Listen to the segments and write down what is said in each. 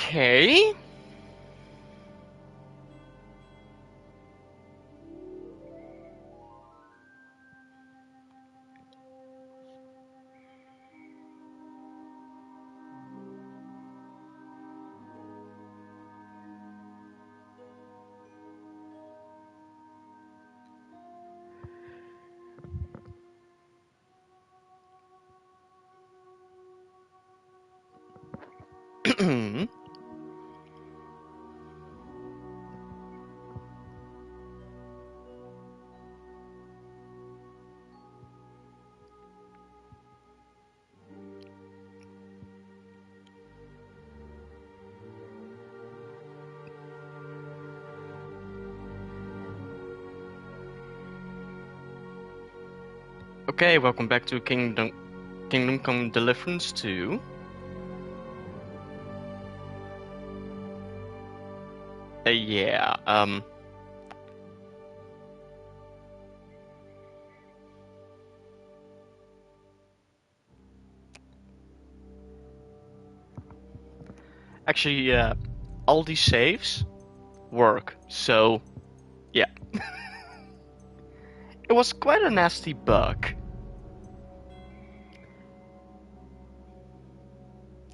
Okay. Okay, welcome back to Kingdom Come Deliverance 2. Yeah, actually, all these saves work, so yeah. It was quite a nasty bug.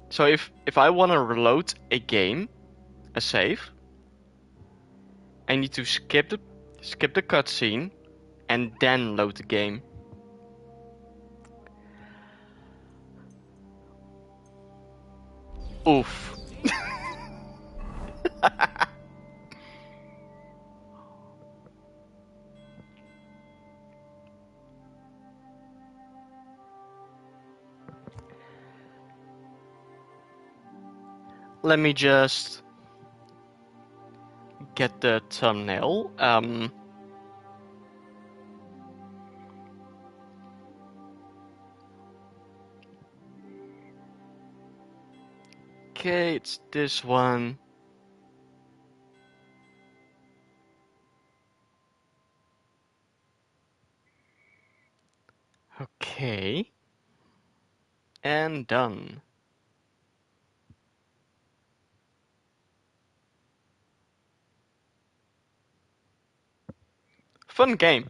So if I want to reload a game, a save, I need to skip the cutscene and then load the game. Oof. Let me just get the thumbnail. Okay, it's this one. Okay. And done. Fun game.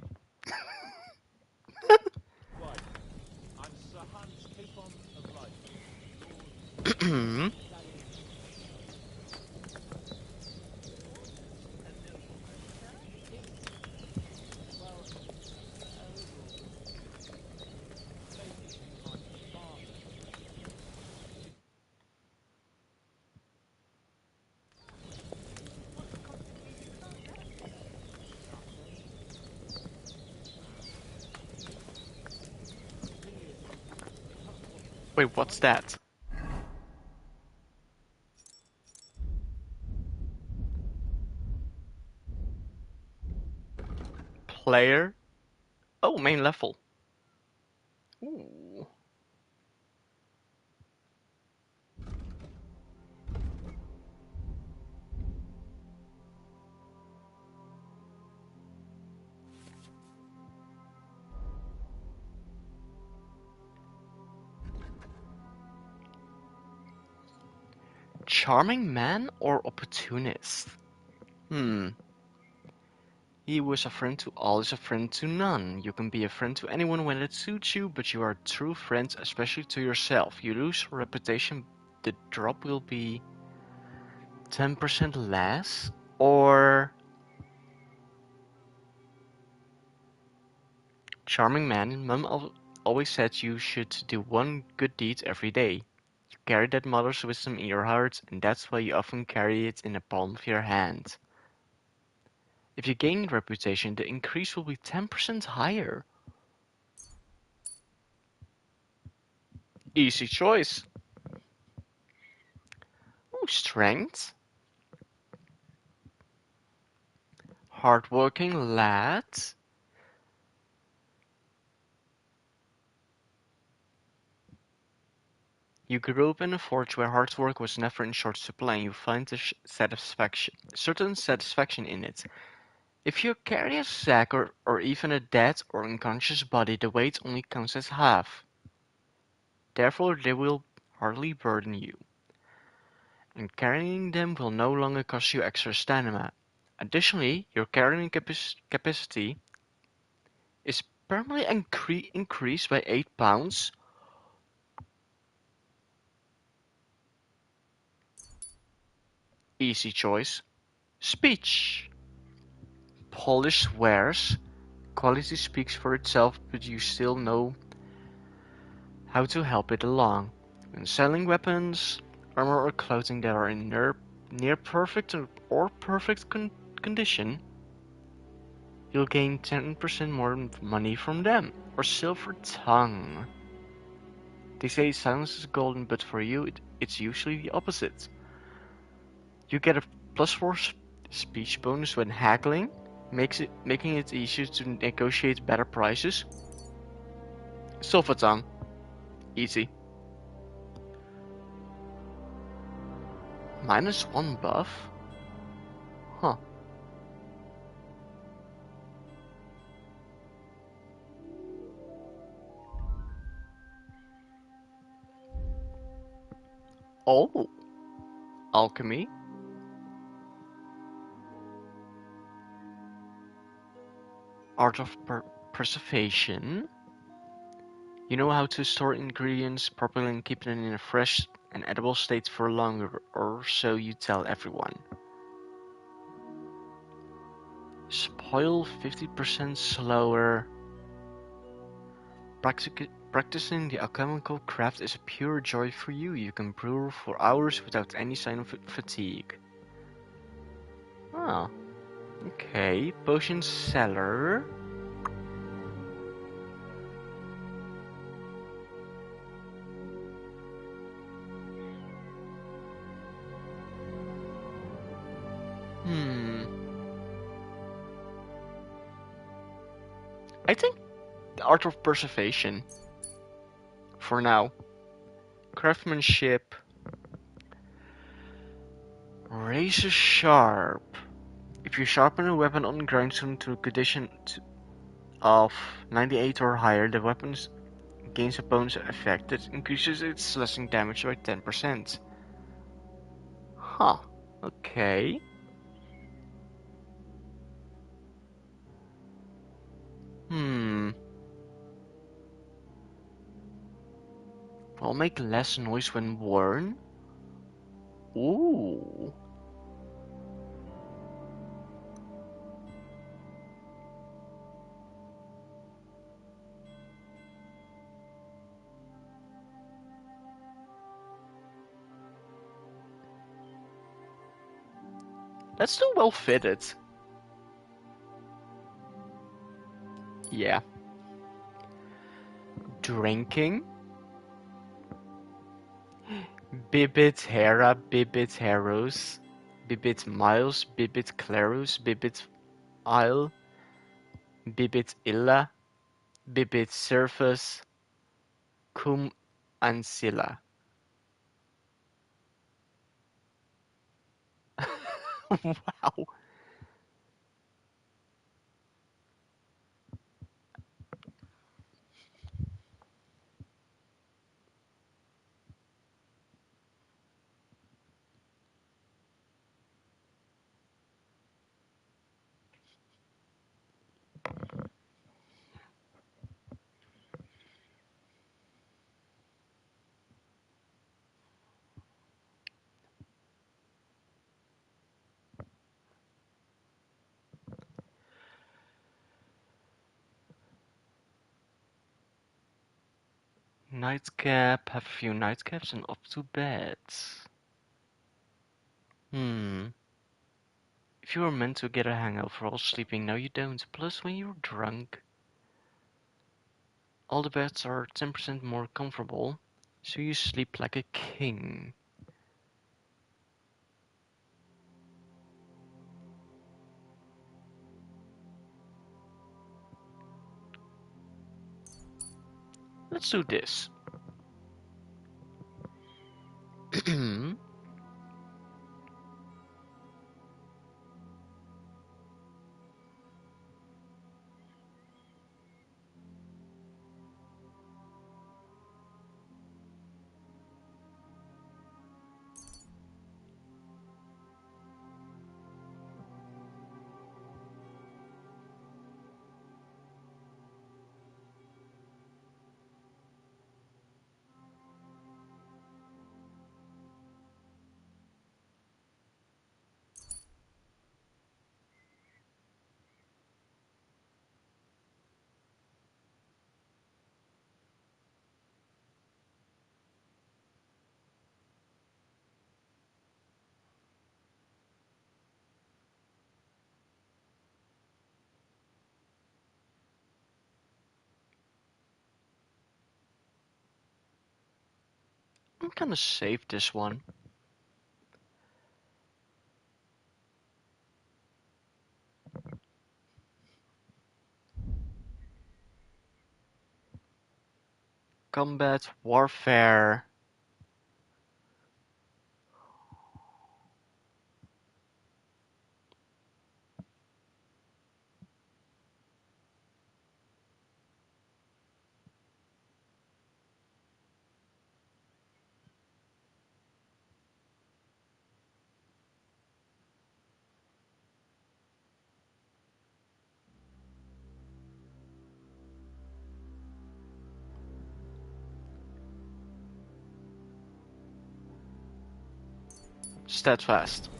Wait, what's that? Player? Oh, main level. Ooh. Charming man or opportunist? He who is a friend to all is a friend to none. You can be a friend to anyone when it suits you, but you are a true friend, especially to yourself. You lose reputation, the drop will be 10% less, or charming man. Mum always said you should do one good deed every day. You carry that mother's wisdom in your heart, and that's why you often carry it in the palm of your hand. If you gain reputation, the increase will be 10% higher. Easy choice. Ooh, strength. Hardworking lad. You grew up in a forge where hard work was never in short supply and you find certain satisfaction in it. If you carry a sack or even a dead or unconscious body, the weight only counts as half. Therefore, they will hardly burden you. and carrying them will no longer cost you extra stamina. Additionally, your carrying capacity is permanently increased by 8 pounds. Easy choice. Speech. Polish swears. Quality speaks for itself, but you still know how to help it along. When selling weapons, armor or clothing that are in near perfect or perfect condition, you'll gain 10% more money from them. Or silver tongue. They say silence is golden, but for you it's usually the opposite. You get a +4 speech bonus when haggling, making it easier to negotiate better prices. Silver tongue. Easy. -1 buff? Huh. Oh, alchemy. Art of preservation. You know how to store ingredients properly and keep them in a fresh and edible state for longer, or so you tell everyone. Spoil 50% slower. Practicing the alchemical craft is a pure joy for you. You can brew for hours without any sign of fatigue. Ah, okay. Potion seller. Hmm. I think the art of preservation. For now. Craftsmanship. Razor sharp. If you sharpen a weapon on grindstone to a condition of 98 or higher, the weapon gains a bonus effect that increases its slashing damage by 10%. Huh. Okay. Hmm. Will make less noise when worn. Ooh. That's still well fitted. Yeah. Drinking. Bibit Hera, Bibit Heros, Bibit Miles, Bibit Clarus, Bibit Isle, Bibit Illa, Bibit Surface, Cum Ancilla. Wow. Nightcap, have a few nightcaps and up to bed. Hmm. If you were meant to get a hangover while sleeping, now you don't. Plus, when you're drunk, all the beds are 10% more comfortable, so you sleep like a king. Let's do this. I'm gonna save this one. Combat warfare. Steadfast.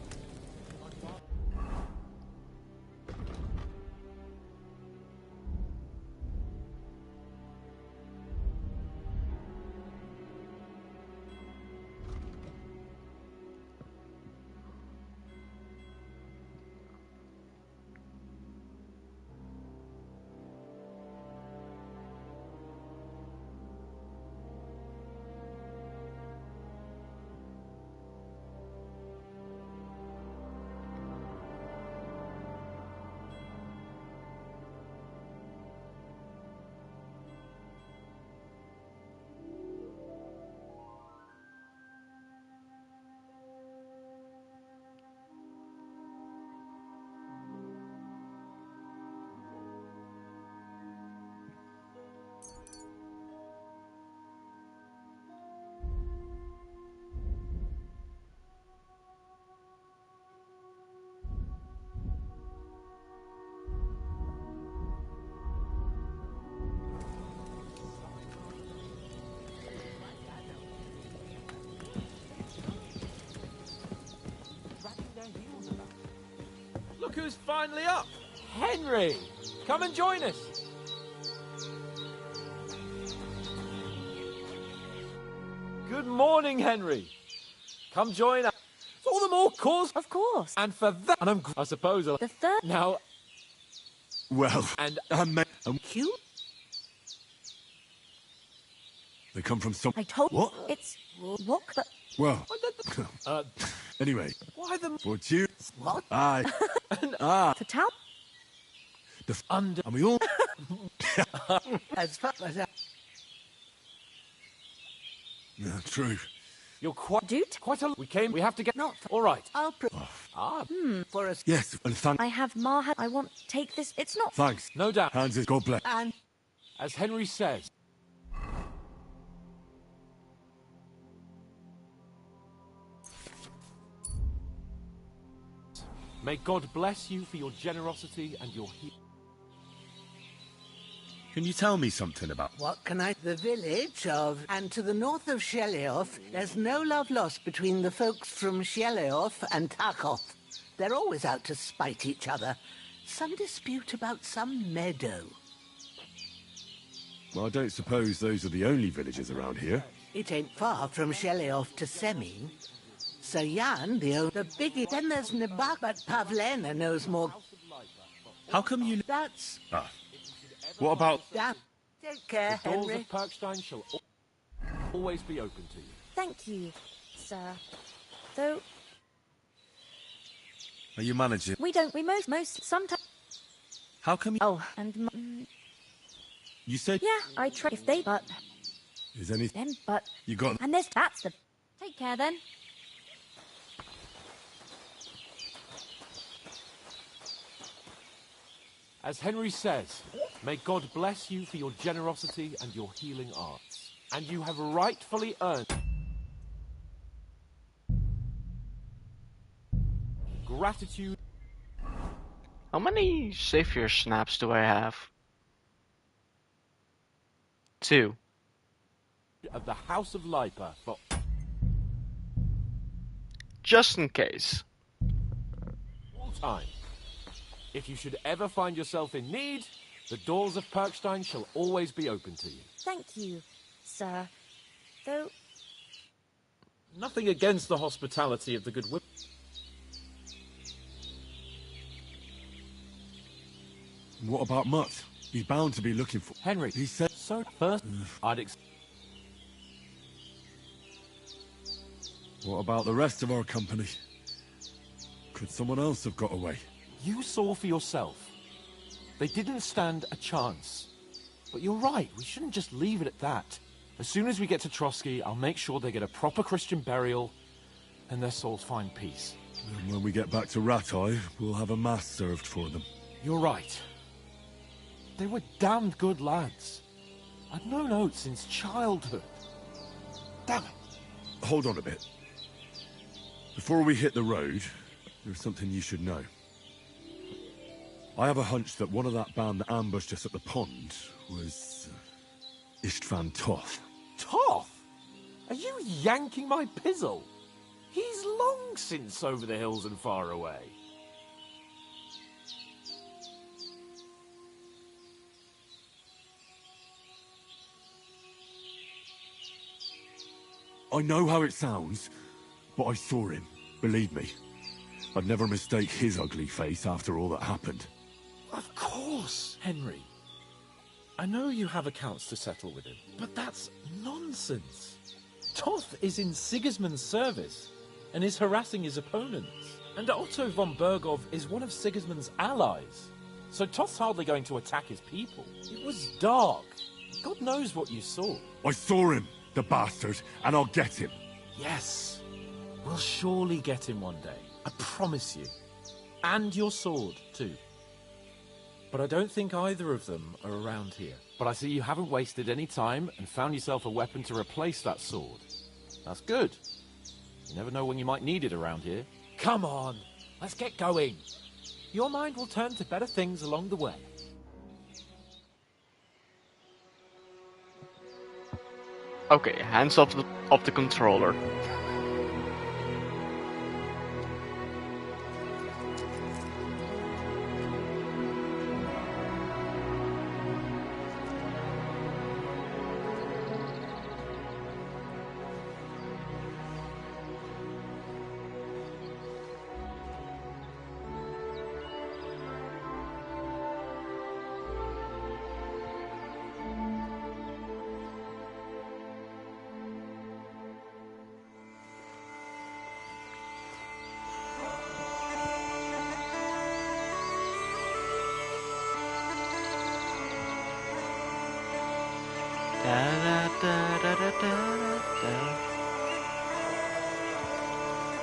Look who's finally up! Henry! Come and join us! Good morning, Henry! Come join us. All the more cause. Of course. And for that, and I suppose The third. now. Well, And Cute. they come from some. I told. What? It's what? But Well, anyway, why the for you, what? I, For town. under? and we all. As far as that. Yeah, true. You're quite Dude. We have to get. Not. All right. I'll. For us. Yes, and I have Maha. I want take this. It's not. thanks. No doubt. Hands is God bless. And As Henry says. May God bless you for your generosity and your Can you tell me something about? What can I... The village of... And to the north of Shelioth, there's no love lost between the folks from Shelioth and Tachoth. They're always out to spite each other. Some dispute about some meadow. Well, I don't suppose those are the only villages around here. It ain't far from Shelioth to Semin. So Jan, the biggie... Then there's Nibak, but Pavlena knows more. How come you? That's... What about? that. Take care, The doors Henry. of Perkstein shall always be open to you. Thank you, sir. Though Are you managing? we don't. We most sometimes. How come you? Oh, and You said. yeah, I try. If they but Is any? then but You got? and there's that's the. Take care then. As Henry says, may God bless you for your generosity and your healing arts. And you have rightfully earned gratitude. How many savior snaps do I have? 2. Of the House of Lipa for Just in case. all time. If you should ever find yourself in need, the doors of Perkstein shall always be open to you. Thank you, sir. Though Nothing against the hospitality of the good women. What about Mutt? He's bound to be looking for. Henry, He said. so first, I'd What about the rest of our company? Could someone else have got away? You saw for yourself. They didn't stand a chance. But you're right, we shouldn't just leave it at that. As soon as we get to Trotsky, I'll make sure they get a proper Christian burial and their souls find peace. And when we get back to Rattay, we'll have a mass served for them. You're right. They were damned good lads. I've known Oates since childhood. Damn it. Hold on a bit. Before we hit the road, there's something you should know. I have a hunch that one of that band that ambushed us at the pond was Istvan Toth. Toth? Are you yanking my pizzle? He's long since over the hills and far away. I know how it sounds, but I saw him. Believe me. I'd never mistake his ugly face after all that happened. Of course, Henry. I know you have accounts to settle with him, but that's nonsense. Toth is in Sigismund's service and is harassing his opponents. And Otto von Bergov is one of Sigismund's allies. So Toth's hardly going to attack his people. It was dark. God knows what you saw. I saw him, the bastard, and I'll get him. Yes, we'll surely get him one day. I promise you. And your sword, too. But I don't think either of them are around here. But I see you haven't wasted any time and found yourself a weapon to replace that sword. That's good. You never know when you might need it around here. Come on, let's get going. Your mind will turn to better things along the way. Okay, hands off the controller.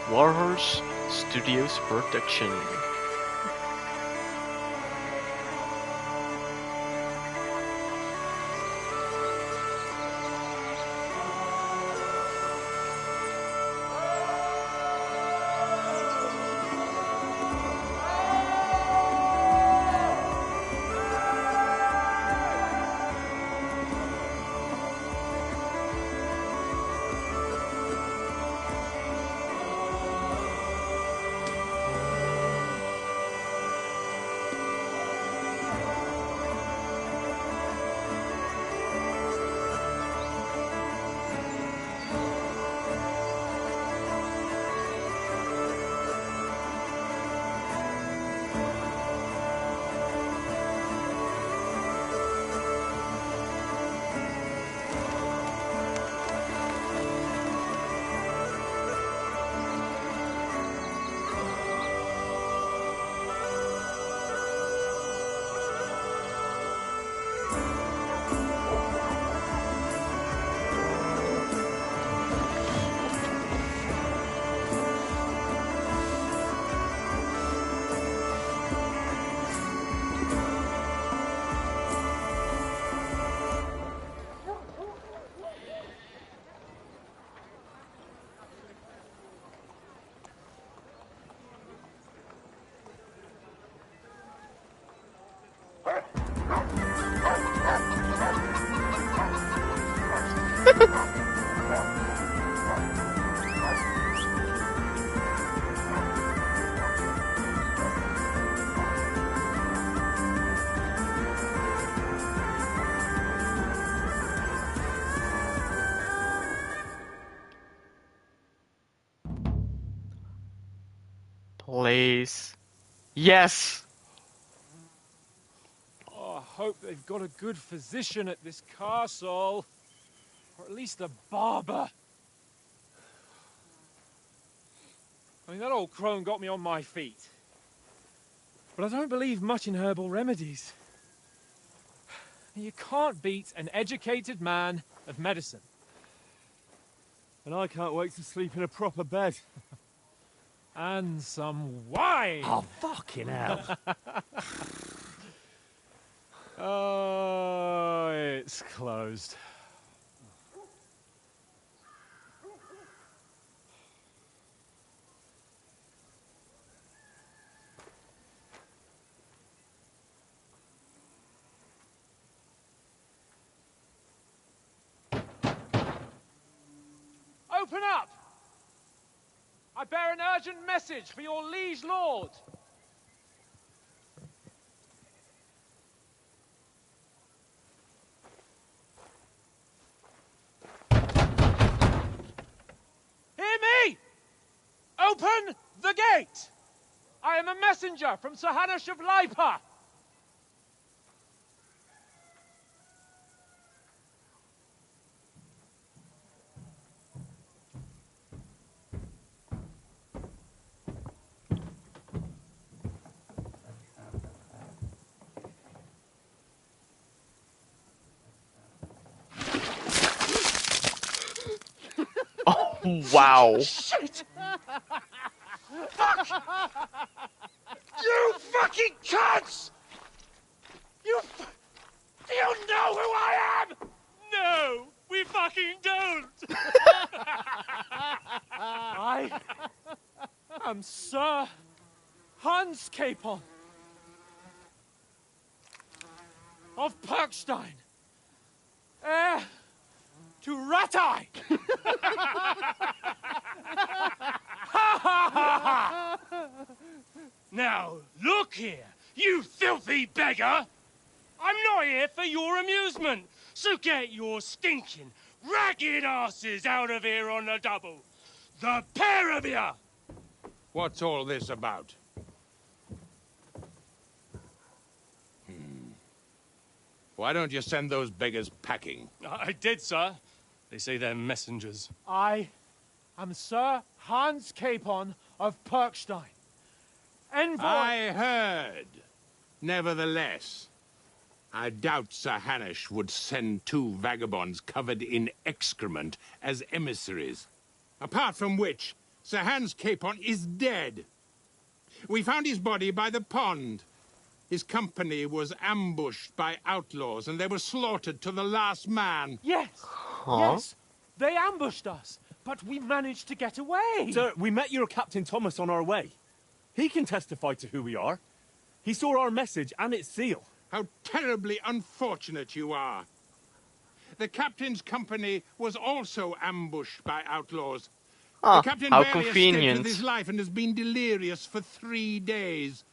Warhorse Studios production. Please. Yes! Oh, I hope they've got a good physician at this castle. Or at least a barber. I mean, that old crone got me on my feet. But I don't believe much in herbal remedies. You can't beat an educated man of medicine. And I can't wait to sleep in a proper bed. And some wine! Oh, fucking hell. Oh, it's closed. Open up! I bear an urgent message for your liege lord. Hear me! Open the gate! I am a messenger from Sir Hanush of Lipa. Oh, wow. Shit! Fuck! You fucking cunts! Do you know who I am? No, we fucking don't. I am Sir Hans Capon of Perkstein, heir to Ratai. Now, look here, you filthy beggar! I'm not here for your amusement, so get your stinking, ragged asses out of here on the double. The pair of you! What's all this about? Why don't you send those beggars packing? I did, sir. They say they're messengers. I am Sir Hans Capon of Perkstein. Envoy... I heard. Nevertheless, I doubt Sir Hanush would send two vagabonds covered in excrement as emissaries. Apart from which, Sir Hans Capon is dead. We found his body by the pond. His company was ambushed by outlaws, and they were slaughtered to the last man. Yes! Yes! They ambushed us, but we managed to get away! Sir, we met your Captain Thomas on our way. He can testify to who we are. He saw our message and its seal. How terribly unfortunate you are. The captain's company was also ambushed by outlaws. Ah, the captain how barely escaped convenient. with his life and has been delirious for 3 days.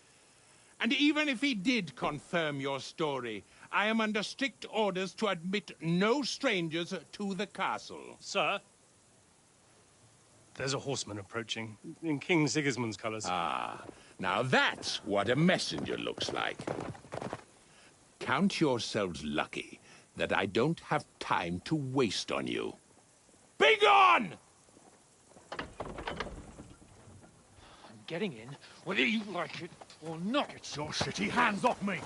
And even if he did confirm your story, I am under strict orders to admit no strangers to the castle. Sir, there's a horseman approaching, in King Sigismund's colours. Ah, now that's what a messenger looks like. Count yourselves lucky that I don't have time to waste on you. Be gone! I'm getting in, whether you like it or not. Get your shitty hands off me!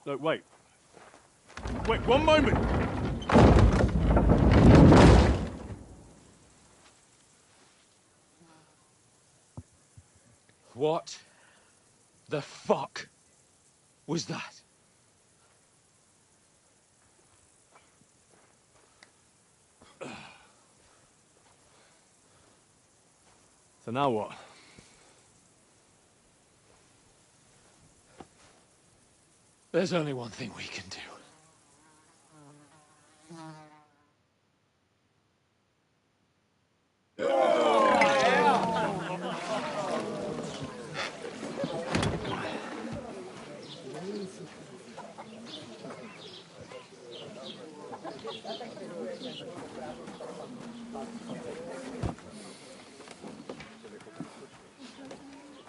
Look, wait. Wait, one moment! What the fuck was that? So now what? There's only one thing we can do.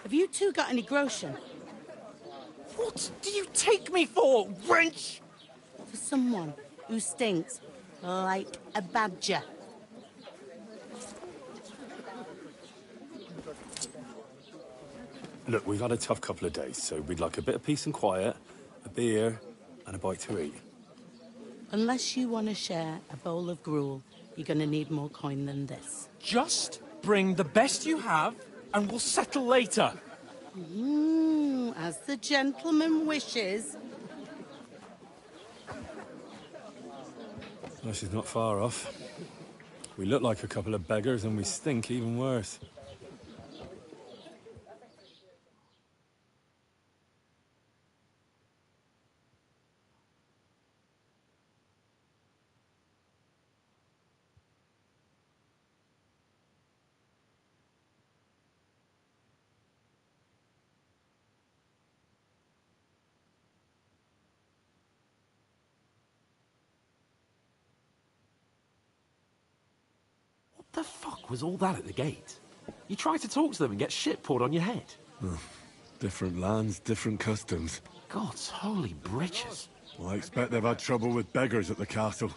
Have you two got any groschen? What do you take me for, wench? For someone who stinks. Like a badger. Look, we've had a tough couple of days, so we'd like a bit of peace and quiet, a beer, and a bite to eat. Unless you want to share a bowl of gruel, you're going to need more coin than this. Just bring the best you have, and we'll settle later. As the gentleman wishes. Well, she's not far off. We look like a couple of beggars, and we stink even worse. What the fuck was all that at the gate? You tried to talk to them and get shit poured on your head. Different lands, different customs. God's holy britches. Well, I expect they've had trouble with beggars at the castle,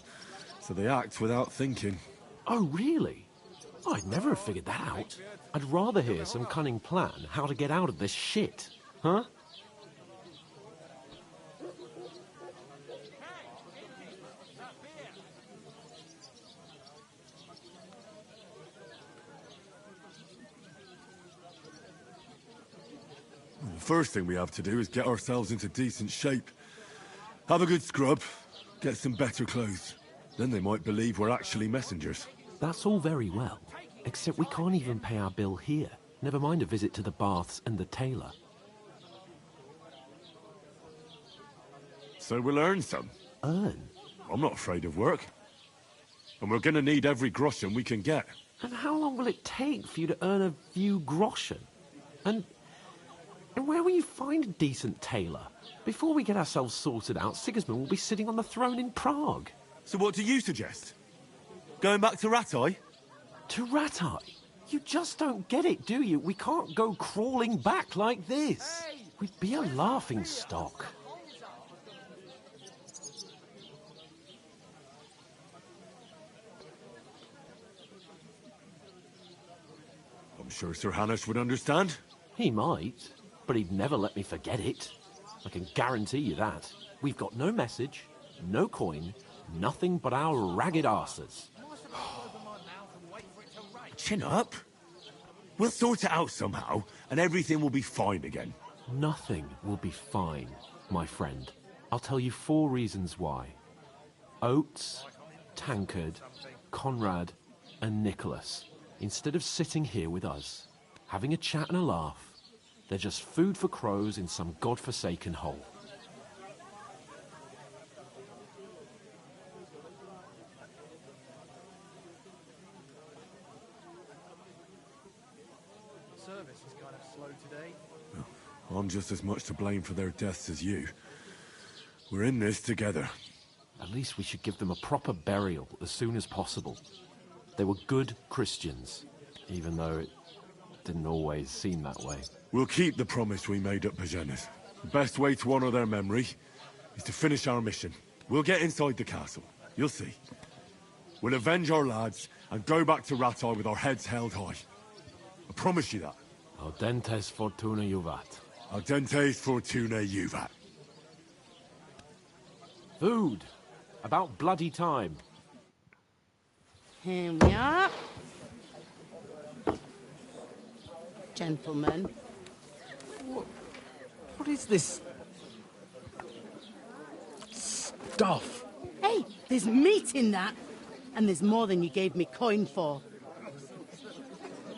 so they act without thinking. Oh, really? I'd never have figured that out. I'd rather hear some cunning plan how to get out of this shit. Huh? The first thing we have to do is get ourselves into decent shape. Have a good scrub, get some better clothes. Then they might believe we're actually messengers. That's all very well, except we can't even pay our bill here. Never mind a visit to the baths and the tailor. So we'll earn some. Earn? I'm not afraid of work. And we're gonna need every groschen we can get. And how long will it take for you to earn a few groschen? And where will you find a decent tailor? Before we get ourselves sorted out, Sigismund will be sitting on the throne in Prague. So what do you suggest? Going back to Ratai? To Ratai? You just don't get it, do you? We can't go crawling back like this. We'd be a laughing stock. I'm sure Sir Hanush would understand. He might, but he'd never let me forget it. I can guarantee you that. We've got no message, no coin, nothing but our ragged arses. Chin up. We'll sort it out somehow, and everything will be fine again. Nothing will be fine, my friend. I'll tell you 4 reasons why. Oates, Tankard, Conrad, and Nicholas, instead of sitting here with us, having a chat and a laugh, they're just food for crows in some godforsaken hole. Service is kind of slow today. I'm just as much to blame for their deaths as you. We're in this together. At least we should give them a proper burial as soon as possible. They were good Christians, even though it didn't always seem that way. We'll keep the promise we made at Pagenas. The best way to honor their memory is to finish our mission. We'll get inside the castle. You'll see. We'll avenge our lads and go back to Ratai with our heads held high. I promise you that. Audentes fortuna juvat. Audentes fortuna juvat. Food. About bloody time. Here we are. Gentlemen. What is this stuff? Hey, there's meat in that. And there's more than you gave me coin for.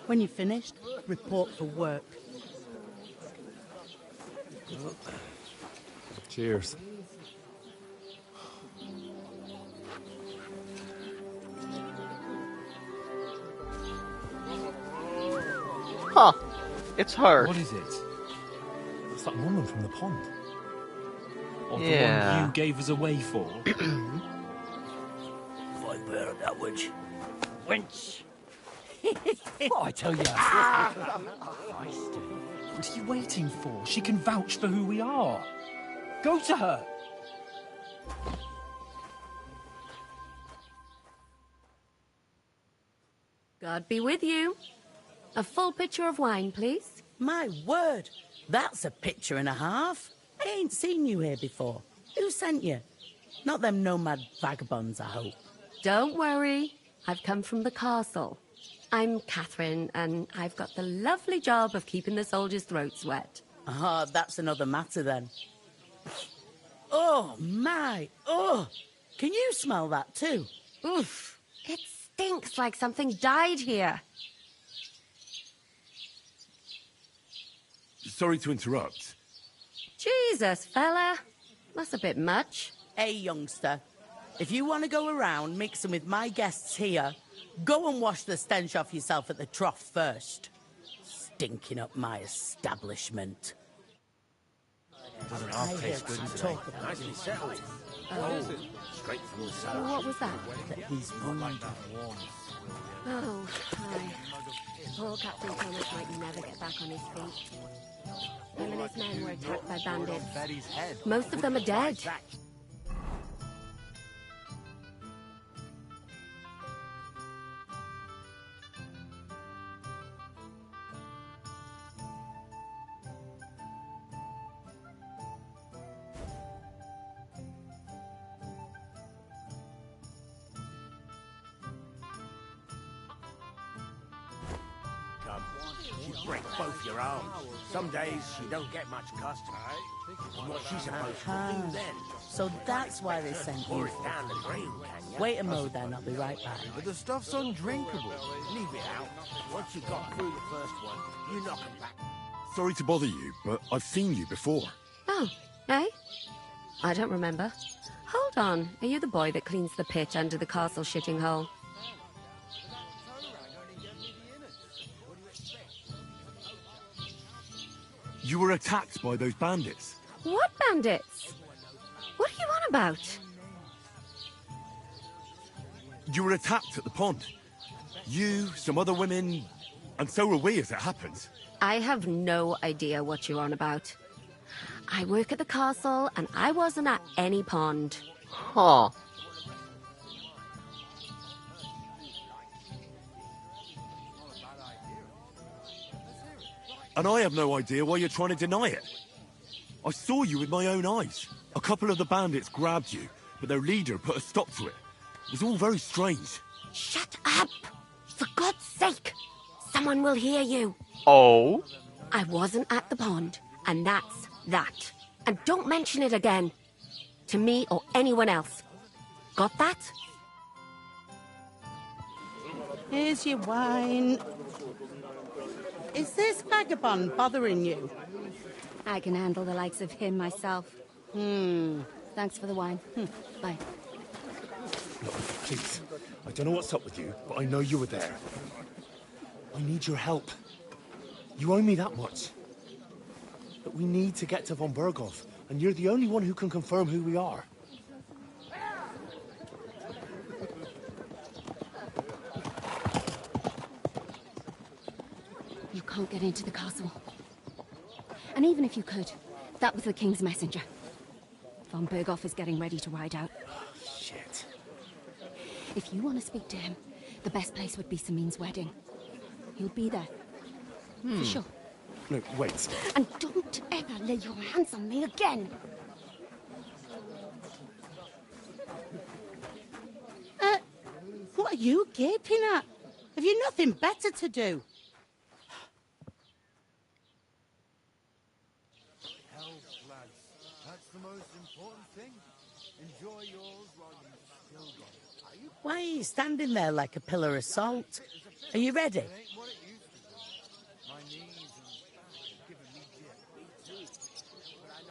When you're finished, report for work. Cheers. Huh. It's her. What is it? It's that woman from the pond. Or the Yeah. one you gave us away for? If I bear that witch. Wench! What I tell you? What are you waiting for? She can vouch for who we are. Go to her. God be with you. A full pitcher of wine, please. My word, that's a picture and a half. I ain't seen you here before. Who sent you? Not them nomad vagabonds, I hope. Don't worry. I've come from the castle. I'm Catherine, and I've got the lovely job of keeping the soldiers' throats wet. Ah, that's another matter then. Oh, my. Oh, can you smell that too? Oof. It stinks like something died here. Sorry to interrupt. Jesus, fella. That's a bit much. Hey, youngster. If you want to go around mixing with my guests here, go and wash the stench off yourself at the trough first. Stinking up my establishment. Doesn't half taste good today. Nicely settled. Oh, straight from the cellar. What was that? He's wounded. Oh, hi. Poor Captain Thomas might never get back on his feet. Him and his men were attacked by bandits. Most of them are dead. You break both your arms. Some days she don't get much custom. And what she's supposed to do then? So that's why they sent you. Pour it down the drain, can you? Wait a mo then, I'll be right back. But the stuff's undrinkable. Leave it out. Once you got through the first one, you knock 'em back. Sorry to bother you, but I've seen you before. Oh, eh? I don't remember. Hold on. Are you the boy that cleans the pit under the castle shitting hole? You were attacked by those bandits. What bandits? What are you on about? You were attacked at the pond. You, some other women, and so were we as it happens. I have no idea what you're on about. I work at the castle, and I wasn't at any pond. Huh. And I have no idea why you're trying to deny it. I saw you with my own eyes. A couple of the bandits grabbed you, but their leader put a stop to it. It was all very strange. Shut up! For God's sake! Someone will hear you. Oh? I wasn't at the pond, and that's that. And don't mention it again. To me or anyone else. Got that? Here's your wine. Is this vagabond bothering you? I can handle the likes of him myself. Thanks for the wine. Bye. Look, please. I don't know what's up with you, but I know you were there. I need your help. You owe me that much. But we need to get to von Berghoff, and you're the only one who can confirm who we are. You can't get into the castle. And even if you could, that was the King's messenger. Von Berghoff is getting ready to ride out. Shit. If you want to speak to him, the best place would be Samin's wedding. He'll be there. For sure. No, wait. And don't ever lay your hands on me again! What are you gaping at? Have you nothing better to do? Why are you standing there like a pillar of salt? Are you ready?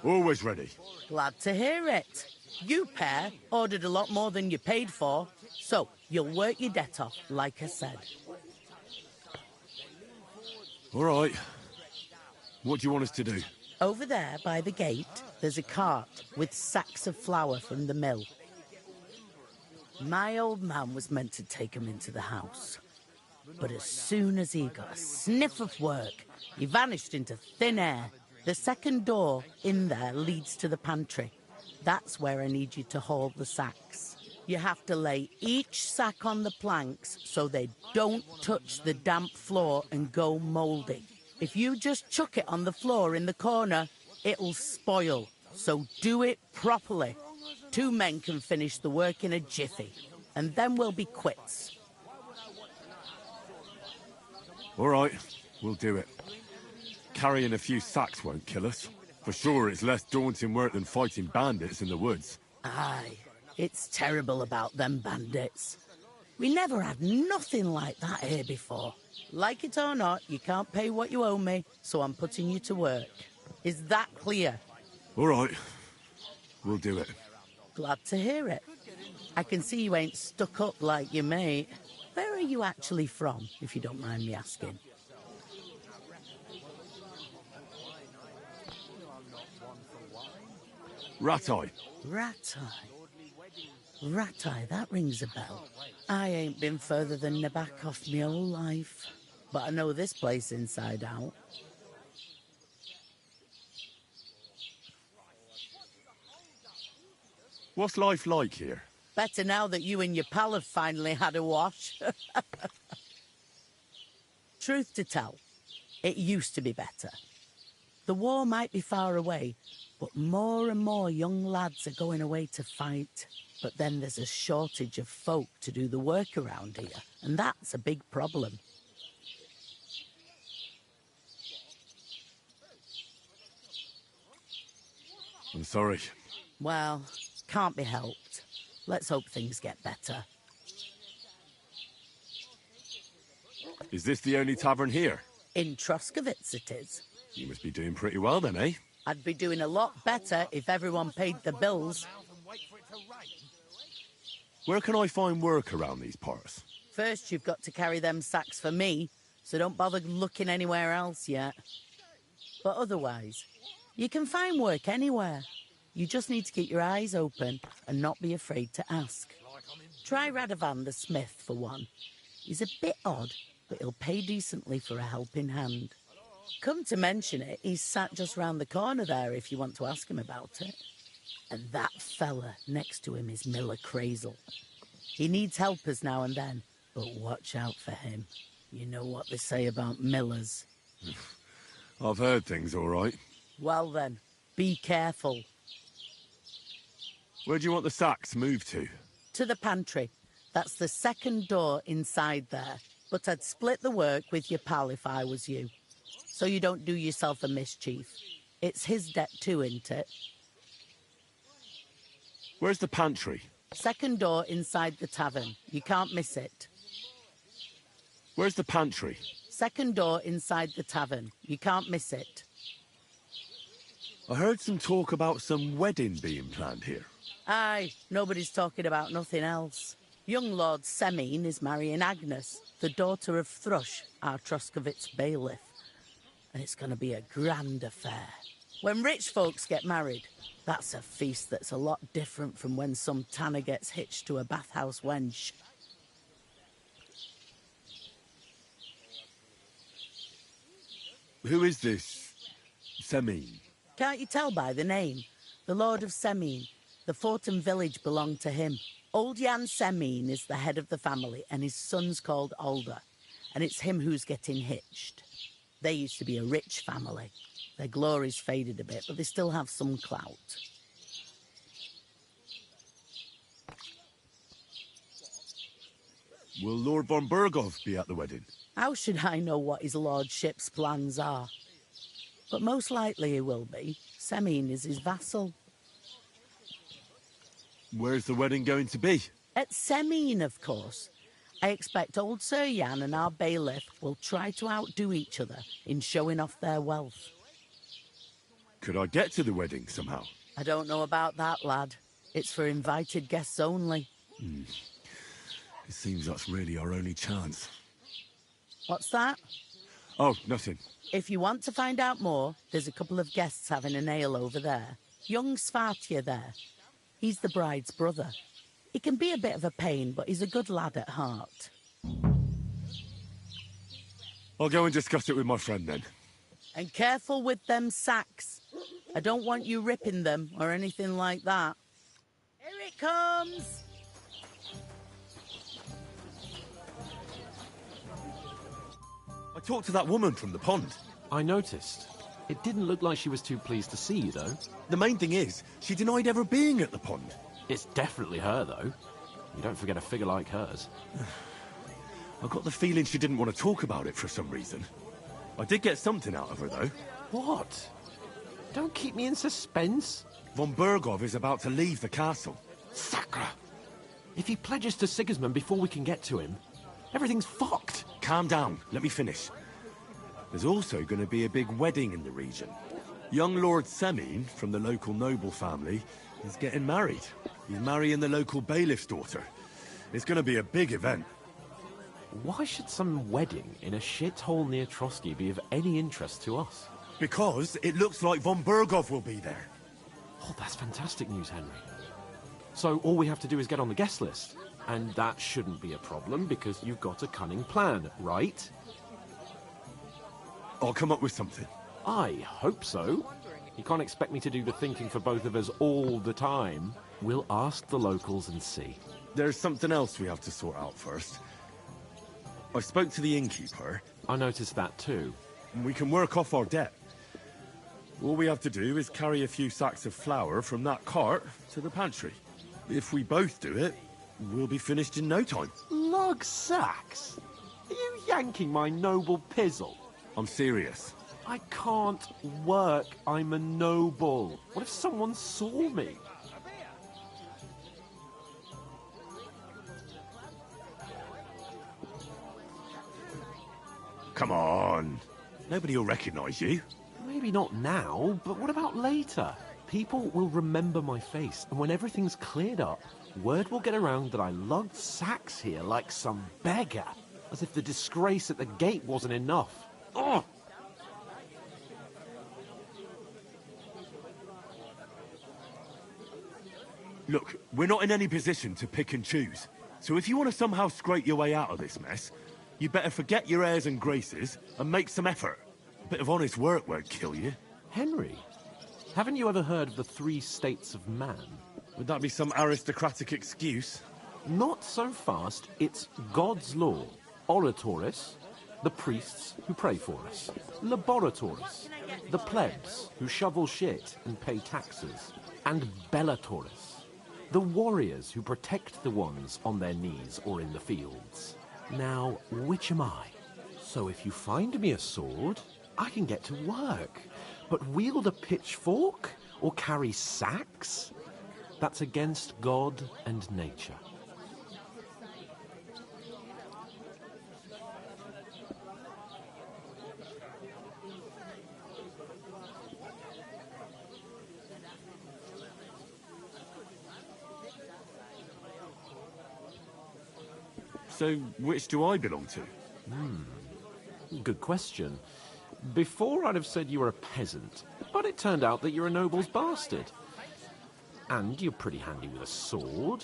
Always ready. Glad to hear it. You pair ordered a lot more than you paid for, so you'll work your debt off, like I said. All right. What do you want us to do? Over there by the gate, there's a cart with sacks of flour from the mill. My old man was meant to take 'em into the house. But as soon as he got a sniff of work, he vanished into thin air. The second door in there leads to the pantry. That's where I need you to haul the sacks. You have to lay each sack on the planks so they don't touch the damp floor and go mouldy. If you just chuck it on the floor in the corner, it'll spoil. So do it properly. 2 men can finish the work in a jiffy, and then we'll be quits. All right, we'll do it. Carrying a few sacks won't kill us. For sure, it's less daunting work than fighting bandits in the woods. Aye, it's terrible about them bandits. We never had nothing like that here before. Like it or not, you can't pay what you owe me, so I'm putting you to work. Is that clear? All right, we'll do it. Glad to hear it. I can see you ain't stuck up like your mate. Where are you actually from, if you don't mind me asking? Rat-eye. Rat-eye. Rat-eye, that rings a bell. I ain't been further than Nabakov my whole life, but I know this place inside out. What's life like here? Better now that you and your pal have finally had a wash. Truth to tell, it used to be better. The war might be far away, but more and more young lads are going away to fight. But then there's a shortage of folk to do the work around here, and that's a big problem. I'm sorry. Well, can't be helped. Let's hope things get better. Is this the only tavern here? In Troskovitz it is. You must be doing pretty well then, eh? I'd be doing a lot better if everyone paid the bills. Where can I find work around these parts? First, you've got to carry them sacks for me, so don't bother looking anywhere else yet. But otherwise, you can find work anywhere. You just need to keep your eyes open and not be afraid to ask. Try Radovan the smith, for one. He's a bit odd, but he'll pay decently for a helping hand. Come to mention it, he's sat just round the corner there if you want to ask him about it. And that fella next to him is Miller Crazel. He needs helpers now and then, but watch out for him. You know what they say about Millers. I've heard things all right. Well then, be careful. Where do you want the sacks moved to? To the pantry. That's the second door inside there. But I'd split the work with your pal if I was you. So you don't do yourself a mischief. It's his debt too, isn't it? Where's the pantry? Second door inside the tavern. You can't miss it. Where's the pantry? Second door inside the tavern. You can't miss it. I heard some talk about some wedding being planned here. Aye, nobody's talking about nothing else. Young Lord Semine is marrying Agnes, the daughter of Thrush, our Troskovitz bailiff. And it's going to be a grand affair. When rich folks get married, that's a feast that's a lot different from when some tanner gets hitched to a bathhouse wench. Who is this Semine? Can't you tell by the name? The Lord of Semine. The fort and village belong to him. Old Jan Semine is the head of the family, and his son's called Alder. And it's him who's getting hitched. They used to be a rich family. Their glory's faded a bit, but they still have some clout. Will Lord von Burgov be at the wedding? How should I know what his lordship's plans are? But most likely he will be. Semine is his vassal. Where's the wedding going to be? At Semine, of course. I expect old Sir Jan and our bailiff will try to outdo each other in showing off their wealth. Could I get to the wedding somehow? I don't know about that, lad. It's for invited guests only. It seems that's really our only chance. What's that? Oh, nothing. If you want to find out more, there's a couple of guests having an ale over there. Young Svartje there. He's the bride's brother. He can be a bit of a pain, but he's a good lad at heart. I'll go and discuss it with my friend then. And careful with them sacks. I don't want you ripping them or anything like that. Here it comes! talk to that woman from the pond? I noticed. It didn't look like she was too pleased to see you, though. The main thing is, she denied ever being at the pond. It's definitely her, though. You don't forget a figure like hers. I got the feeling she didn't want to talk about it for some reason. I did get something out of her, though. What? Don't keep me in suspense. Von Bergov is about to leave the castle. Sacre! If he pledges to Sigismund before we can get to him, everything's fucked. Calm down. Let me finish. There's also going to be a big wedding in the region. Young Lord Semin, from the local noble family, is getting married. He's marrying the local bailiff's daughter. It's going to be a big event. Why should some wedding in a shithole near Trotsky be of any interest to us? Because it looks like Von Bergov will be there. Oh, that's fantastic news, Henry. So all we have to do is get on the guest list. And that shouldn't be a problem because you've got a cunning plan, right? I'll come up with something. I hope so. You can't expect me to do the thinking for both of us all the time. We'll ask the locals and see. There's something else we have to sort out first. I spoke to the innkeeper. I noticed that too. And we can work off our debt. All we have to do is carry a few sacks of flour from that cart to the pantry. If we both do it, we'll be finished in no time. Lug sacks? Are you yanking my noble pizzle? I'm serious. I can't work. I'm a noble. What if someone saw me? Come on. Nobody will recognize you. Maybe not now, but what about later? People will remember my face, and when everything's cleared up, word will get around that I lugged sacks here like some beggar, as if the disgrace at the gate wasn't enough. Ugh! Look, we're not in any position to pick and choose. So if you want to somehow scrape your way out of this mess, you better forget your airs and graces and make some effort. A bit of honest work won't kill you. Henry, haven't you ever heard of the 3 states of man? Would that be some aristocratic excuse? Not so fast. It's God's law. Oratoris, the priests who pray for us. Laboratoris, the plebs who shovel shit and pay taxes. And Bellatoris, the warriors who protect the ones on their knees or in the fields. Now, which am I? So if you find me a sword, I can get to work. But wield a pitchfork or carry sacks? That's against God and nature. So, which do I belong to? Good question. Before I'd have said you were a peasant, but it turned out that you're a noble's bastard. And you're pretty handy with a sword.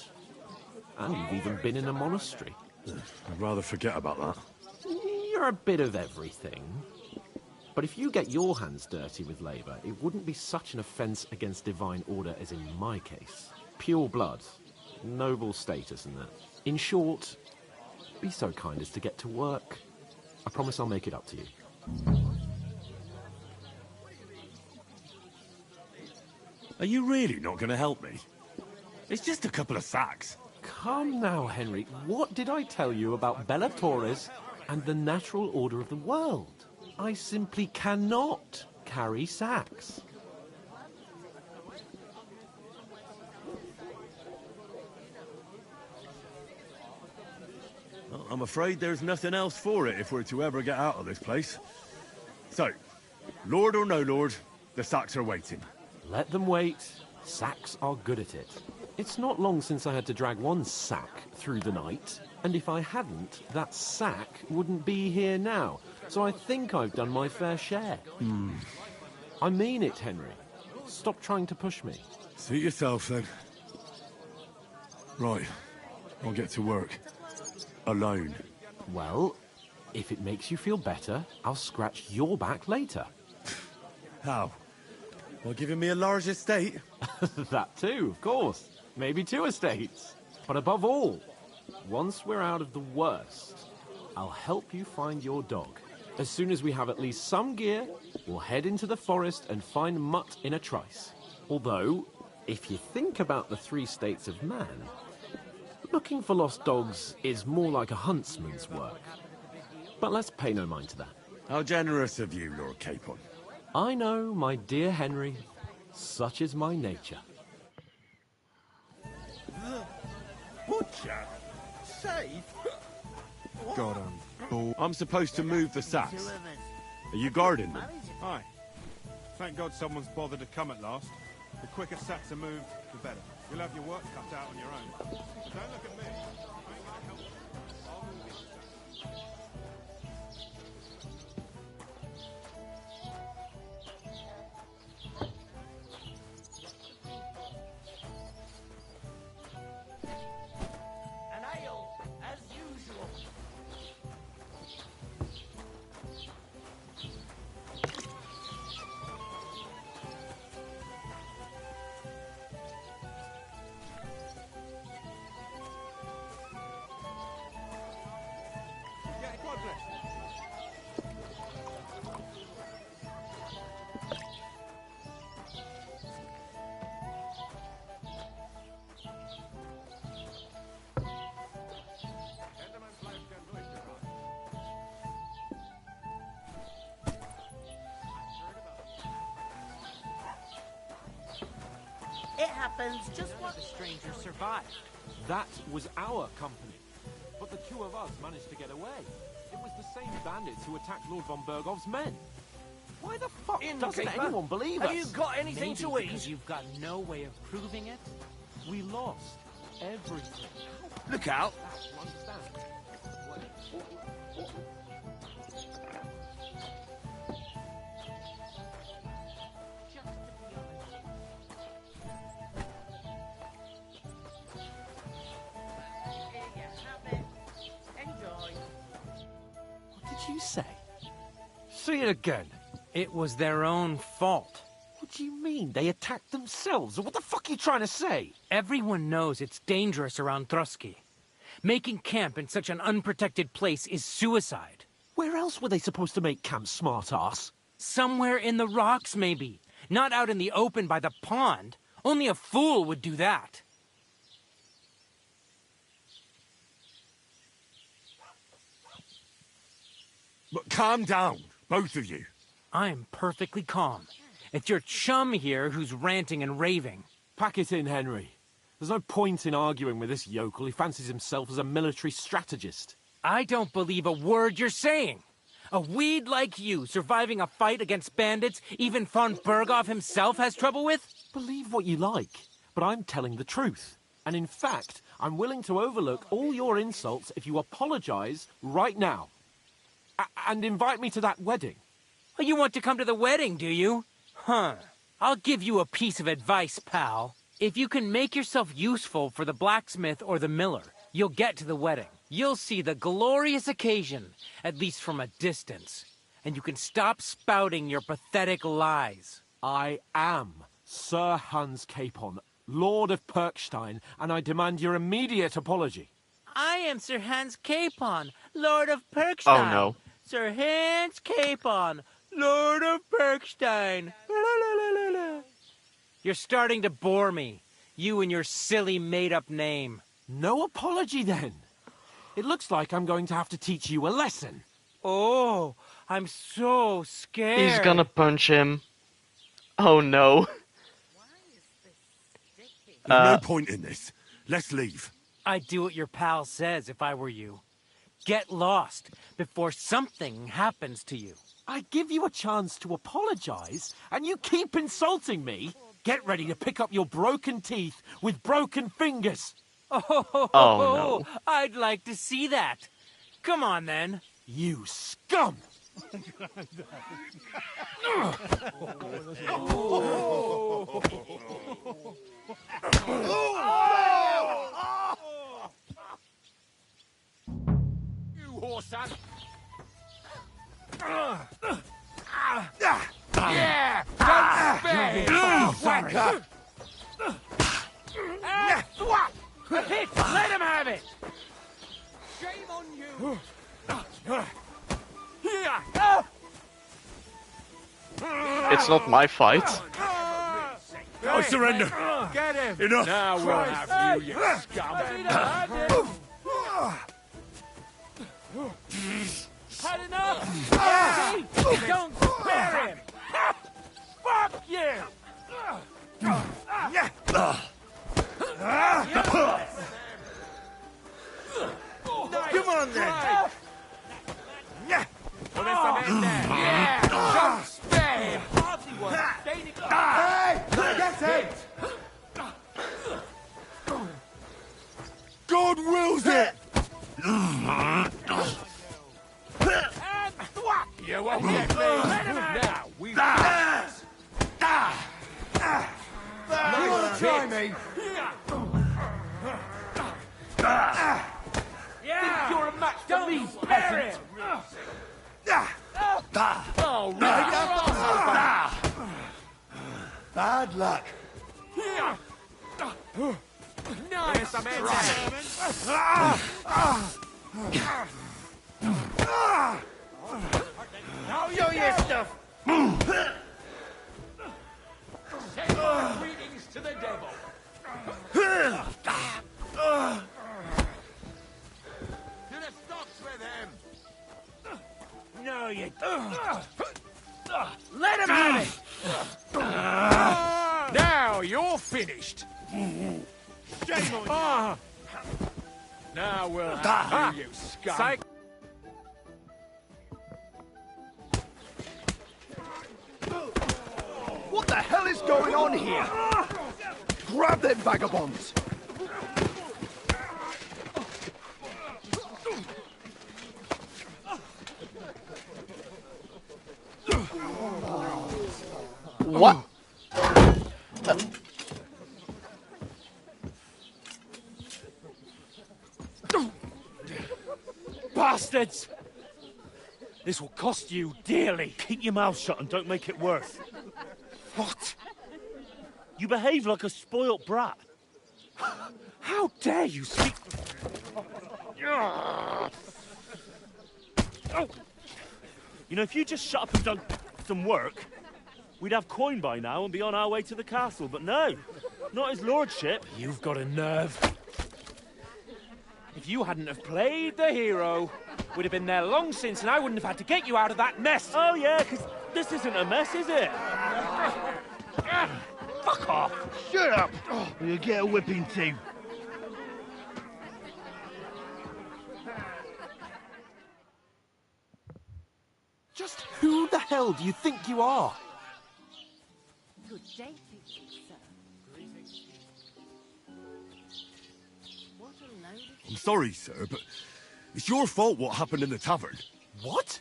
And you've even been in a monastery. I'd rather forget about that. You're a bit of everything. But if you get your hands dirty with labour, it wouldn't be such an offence against divine order as in my case. Pure blood. Noble status and that. In short, be so kind as to get to work. I promise I'll make it up to you. Are you really not going to help me? It's just a couple of sacks. Come now, Henry. What did I tell you about Bellatoris and the natural order of the world? I simply cannot carry sacks. Well, I'm afraid there's nothing else for it if we're to ever get out of this place. So, Lord or no Lord, the sacks are waiting. Let them wait. Sacks are good at it. It's not long since I had to drag one sack through the night, and if I hadn't, that sack wouldn't be here now. So I think I've done my fair share. I mean it, Henry. Stop trying to push me. Suit yourself, then. Right. I'll get to work. Alone. Well, if it makes you feel better, I'll scratch your back later. How? By giving me a large estate? That too, of course. Maybe 2 estates. But above all, once we're out of the worst, I'll help you find your dog. As soon as we have at least some gear, we'll head into the forest and find Mutt in a trice. Although, if you think about the 3 states of man, looking for lost dogs is more like a huntsman's work. But let's pay no mind to that. How generous of you, Lord Capon. I know, my dear Henry. Such is my nature. Butcher? Safe? God, I'm bored. I'm supposed to move the sacks. Are you guarding them? Aye. Thank God someone's bothered to come at last. The quicker sacks are moved, the better. You'll have your work cut out on your own. Don't look at me. I ain't gonna help you. I'll move these sacks. An ale, as usual. Get a quadlet. It happens just what... The stranger survived. That was our company. But the 2 of us managed to get away. It was the same bandits who attacked Lord von Bergov's men. Why the fuck doesn't Innkeeper, anyone believe us? have you got anything Maybe to because eat? you've got no way of proving it? We lost everything. Look out. You understand? Here you have it. Enjoy. What did you say? Say it again. It was their own fault. What do you mean? They attacked themselves? What the fuck are you trying to say? Everyone knows it's dangerous around Trotsky. Making camp in such an unprotected place is suicide. Where else were they supposed to make camp, smart-ass? Somewhere in the rocks, maybe. Not out in the open by the pond. Only a fool would do that. But calm down, both of you. I'm perfectly calm. It's your chum here who's ranting and raving. Pack it in, Henry. There's no point in arguing with this yokel. He fancies himself as a military strategist. I don't believe a word you're saying. A weed like you surviving a fight against bandits even von Berghoff himself has trouble with? Believe what you like, but I'm telling the truth. And in fact, I'm willing to overlook all your insults if you apologize right now. And invite me to that wedding. Oh, you want to come to the wedding, do you? Huh. I'll give you a piece of advice, pal. If you can make yourself useful for the blacksmith or the miller, you'll get to the wedding. You'll see the glorious occasion, at least from a distance. And you can stop spouting your pathetic lies. I am Sir Hans Capon, Lord of Perkstein, and I demand your immediate apology. I am Sir Hans Capon, Lord of Perkstein. Oh no. Sir Hans Capon, Lord of Perkstein. You're starting to bore me. You and your silly made-up name. No apology, then. It looks like I'm going to have to teach you a lesson. Oh, I'm so scared. He's gonna punch him. Oh no. There's no point in this. Let's leave. I'd do what your pal says if I were you. Get lost before something happens to you. I give you a chance to apologize, and you keep insulting me. Get ready to pick up your broken teeth with broken fingers. Oh no. I'd like to see that. Come on, then. You scum! You horse son! Yeah! Don't spare! A hit! Let him have it! Shame on you! Ah! It's not my fight. I surrender. Get him! Enough. Now we'll have you, you scum! Had enough! Don't spare him! Fuck you! Come on then! Don't spare him! Hey! Get it! God wills it! You won't get me! Now, we... You want to try me? Think you're a match for me, peasant? Oh, right! Bad luck. Nice! Now show your stuff. Send my greetings to the devil! To the stocks with him! No, you Let him have it! Now you're finished! Shame on you. Now we'll have you, you scum! What the hell is going on here? Grab them vagabonds! What? Bastards! This will cost you dearly. Keep your mouth shut and don't make it worse. What? You behave like a spoilt brat. How dare you speak... Oh. You know, if you just shut up and done some work, we'd have coin by now and be on our way to the castle. But no, not his lordship. You've got a nerve. If you hadn't have played the hero, we'd have been there long since and I wouldn't have had to get you out of that mess. Oh yeah, because this isn't a mess, is it? Fuck off. Shut up! Or you'll get a whipping too. Just who the hell do you think you are? Good day to you, sir. What a load of... I'm sorry, sir, but it's your fault what happened in the tavern. What?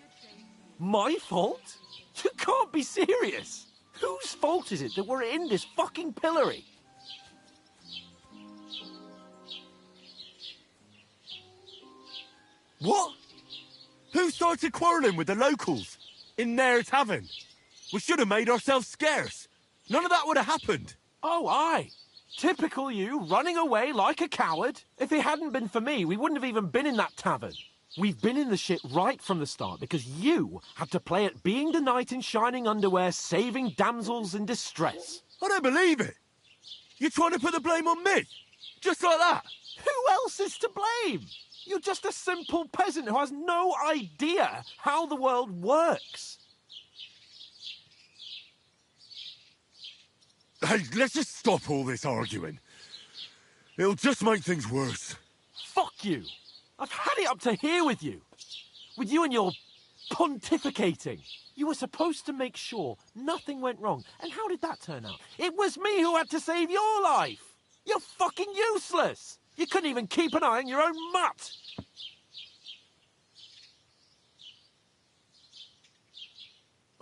My fault? You can't be serious. Whose fault is it that we're in this fucking pillory? What? Who started quarrelling with the locals? In their tavern? We should have made ourselves scarce. None of that would have happened. Oh, aye. Typical you, running away like a coward. If it hadn't been for me, we wouldn't have even been in that tavern. We've been in the shit right from the start because you had to play at being the knight in shining underwear, saving damsels in distress. I don't believe it. You're trying to put the blame on me? Just like that? Who else is to blame? You're just a simple peasant who has no idea how the world works. Hey, let's just stop all this arguing. It'll just make things worse. Fuck you. I've had it up to here with you. With you and your pontificating. You were supposed to make sure nothing went wrong. And how did that turn out? It was me who had to save your life. You're fucking useless. You couldn't even keep an eye on your own mutt.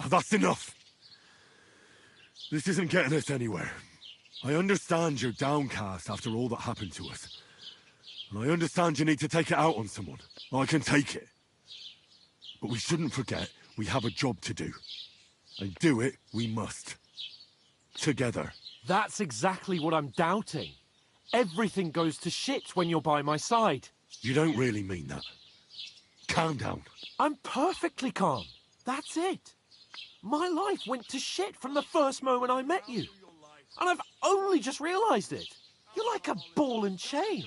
Oh, that's enough. This isn't getting us anywhere. I understand you're downcast after all that happened to us. And I understand you need to take it out on someone. I can take it. But we shouldn't forget we have a job to do. And do it we must. Together. That's exactly what I'm doubting. Everything goes to shit when you're by my side. You don't really mean that. Calm down. I'm perfectly calm. That's it. My life went to shit from the first moment I met you. And I've only just realised it. You're like a ball and chain.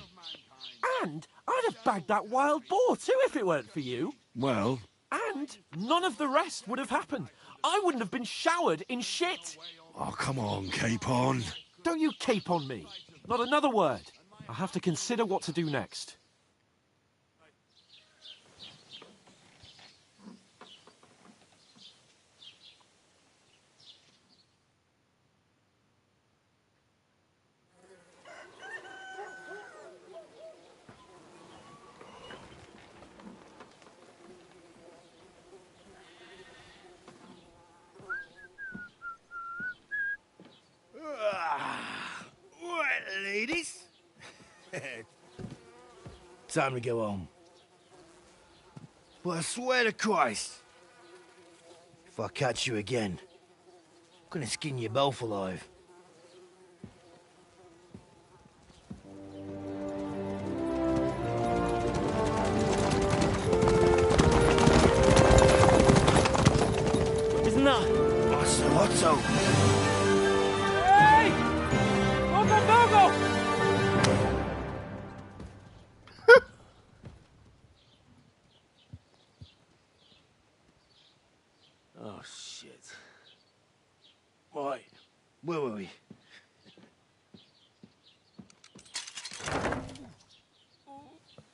And I'd have bagged that wild boar too if it weren't for you. Well... And none of the rest would have happened. I wouldn't have been showered in shit. Oh, come on, Capon. Don't you cape on me. Not another word. I have to consider what to do next. Right, ladies. Time to go home. But I swear to Christ, if I catch you again, I'm gonna skin you both alive. Isn't that? Otto. Hey! Open Virgo! Oh, shit. Right, where were we?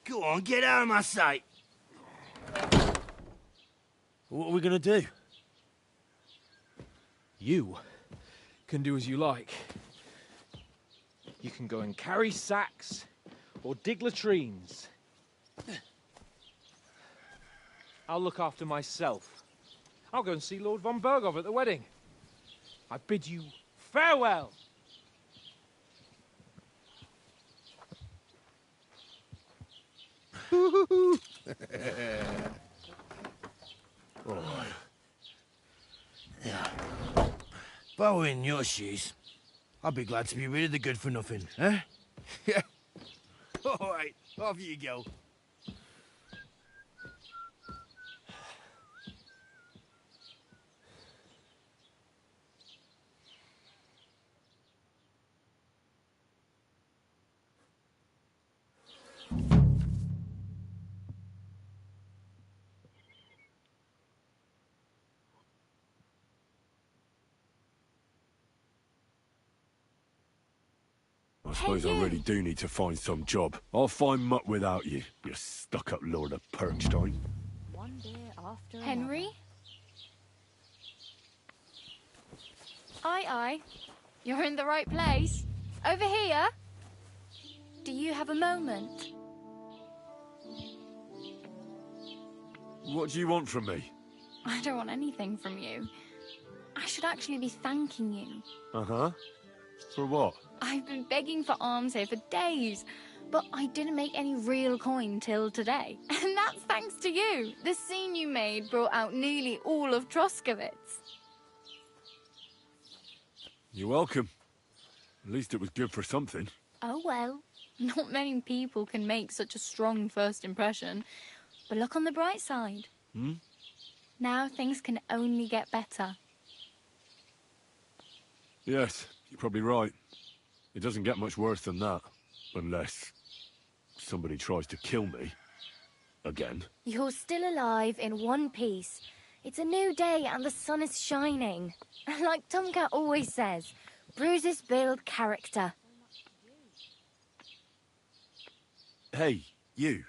Go on, get out of my sight. What are we gonna do? You can do as you like. You can go and carry sacks or dig latrines. I'll look after myself. I'll go and see Lord von Berghoff at the wedding. I bid you farewell. All right. Yeah. If I were in your shoes, I'd be glad to be rid of the good-for-nothing, eh? Yeah. All right, off you go. I suppose I really do need to find some job. I'll find mutt without you, you stuck-up Lord of Perkstein. One beer after Henry? Aye, aye. You're in the right place. Over here. Do you have a moment? What do you want from me? I don't want anything from you. I should actually be thanking you. Uh-huh. For what? I've been begging for alms here for days, but I didn't make any real coin till today. And that's thanks to you. The scene you made brought out nearly all of Troskowitz. You're welcome. At least it was good for something. Oh well, not many people can make such a strong first impression. But look on the bright side. Now things can only get better. Yes, you're probably right. It doesn't get much worse than that. Unless somebody tries to kill me. Again. You're still alive in one piece. It's a new day and the sun is shining. Like Tomcat always says, bruises build character. Hey, you.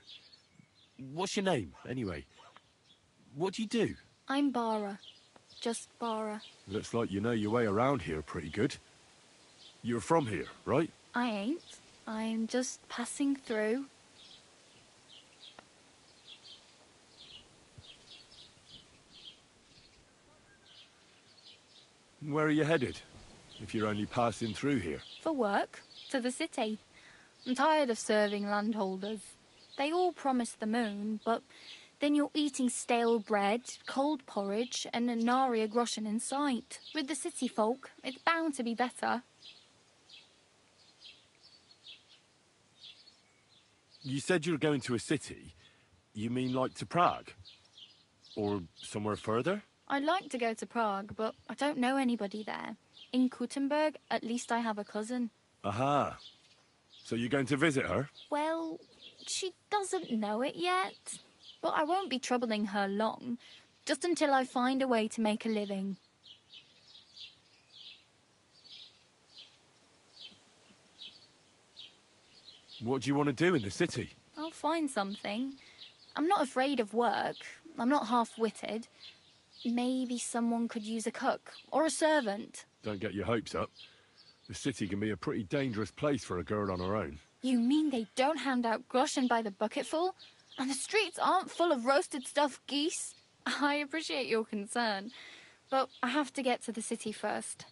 What's your name, anyway? What do you do? I'm Bara. Just Bara. Looks like you know your way around here pretty good. You're from here, right? I ain't. I'm just passing through. Where are you headed? If you're only passing through here. For work. To the city. I'm tired of serving landholders. They all promise the moon, but then you're eating stale bread, cold porridge, and a nary a groschen in sight. With the city folk, it's bound to be better. You said you were going to a city. You mean like to Prague? Or somewhere further? I'd like to go to Prague, but I don't know anybody there. In Kuttenberg, at least I have a cousin. Aha. So you're going to visit her? Well, she doesn't know it yet. But I won't be troubling her long, just until I find a way to make a living. What do you want to do in the city? I'll find something. I'm not afraid of work. I'm not half-witted. Maybe someone could use a cook or a servant. Don't get your hopes up. The city can be a pretty dangerous place for a girl on her own. You mean they don't hand out groschen by the bucketful? And the streets aren't full of roasted stuffed geese? I appreciate your concern, but I have to get to the city first.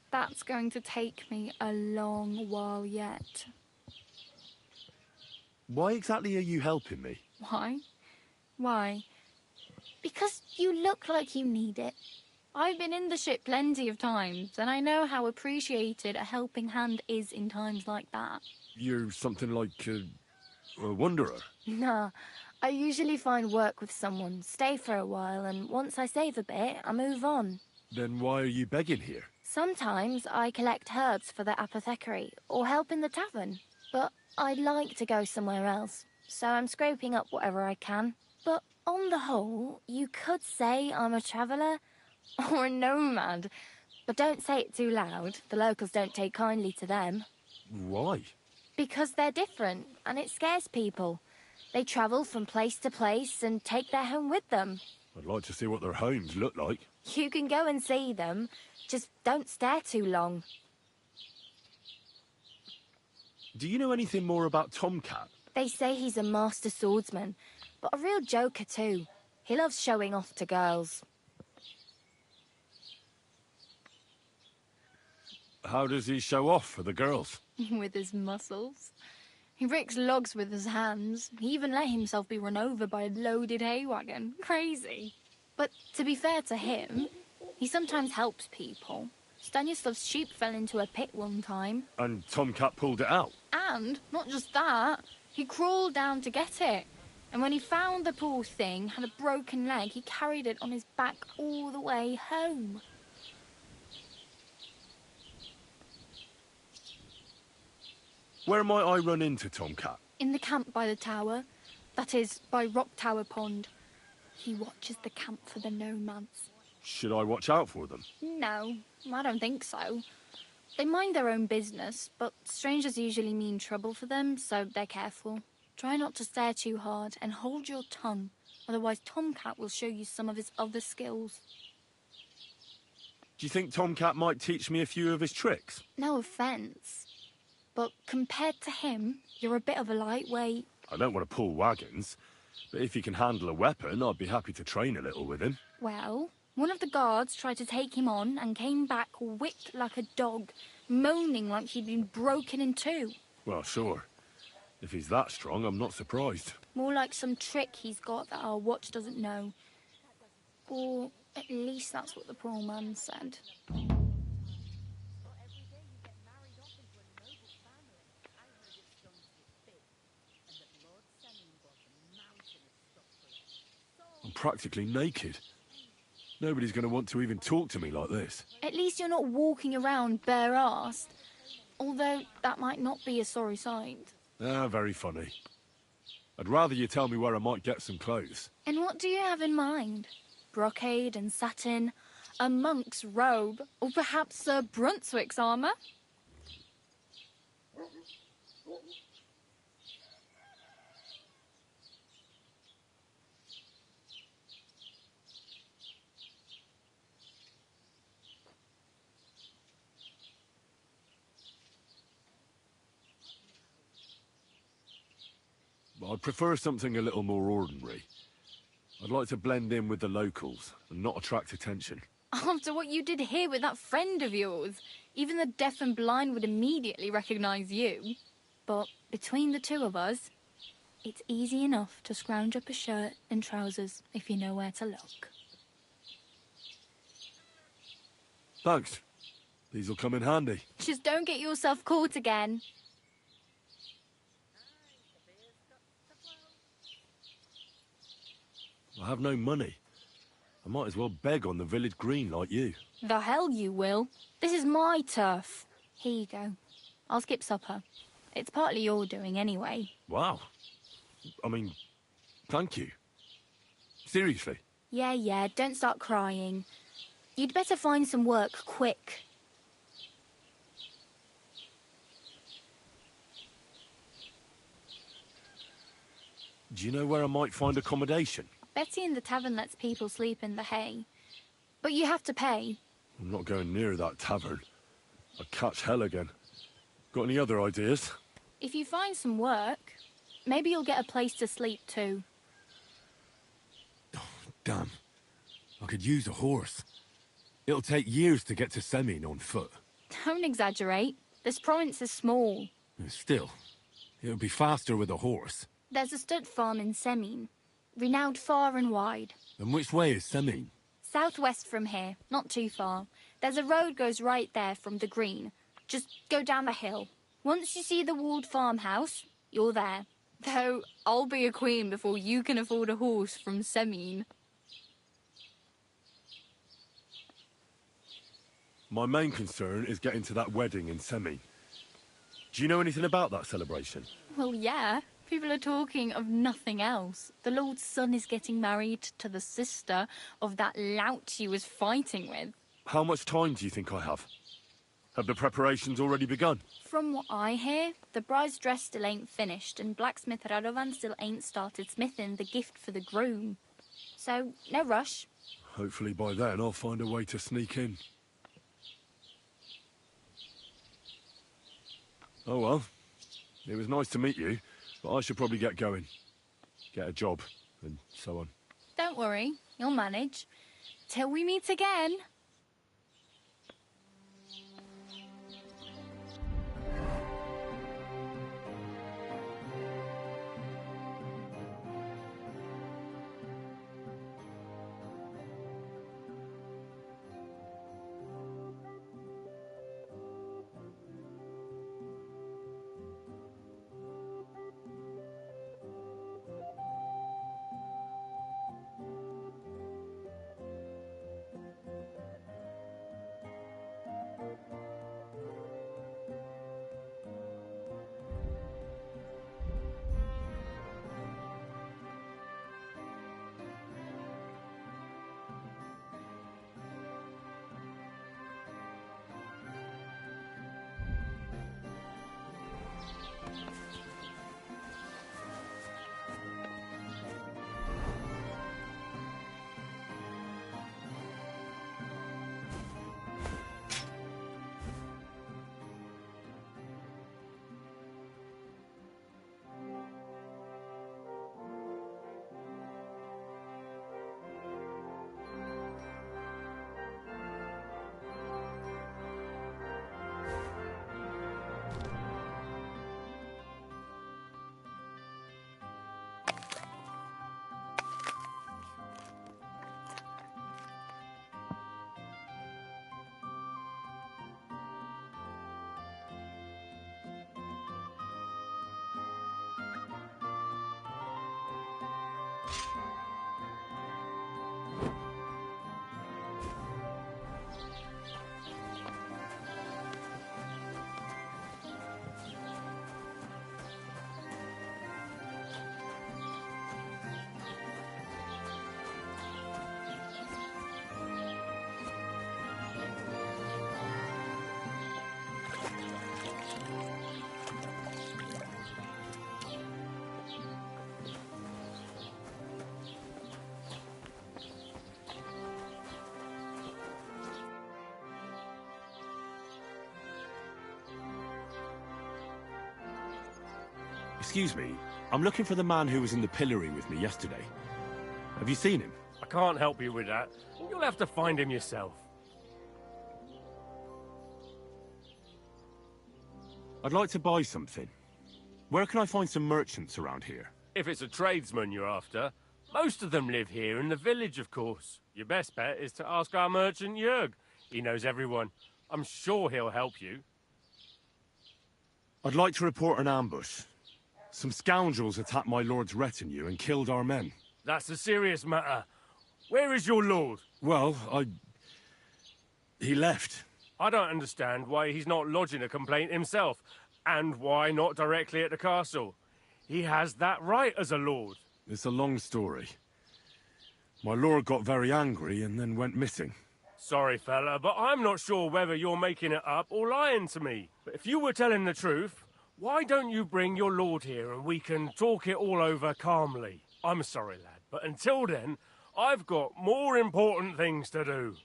That's going to take me a long while yet. Why exactly are you helping me? Why? Why? Because you look like you need it. I've been in the ship plenty of times, and I know how appreciated a helping hand is in times like that. You're something like a wanderer. Nah, I usually find work with someone, stay for a while, and once I save a bit, I move on. Then why are you begging here? Sometimes I collect herbs for the apothecary, or help in the tavern. But I'd like to go somewhere else, so I'm scraping up whatever I can. But on the whole, you could say I'm a traveller, or a nomad. But don't say it too loud, the locals don't take kindly to them. Why? Because they're different, and it scares people. They travel from place to place and take their home with them. I'd like to see what their homes look like. You can go and see them, just don't stare too long. Do you know anything more about Tomcat? They say he's a master swordsman, but a real joker too. He loves showing off to girls. How does he show off for the girls? With his muscles. He breaks logs with his hands. He even let himself be run over by a loaded hay wagon. Crazy. But to be fair to him, he sometimes helps people. Stanislav's sheep fell into a pit one time. And Tomcat pulled it out? And, not just that, he crawled down to get it. And when he found the poor thing had a broken leg, he carried it on his back all the way home. Where might I run into Tomcat? In the camp by the tower. That is, by Rock Tower Pond. He watches the camp for the nomads. Should I watch out for them? No, I don't think so. They mind their own business, but strangers usually mean trouble for them, so they're careful. Try not to stare too hard and hold your tongue, otherwise Tomcat will show you some of his other skills. Do you think Tomcat might teach me a few of his tricks? No offence, but compared to him, you're a bit of a lightweight. I don't want to pull wagons, but if he can handle a weapon, I'd be happy to train a little with him. Well, one of the guards tried to take him on and came back whipped like a dog, moaning like he'd been broken in two. Well, sure. If he's that strong, I'm not surprised. More like some trick he's got that our watch doesn't know. Or at least that's what the poor man said. I'm practically naked. Nobody's going to want to even talk to me like this. At least you're not walking around bare-arsed. Although that might not be a sorry sight. Ah, very funny. I'd rather you tell me where I might get some clothes. And what do you have in mind? Brocade and satin, a monk's robe, or perhaps Sir Brunswick's armour? I'd prefer something a little more ordinary. I'd like to blend in with the locals and not attract attention. After what you did here with that friend of yours, even the deaf and blind would immediately recognise you. But between the two of us, it's easy enough to scrounge up a shirt and trousers if you know where to look. Thanks. These'll come in handy. Just don't get yourself caught again. I have no money. I might as well beg on the village green like you. The hell you will. This is my turf. Here you go. I'll skip supper. It's partly your doing anyway. Wow. I mean, thank you. Seriously. Yeah, don't start crying. You'd better find some work quick. Do you know where I might find accommodation? Betty in the tavern lets people sleep in the hay. But you have to pay. I'm not going near that tavern. I'll catch hell again. Got any other ideas? If you find some work, maybe you'll get a place to sleep too. Damn. I could use a horse. It'll take years to get to Semin on foot. Don't exaggerate. This province is small. Still, it'll be faster with a horse. There's a stud farm in Semin, renowned far and wide. And which way is Semin? Southwest from here, not too far. There's a road goes right there from the green. Just go down the hill. Once you see the walled farmhouse, you're there. Though, I'll be a queen before you can afford a horse from Semin. My main concern is getting to that wedding in Semin. Do you know anything about that celebration? Well, yeah. People are talking of nothing else. The Lord's son is getting married to the sister of that lout he was fighting with. How much time do you think I have? Have the preparations already begun? From what I hear, the bride's dress still ain't finished, and blacksmith Radovan still ain't started smithing the gift for the groom. So, no rush. Hopefully by then I'll find a way to sneak in. Oh well, it was nice to meet you, but I should probably get going. Get a job, and so on. Don't worry, you'll manage. Till we meet again. Excuse me, I'm looking for the man who was in the pillory with me yesterday. Have you seen him? I can't help you with that. You'll have to find him yourself. I'd like to buy something. Where can I find some merchants around here? If it's a tradesman you're after, most of them live here in the village, of course. Your best bet is to ask our merchant Jörg. He knows everyone. I'm sure he'll help you. I'd like to report an ambush. Some scoundrels attacked my lord's retinue and killed our men. That's a serious matter. Where is your lord? Well, he left. I don't understand why he's not lodging a complaint himself, and why not directly at the castle. He has that right as a lord. It's a long story. My lord got very angry and then went missing. Sorry, fella, but I'm not sure whether you're making it up or lying to me. But if you were telling the truth, why don't you bring your lord here and we can talk it all over calmly? I'm sorry, lad, but until then, I've got more important things to do.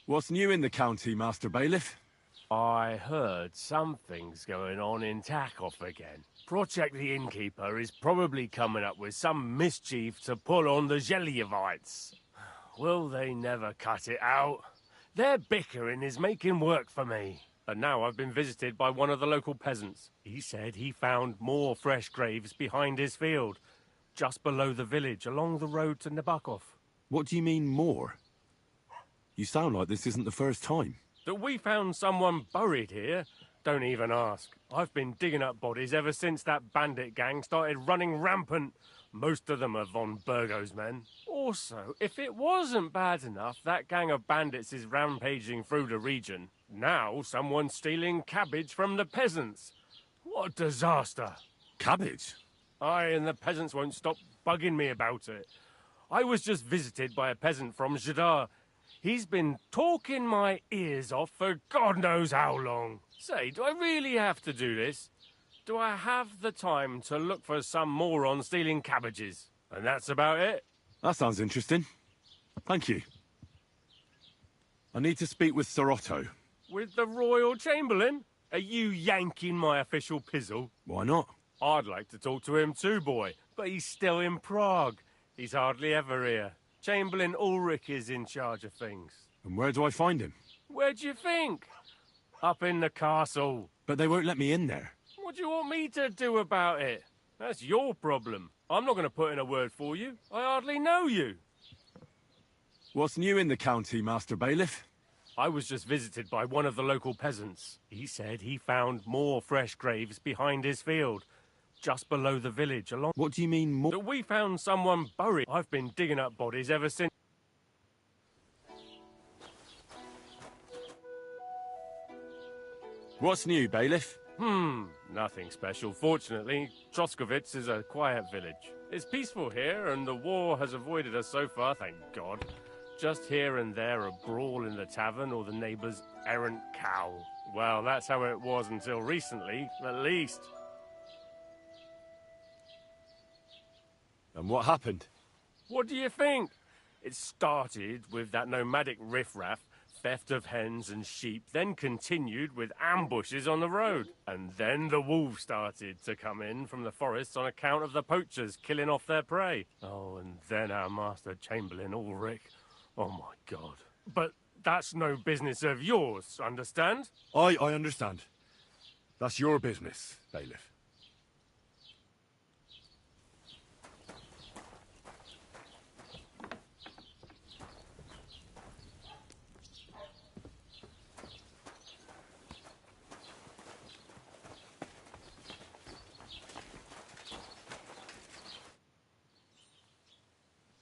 What's new in the county, Master Bailiff? I heard something's going on in Takoff again. Project the Innkeeper is probably coming up with some mischief to pull on the Zhelyevites. Will they never cut it out? Their bickering is making work for me. And now I've been visited by one of the local peasants. He said he found more fresh graves behind his field, just below the village, along the road to Nabokov. What do you mean, more? You sound like this isn't the first time. That we found someone buried here? Don't even ask. I've been digging up bodies ever since that bandit gang started running rampant. Most of them are von Burgo's men. Also, if it wasn't bad enough that gang of bandits is rampaging through the region, now someone's stealing cabbage from the peasants. What a disaster. Cabbage? Aye, and the peasants won't stop bugging me about it. I was just visited by a peasant from Jadar. He's been talking my ears off for God knows how long. Say, do I really have to do this? Do I have the time to look for some moron stealing cabbages? And that's about it. That sounds interesting. Thank you. I need to speak with Sir Otto. With the Royal Chamberlain? Are you yanking my official pizzle? Why not? I'd like to talk to him too, boy, but he's still in Prague. He's hardly ever here. Chamberlain Ulrich is in charge of things. And where do I find him? Where do you think? Up in the castle. But they won't let me in there. What do you want me to do about it? That's your problem. I'm not going to put in a word for you. I hardly know you. What's new in the county, Master Bailiff? I was just visited by one of the local peasants. He said he found more fresh graves behind his field, just below the village along... What do you mean more? That we found someone buried. I've been digging up bodies ever since... What's new, Bailiff? Nothing special. Fortunately, Troskovitz is a quiet village. It's peaceful here, and the war has avoided us so far, thank God. Just here and there a brawl in the tavern or the neighbour's errant cow. Well, that's how it was until recently, at least. And what happened? What do you think? It started with that nomadic riffraff, theft of hens and sheep, then continued with ambushes on the road. And then the wolves started to come in from the forests on account of the poachers killing off their prey. Oh, and then our master Chamberlain Ulrich. Oh my God. But that's no business of yours, understand? I understand. That's your business, Bailiff.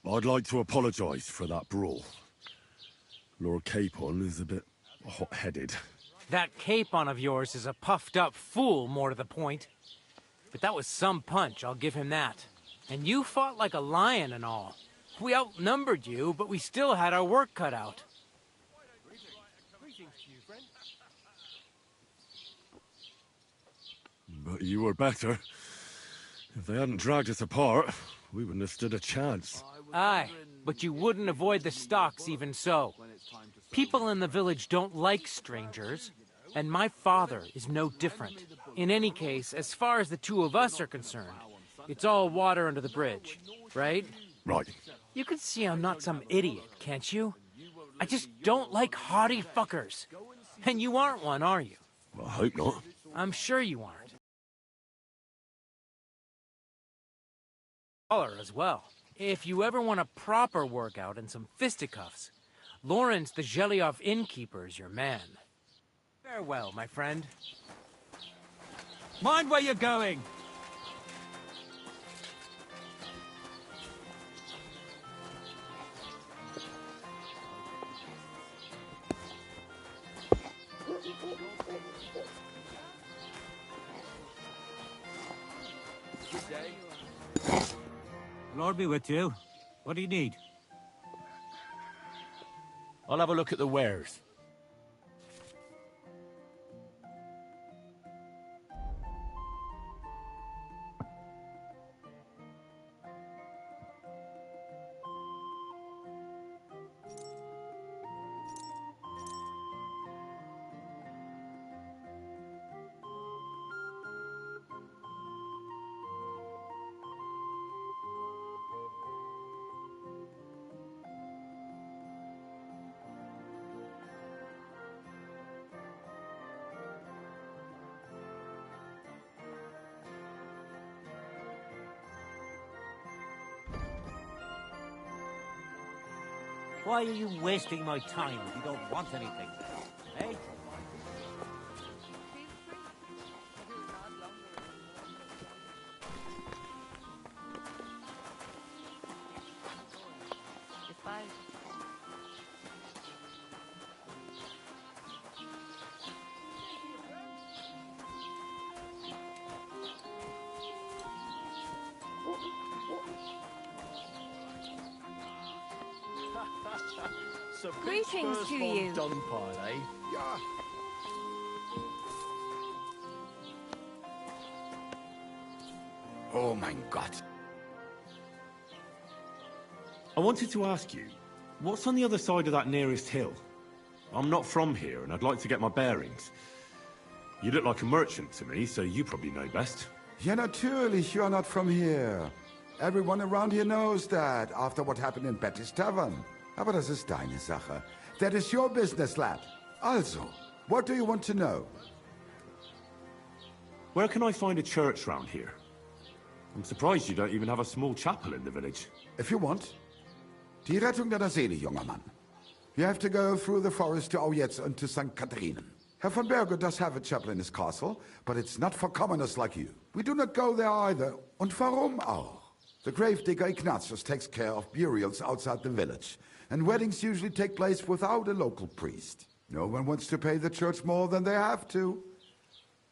I'd like to apologise for that brawl. Lord Capon is a bit hot-headed. That Capon of yours is a puffed-up fool, more to the point. But that was some punch, I'll give him that. And you fought like a lion and all. We outnumbered you, but we still had our work cut out. But you were better. If they hadn't dragged us apart, we wouldn't have stood a chance. Aye, but you wouldn't avoid the stocks even so. People in the village don't like strangers, and my father is no different. In any case, as far as the two of us are concerned, it's all water under the bridge, right? Right. You can see I'm not some idiot, can't you? I just don't like haughty fuckers. And you aren't one, are you? Well, I hope not. I'm sure you aren't. As well. If you ever want a proper workout and some fisticuffs, Lawrence the Zhelyov innkeeper is your man. Farewell, my friend. Mind where you're going! Lord be with you. What do you need? I'll have a look at the wares. Why are you wasting my time if you don't want anything, then? Eh? So Greetings to you. Dung pile, eh? Yeah. Oh mein Gott. I wanted to ask you, what's on the other side of that nearest hill? I'm not from here, and I'd like to get my bearings. You look like a merchant to me, so you probably know best. Ja, natürlich, you're not from here. Everyone around here knows that, after what happened in Betty's Tavern. Aber das ist deine Sache. That is your business, lad. Also, what do you want to know? Where can I find a church round here? I'm surprised you don't even have a small chapel in the village. If you want. Die Rettung deiner Seele, junger Mann. You have to go through the forest to Aujetz and to St. Catharinen. Herr von Berger does have a chapel in his castle, but it's not for commoners like you. We do not go there either. Und warum auch? The gravedigger Ignatius takes care of burials outside the village, and weddings usually take place without a local priest. No one wants to pay the church more than they have to.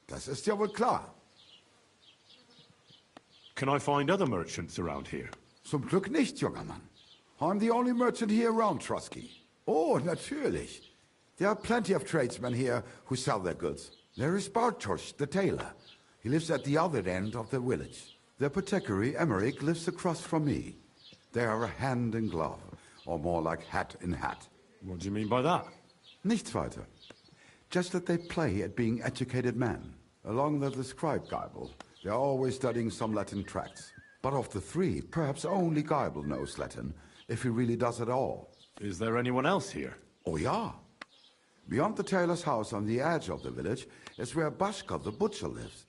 Das ist ja wohl klar. Can I find other merchants around here? Zum Glück nicht, junger Mann. I'm the only merchant here around Trusky. Oh, natürlich. There are plenty of tradesmen here who sell their goods. There is Bartosz, the tailor. He lives at the other end of the village. The apothecary, Emmerich, lives across from me. They are a hand in glove, or more like hat in hat. What do you mean by that? Nichts weiter. Just that they play at being educated men. Along the described Geibel, they are always studying some Latin tracts. But of the three, perhaps only Geibel knows Latin, if he really does at all. Is there anyone else here? Oh, ja. Beyond the tailor's house on the edge of the village is where Bashka the butcher lives.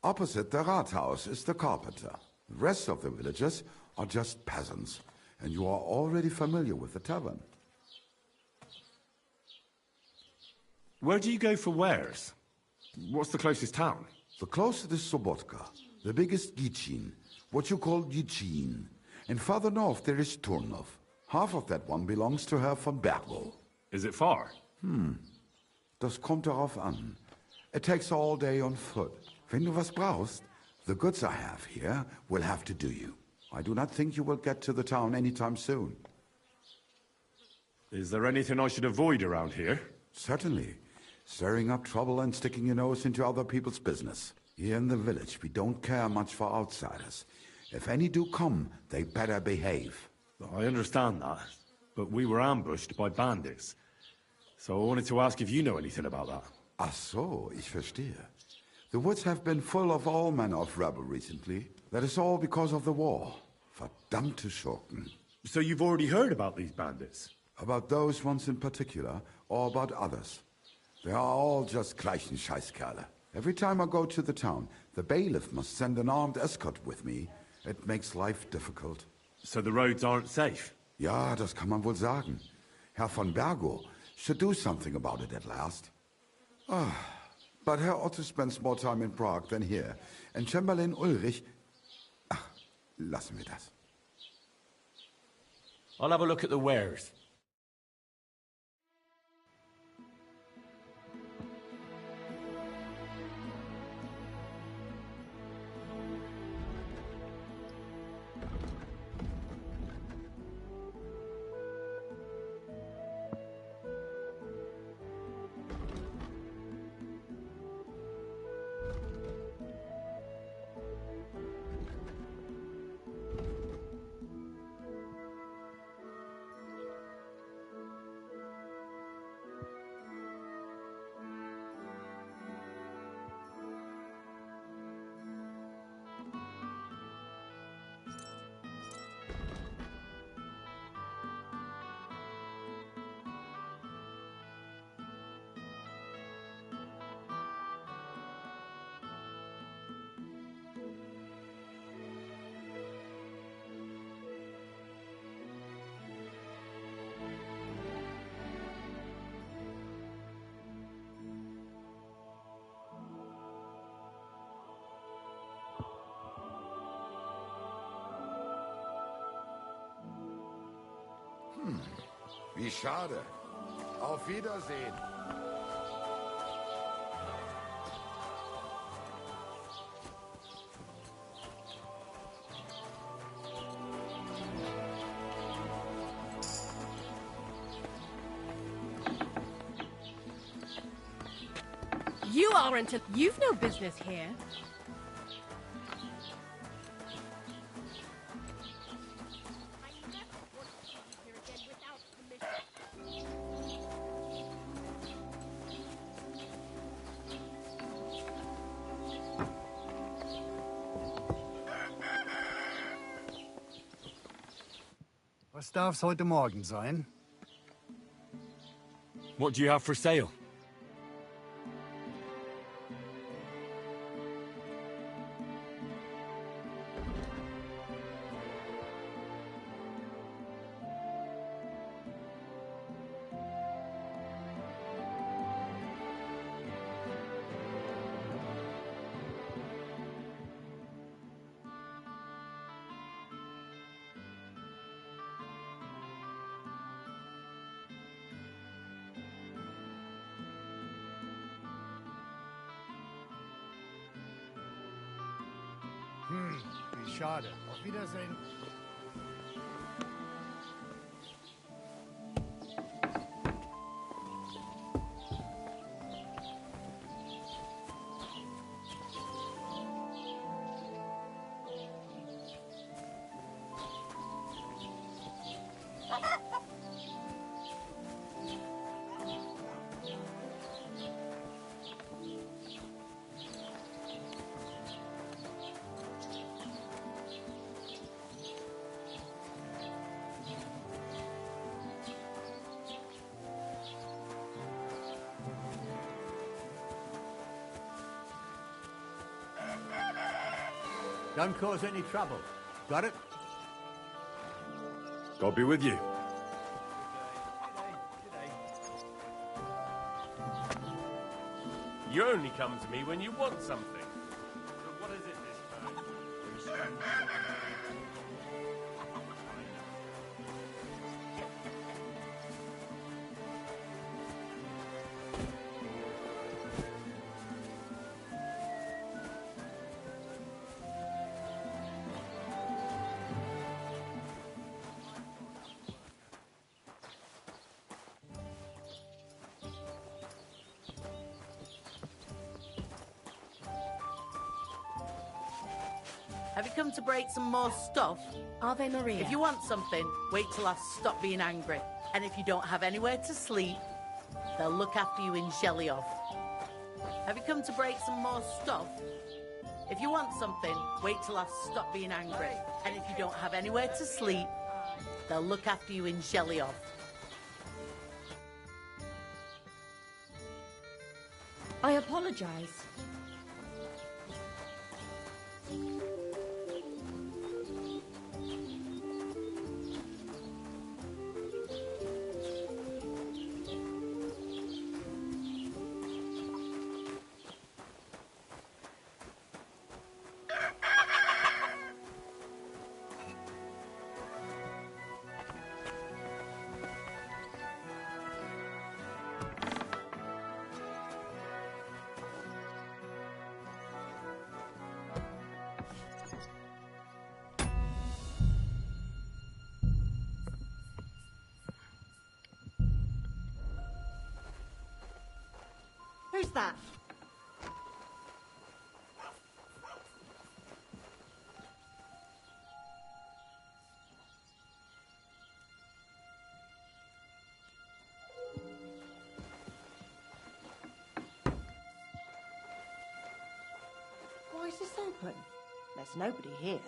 Opposite the Rathaus is the carpenter. The rest of the villagers are just peasants, and you are already familiar with the tavern. Where do you go for wares? What's the closest town? The closest is Sobotka, the biggest Gichin, what you call Gichin. And farther north there is Turnov. Half of that one belongs to Herr von Bergo. Is it far? Das kommt darauf an. It takes all day on foot. Wenn du was brauchst, the goods I have here will have to do you. I do not think you will get to the town anytime soon. Is there anything I should avoid around here? Certainly. Stirring up trouble and sticking your nose into other people's business. Here in the village, we don't care much for outsiders. If any do come, they better behave. I understand that, but we were ambushed by bandits. So I wanted to ask if you know anything about that. Ach so, ich verstehe. The woods have been full of all manner of rebel recently. That is all because of the war. Verdammte Schurken. So you've already heard about these bandits? About those ones in particular, or about others. They are all just gleichen Scheißkerle. Every time I go to the town, the bailiff must send an armed escort with me. It makes life difficult. So the roads aren't safe? Ja, das kann man wohl sagen. Herr von Bergo should do something about it at last. But Herr Otto spends more time in Prague than here. And Chamberlain Ulrich... Ach, lassen wir das. I'll have a look at the wares. Wie schade. Auf Wiedersehen. You aren't a... You've no business here. Was darf's heute Morgen sein? What do you have for sale? Wie schade. Auf Wiedersehen. Don't cause any trouble. Got it? God be with you. You only come to me when you want something. But what is it this time? Have you come to break some more stuff? Ave Maria. If you want something, wait till I stop being angry. And if you don't have anywhere to sleep, they'll look after you in Shelioth. Have you come to break some more stuff? If you want something, wait till I stop being angry. And if you don't have anywhere to sleep, they'll look after you in Shelioth. I apologize. Who's that? Why is this open? There's nobody here.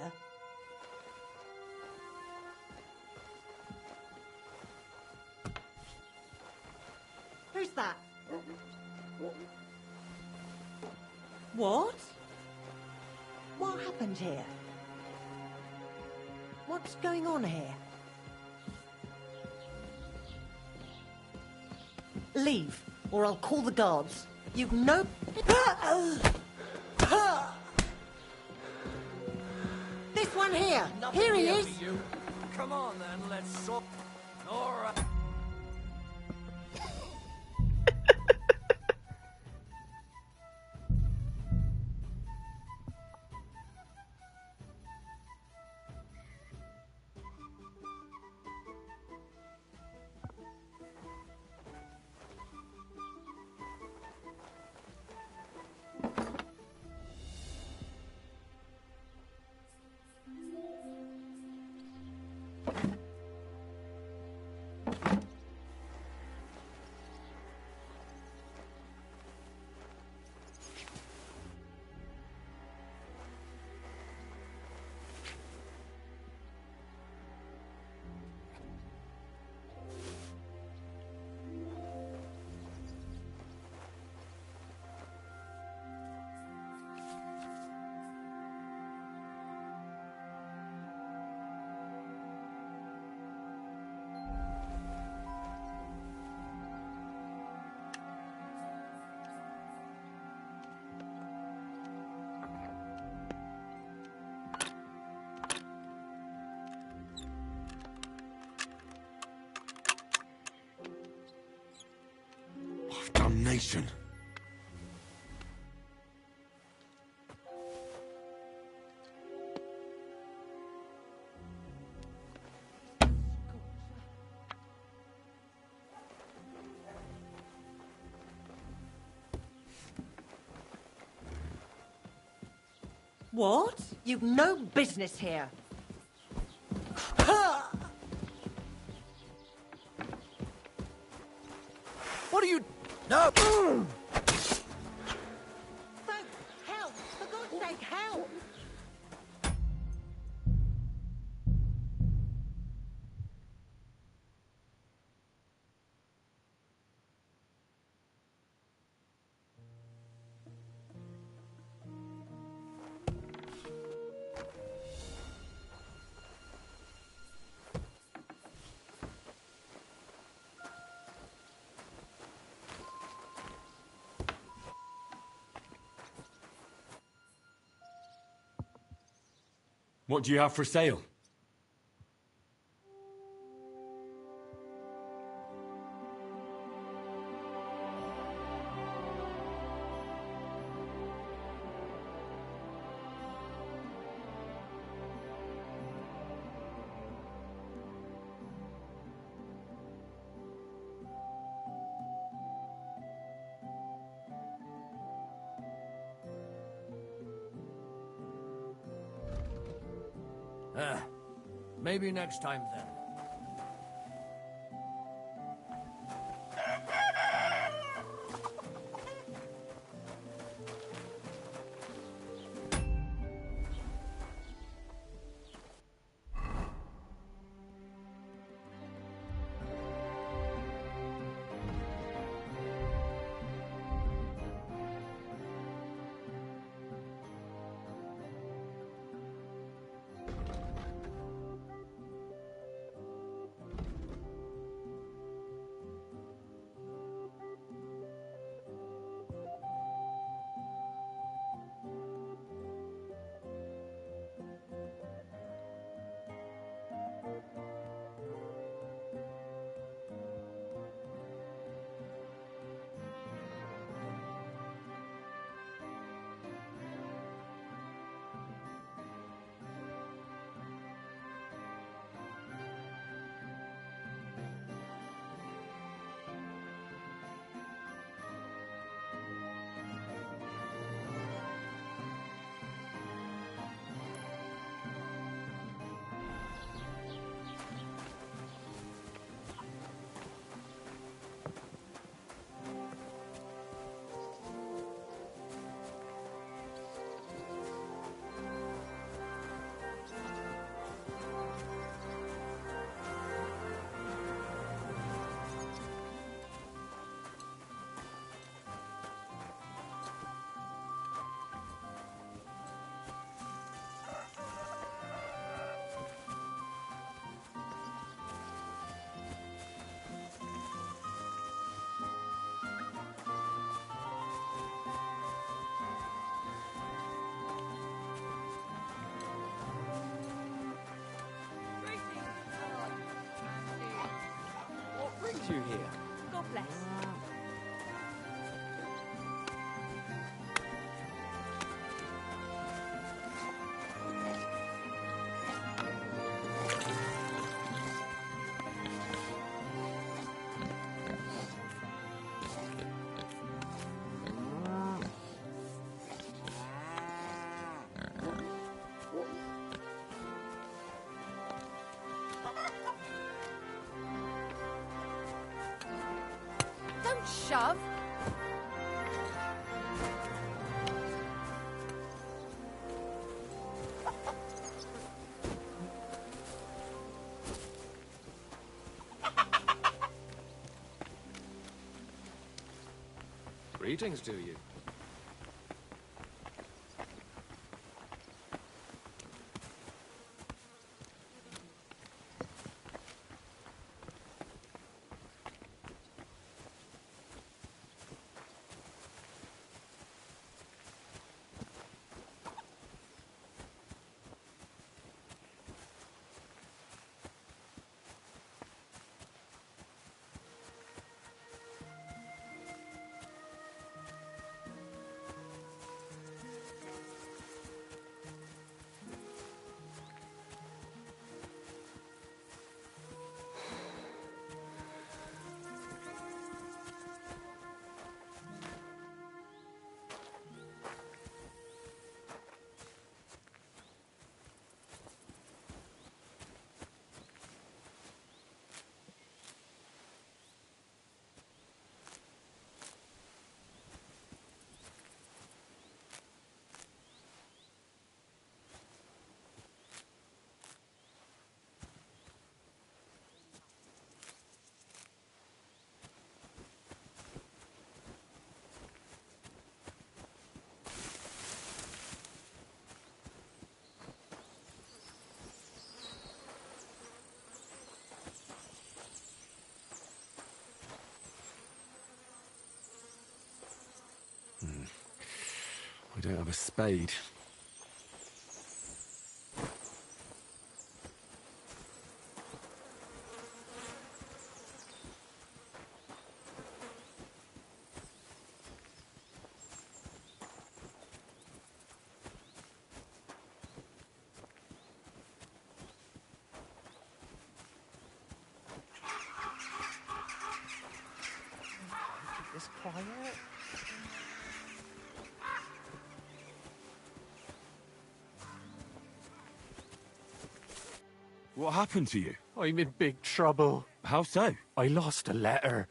Who's that? What? What happened here? What's going on here? Leave, or I'll call the guards. You've no... This one here! Here he is! Come on then, let's sort... All right. Damnation. What? You've no business here. What are you... No! Help! For God's sake, help! What do you have for sale? Maybe next time then. you here. God bless. Don't shove. Greetings to you. I don't have a spade. Keep this quiet. What happened to you? I'm in big trouble. How so? I lost a letter.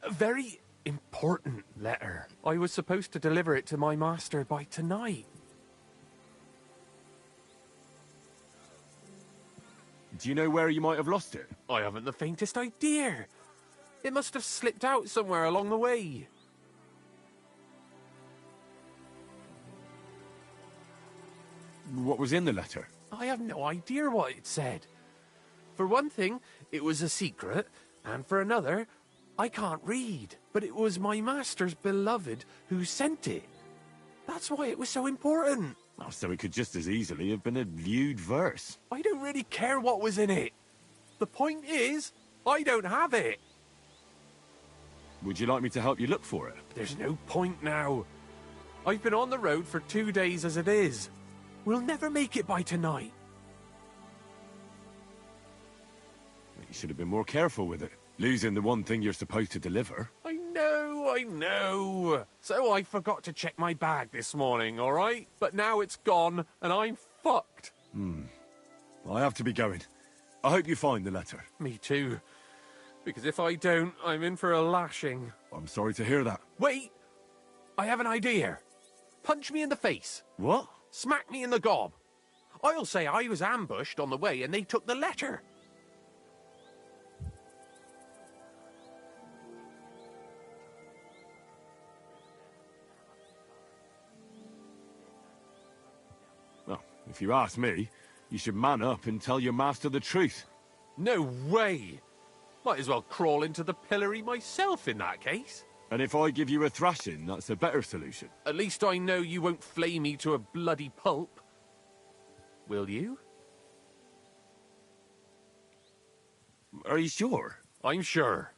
A very important letter. I was supposed to deliver it to my master by tonight. Do you know where you might have lost it? I haven't the faintest idea. It must have slipped out somewhere along the way. What was in the letter? I have no idea what it said. For one thing, it was a secret, and for another, I can't read. But it was my master's beloved who sent it. That's why it was so important. Oh, so it could just as easily have been a lewd verse. I don't really care what was in it. The point is, I don't have it. Would you like me to help you look for it? There's no point now. I've been on the road for 2 days as it is. We'll never make it by tonight. You should have been more careful with it. Losing the one thing you're supposed to deliver. I know. So I forgot to check my bag this morning, all right? But now it's gone, and I'm fucked. I have to be going. I hope you find the letter. Me too. Because if I don't, I'm in for a lashing. I'm sorry to hear that. Wait! I have an idea. Punch me in the face. What? Smack me in the gob. I'll say I was ambushed on the way and they took the letter. Well, if you ask me, you should man up and tell your master the truth. No way! Might as well crawl into the pillory myself in that case. And if I give you a thrashing, that's a better solution. At least I know you won't flay me to a bloody pulp. Will you? Are you sure? I'm sure.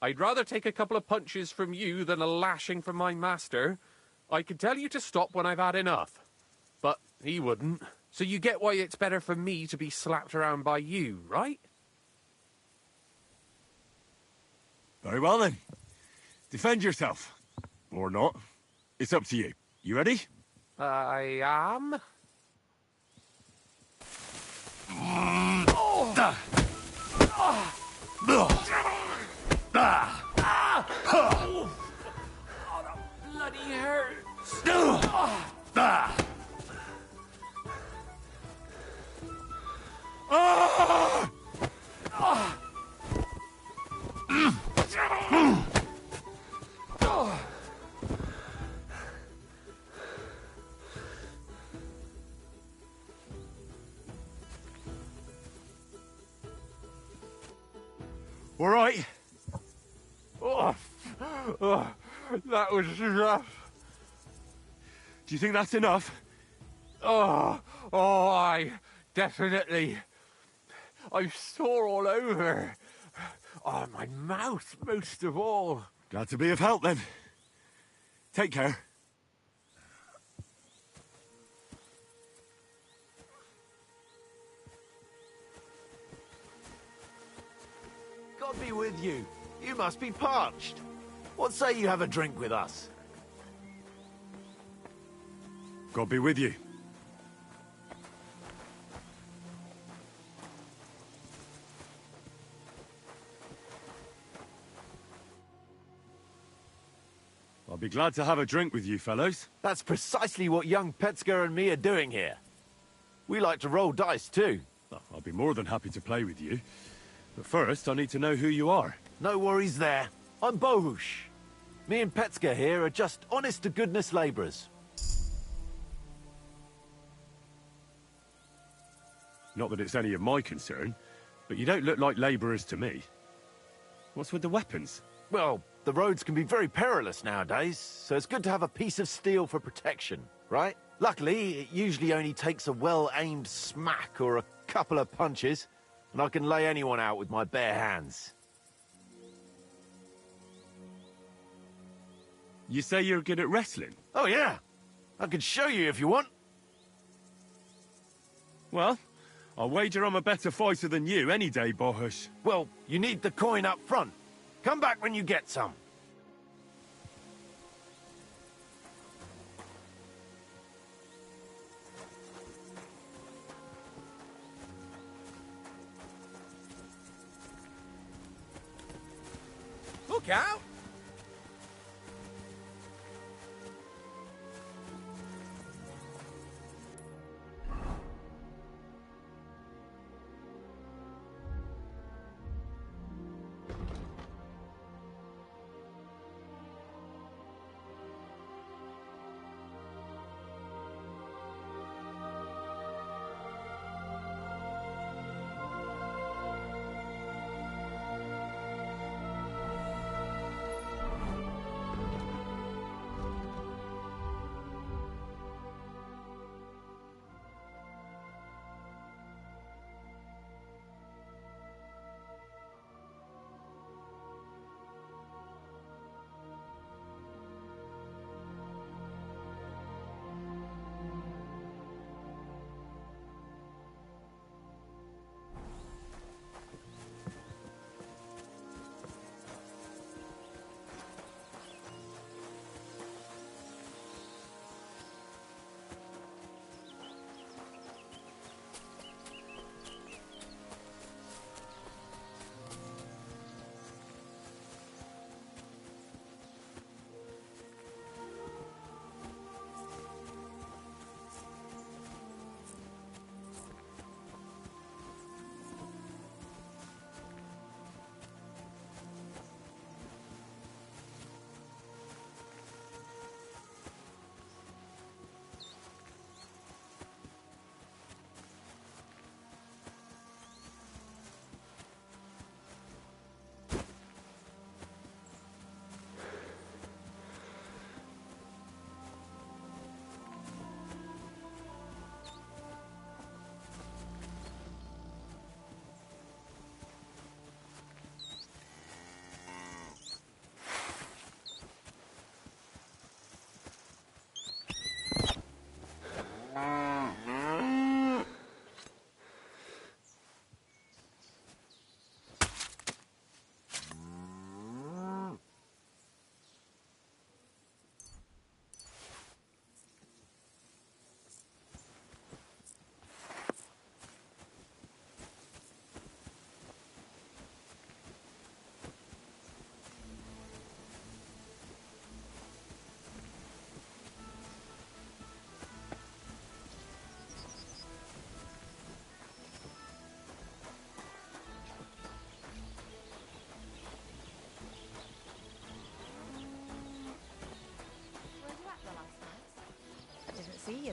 I'd rather take a couple of punches from you than a lashing from my master. I could tell you to stop when I've had enough. But he wouldn't. So you get why it's better for me to be slapped around by you, right? Very well then. Defend yourself. Or not. It's up to you. You ready? I am. Bloody hurts. All right. That was rough. Do you think that's enough? I definitely. I'm sore all over. Oh, my mouth most of all. Glad to be of help then. Take care. God be with you. You must be parched. What say you have a drink with us? God be with you. I'll be glad to have a drink with you, fellows. That's precisely what young Petsker and me are doing here. We like to roll dice too. Oh, I'll be more than happy to play with you. But first, I need to know who you are. No worries there. I'm Bohush. Me and Petsker here are just honest-to-goodness labourers. Not that it's any of my concern, but you don't look like labourers to me. What's with the weapons? Well, the roads can be very perilous nowadays, so it's good to have a piece of steel for protection, right? Luckily, it usually only takes a well-aimed smack or a couple of punches, and I can lay anyone out with my bare hands. You say you're good at wrestling? Oh, yeah. I can show you if you want. Well, I'll wager I'm a better fighter than you any day, Bohush. Well, you need the coin up front. Come back when you get some. Look out!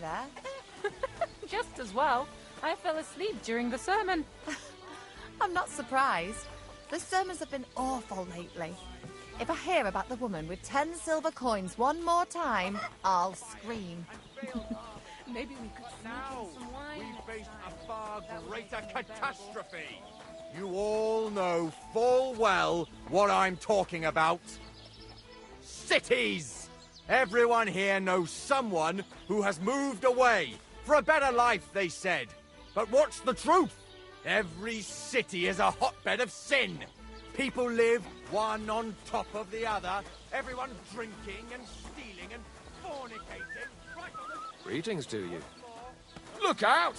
there. Just as well. I fell asleep during the sermon. I'm not surprised. The sermons have been awful lately. If I hear about the woman with 10 silver coins one more time, I'll scream. Maybe we could sneak in some wine. We faced a far greater catastrophe. You all know full well what I'm talking about. Cities! Everyone here knows someone who has moved away for a better life, they said. But what's the truth? Every city is a hotbed of sin. People live one on top of the other. Everyone drinking and stealing and fornicating. Right on the... Greetings to you. Look out!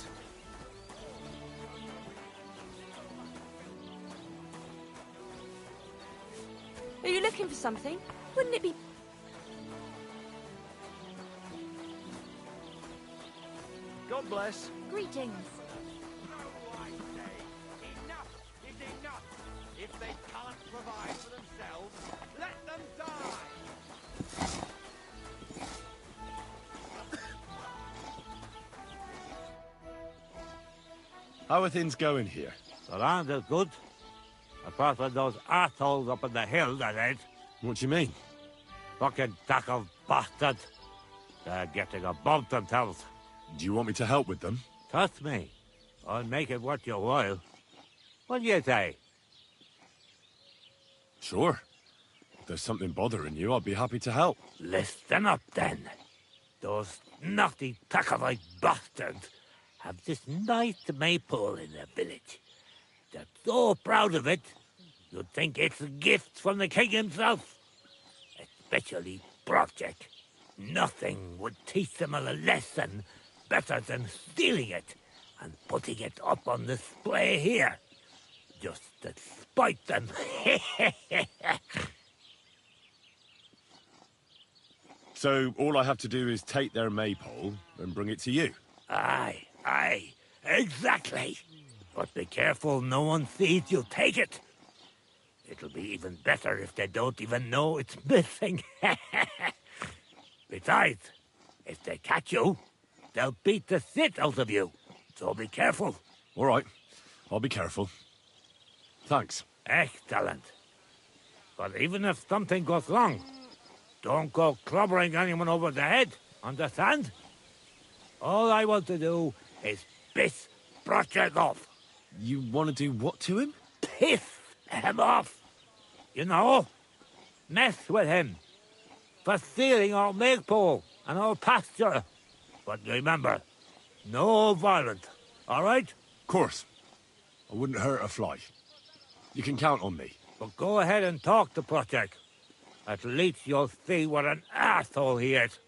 Are you looking for something? Wouldn't it be... God bless. Greetings. Enough is enough. If they can't provide for themselves, let them die. How are things going here? The land is good. Apart from those assholes up in the hill, that is. What do you mean? Fucking tackle bastards. They're getting above themselves. Do you want me to help with them? Trust me. I'll make it worth your while. What do you say? Sure. If there's something bothering you, I'd be happy to help. Listen up, then. Those naughty Tackerite bastards have this nice maypole in their village. They're so proud of it, you'd think it's a gift from the king himself. Especially Project. Nothing would teach them a lesson better than stealing it and putting it up on display here. Just to spite them. So all I have to do is take their maypole and bring it to you? Aye, exactly. But be careful no one sees you take it. It'll be even better if they don't even know it's missing. Besides, if they catch you, they'll beat the shit out of you. So be careful. All right, I'll be careful. Thanks. Excellent. But even if something goes wrong, don't go clobbering anyone over the head, understand? All I want to do is piss Project off. You want to do what to him? Piss him off. You know, mess with him. For stealing our maypole and our pasture. But remember, no violence, all right? Of course. I wouldn't hurt a fly. You can count on me. But go ahead and talk to Project. At least you'll see what an asshole he is.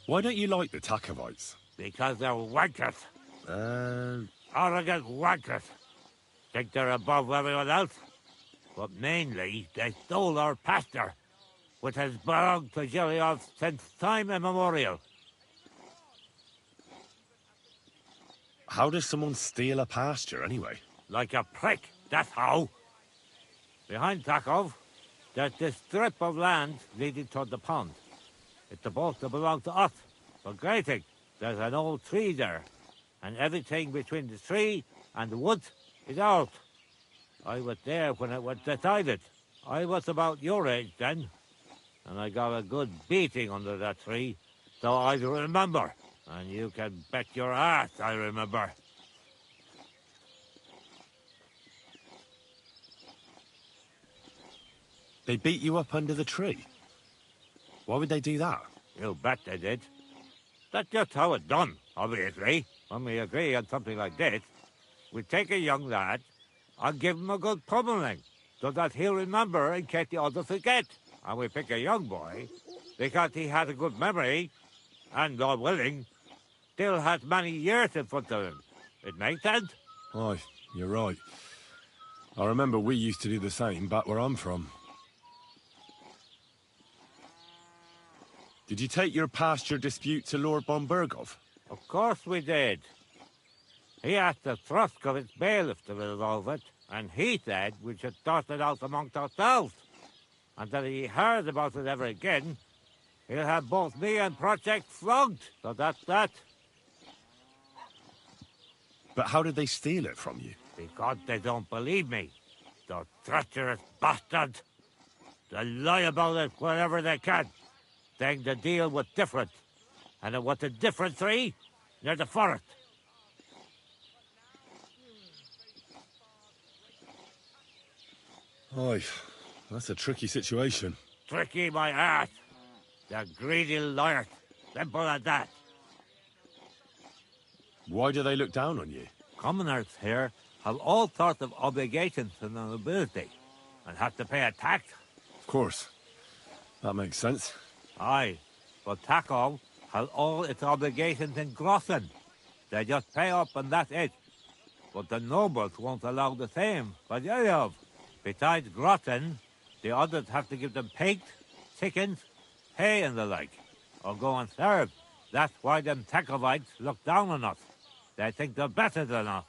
Why don't you like the Takovites? Because they're wankers. Arrogant wankers. Think they're above everyone else? But mainly, they stole our pasture, which has belonged to Giliov since time immemorial. How does someone steal a pasture, anyway? Like a prick, that's how. Behind Takov, there's this strip of land leading toward the pond. It's supposed to belong to us, for grazing. There's an old tree there, and everything between the tree and the woods is ours. I was there when it was decided. I was about your age then, and I got a good beating under that tree, so I remember. And you can bet your ass I remember. They beat you up under the tree? Why would they do that? You bet they did. That's just how it's done, obviously. When we agree on something like this, we take a young lad and give him a good pummeling, so that he'll remember in case the others forget. And we pick a young boy because he has a good memory, and, God willing, still has many years in front of him. It makes sense? Aye, you're right. I remember we used to do the same back where I'm from. Did you take your pasture dispute to Lord Bombergov? Of course we did. He asked the Truskovitz bailiff to resolve it, and he said we should sort it out amongst ourselves. And that he heard about it ever again, He'll have both me and Project flogged, so that's that. But how did they steal it from you? Because they don't believe me. The treacherous bastard. They lie about it wherever they can, saying the deal was different. And it was a different tree near the forest. Aye, that's a tricky situation. Tricky, my ass. The greedy liar. Simple as that. Why do they look down on you? Commoners here have all sorts of obligations to the nobility and have to pay a tax. Of course. That makes sense. Aye, but Takov has all its obligations in Grossen. They just pay up and that's it. But the nobles won't allow the same for Yayov. Besides Grossen, the others have to give them pigs, chickens, hay and the like, or go and serve. That's why them Takovites look down on us. They think they're better than us.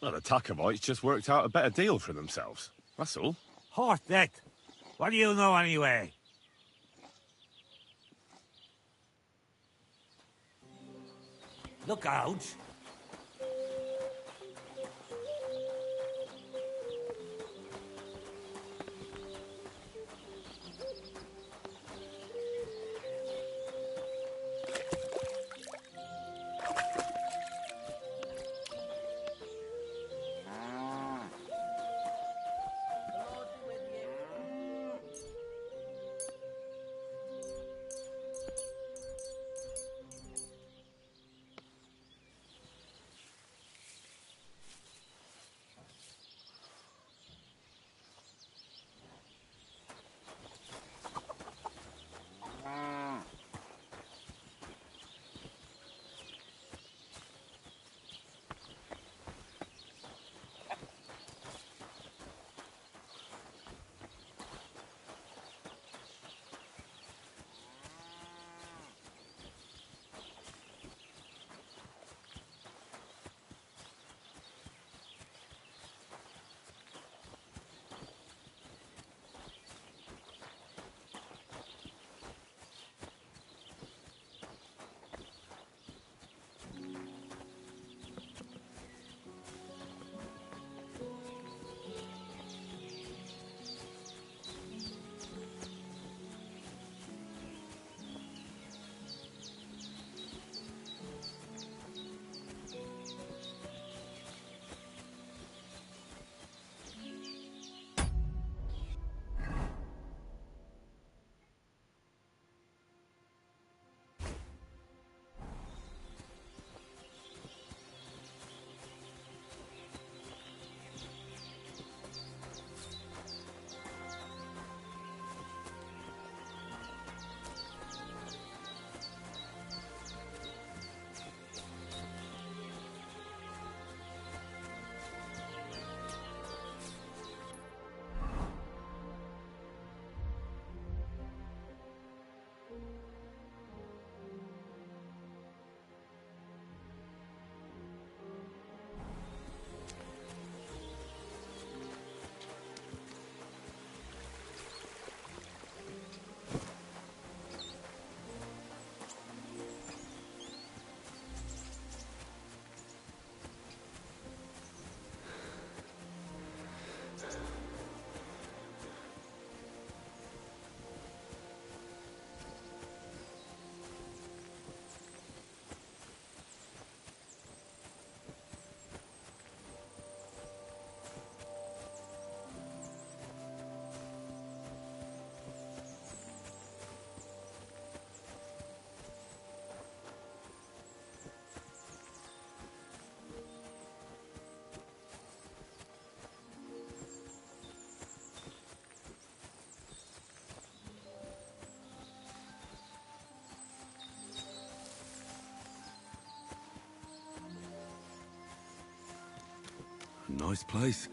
Well, the Takovites just worked out a better deal for themselves. That's all. Horse it! What do you know anyway? Look out! Nice place.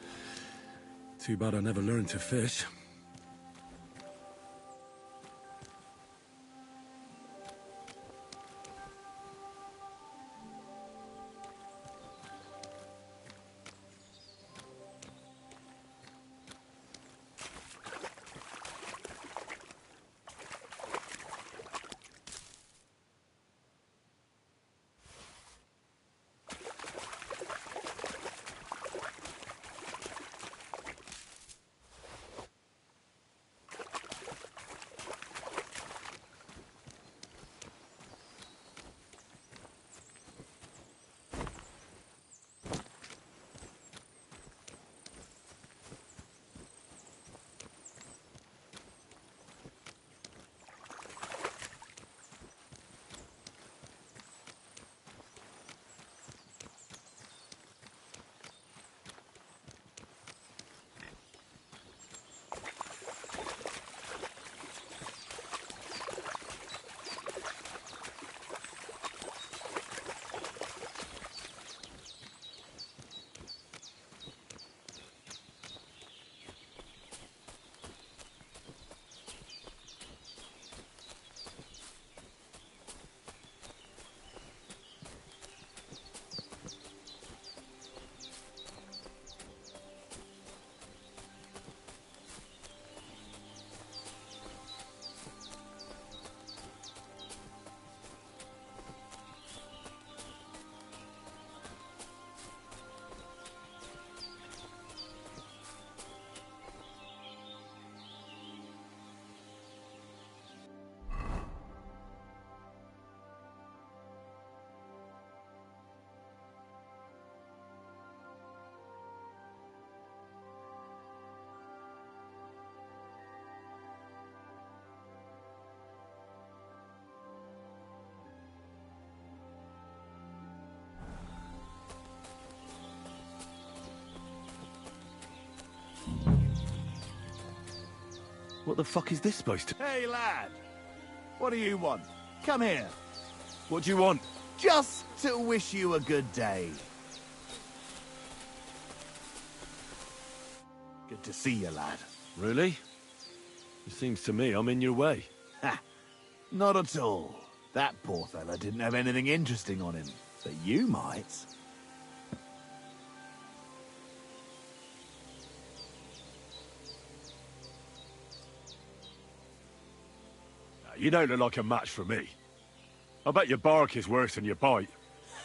Too bad I never learned to fish. What the fuck is this supposed to... Hey, lad. What do you want? Come here. What do you want? Just to wish you a good day. Good to see you, lad. Really? It seems to me I'm in your way. Ha! Not at all. That poor fella didn't have anything interesting on him. But you might. You don't look like a match for me. I bet your bark is worse than your bite.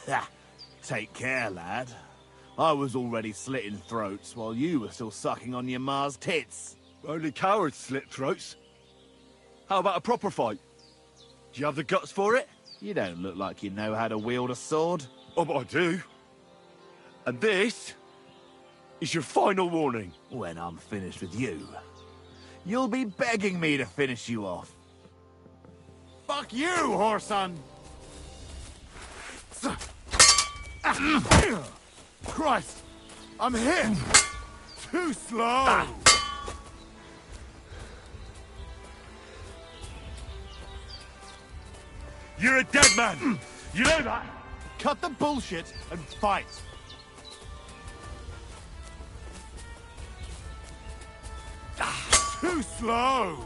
Ha! Take care, lad. I was already slitting throats while you were still sucking on your ma's tits. Only cowards slit throats. How about a proper fight? Do you have the guts for it? You don't look like you know how to wield a sword. Oh, but I do. And this is your final warning. When I'm finished with you, you'll be begging me to finish you off. Fuck you, whoreson! Christ! I'm hit! Too slow! You're a dead man! You know that? Cut the bullshit and fight! Too slow!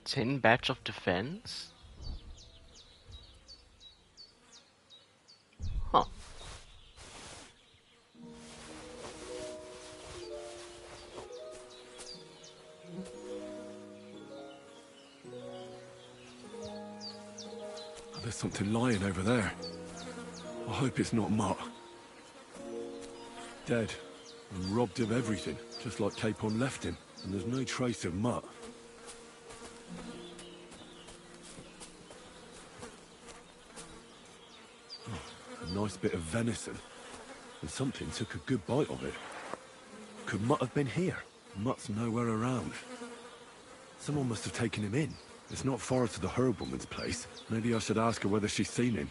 Tin badge of defense? Huh. There's something lying over there. I hope it's not Mutt. Dead and robbed of everything, just like Capon left him. And there's no trace of Mutt. A nice bit of venison. And something took a good bite of it. Could Mutt have been here? Mutt's nowhere around. Someone must have taken him in. It's not far to the herb woman's place. Maybe I should ask her whether she's seen him.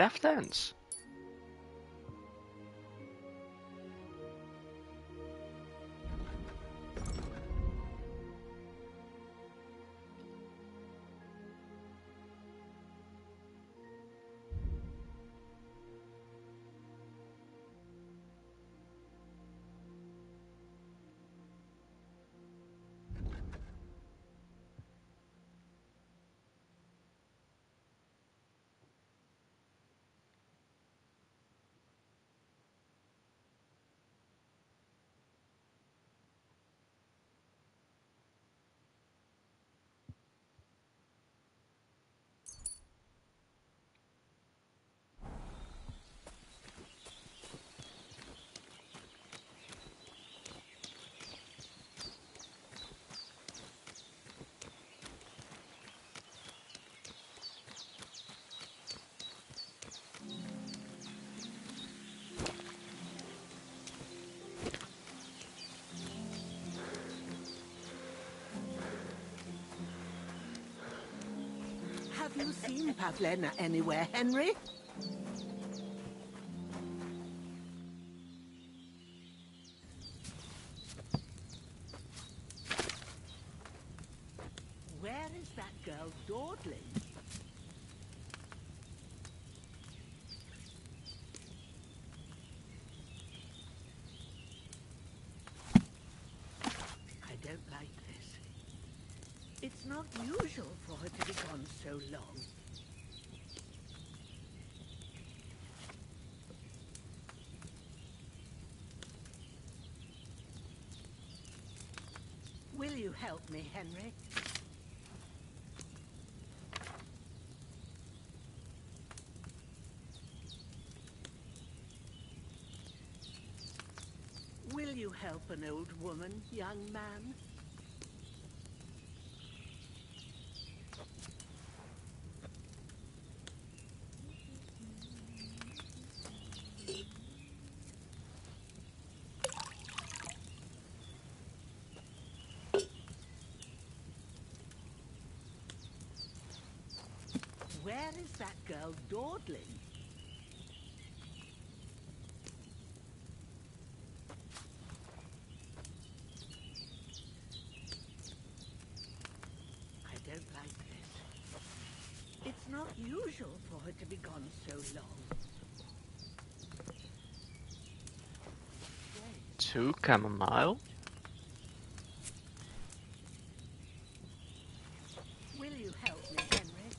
Death dance. Have you seen Pavlena anywhere, Henry? Where is that girl dawdling? I don't like this. It's not usual for her to be gone so long. Will you help me, Henry? Will you help an old woman, young man? Where is that girl dawdling? I don't like this. It's not usual for her to be gone so long. 2 chamomile. Will you help me, Henry?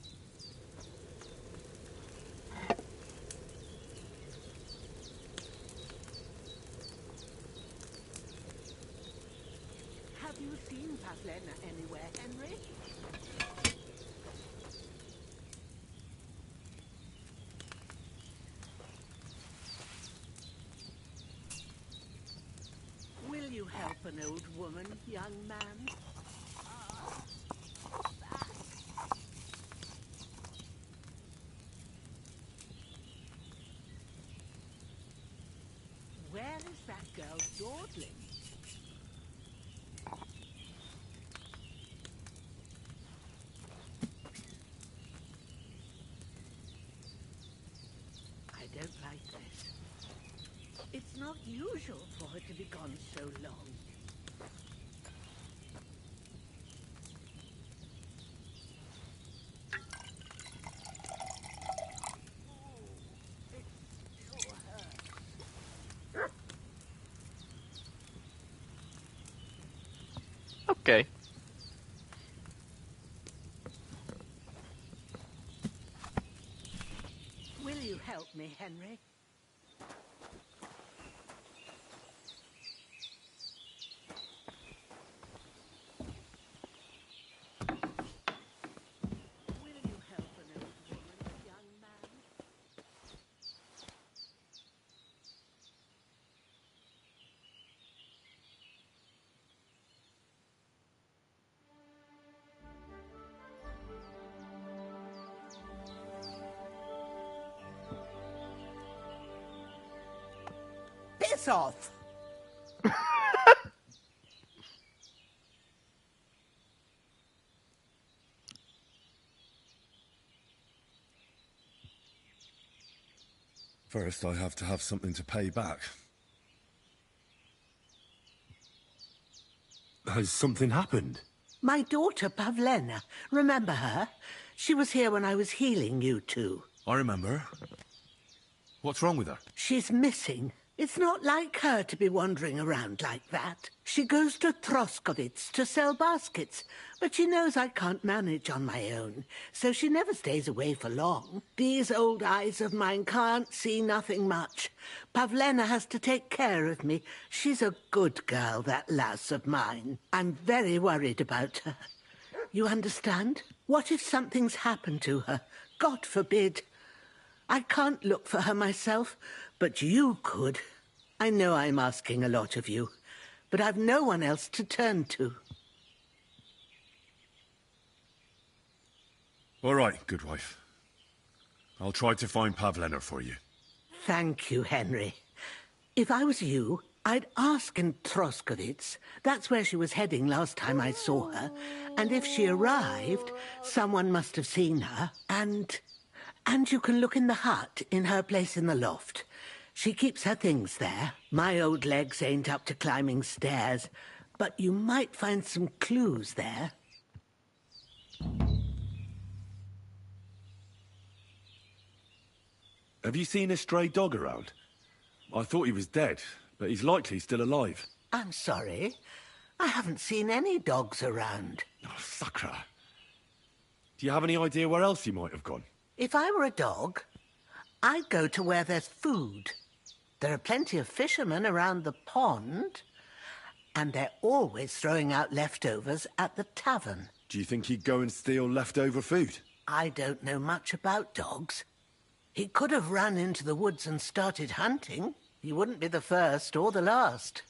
Have you seen Pavlena anywhere, Henry? Will you help an old woman, young man? Where is that girl dawdling? I don't like this. It's not usual for her to be gone so long. Okay. Will you help me, Henry? Will you help an old woman, young man? Piss off! First, I have to have something to pay back. Has something happened? My daughter, Pavlena. Remember her? She was here when I was healing you two. I remember. What's wrong with her? She's missing. It's not like her to be wandering around like that. She goes to Troskovitz to sell baskets, but she knows I can't manage on my own, so she never stays away for long. These old eyes of mine can't see nothing much. Pavlena has to take care of me. She's a good girl, that lass of mine. I'm very worried about her. You understand? What if something's happened to her? God forbid. I can't look for her myself, but you could. I know I'm asking a lot of you, but I've no one else to turn to. All right, good wife. I'll try to find Pavlena for you. Thank you, Henry. If I was you, I'd ask in Troskovitz. That's where she was heading last time I saw her. And if she arrived, someone must have seen her. And you can look in the hut in her place in the loft. She keeps her things there. My old legs ain't up to climbing stairs, but you might find some clues there. Have you seen a stray dog around? I thought he was dead, but he's likely still alive. I'm sorry. I haven't seen any dogs around. Oh, Sakra. Do you have any idea where else he might have gone? If I were a dog, I'd go to where there's food. There are plenty of fishermen around the pond, and they're always throwing out leftovers at the tavern. Do you think he'd go and steal leftover food? I don't know much about dogs. He could have run into the woods and started hunting. He wouldn't be the first or the last.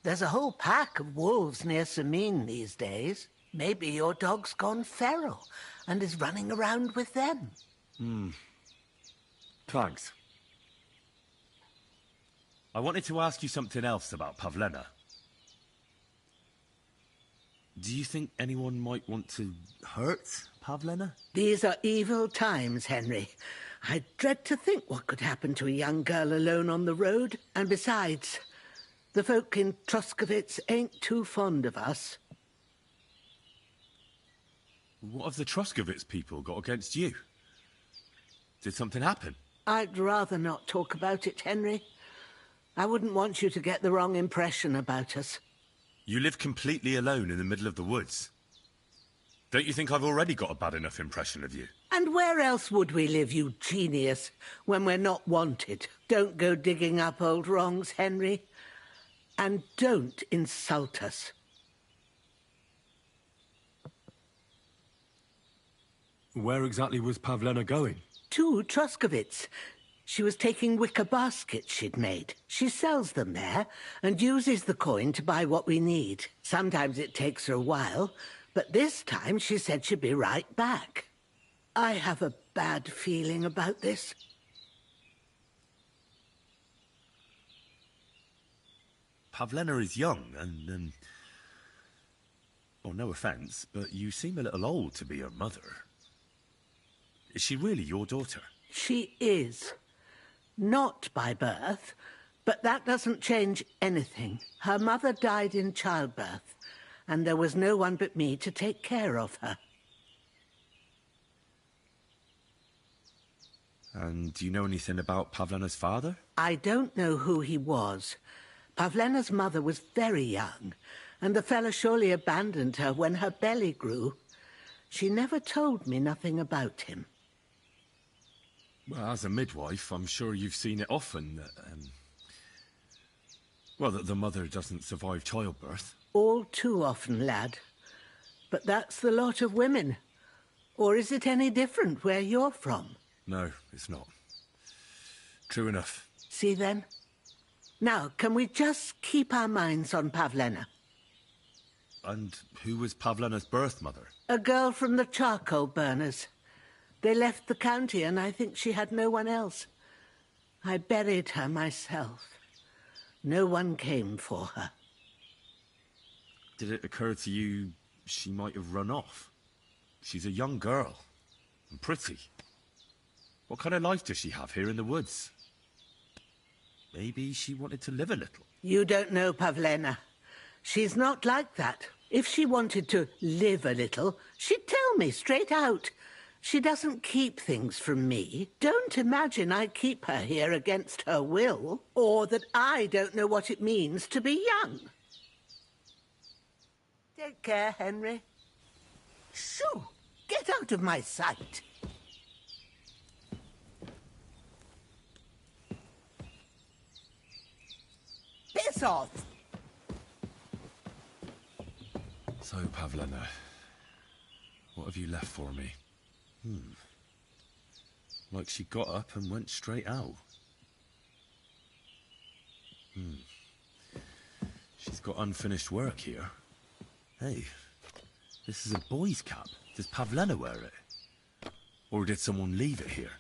There's a whole pack of wolves near Samin these days. Maybe your dog's gone feral and is running around with them. Thanks. I wanted to ask you something else about Pavlena. Do you think anyone might want to hurt Pavlena? These are evil times, Henry. I dread to think what could happen to a young girl alone on the road. And besides, the folk in Troskovitz ain't too fond of us. What have the Troskovitz people got against you? Did something happen? I'd rather not talk about it, Henry. I wouldn't want you to get the wrong impression about us. You live completely alone in the middle of the woods. Don't you think I've already got a bad enough impression of you? And where else would we live, you genius, when we're not wanted? Don't go digging up old wrongs, Henry. And don't insult us. Where exactly was Pavlena going? To Troskovitz. She was taking wicker baskets she'd made. She sells them there and uses the coin to buy what we need. Sometimes it takes her a while, but this time she said she'd be right back. I have a bad feeling about this. Pavlena is young and, well, no offence, but you seem a little old to be her mother. Is she really your daughter? She is. Not by birth, but that doesn't change anything. Her mother died in childbirth, and there was no one but me to take care of her. And do you know anything about Pavlena's father? I don't know who he was. Pavlena's mother was very young, and the fella surely abandoned her when her belly grew. She never told me nothing about him. Well, as a midwife, I'm sure you've seen it often that, well, that the mother doesn't survive childbirth. All too often, lad. But that's the lot of women. Or is it any different where you're from? No, it's not. True enough. See then? Now, can we just keep our minds on Pavlena? And who was Pavlena's birth mother? A girl from the charcoal burners. They left the county and I think she had no one else. I buried her myself. No one came for her. Did it occur to you she might have run off? She's a young girl. And pretty. What kind of life does she have here in the woods? Maybe she wanted to live a little. You don't know Pavlena. She's not like that. If she wanted to live a little, she'd tell me straight out. She doesn't keep things from me. Don't imagine I keep her here against her will, or that I don't know what it means to be young. Take care, Henry. Shoo! Get out of my sight. Piss off! So, Pavlena, what have you left for me? Like she got up and went straight out. She's got unfinished work here. Hey, this is a boy's cap. Does Pavlena wear it? Or did someone leave it here?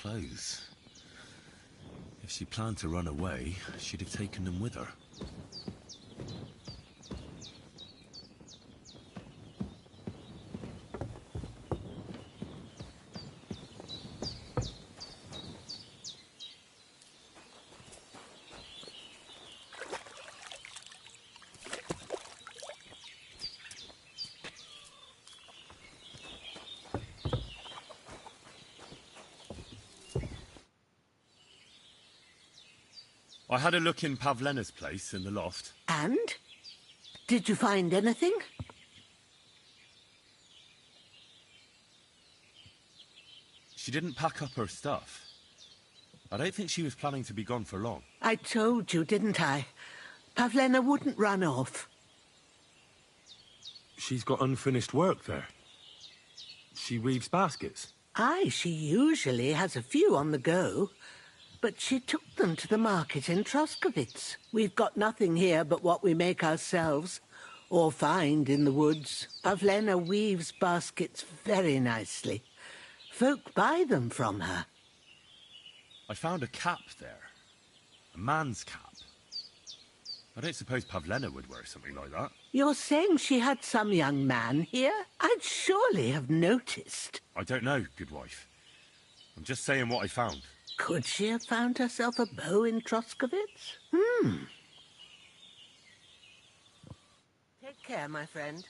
Clothes. If she planned to run away, she'd have taken them with her. I had a look in Pavlena's place in the loft. And? Did you find anything? She didn't pack up her stuff. I don't think she was planning to be gone for long. I told you, didn't I? Pavlena wouldn't run off. She's got unfinished work there. She weaves baskets. Aye, she usually has a few on the go. But she took them to the market in Troskovitz. We've got nothing here but what we make ourselves, or find in the woods. Pavlena weaves baskets very nicely. Folk buy them from her. I found a cap there. A man's cap. I don't suppose Pavlena would wear something like that. You're saying she had some young man here? I'd surely have noticed. I don't know, good wife. I'm just saying what I found. Could she have found herself a beau in Troskovitz? Take care, my friend.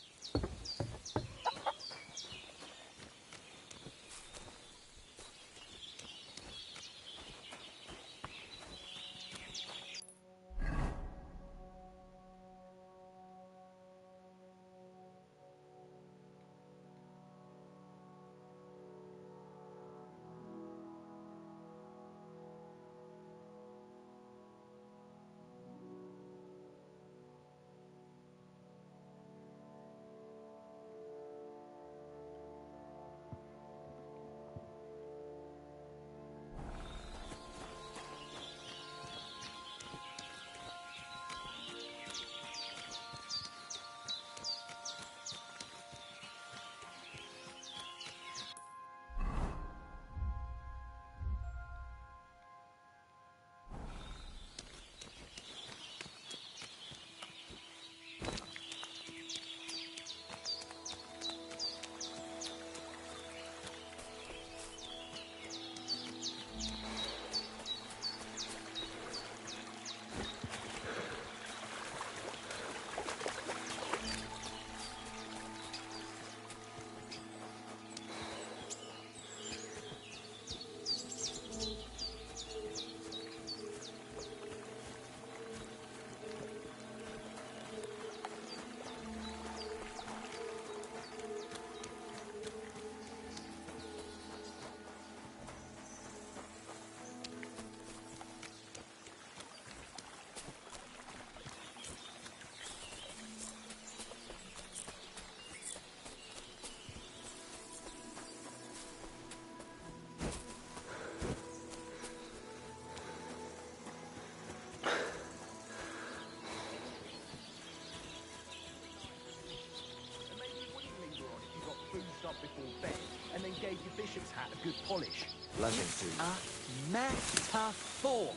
before bed, and then gave your bishop's hat a good polish. Blessings to you. A metaphor.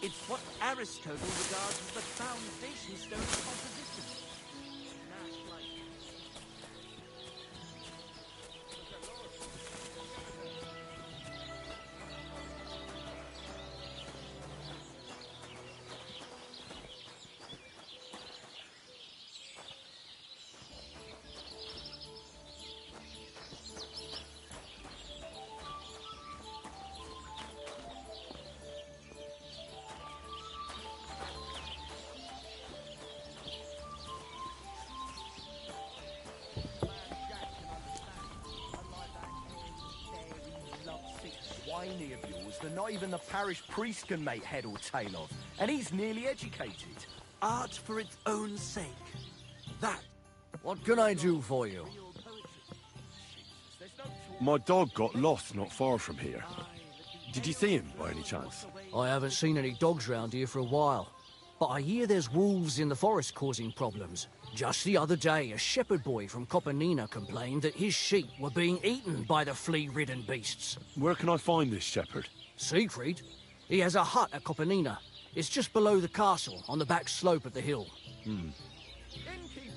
It's what Aristotle regards as the foundation stone of composition. Swiney of yours that not even the parish priest can make head or tail of, and he's nearly educated. Art for its own sake. That. What can I do for you? My dog got lost not far from here. Did you see him by any chance? I haven't seen any dogs round here for a while, but I hear there's wolves in the forest causing problems. Just the other day, a shepherd boy from Copenina complained that his sheep were being eaten by the flea-ridden beasts. Where can I find this shepherd? Siegfried? He has a hut at Copenina. It's just below the castle, on the back slope of the hill. Hmm.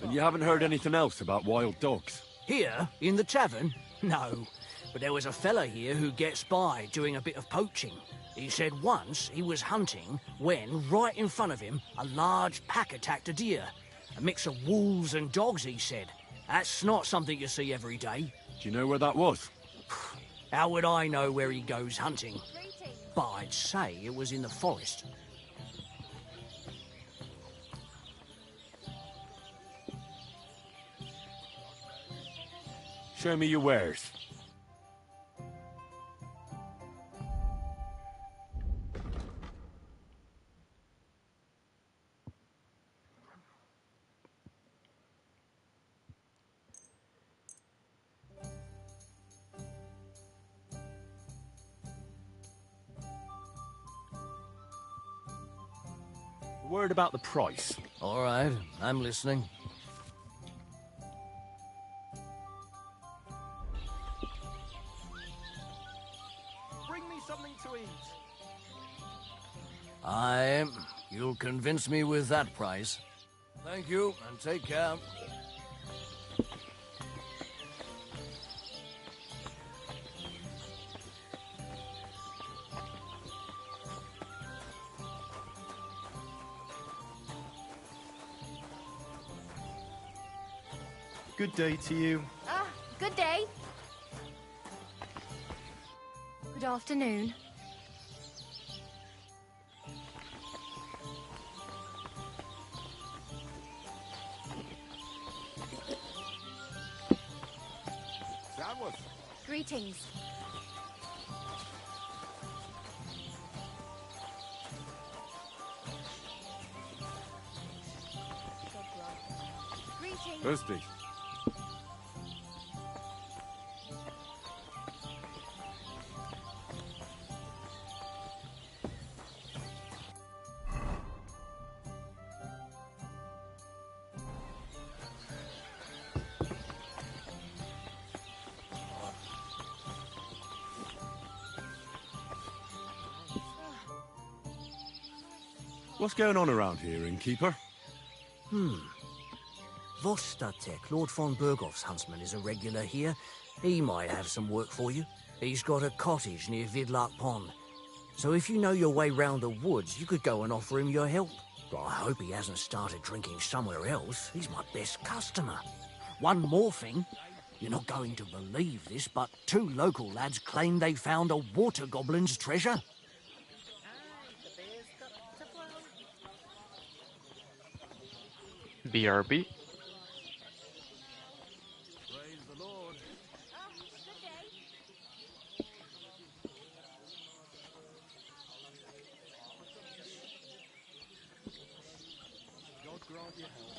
And you haven't heard anything else about wild dogs? Here, in the tavern? No. But there was a fella here who gets by doing a bit of poaching. He said once he was hunting when, right in front of him, a large pack attacked a deer. A mix of wolves and dogs, he said. That's not something you see every day. Do you know where that was? How would I know where he goes hunting? But I'd say it was in the forest. Show me your wares. Word about the price. All right, I'm listening. Bring me something to eat. You'll convince me with that price. Thank you, and take care. Good day to you. Ah, good day. Good afternoon. Greetings. Greetings. Thirsty. What's going on around here, innkeeper? Vostatek, Lord von Berghoff's huntsman, is a regular here. He might have some work for you. He's got a cottage near Vidlark Pond. So if you know your way round the woods, you could go and offer him your help. But I hope he hasn't started drinking somewhere else. He's my best customer. One more thing. You're not going to believe this, but 2 local lads claim they found a water goblin's treasure. BRB. God grant you health.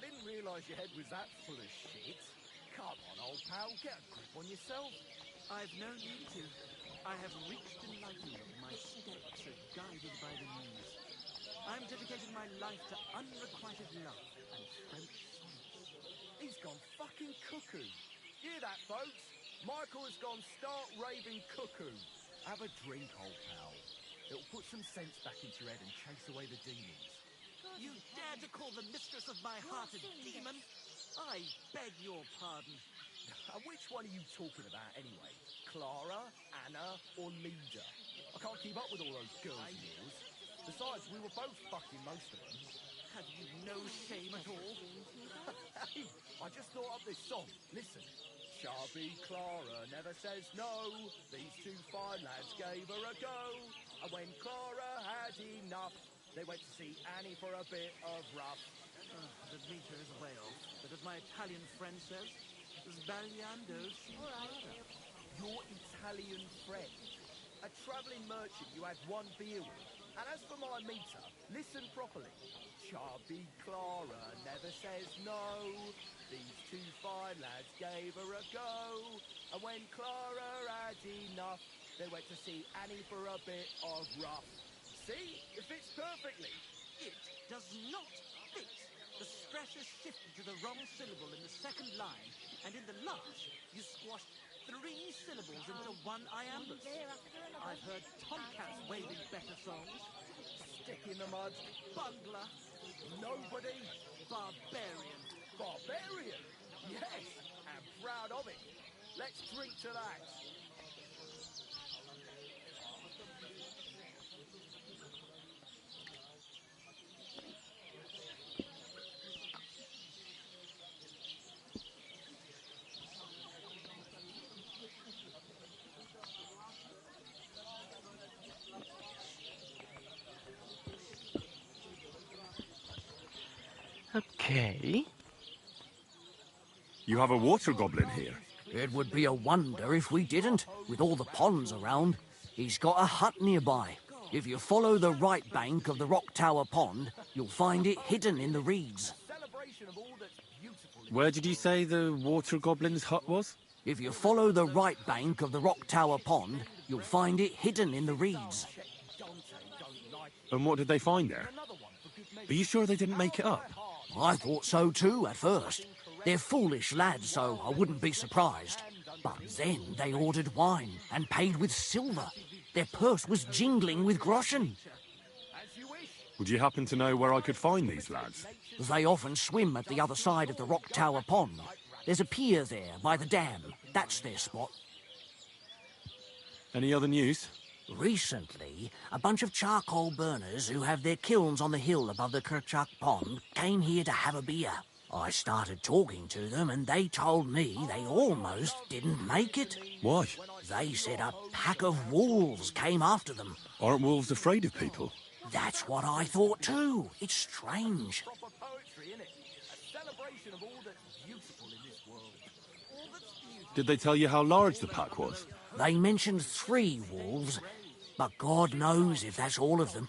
I didn't realise your head was that full of shit. Come on, old pal, get a grip on yourself. I've no need to. I have reached enlightenment. My steps are guided by the muse. I'm dedicating my life to unrequited love and French sonnets. He's gone fucking cuckoo. Hear that, folks? Michael has gone stark raving cuckoo. Have a drink, old pal. It'll put some sense back into your head and chase away the demons. You dare to call the mistress of my heart a demon? I beg your pardon. And which one are you talking about, anyway? Clara, Anna, or Leda? I can't keep up with all those girls of yours. Besides, we were both fucking most of them. Have you no shame at all? Hey, I just thought up this song. Listen. Shabby Clara never says no. These two fine lads gave her a go. And when Clara had enough, they went to see Annie for a bit of rough. The meter is way off, but as my Italian friend says, sbagliando si impara. Your Italian friend? A travelling merchant you had one beer with. And as for my meter, listen properly. Chubby Clara never says no. These two fine lads gave her a go. And when Clara had enough, they went to see Annie for a bit of rough. See? It fits perfectly. It does not fit. The stress is shifted to the wrong syllable in the second line, and in the last, you squashed 3 syllables into one iambus. I've heard tomcats waving better songs. Stick in the mud. Bungler. Nobody. Barbarian. Barbarian? Yes, and proud of it. Let's drink to that. Okay. You have a water goblin here? It would be a wonder if we didn't, with all the ponds around. He's got a hut nearby. If you follow the right bank of the Rock Tower Pond, you'll find it hidden in the reeds. Where did you say the water goblin's hut was? If you follow the right bank of the Rock Tower Pond, you'll find it hidden in the reeds. And what did they find there? Are you sure they didn't make it up? I thought so too at first. They're foolish lads, so I wouldn't be surprised. But then they ordered wine and paid with silver. Their purse was jingling with groschen. Would you happen to know where I could find these lads? They often swim at the other side of the Rock Tower Pond. There's a pier there by the dam. That's their spot. Any other news? Recently, a bunch of charcoal burners who have their kilns on the hill above the Kerchak Pond came here to have a beer. I started talking to them and they told me they almost didn't make it. Why? They said a pack of wolves came after them. Aren't wolves afraid of people? That's what I thought too. It's strange. Did they tell you how large the pack was? They mentioned 3 wolves, but God knows if that's all of them.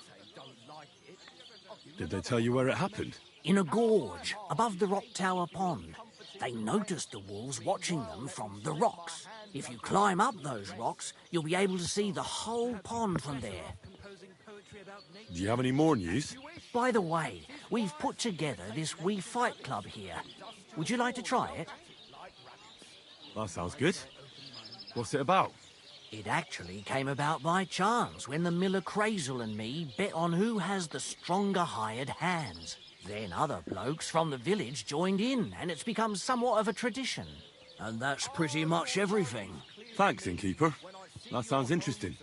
Did they tell you where it happened? In a gorge, above the Rock Tower Pond. They noticed the wolves watching them from the rocks. If you climb up those rocks, you'll be able to see the whole pond from there. Do you have any more news? By the way, we've put together this wee fight club here. Would you like to try it? That sounds good. What's it about? It actually came about by chance when the miller Crazel and me bet on who has the stronger hired hands. Then other blokes from the village joined in, and it's become somewhat of a tradition. And that's pretty much everything. Thanks, innkeeper. That sounds interesting.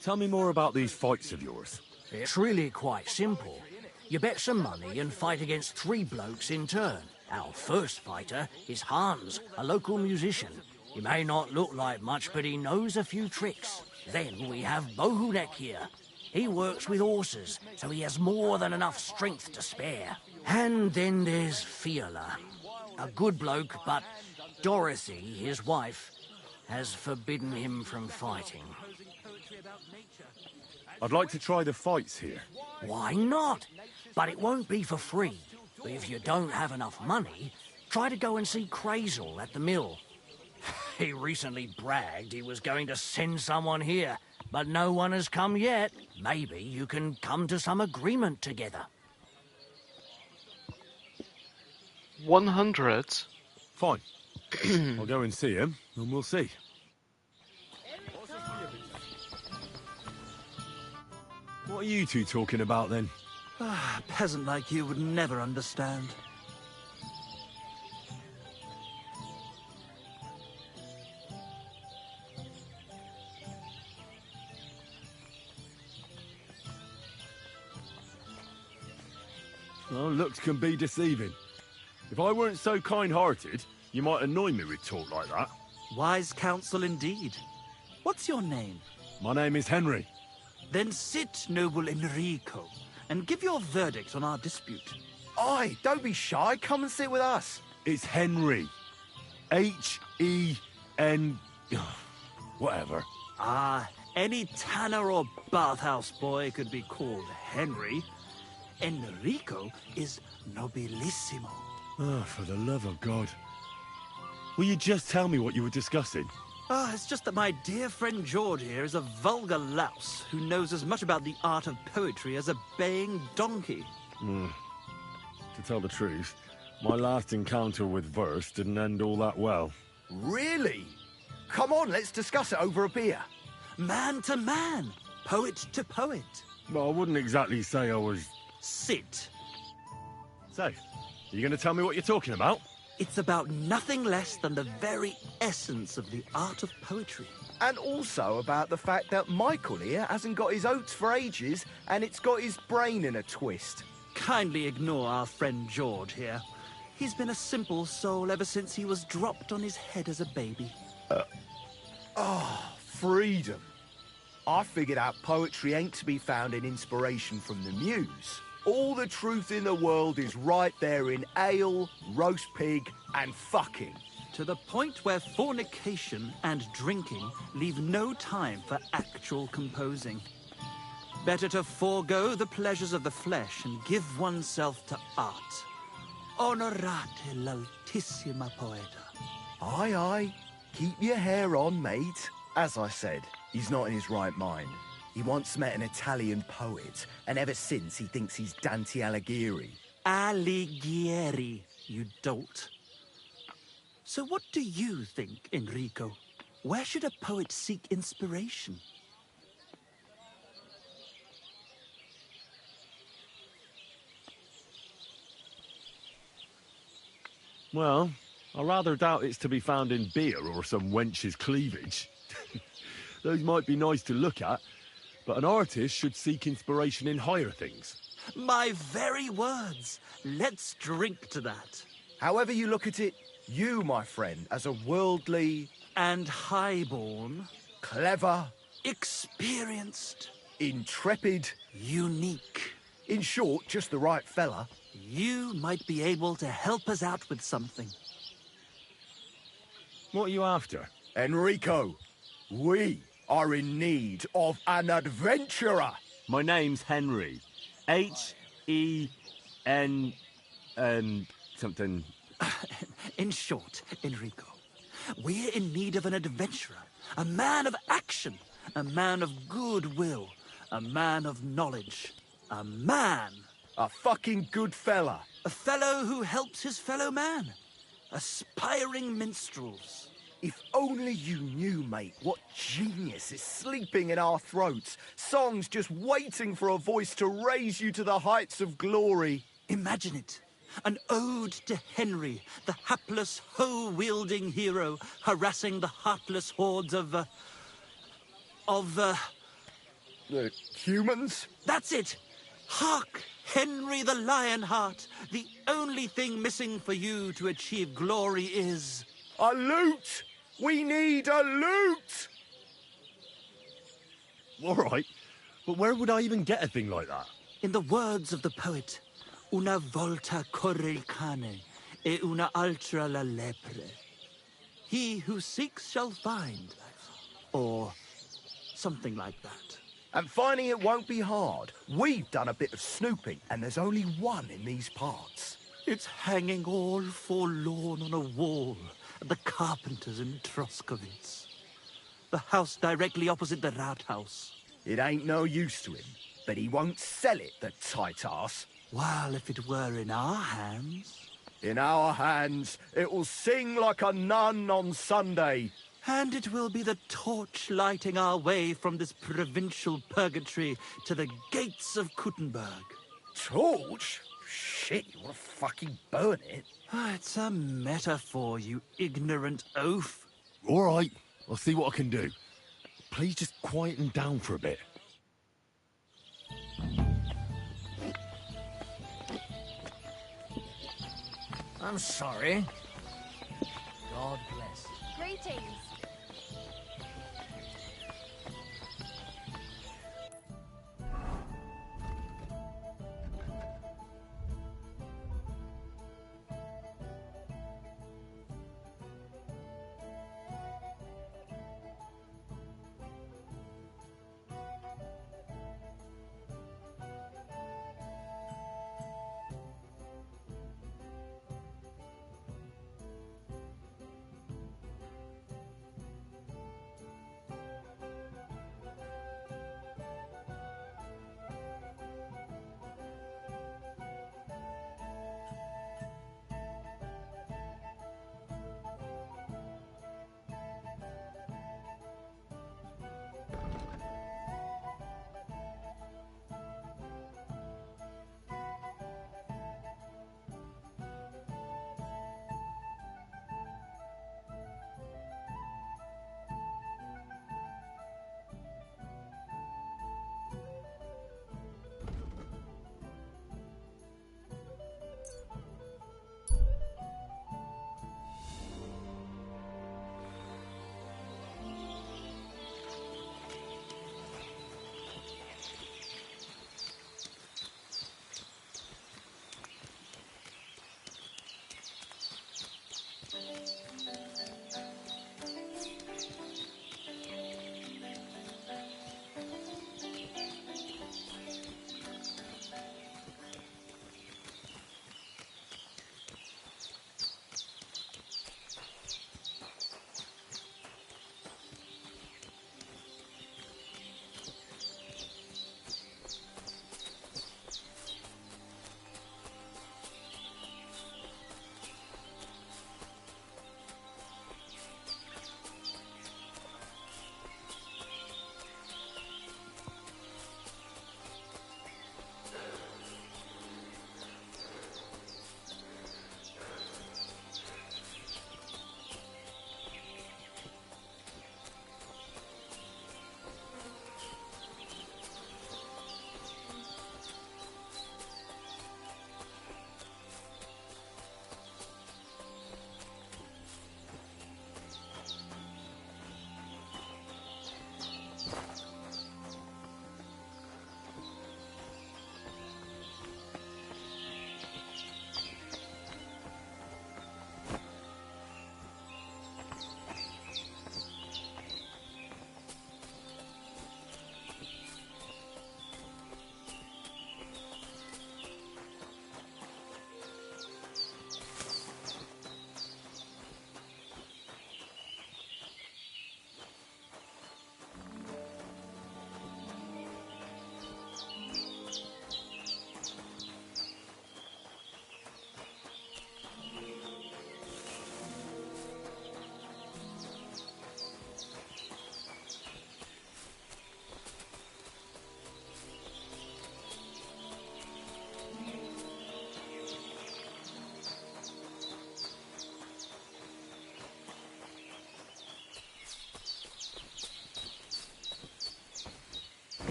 Tell me more about these fights of yours. It's really quite simple. You bet some money and fight against 3 blokes in turn. Our first fighter is Hans, a local musician. He may not look like much, but he knows a few tricks. Then we have Bohunek here. He works with horses, so he has more than enough strength to spare. And then there's Fiala. A good bloke, but Dorothy, his wife, has forbidden him from fighting. I'd like to try the fights here. Why not? But it won't be for free. But if you don't have enough money, try to go and see Crazel at the mill. He recently bragged he was going to send someone here, but no one has come yet. Maybe you can come to some agreement together. 100? Fine. I'll go and see him, and we'll see. What are you two talking about, then? A peasant like you would never understand. Well, looks can be deceiving. If I weren't so kind-hearted, you might annoy me with talk like that. Wise counsel indeed. What's your name? My name is Henry. Then sit, noble Enrico, and give your verdict on our dispute. Aye, don't be shy. Come and sit with us. It's Henry. H-E-N... whatever. Ah, any tanner or bathhouse boy could be called Henry. Enrico is nobilissimo. Oh, for the love of God. Will you just tell me what you were discussing? Ah, it's just that my dear friend George here is a vulgar louse who knows as much about the art of poetry as a baying donkey. To tell the truth, my last encounter with verse didn't end all that well. Really? Come on, let's discuss it over a beer. Man to man, poet to poet. Well, I wouldn't exactly say I was... Sit. So, you going to tell me what you're talking about? It's about nothing less than the very essence of the art of poetry. And also about the fact that Michael here hasn't got his oats for ages and it's got his brain in a twist. Kindly ignore our friend George here. He's been a simple soul ever since he was dropped on his head as a baby. Freedom. I figured out poetry ain't to be found in inspiration from the muse. All the truth in the world is right there in ale, roast pig, and fucking. To the point where fornication and drinking leave no time for actual composing. Better to forego the pleasures of the flesh and give oneself to art. Honorate l'altissima poeta. Aye, aye. Keep your hair on, mate. As I said, he's not in his right mind. He once met an Italian poet, and ever since he thinks he's Dante Alighieri. Alighieri, you dolt. So what do you think, Enrico? Where should a poet seek inspiration? Well, I rather doubt it's to be found in beer or some wench's cleavage. Those might be nice to look at, but an artist should seek inspiration in higher things. My very words. Let's drink to that. However you look at it, you, my friend, as a worldly... And highborn. Clever. Experienced. Intrepid. Unique. In short, just the right fella. You might be able to help us out with something. What are you after? Enrico, we are in need of an adventurer. My name's Henry. H-E-N... something... In short, Enrico, we're in need of an adventurer, a man of action, a man of goodwill, a man of knowledge, a man... A fucking good fella. A fellow who helps his fellow man. Aspiring minstrels. If only you knew, mate, what genius is sleeping in our throats. Songs just waiting for a voice to raise you to the heights of glory. Imagine it. An ode to Henry, the hapless, hoe-wielding hero, harassing the heartless hordes of humans? That's it! Hark! Henry the Lionheart! The only thing missing for you to achieve glory is... A lute! We need a lute! All right, but where would I even get a thing like that? In the words of the poet, una volta corre il cane, e una altra la lepre. He who seeks shall find, or something like that. And finding it won't be hard. We've done a bit of snooping, and there's only one in these parts. It's hanging all forlorn on a wall at the carpenters in Troskowitz. The house directly opposite the rat house. It ain't no use to him, but he won't sell it, the tight ass. Well, if it were in our hands... In our hands, it will sing like a nun on Sunday. And it will be the torch lighting our way from this provincial purgatory to the gates of Kuttenberg. Torch? Shit, you want to fucking burn it? It's a metaphor, you ignorant oaf. All right, I'll see what I can do. Please just quieten down for a bit. I'm sorry. God bless. Greetings.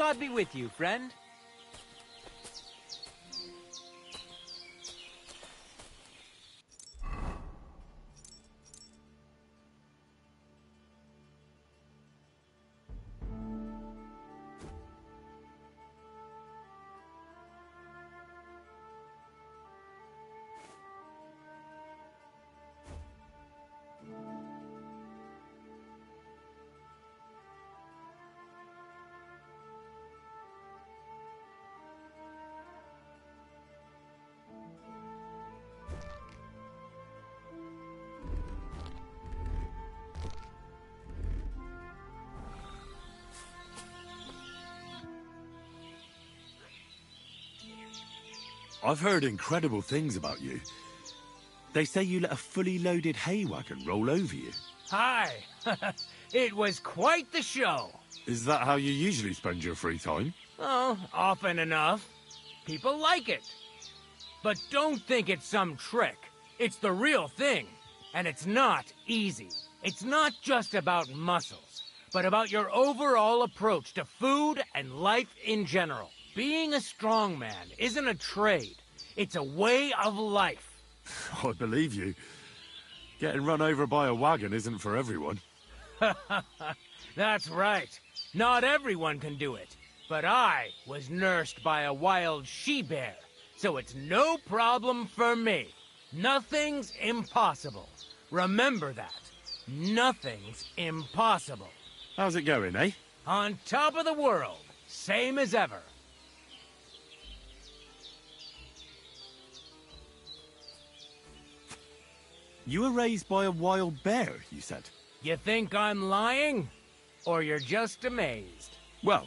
God be with you, friend. I've heard incredible things about you. They say you let a fully loaded hay wagon roll over you. Hi. It was quite the show. Is that how you usually spend your free time? Oh, often enough. People like it. But don't think it's some trick. It's the real thing. And it's not easy. It's not just about muscles, but about your overall approach to food and life in general. Being a strongman isn't a trade. It's a way of life. I believe you. Getting run over by a wagon isn't for everyone. That's right. Not everyone can do it. But I was nursed by a wild she-bear, so it's no problem for me. Nothing's impossible. Remember that. Nothing's impossible. How's it going, eh? On top of the world. Same as ever. You were raised by a wild bear, you said? You think I'm lying? Or you're just amazed? Well,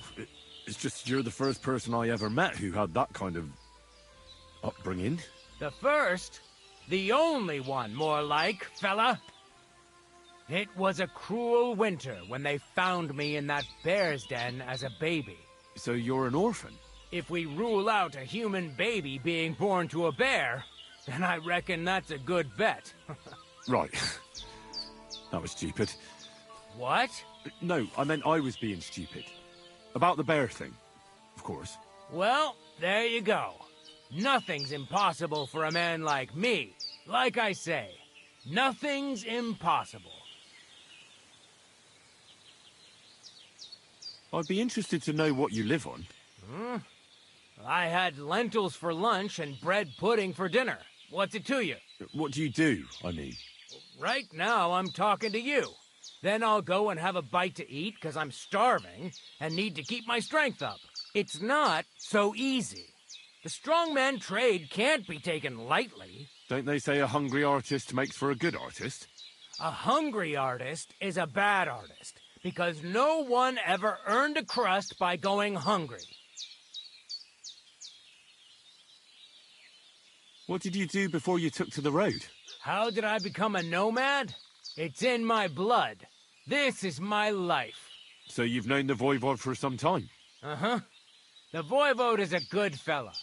it's just you're the first person I ever met who had that kind of upbringing. The first? The only one, more like, fella. It was a cruel winter when they found me in that bear's den as a baby. So you're an orphan? If we rule out a human baby being born to a bear, then I reckon that's a good bet. Right. That was stupid. What? No, I meant I was being stupid. About the bear thing, of course. Well, there you go. Nothing's impossible for a man like me. Like I say, nothing's impossible. I'd be interested to know what you live on. I had lentils for lunch and bread pudding for dinner. What's it to you? What do you do, I mean? Right now, I'm talking to you. Then I'll go and have a bite to eat because I'm starving and need to keep my strength up. It's not so easy. The strongman trade can't be taken lightly. Don't they say a hungry artist makes for a good artist? A hungry artist is a bad artist because no one ever earned a crust by going hungry. What did you do before you took to the road? How did I become a nomad? It's in my blood. This is my life. So you've known the Voivod for some time? Uh-huh. The Voivod is a good fella.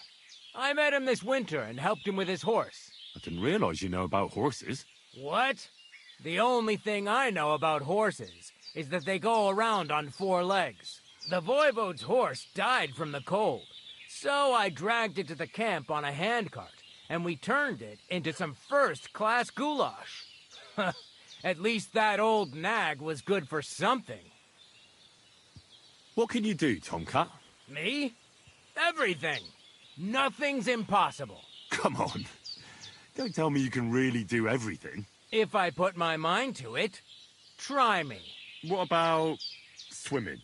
I met him this winter and helped him with his horse. I didn't realize you know about horses. What? The only thing I know about horses is that they go around on 4 legs. The Voivod's horse died from the cold, so I dragged it to the camp on a handcart, and we turned it into some first-class goulash. At least that old nag was good for something. What can you do, Tomcat? Me? Everything. Nothing's impossible. Come on. Don't tell me you can really do everything. If I put my mind to it. Try me. What about swimming?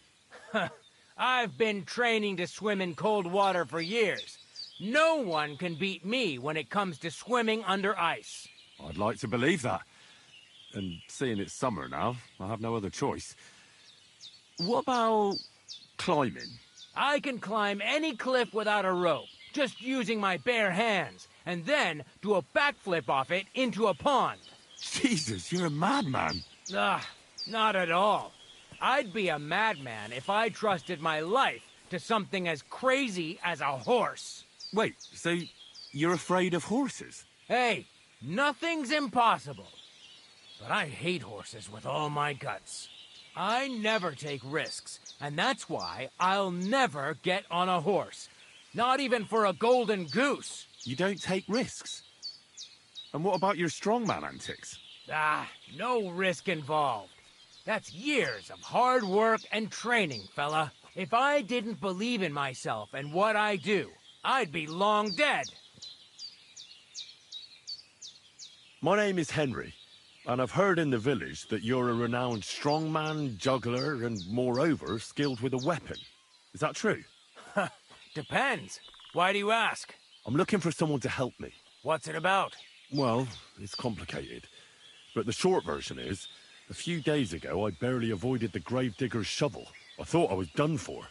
I've been training to swim in cold water for years. No one can beat me when it comes to swimming under ice. I'd like to believe that. And seeing it's summer now, I have no other choice. What about climbing? I can climb any cliff without a rope, just using my bare hands, and then do a backflip off it into a pond. Jesus, you're a madman. Not at all. I'd be a madman if I trusted my life to something as crazy as a horse. Wait, so you're afraid of horses? Hey, nothing's impossible. But I hate horses with all my guts. I never take risks, and that's why I'll never get on a horse. Not even for a golden goose. You don't take risks? And what about your strongman antics? Ah, no risk involved. That's years of hard work and training, fella. If I didn't believe in myself and what I do, I'd be long dead. My name is Henry, and I've heard in the village that you're a renowned strongman, juggler, and moreover, skilled with a weapon. Is that true? Depends. Why do you ask? I'm looking for someone to help me. What's it about? Well, it's complicated. But the short version is, a few days ago I barely avoided the gravedigger's shovel. I thought I was done for.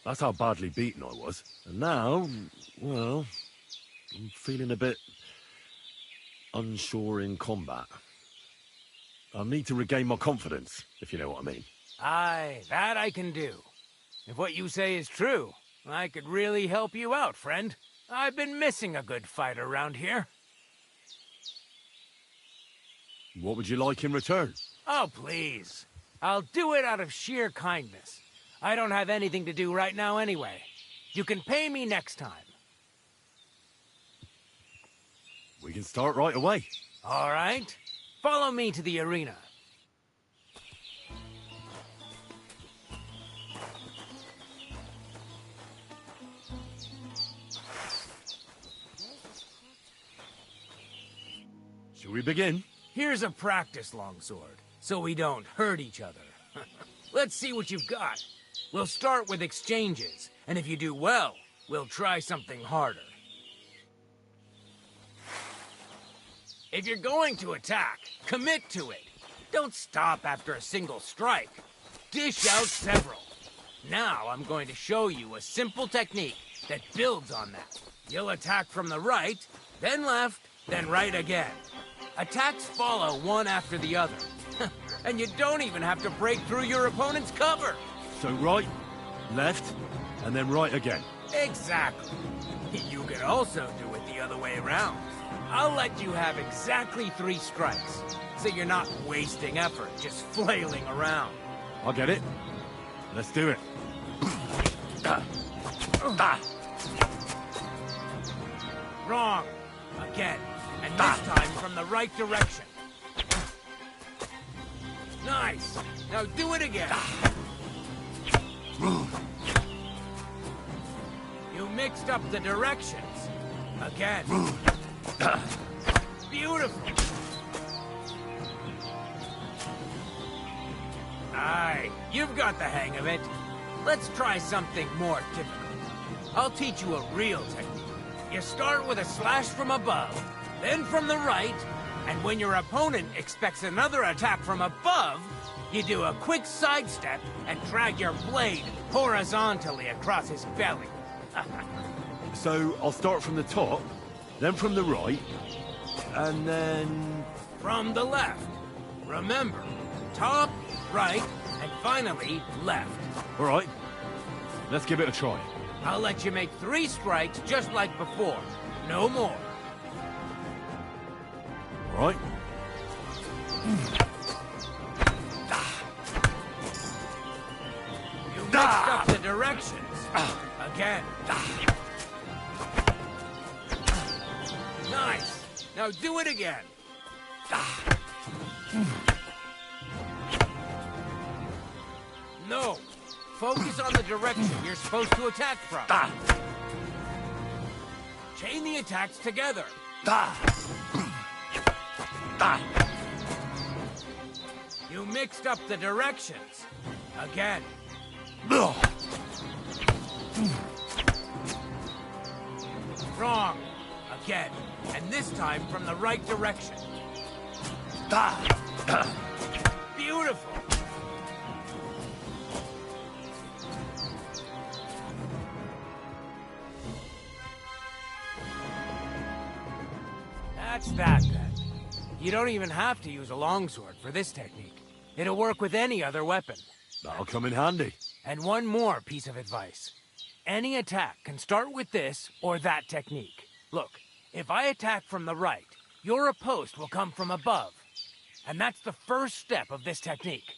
That's how badly beaten I was. And now, well, I'm feeling a bit unsure in combat. I need to regain my confidence, if you know what I mean. Aye, that I can do. If what you say is true, I could really help you out, friend. I've been missing a good fight around here. What would you like in return? Oh, please. I'll do it out of sheer kindness. I don't have anything to do right now anyway. You can pay me next time. We can start right away. All right. Follow me to the arena. Shall we begin? Here's a practice longsword, so we don't hurt each other. Let's see what you've got. We'll start with exchanges, and if you do well, we'll try something harder. If you're going to attack, commit to it. Don't stop after a single strike. Dish out several. Now I'm going to show you a simple technique that builds on that. You'll attack from the right, then left, then right again. Attacks follow one after the other. And you don't even have to break through your opponent's cover. So right, left, and then right again. Exactly. You can also do it the other way around. I'll let you have exactly 3 strikes, so you're not wasting effort just flailing around. I get it. Let's do it. Wrong. Again. And this time from the right direction. Nice. Now do it again. You mixed up the directions. Again. Beautiful. Aye, you've got the hang of it. Let's try something more difficult. I'll teach you a real technique. You start with a slash from above, then from the right, and when your opponent expects another attack from above, you do a quick sidestep and drag your blade horizontally across his belly. So I'll start from the top, then from the right, and then... From the left. Remember, top, right, and finally left. All right, let's give it a try. I'll let you make 3 strikes just like before. No more. All right. You mixed up the directions. Again. Nice. Now do it again. No. Focus on the direction you're supposed to attack from. Chain the attacks together. You mixed up the directions. Again. Wrong. Again. And this time from the right direction. Beautiful. That's that, then. You don't even have to use a longsword for this technique. It'll work with any other weapon. That'll come in handy. And one more piece of advice. Any attack can start with this or that technique. Look, if I attack from the right, your riposte will come from above. And that's the first step of this technique.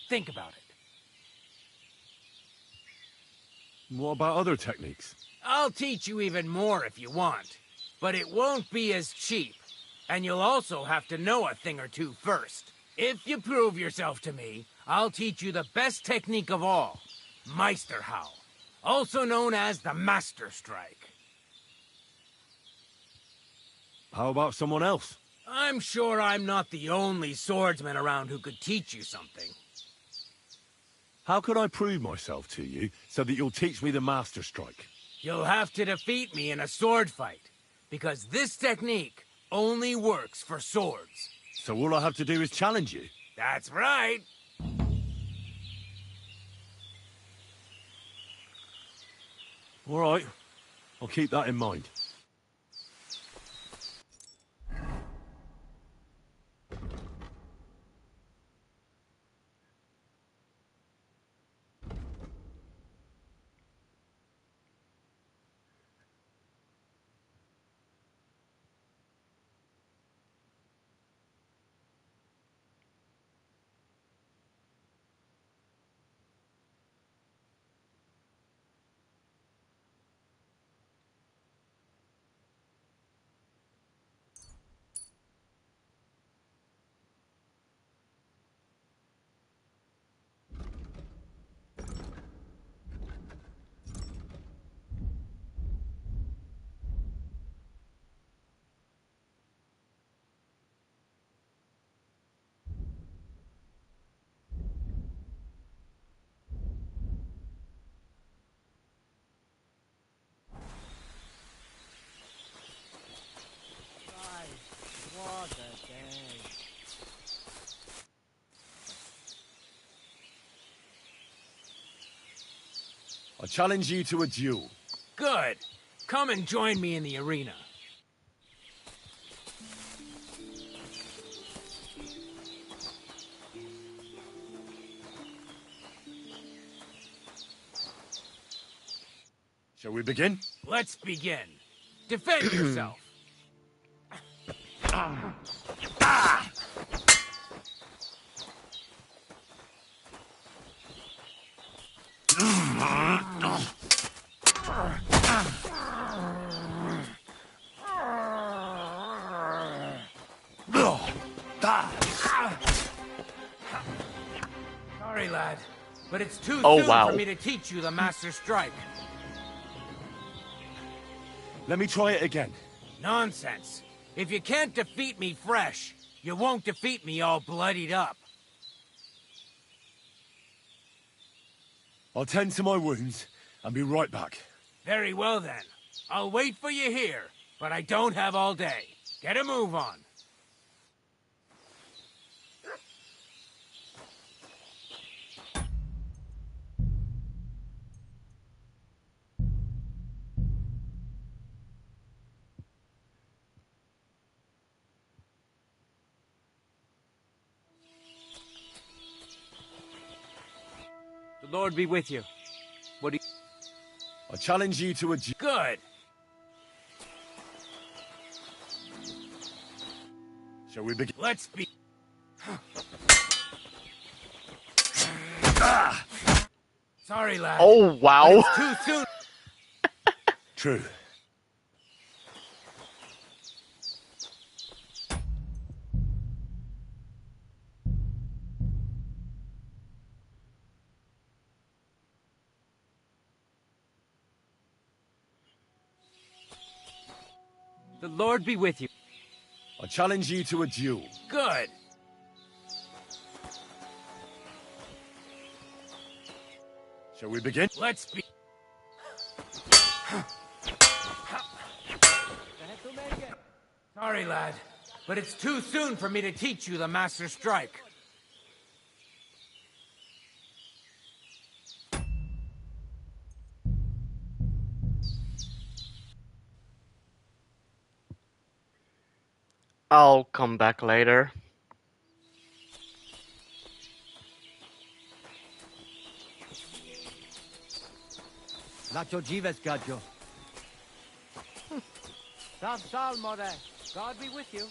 Think about it. What about other techniques? I'll teach you even more if you want, but it won't be as cheap. And you'll also have to know a thing or two first. If you prove yourself to me, I'll teach you the best technique of all, Meisterhowl, also known as the Master Strike. How about someone else? I'm sure I'm not the only swordsman around who could teach you something. How could I prove myself to you so that you'll teach me the Master Strike? You'll have to defeat me in a sword fight, because this technique only works for swords. So all I have to do is challenge you? That's right. All right. I'll keep that in mind. What a day. I challenge you to a duel. Good. Come and join me in the arena. Shall we begin? Let's begin. Defend yourself. Sorry, lad, but it's too soon for me to teach you the Master Strike. Let me try it again. Nonsense. If you can't defeat me fresh, you won't defeat me all bloodied up. I'll tend to my wounds and be right back. Very well then. I'll wait for you here, but I don't have all day. Get a move on. The Lord be with you. What do you... I challenge you to a duel. Good. Shall we begin? Let's be... Sorry, lad. Oh, wow. But it's too soon. True. The Lord be with you. I challenge you to a duel. Good. Shall we begin? Let's be... Sorry, lad, but it's too soon for me to teach you the Master Strike. I'll come back later. Lacho Jives, Gajo. Sal, More. God be with you.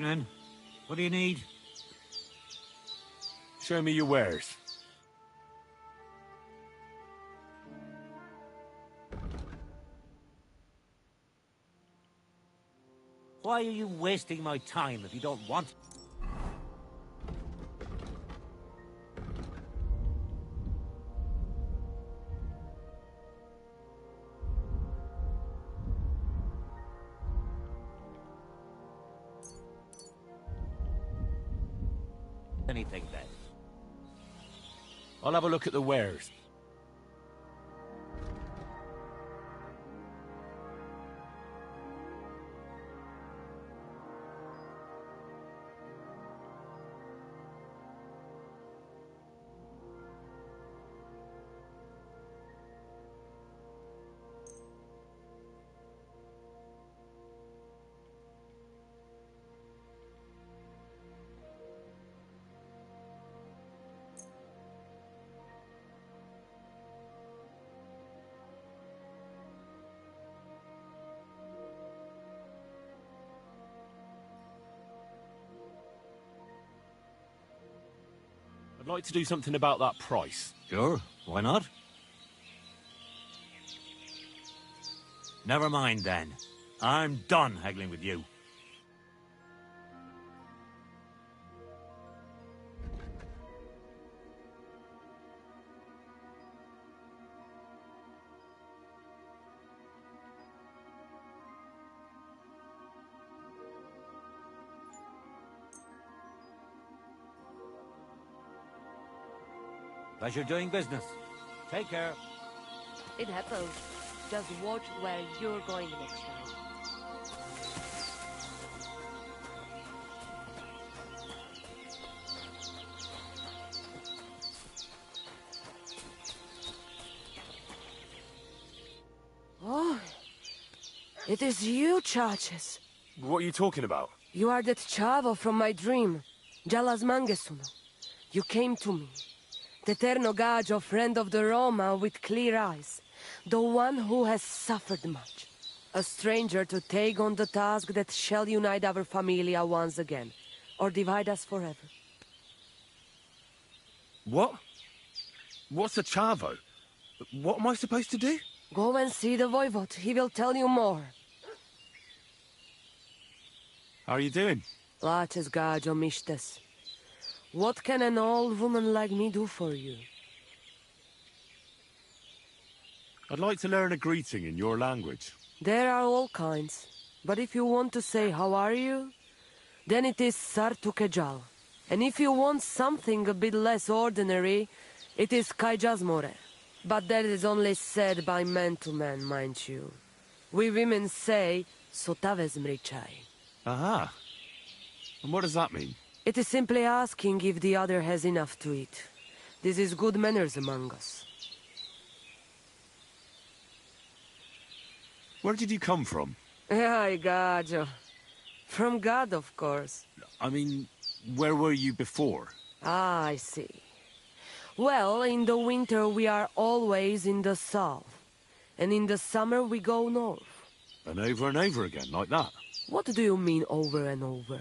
Evening. What do you need? Show me your wares. Why are you wasting my time if you don't want anything then? I'll have a look at the wares. I'd like to do something about that price. Sure, why not? Never mind then. I'm done haggling with you. Pleasure doing business. Take care. It happens. Just watch where you're going next time. Oh, it is you, Churches. What are you talking about? You are that chavo from my dream, Jalas Mangesuno. You came to me. The Eterno Gajo, friend of the Roma with clear eyes. The one who has suffered much. A stranger to take on the task that shall unite our familia once again. Or divide us forever. What? What's a chavo? What am I supposed to do? Go and see the Voivod. He will tell you more. How are you doing? Laches Gajo Mishtes. What can an old woman like me do for you? I'd like to learn a greeting in your language. There are all kinds. But if you want to say how are you, then it is Sartukejal. And if you want something a bit less ordinary, it is Kaijazmore. But that is only said by man to man, mind you. We women say, Sotavez mrichai. Aha. And what does that mean? It is simply asking if the other has enough to eat. This is good manners among us. Where did you come from? Ay, Gajo. From God, of course. I mean, where were you before? Ah, I see. Well, in the winter we are always in the south. And in the summer we go north. And over again, like that? What do you mean over and over?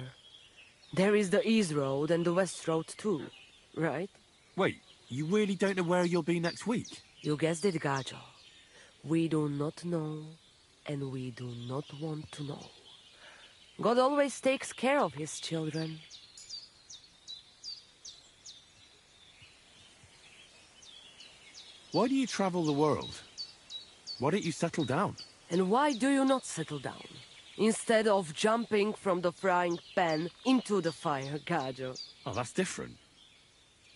There is the East Road and the West Road too, right? Wait, you really don't know where you'll be next week? You guessed it, Gajo. We do not know, and we do not want to know. God always takes care of his children. Why do you travel the world? Why don't you settle down? And why do you not settle down? Instead of jumping from the frying pan into the fire, Gajo. Oh, that's different.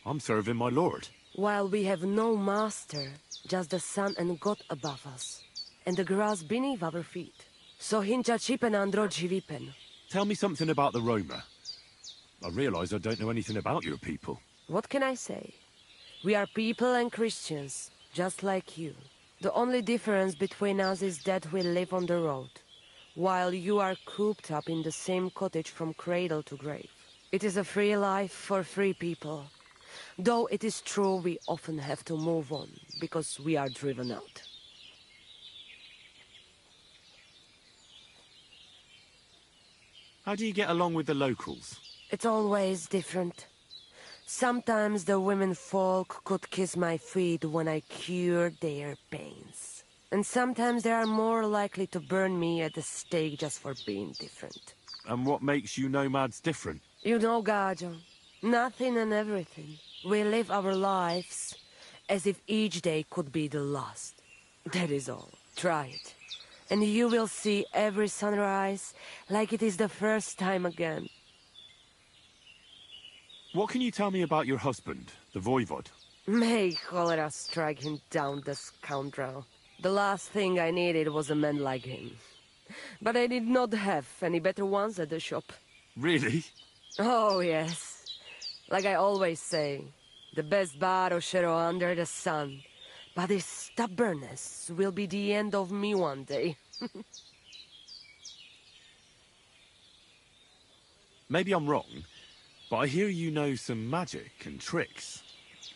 I'm serving my lord. While we have no master, just the sun and God above us, and the grass beneath our feet. So hincha chipen andro jivipen. Tell me something about the Roma. I realize I don't know anything about your people. What can I say? We are people and Christians, just like you. The only difference between us is that we live on the road, while you are cooped up in the same cottage from cradle to grave. It is a free life for free people. Though it is true we often have to move on, because we are driven out. How do you get along with the locals? It's always different. Sometimes the women folk could kiss my feet when I cured their pains. And sometimes they are more likely to burn me at the stake just for being different. And what makes you nomads different? You know, Gajo, nothing and everything. We live our lives as if each day could be the last. That is all. Try it. And you will see every sunrise like it is the first time again. What can you tell me about your husband, the Voivod? May cholera strike him down, the scoundrel. The last thing I needed was a man like him. But I did not have any better ones at the shop. Really? Oh, yes. Like I always say, the best barrochero under the sun. But his stubbornness will be the end of me one day. Maybe I'm wrong, but I hear you know some magic and tricks.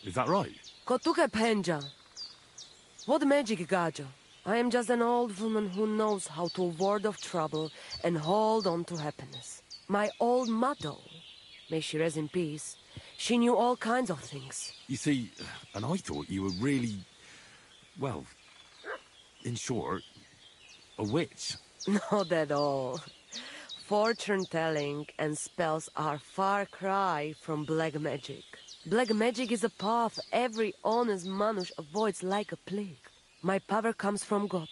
Is that right? Kotuke Penja. What magic, Gajo? I am just an old woman who knows how to ward off trouble and hold on to happiness. My old mother, may she rest in peace, she knew all kinds of things. You see, and I thought you were really, well, in short, a witch. Not at all. Fortune-telling and spells are far cry from black magic. Black magic is a path every honest Manush avoids like a plague. My power comes from God,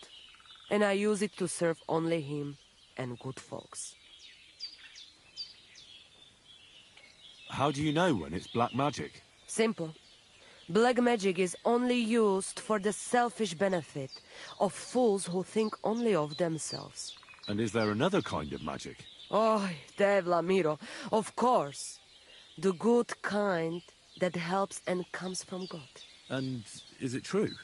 and I use it to serve only Him and good folks. How do you know when it's black magic? Simple. Black magic is only used for the selfish benefit of fools who think only of themselves. And is there another kind of magic? Oh, Devla Miro, of course. The good kind that helps and comes from God. And is it true?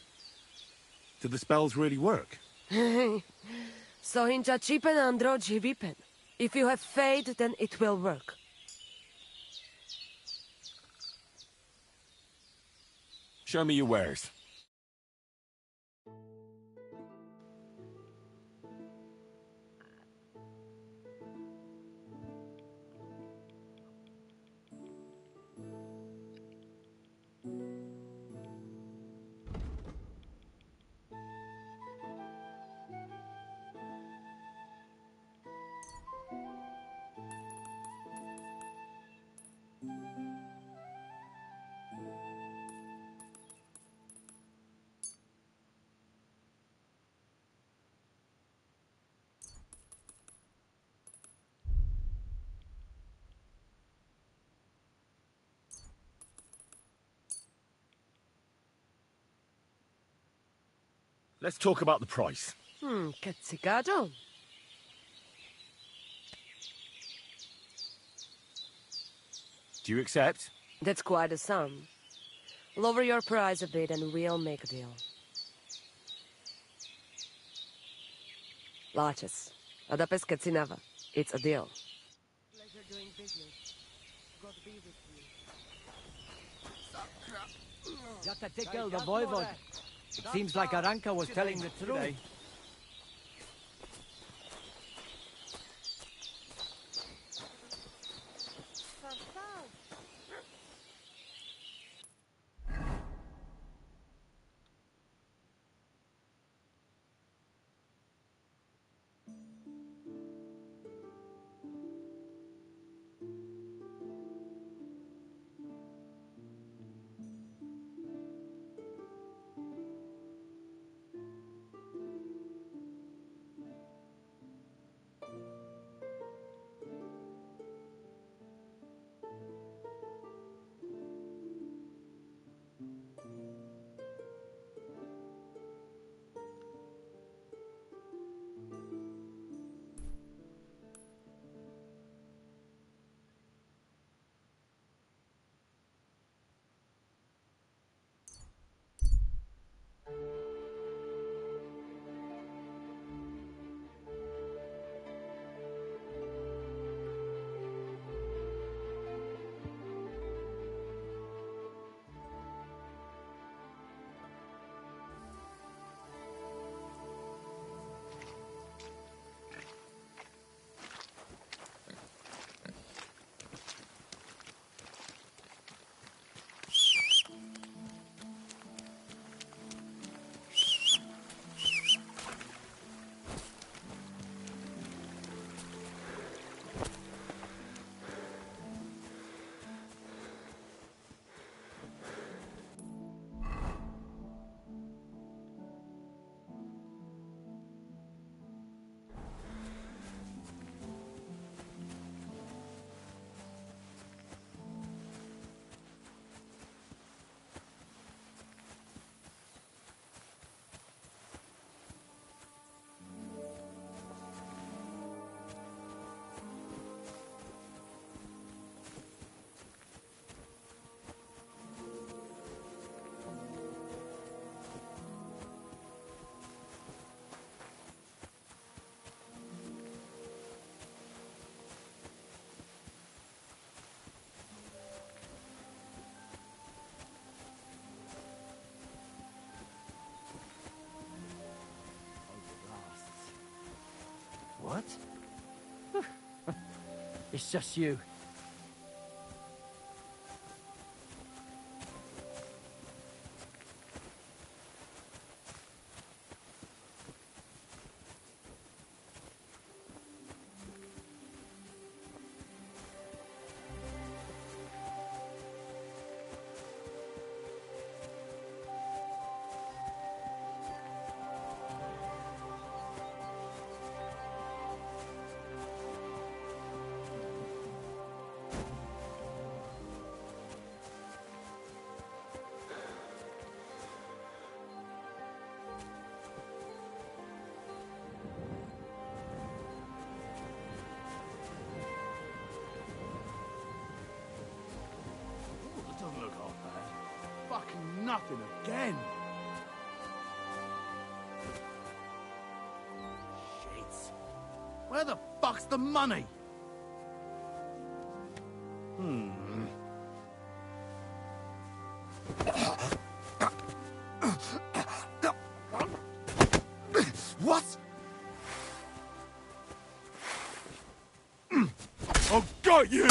Do the spells really work? So hincha chipen andro jivipen. If you have faith, then it will work. Show me your wares. Let's talk about the price. Katzigado. Do you accept? That's quite a sum. Lower your price a bit and we'll make a deal. Laches. Adapes Katzinava. It's a deal. Pleasure doing business. God be with you. Yatatekel the Voivod. It seems like Aranka was telling the truth. What? It's just you. That doesn't look half bad. Fucking nothing again. Shit. Where the fuck's the money? What? Oh, got you!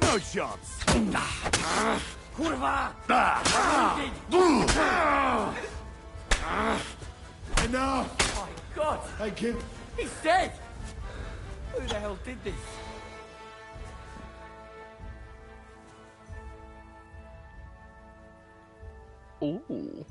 No chance. Kurwa! Enough! My God! Thank you. He's dead! Who the hell did this? Ooh.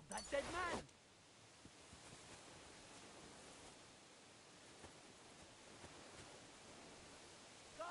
That dead man! God!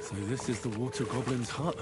So this is the water goblin's hut.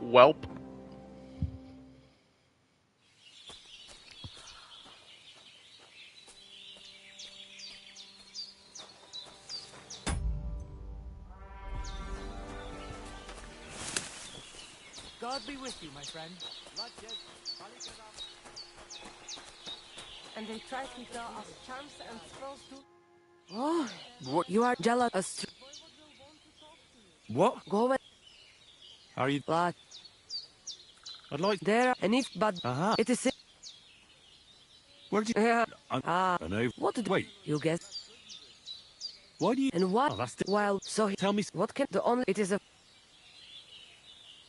Welp. God be with you, my friend. And they try to throw us charms and spells too. Oh, What? you are jealous. What? Go away. Are you? But I'd like. there, and if but it is. Where did you? Yeah. I know. What did Wait. you guess? Why do you? And what? Oh, that's While so he, tell me. what can the only it is a.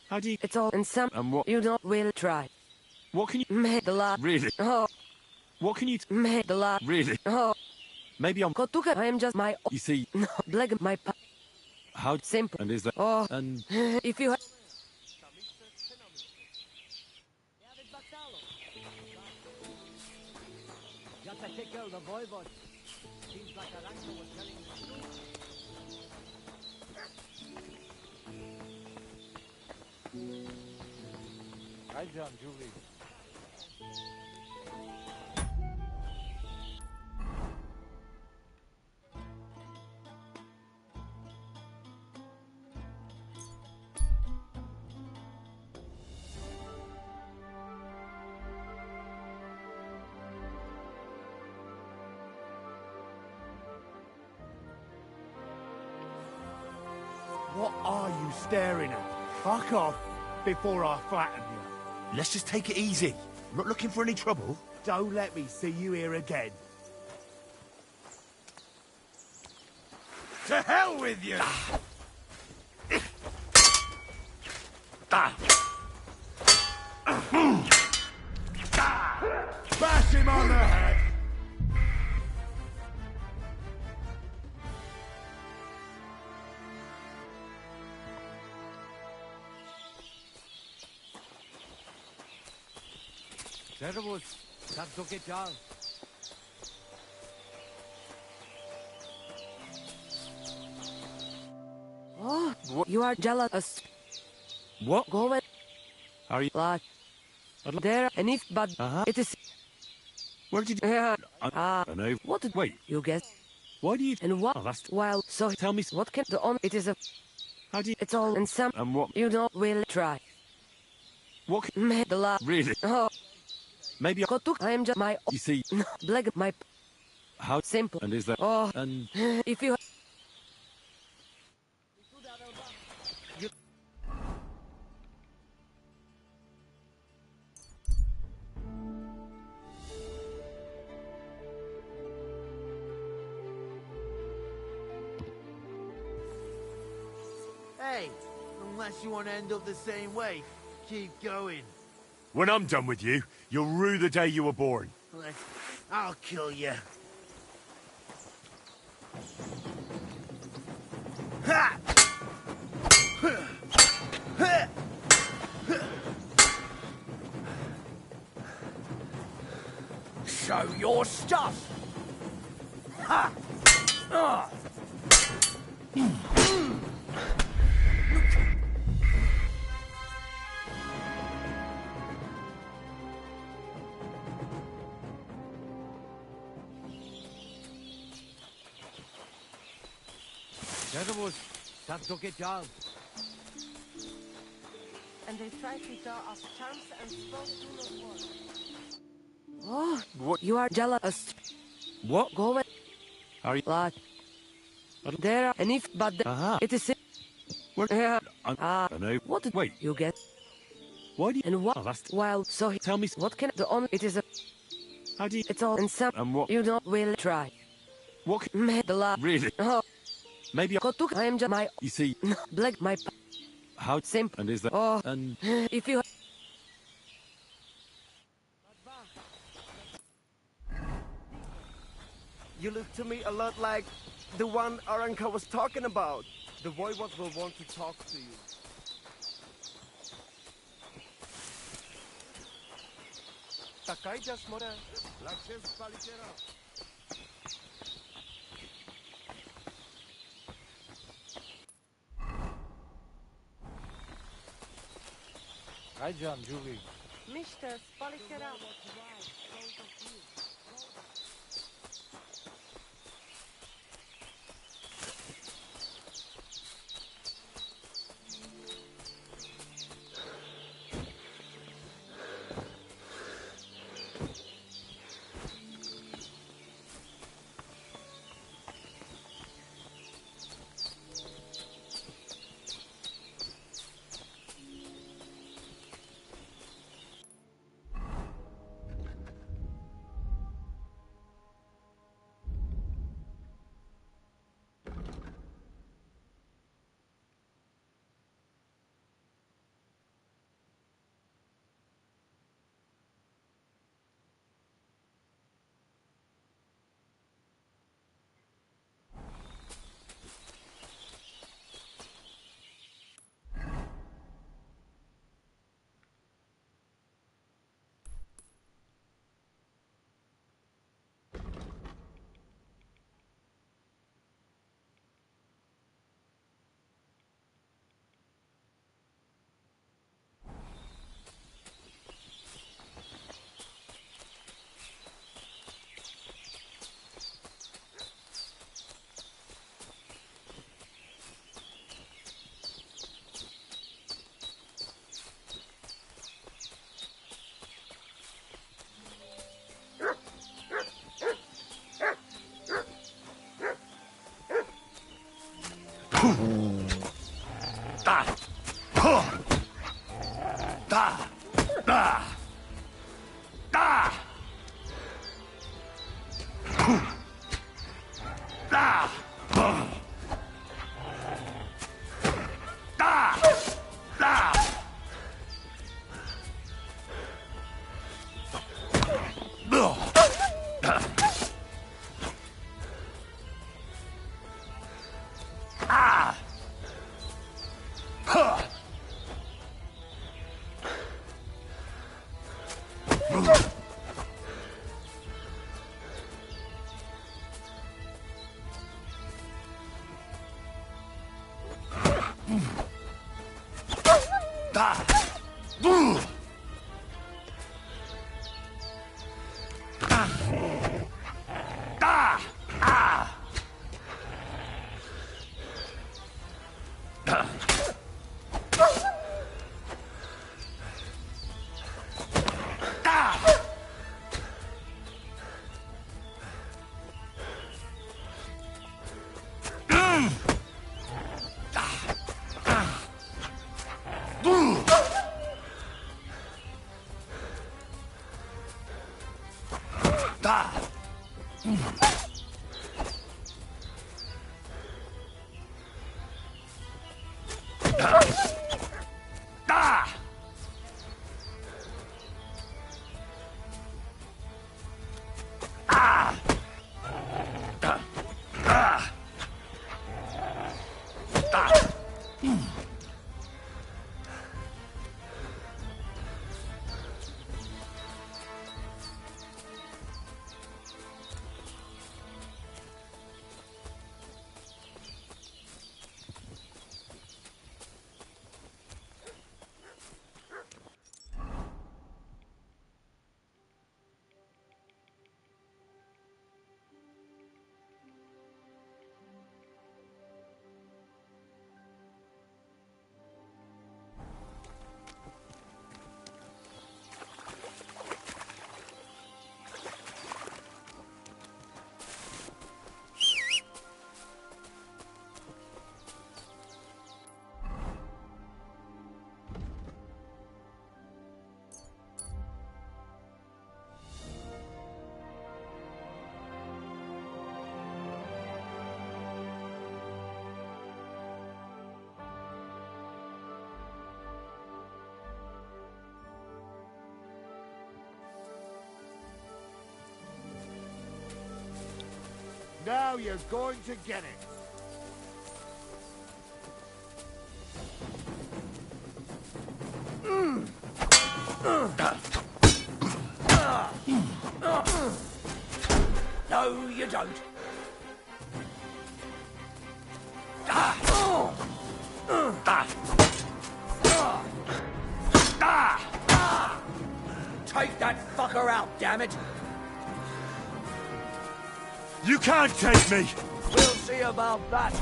How do you? It's all and some. And what? You don't will try. What can you? Made the lot. Really? Oh. What can you? Made the lot. Really? Oh. Maybe I'm. Kotuka, I am just my. You see. No, black my. How simple. And is that? Oh. And if you. The voivod. Seems like Aranka was telling the truth. Hi, John, Julie. What are you staring at? Fuck off before I flatten you. Let's just take it easy. I'm not looking for any trouble. Don't let me see you here again. To hell with you! Bash him on the head! Servus, tak took it down. Oh, you are jealous. What? Go away. Are you? Like there, and if but it is. Where did you? Yeah. I know. What did Wait? you guess? Why do you? And what? Oh, that's. While so Tell me. what can the on? It is a. How do you? It's all and some. And what? You don't will try. What? Can... Made the lot. Really? Oh. Maybe I am just my. You see. No, black my. How simple. And is that? Oh. And if you. Hey, unless you want to end up the same way, keep going. When I'm done with you, you'll rue the day you were born. I'll kill you. Ha! Show your stuff! Ha! Servus, tak took it down. And they try to throw us charms and spells do not work. Oh, what? You are jealous. What? Go away. Are you? Like there, and if but it is. Where? Yeah. I know. What did Wait? you get? Why do you? And what? Oh, that's. While so he, Tell me. what can the on? It is a. How do you? It's all and some. And what? You don't will try. What? Made the lot. Really? Oh. Maybe I am just my. You see. No, black my. How simple. And is that? Oh. And if you. You look to me a lot like the one Aranka was talking about. The voivod will want to talk to you. Takajda smora. Lakše spalikera. Hi, John, Julie. Mister, spalikera. Now you're going to get it. don't. Take that fucker out, damn it! You can't take me! We'll see about that.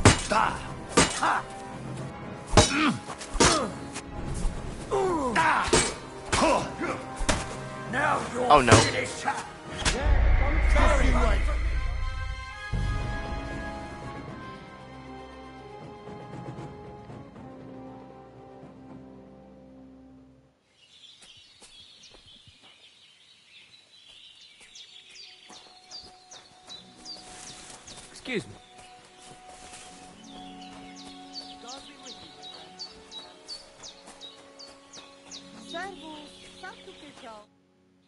Now you're Oh no. finished. Very right. Excuse me.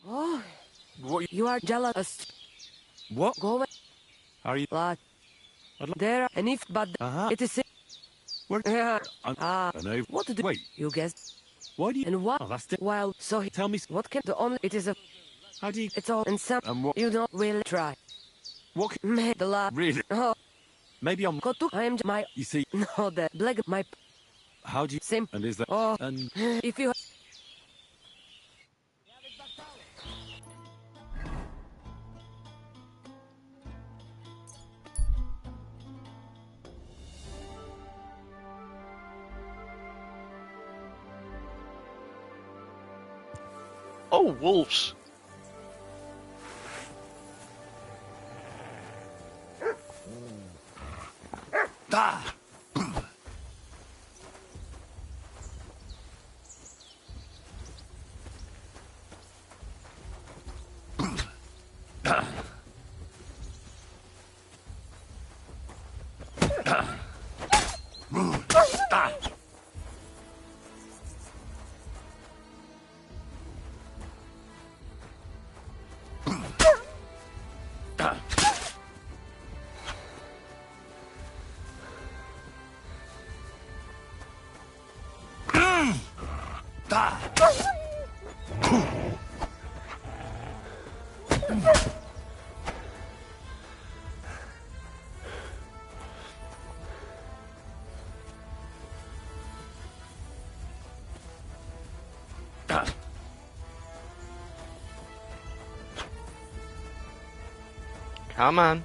Oh, What you are jealous. What? Go away. Are you? Lot. There, and if, but it is. Where? Yeah. I know. What to do? Wait. You guess. Why do you? And what? Oh, that's it. Well, so Tell me. what can the only? It is a. How do you? It's all and some. And what? You don't really try. What? Made the lot. Really? Oh. Maybe I'm. Go to. I am my. You see. No, the black my. How do you? Same. And is that? Oh. And If you. Oh, wolves. ah. Come on.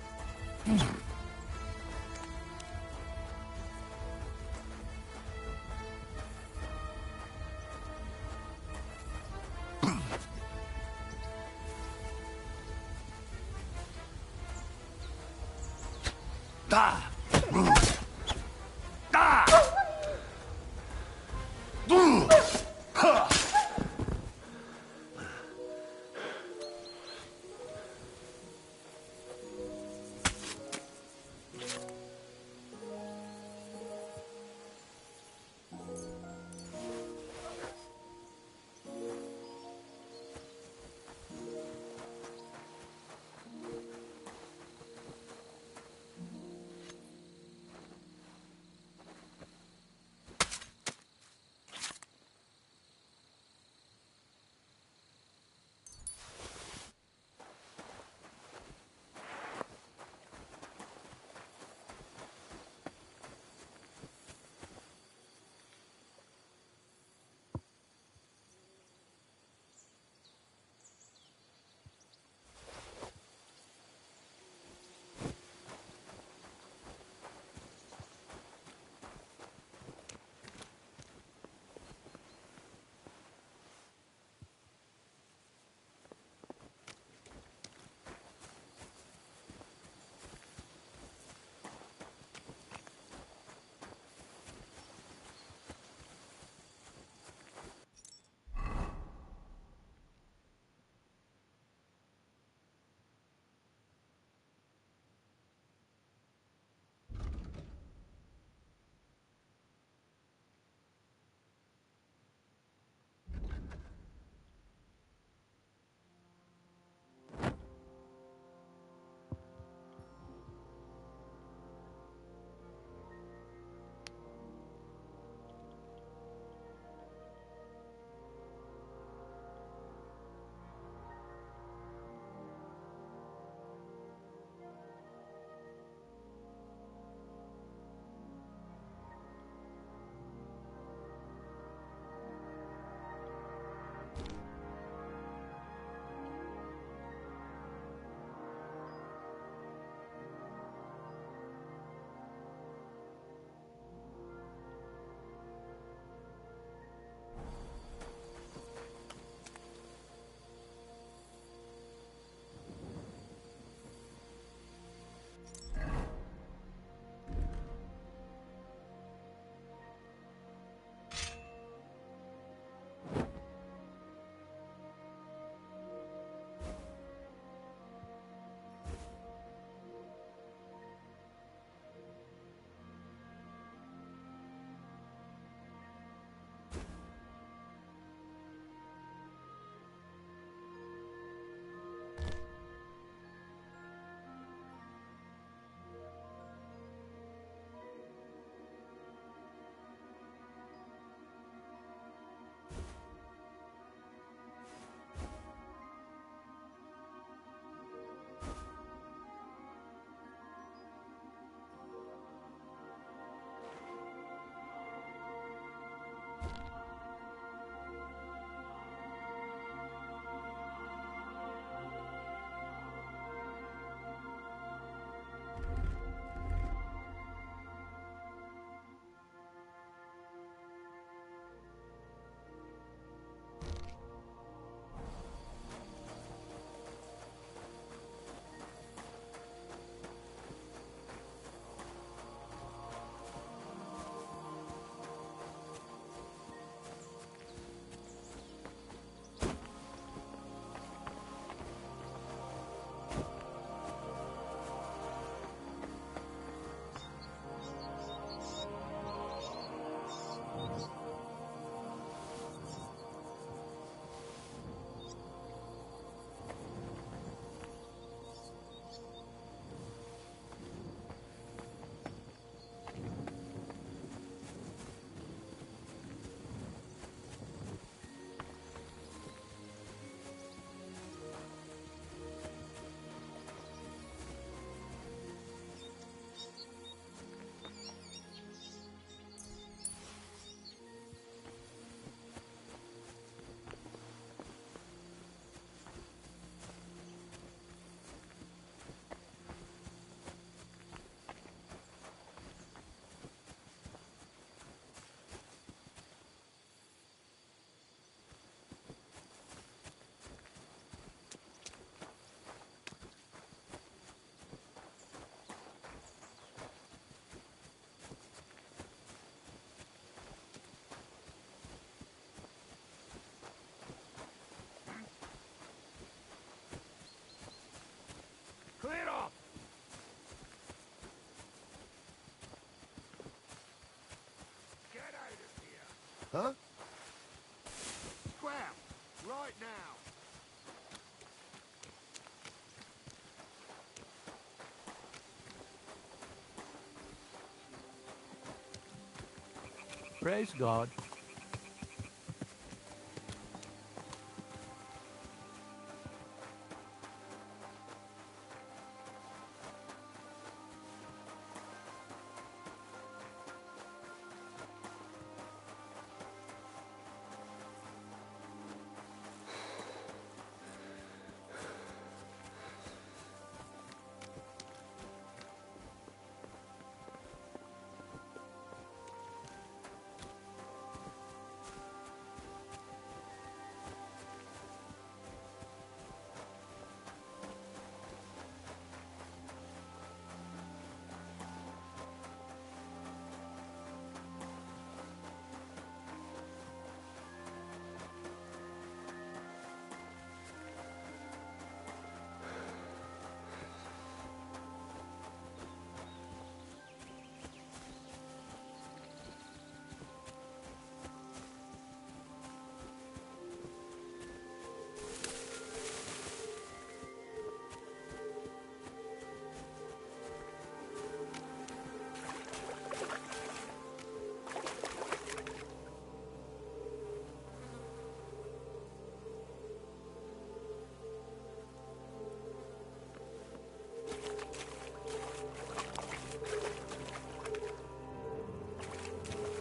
Praise God.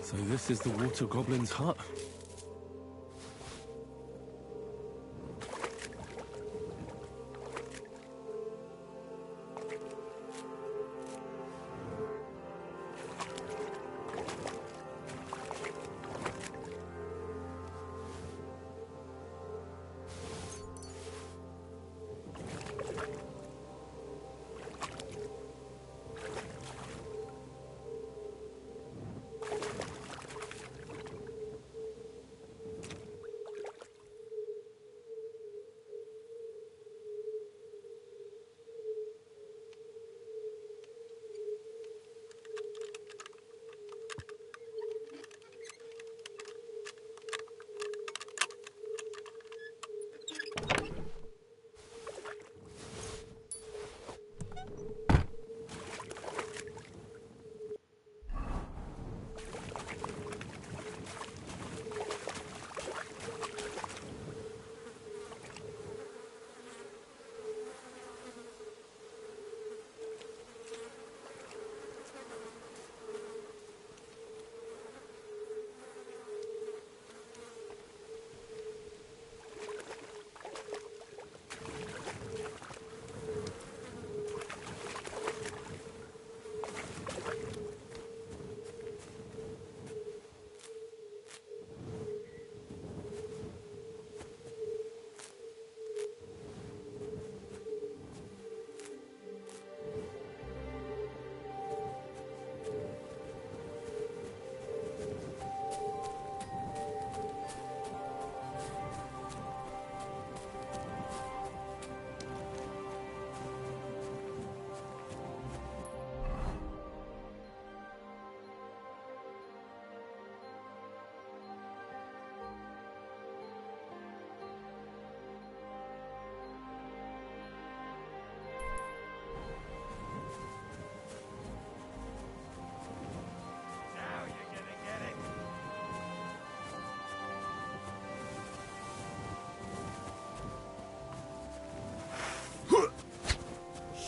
So this is the water goblin's hut?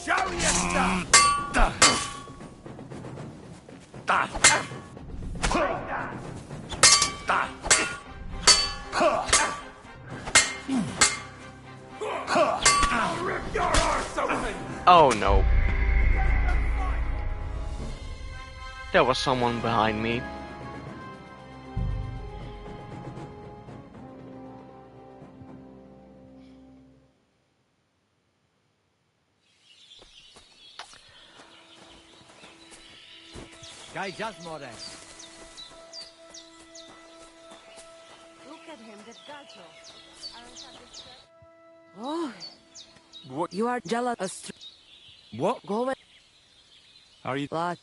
Show your stuff! I'll rip your arse open! Oh no. There was someone behind me. Guy just more. Look at him, the Gajo. Oh, What? you are jealous. What? Go away. Are you? Lot.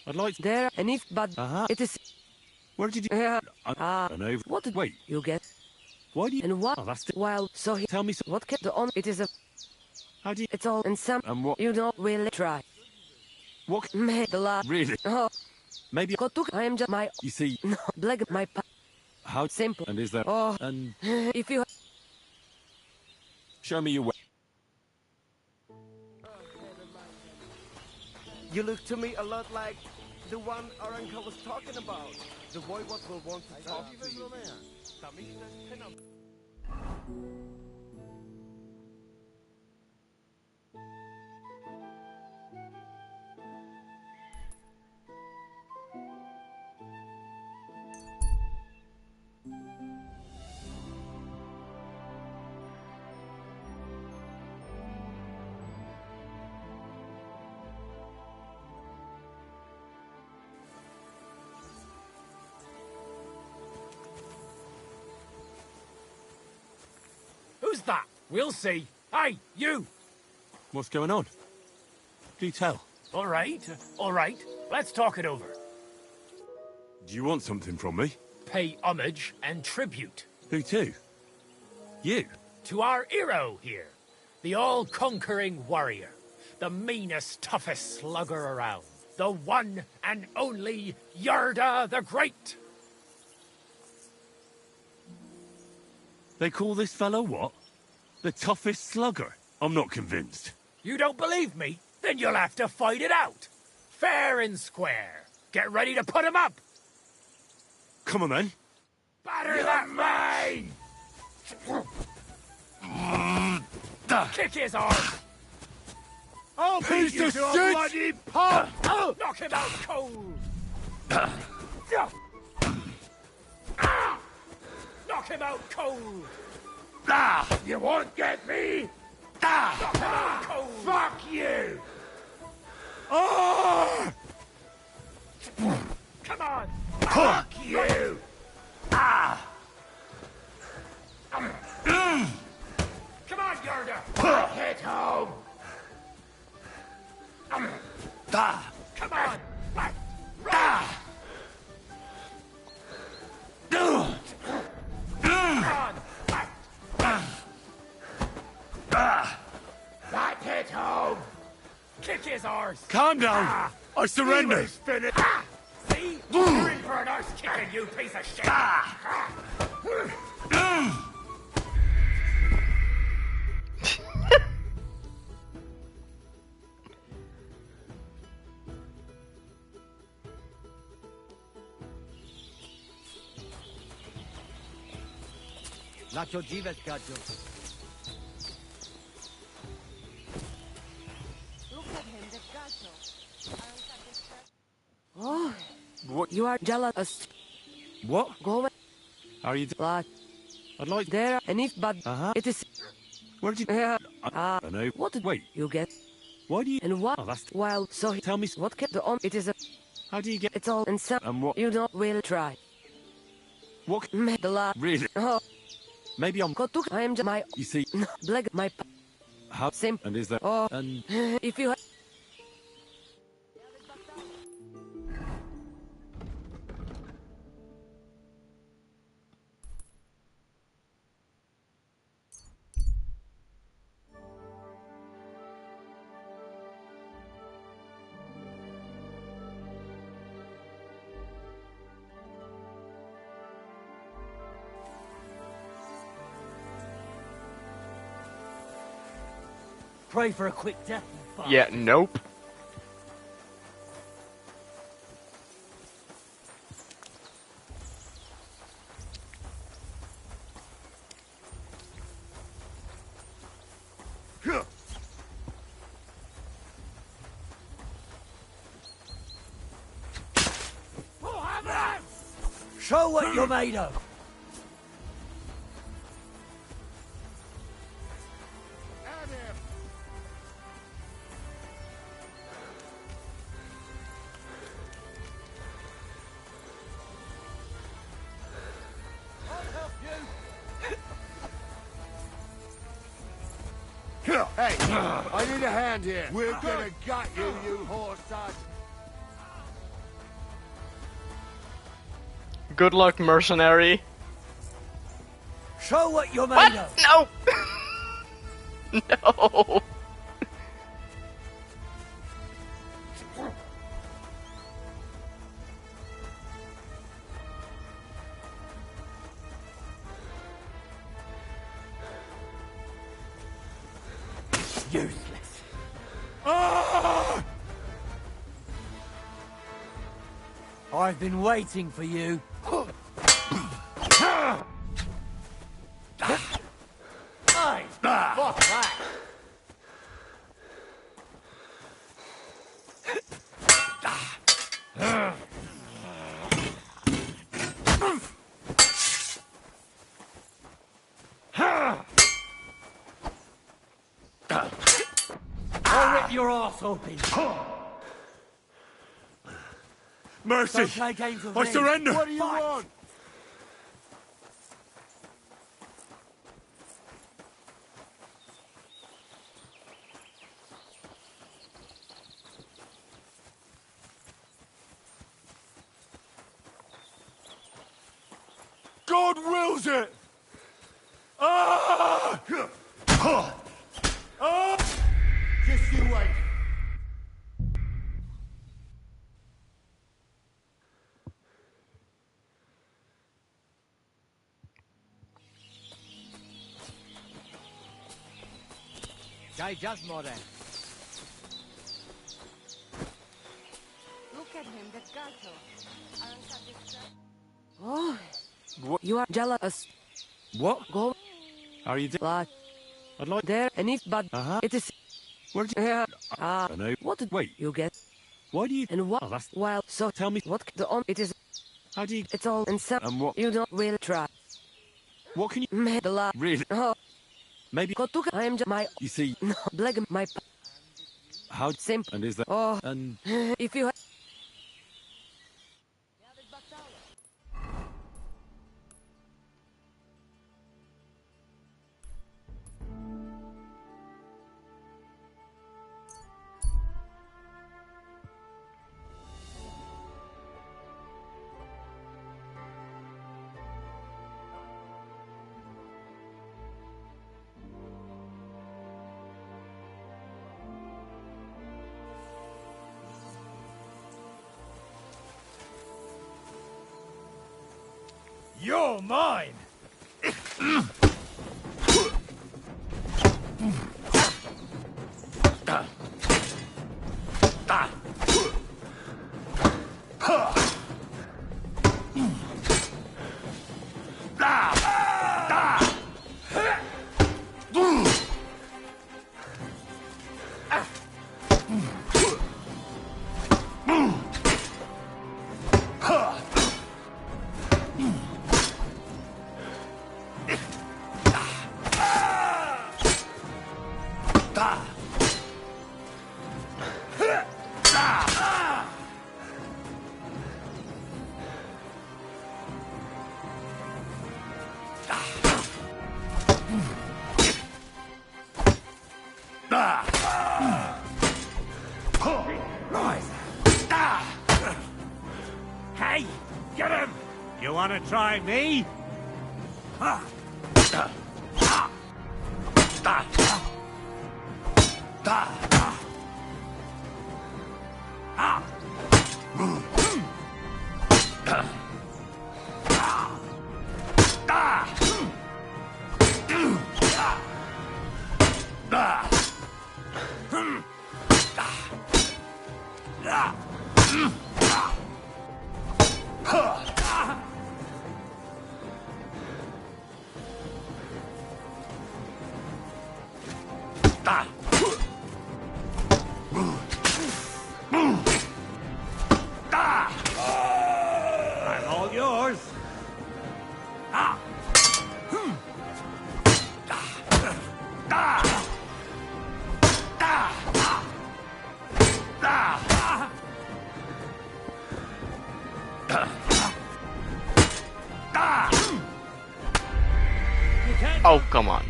I'd like There, and if, but it is. Where did you? Yeah. An over. What did Wait. you get? Why do you? And what? Oh, that's While so he Tell me what can the on? It is a. How do you? It's all and some. And what? You don't really try. What? Made the lot. Really? Oh, Maybe I am just my... You see... No, black my... How simple. And is there... Oh, And... if you... Show me your way. You look to me a lot like the one our uncle was talking about. The boy what will want to talk to you. Who's that? We'll see. Hey, you! What's going on? Do tell. All right. Let's talk it over. Do you want something from me? Pay homage and tribute. Who to? You? To our hero here. The all-conquering warrior. The meanest, toughest slugger around. The one and only Yarda the Great. They call this fellow what? The toughest slugger? I'm not convinced. You don't believe me? Then you'll have to fight it out. Fair and square. Get ready to put him up. Come on, then. Batter that mane! Kick his arse! I'll beat you to a bloody pulp! Knock him out cold! Knock him out cold! You won't get me! Knock him out cold! Fuck you! Come on! Fuck you! Come on, Yarda! Hit home! Come on! Right! Come on! That hit home! Kick his arse! Calm down! I surrender! He was finished! See? You're in for an arse kicking, you piece of shit! Nacho Jives, gacho. Look at him, the gacho. Oh, What? you are jealous. What? Go away. How are you Like, I'd like... there, and if, but it is... Where did you... I don't know. What did Wait. you get? Why do you... And what? Oh, that's... While, so he... Tell me... What kept the on? It is a... How do you get... It's all and some... And what... You don't will try. What... The la... Really? Oh, Maybe I'm... go to... I am just my... You see... No, black my... How... Sim... And is that... Oh, And... if you... Pray for a quick death. Yeah, nope. Show what you're made of. Hey, I need a hand here. We're gonna gut you, you horse son. Good luck, mercenary. Show what you're made What? of. No! No! useless. I've been waiting for you. Hey, fuck that. I'll rip your arse open. Mercy! Don't play games with I me. surrender! What do you want? God wills it! Ah! Ah! Just you wait. Jai just more. Look at him, that gato. Oh, What? you are jealous. What? Go. How are you doing? Like I'd like... there, and if but it is. Where'd you... Yeah. I know. What did Wait. you get? Why do you... And what? Oh, that's... Well, so Tell me... what the on it is. How do you... It's all and some. And what... You don't will try. What can you... Medala. Really? Oh. Maybe... Kotuka, I am just my... You see... No, black my... How... Simple. And is that... Oh. And... If you... You're mine! Hey, get him! You want to try me? I'm all yours. Oh, come on.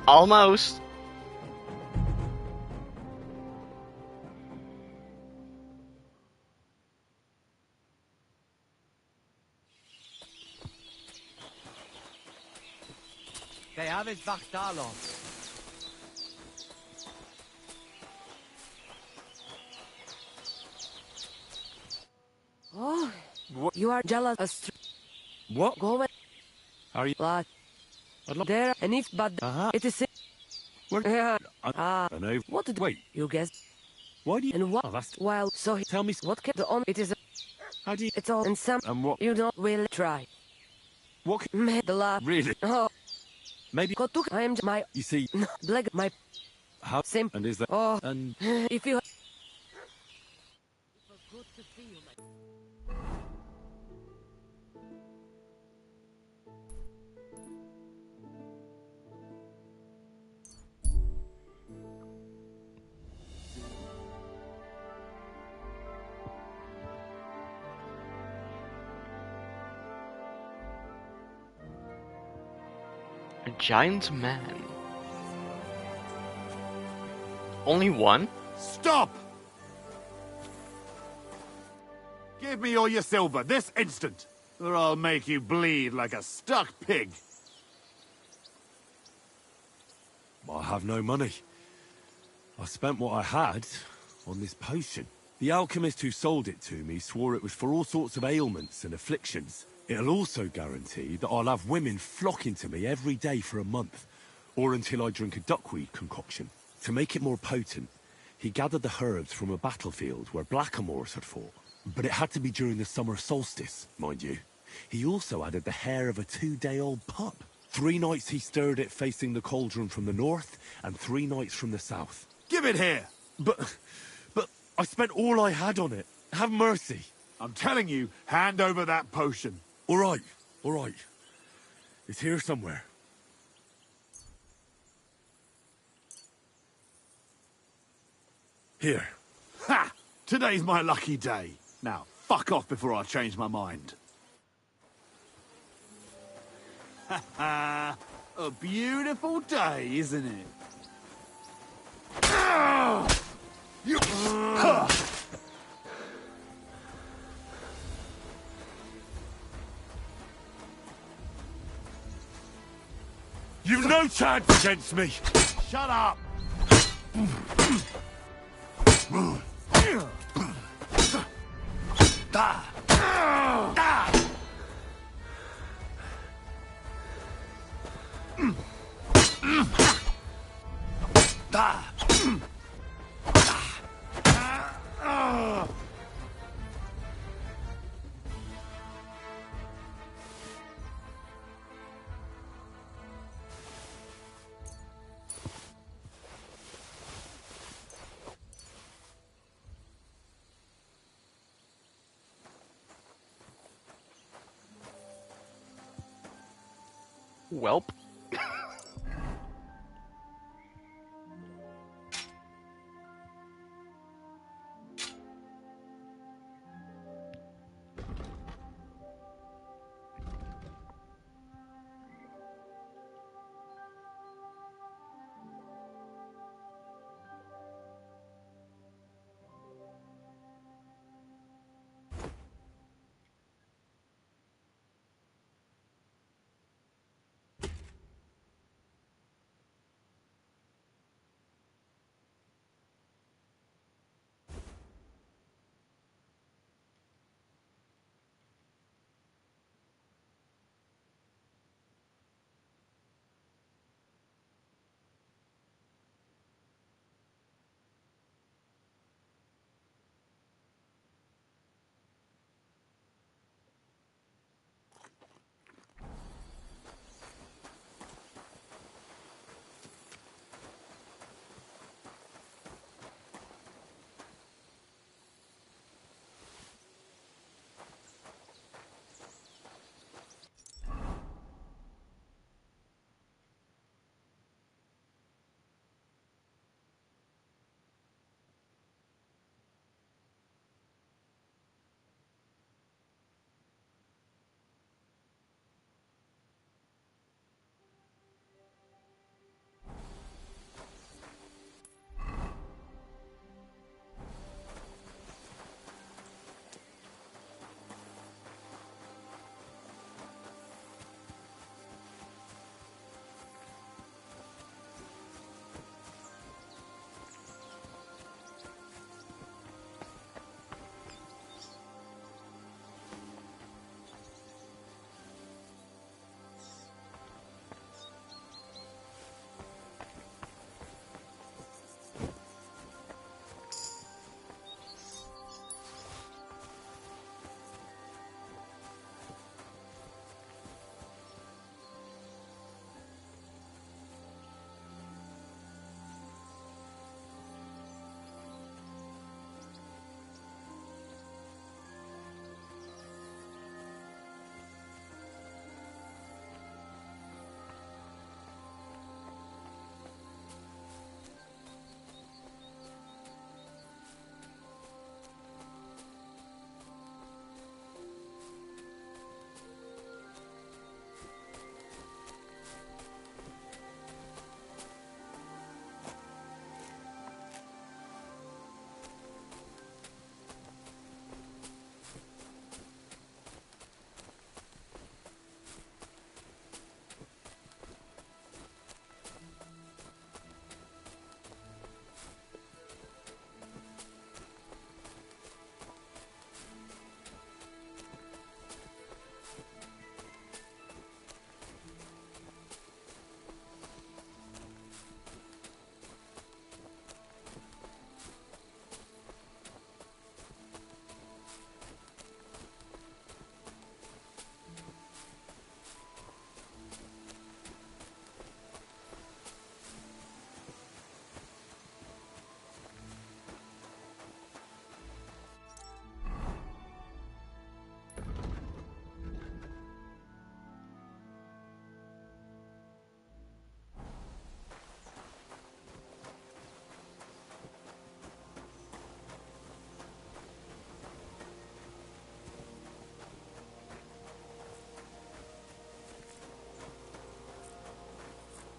Almost. They have his Vaktalon. Oh. What? You are jealous. What? Go away. How are you... Like I'd like... there, and if but it is. Yeah. I know. What did Wait. you guess? Why do you? And what? Oh, that's. Well, so Tell me. what can the on? It is. How do you? It's all and some. And what? You don't really try. What? The la. Really? Oh. Maybe. I am my. You see. Black my. How? Same. And is that? Oh. And If you. A giant man. Only one? Stop! Give me all your silver this instant, or I'll make you bleed like a stuck pig. I have no money. I spent what I had on this potion. The alchemist who sold it to me swore it was for all sorts of ailments and afflictions. It'll also guarantee that I'll have women flocking to me every day for a month, or until I drink a duckweed concoction. To make it more potent, he gathered the herbs from a battlefield where blackamoors had fought. But it had to be during the summer solstice, mind you. He also added the hair of a 2-day-old pup. 3 nights he stirred it facing the cauldron from the north, and 3 nights from the south. Give it here! But I spent all I had on it. Have mercy. I'm telling you, hand over that potion. All right. It's here somewhere. Here. Ha! Today's my lucky day. Now, fuck off before I change my mind. Ha ha! A beautiful day, isn't it? You... You've no chance against me! Shut up! Welp.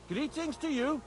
Greetings to you.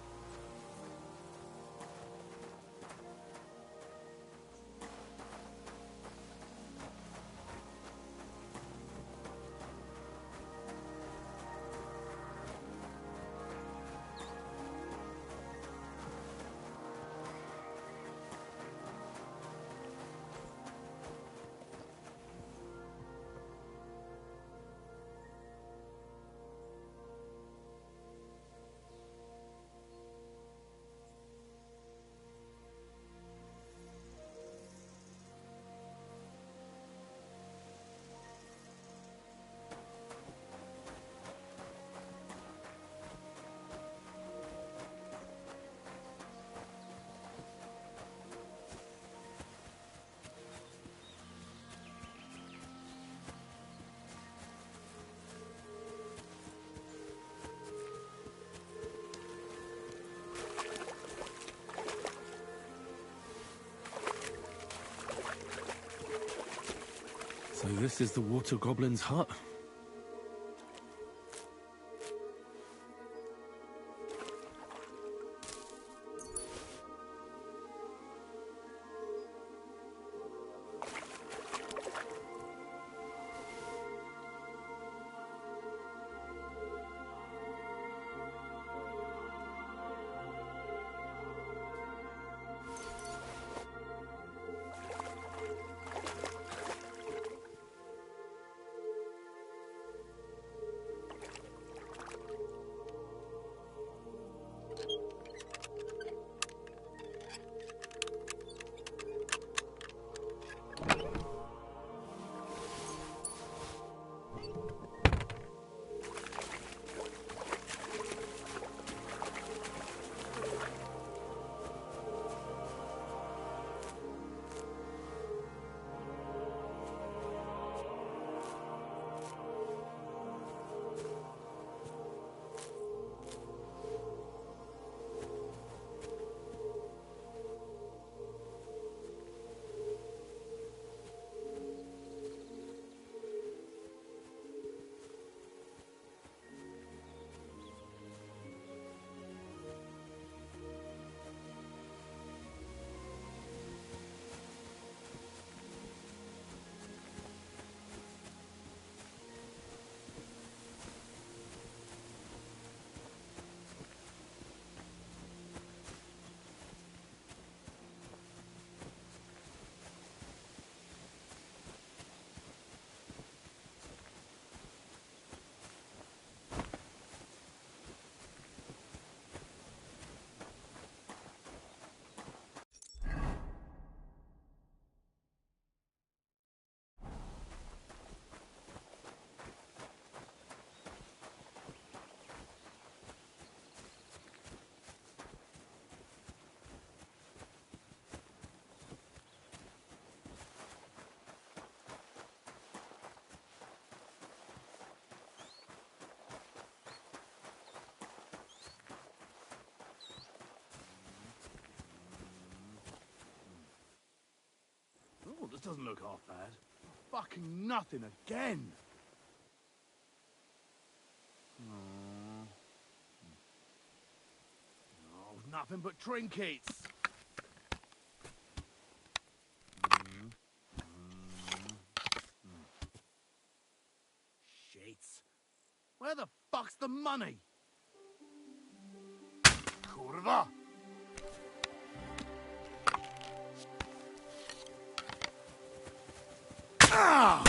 So this is the water goblin's hut? Oh, this doesn't look half bad. Fucking nothing again. Oh, nothing but trinkets. Shit. Where the fuck's the money? Kurva! Ah!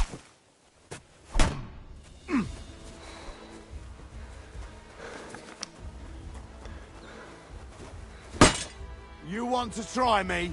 You want to try me?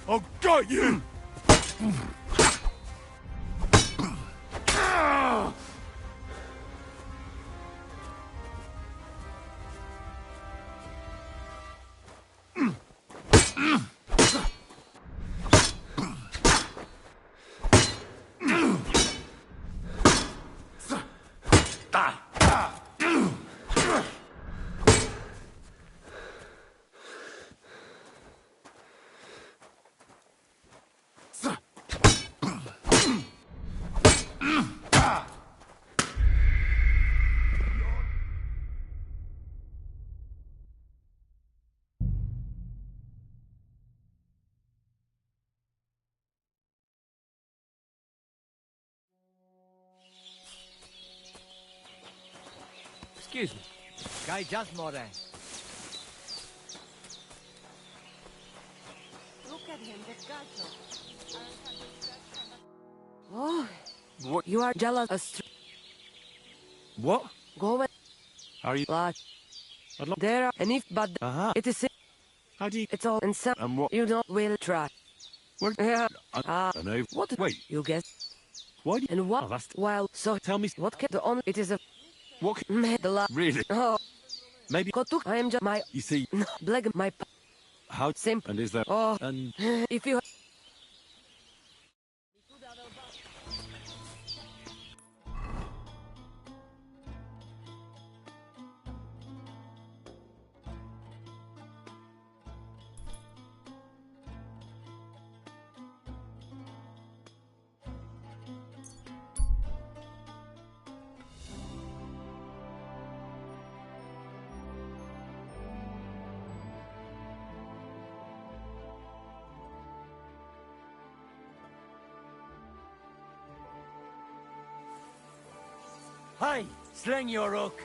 I'll got you! Excuse me. Guy just more. Look at him, the gato. Oh, What? you are jealous. What? Go away. Are you? Like, I'd like... there are, and if, but it is. How do you... It's all and some. And what? You don't will try. Where? Yeah. I know. What? Wait. You guess. Why do you... And what? Oh, that's... Well, so tell me... what can the only? It is a. What? The la. Really? Oh. Maybe... Kotuk, I am just my. You see... Black my. How... Simple. And is there... Oh. And... If you. Hi, sling your hook.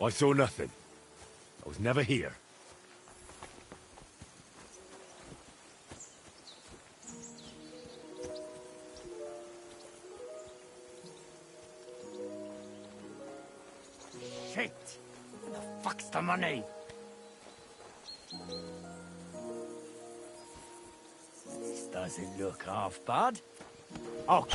I saw nothing. I was never here. Shit! Where the fuck's the money? This doesn't look half bad. Oh,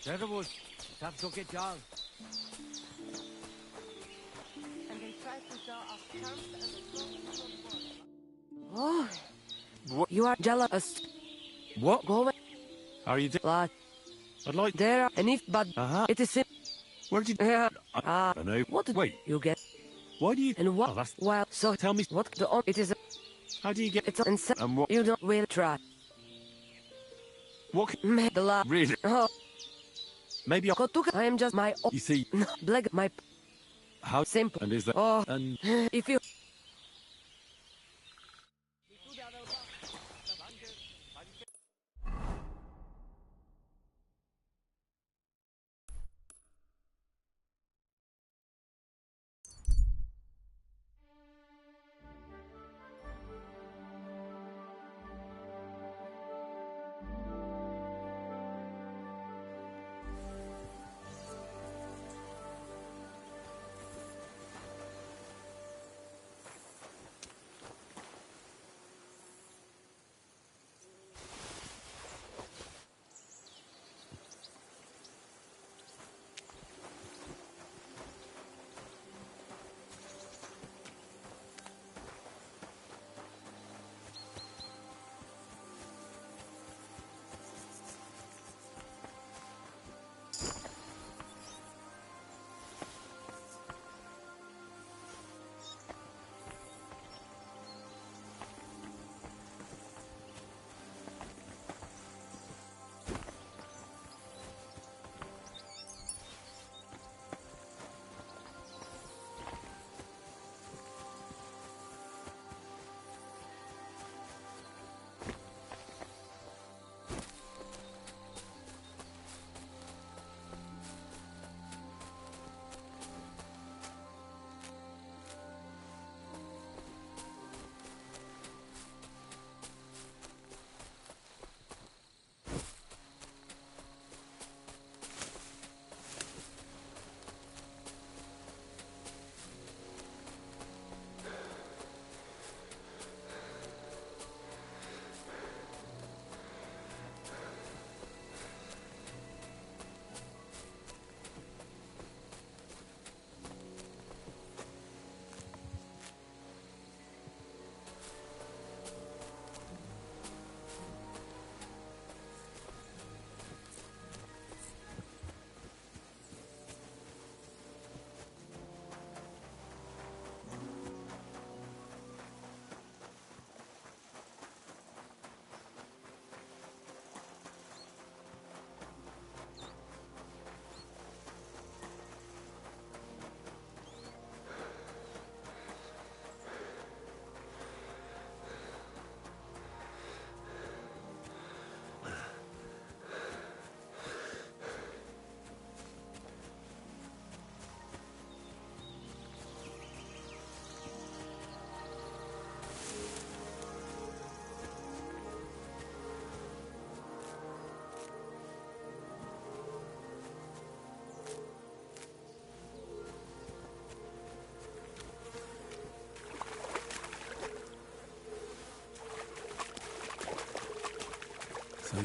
Terrible. Tap took it down. And they tried to draw up terms and Oh. What? You are jealous. What? Go away. How are you doing? Like. I'd like... There are, and if, but it is. Where did you... Yeah. I know. What? Wait. You get. Why do you... And what? Oh, that's... Well, so tell me... what the it is. How do you get... It's and so and what... you don't will try. What... The la. Really? Oh. Maybe I... I am just my. You see... Black my. How... Simple. And is that... Oh. And... If you.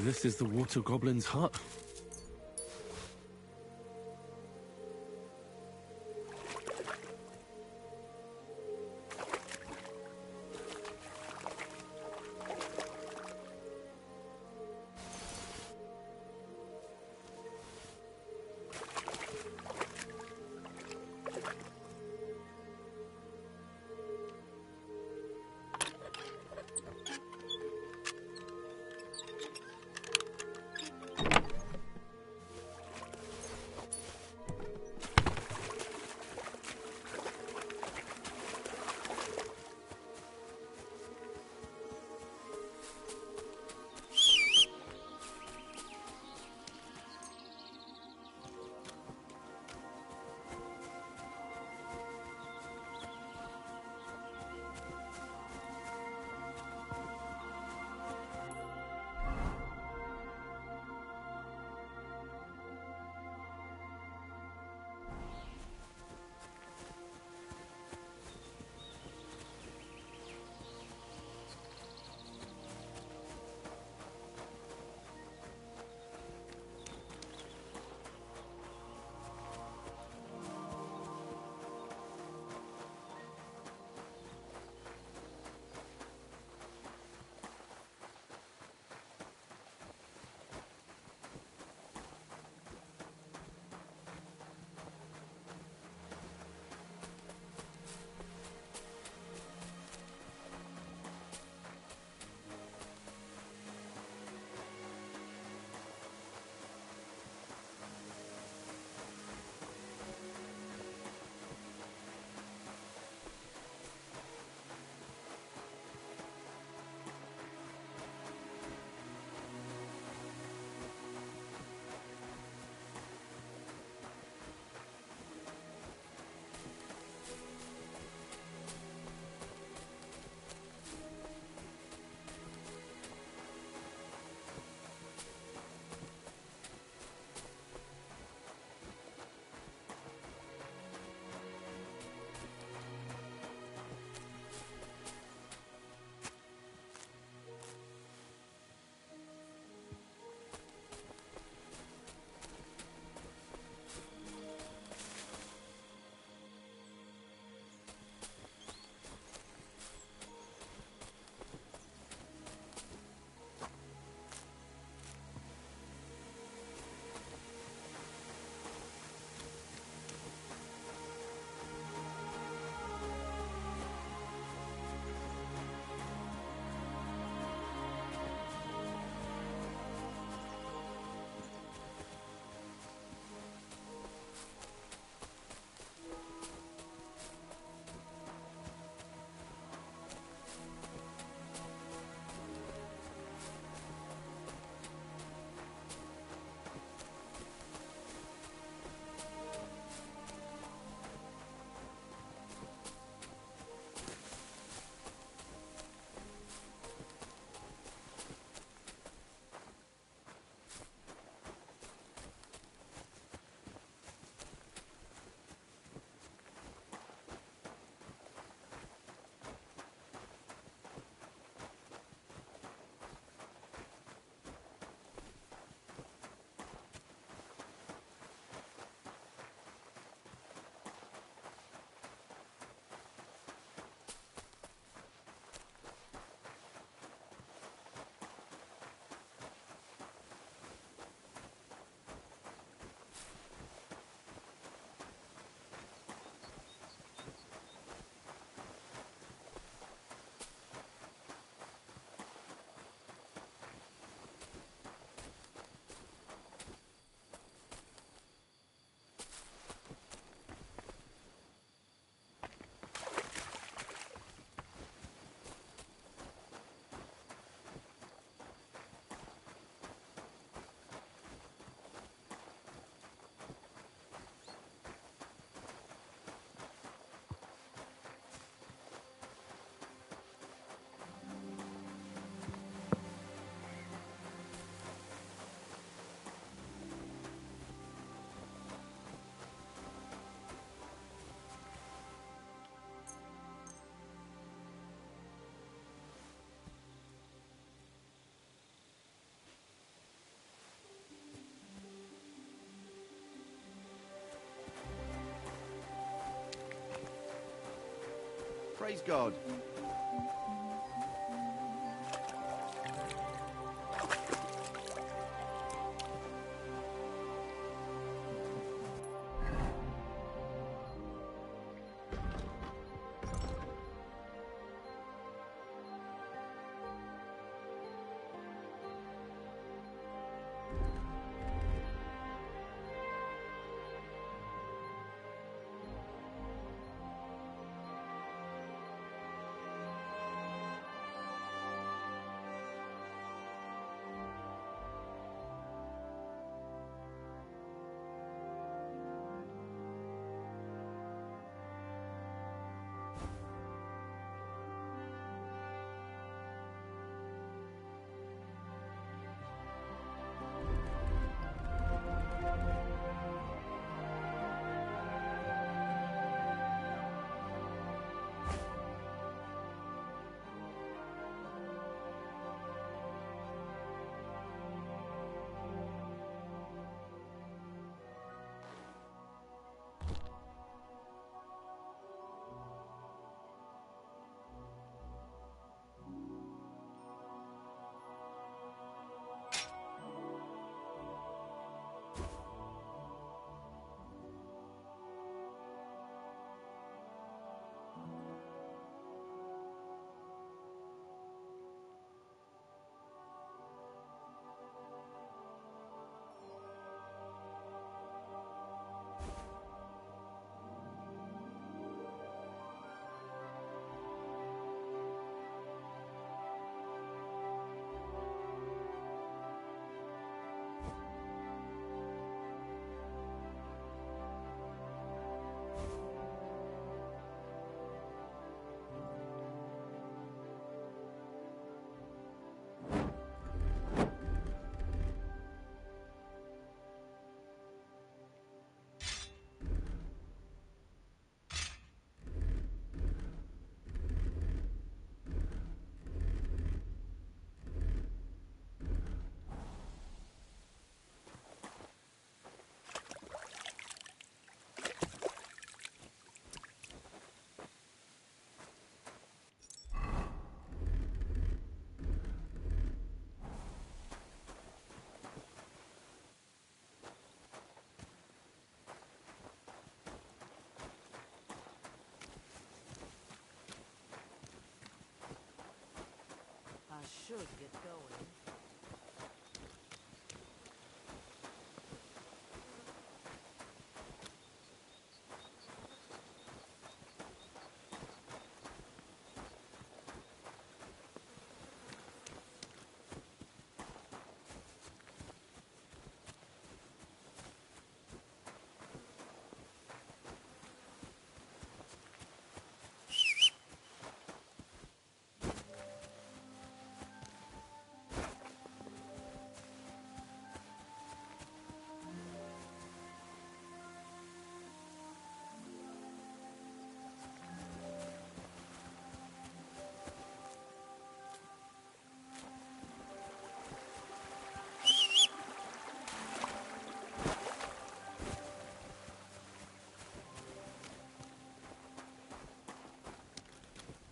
this is the water goblin's hut. Praise God. I should get going.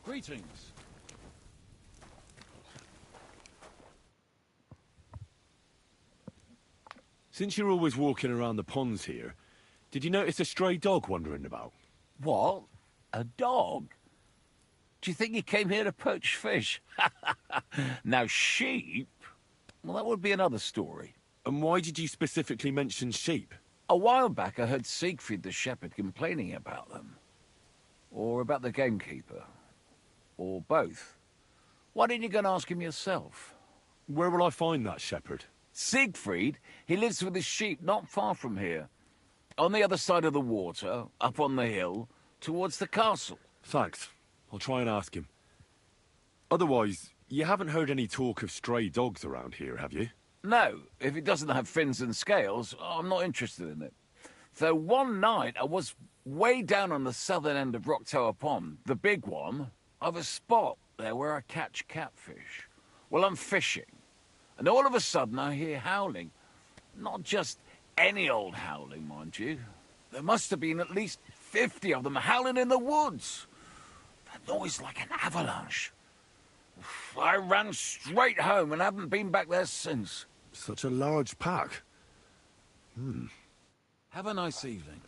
Greetings. Since you're always walking around the ponds here, did you notice a stray dog wandering about? What? A dog? Do you think he came here to poach fish? Now, sheep? Well, that would be another story. And why did you specifically mention sheep? A while back, I heard Siegfried the shepherd complaining about them. Or about the gamekeeper. Or both. Why didn't you go and ask him yourself? Where will I find that shepherd? Siegfried? He lives with his sheep not far from here. On the other side of the water, up on the hill, towards the castle. Thanks. I'll try and ask him. Otherwise, you haven't heard any talk of stray dogs around here, have you? No, if it doesn't have fins and scales, I'm not interested in it. Though one night I was way down on the southern end of Rock Tower Pond, the big one. I've a spot there where I catch catfish. Well, I'm fishing, and all of a sudden I hear howling. Not just any old howling, mind you. There must have been at least 50 of them howling in the woods. noise like an avalanche. I ran straight home and haven't been back there since. Such a large pack. Have a nice evening.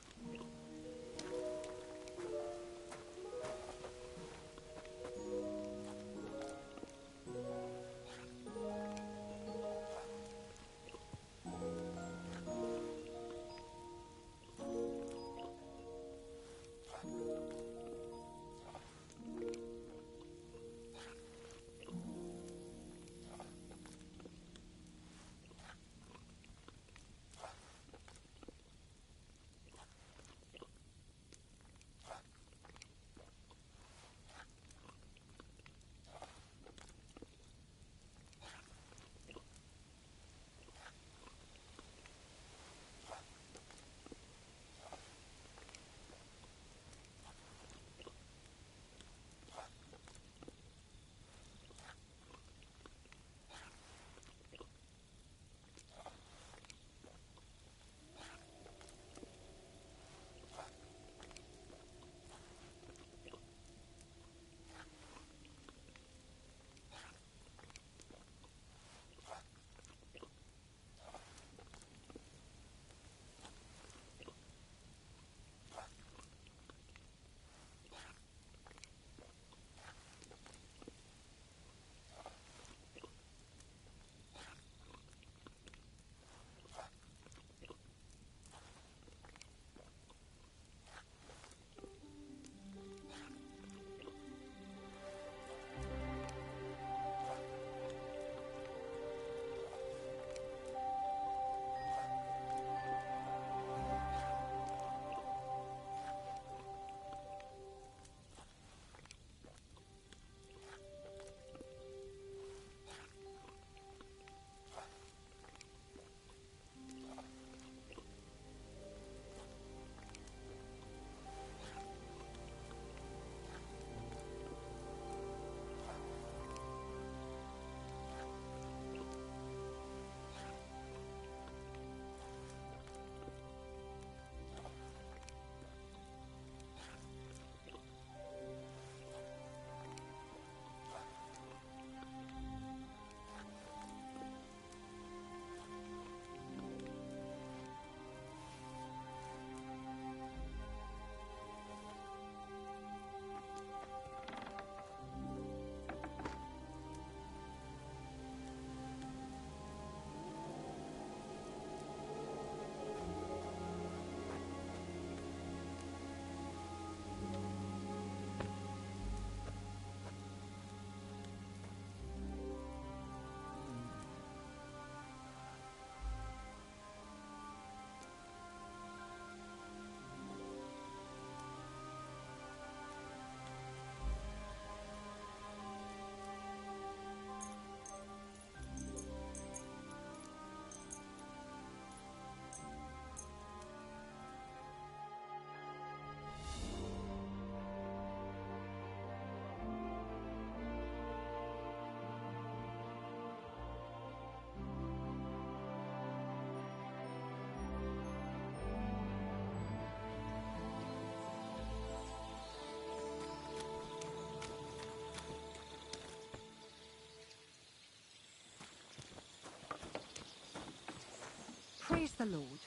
Praise the Lord.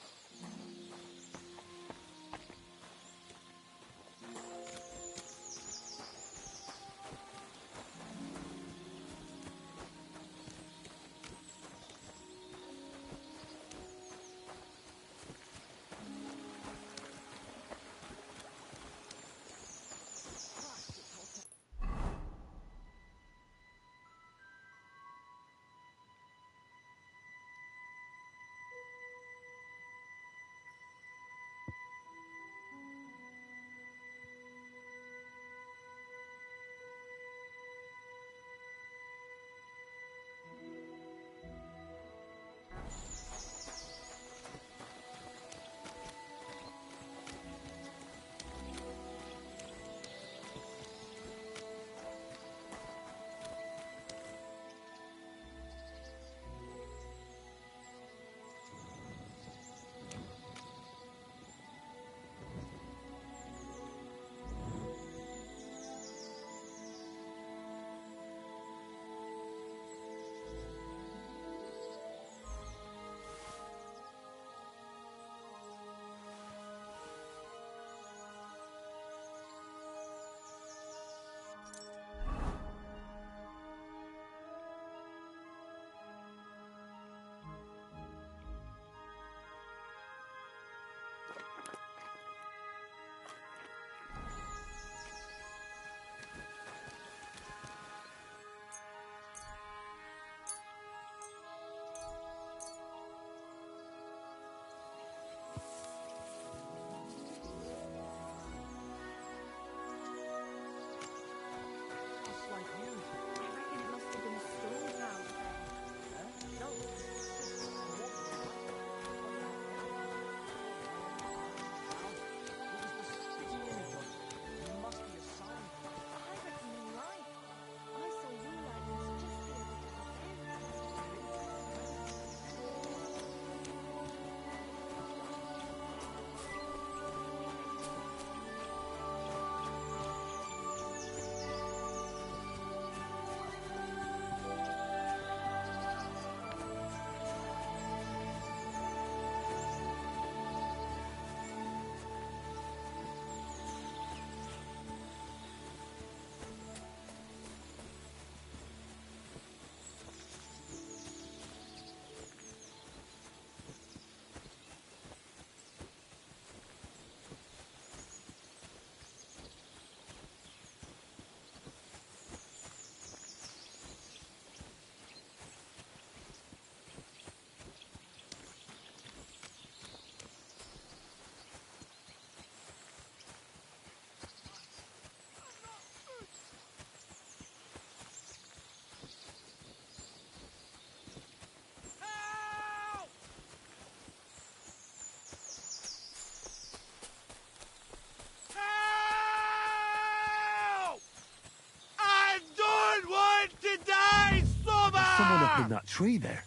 up in that tree there.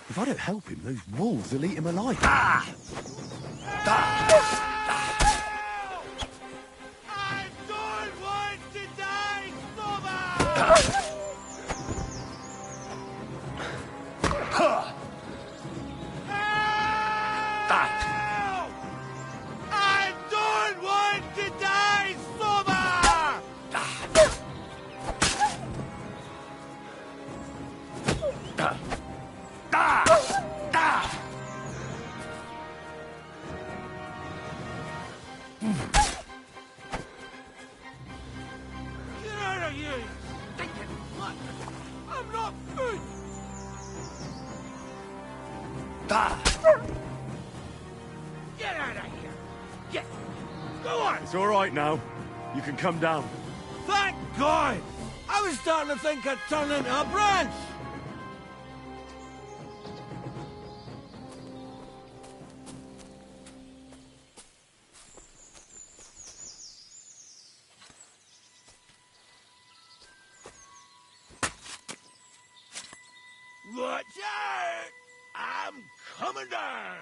If I don't help him, those wolves will eat him alive. I don't want to die, Stubber! I don't want to die, Stubber! Get out of here, you stinking slut! I'm not food! Get out of here! Get! Go on! It's all right now. You can come down. Thank God! I was starting to think I'd turn into a branch! Watch out! I'm coming down!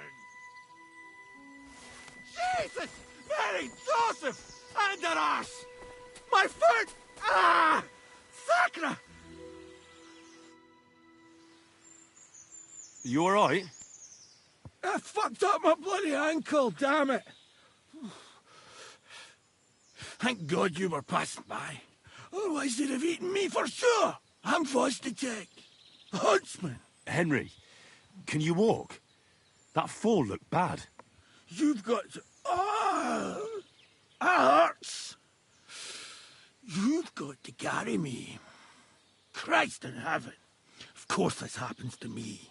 Jesus! Mary Joseph! And an arse! My foot! Ah! Sacra! You all right? I fucked up my bloody ankle, damn it! Thank God you were passing by. Otherwise they'd have eaten me for sure! I'm forced to check. Huntsman! Henry, can you walk? That fall looked bad. You've got to... Oh! That hurts! You've got to carry me. Christ in heaven. Of course this happens to me.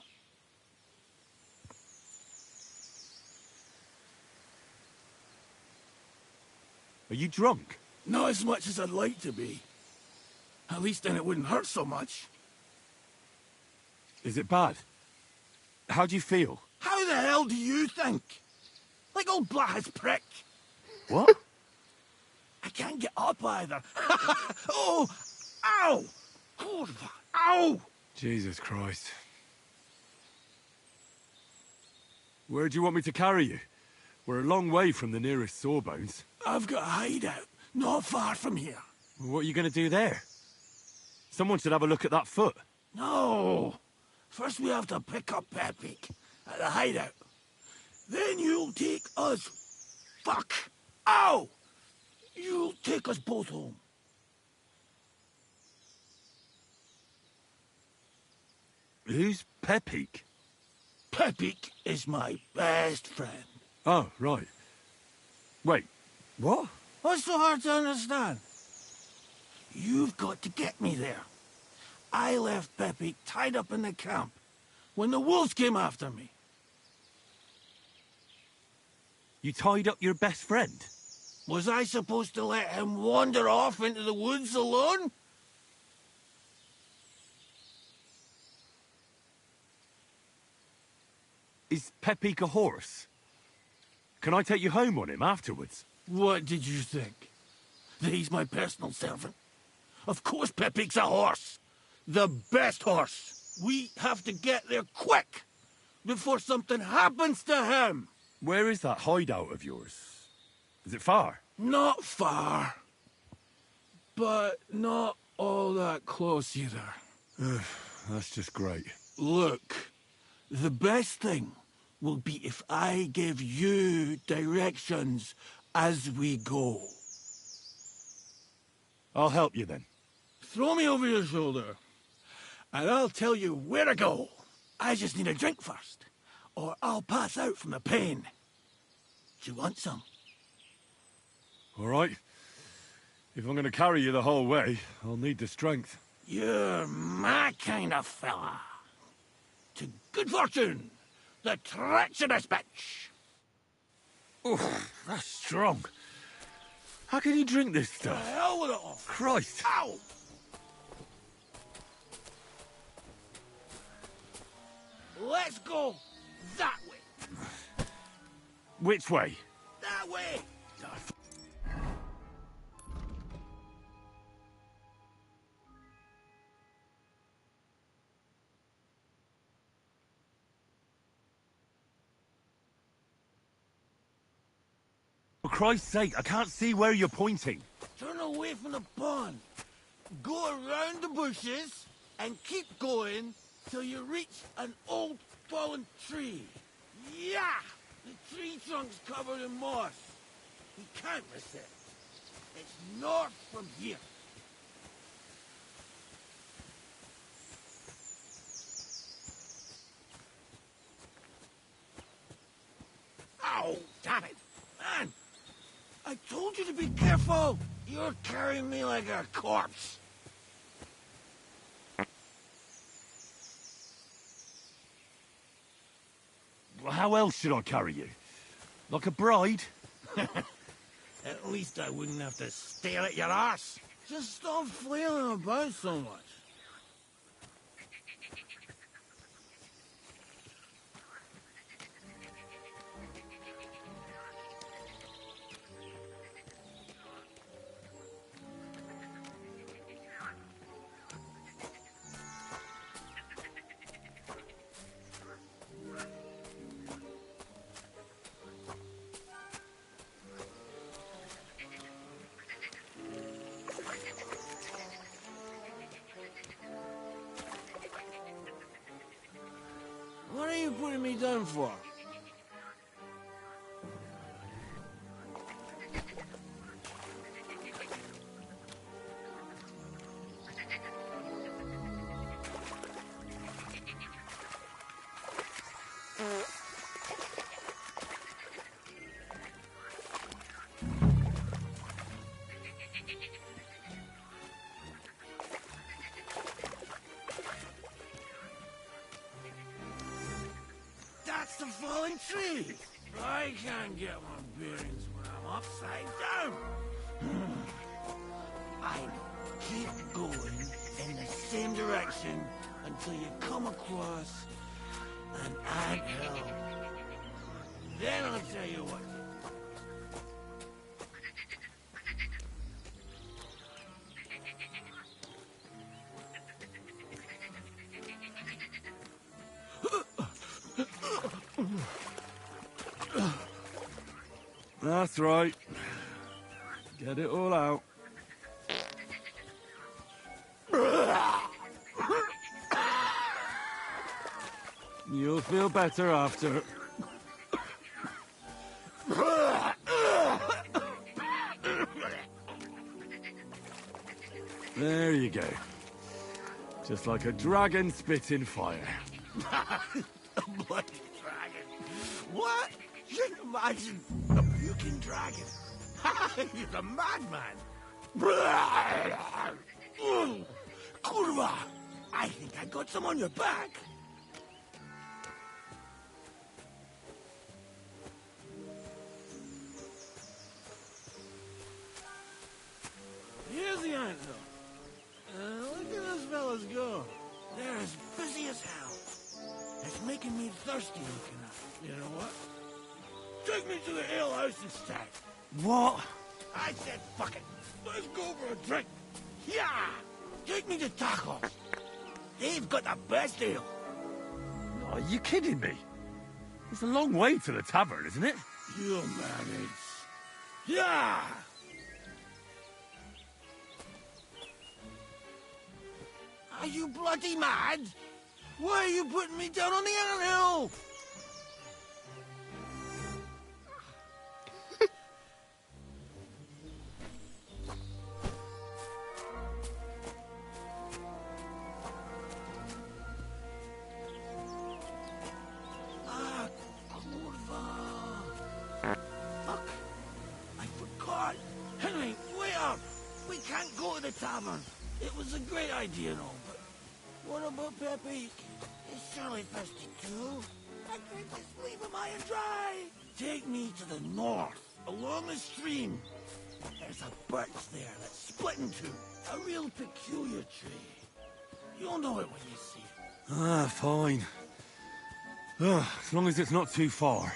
Are you drunk? Not as much as I'd like to be. At least then it wouldn't hurt so much. Is it bad? How do you feel? How the hell do you think? Like old Black's prick. What? I can't get up either. Oh! Ow! Oh, ow! Jesus Christ. Where do you want me to carry you? We're a long way from the nearest sawbones. I've got a hideout, not far from here. What are you going to do there? Someone should have a look at that foot. No! First we have to pick up Pepik at the hideout. Then you'll take us... Fuck! Ow! You'll take us both home. Who's Pepik? Pepik is my best friend. Oh, right. Wait, what? What's so hard to understand? You've got to get me there. I left Pepik tied up in the camp when the wolves came after me. You tied up your best friend? Was I supposed to let him wander off into the woods alone? Is Pepik a horse? Can I take you home on him afterwards? What did you think? That he's my personal servant? Of course Pepik's a horse. The best horse. We have to get there quick before something happens to him. Where is that hideout of yours? Is it far? Not far. But not all that close either. That's just great. Look, the best thing will be if I give you directions as we go. I'll help you then. Throw me over your shoulder, and I'll tell you where to go. I just need a drink first, or I'll pass out from the pain. Do you want some? All right. If I'm going to carry you the whole way, I'll need the strength. You're my kind of fella. To good fortune, the treacherous bitch. Oof, that's strong. How can you drink this The stuff? hell with it all. Christ. Ow! Let's go that way. Which way? That way. For Christ's sake, I can't see where you're pointing. Turn away from the pond. Go around the bushes and keep going till you reach an old fallen tree. Yeah! The tree trunk's covered in moss. You can't miss it. It's north from here. Oh, damn it! Man! I told you to be careful! You're carrying me like a corpse. Well, how else should I carry you? Like a bride? At least I wouldn't have to stare at your ass. Just stop flailing about so much. What are you putting me down for? That's the fallen tree. I can't get my bearings when I'm upside down. I keep going in the same direction until you come across an anthill. Then I'll tell you what. That's right. Get it all out. You'll feel better after. There you go. Just like a dragon spitting fire. A bloody dragon. What? Just imagine a puking dragon. You're a madman. Kurva! I think I got some on your back. Here's the anthill. Look at those fellas go. They're as busy as hell. It's making me thirsty looking at it. You know what? Take me to the ale house instead. What? I said fuck it. Let's go for a drink. Yeah! Take me to tacos. They've got the best ale. Are you kidding me? It's a long way to the tavern, isn't it? You'll manage. Yeah! Are you bloody mad? Why are you putting me down on the anthill? Ah, kurva. Fuck. I forgot. Henry, wait up. We can't go to the tavern. It was a great idea and all, but what about Pepe? He's surely thirsty too. I can't just leave him high and dry. Take me to the north, along the stream. There's a birch there that's split in two. A real peculiar tree. You'll know it when you see it. Ah, fine. As long as it's not too far.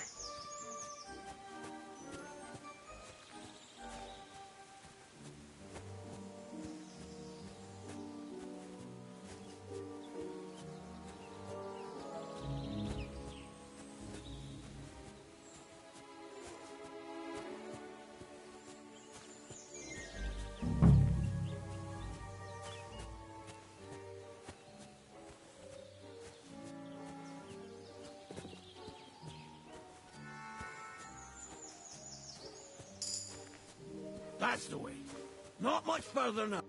That's the way. Not much further now.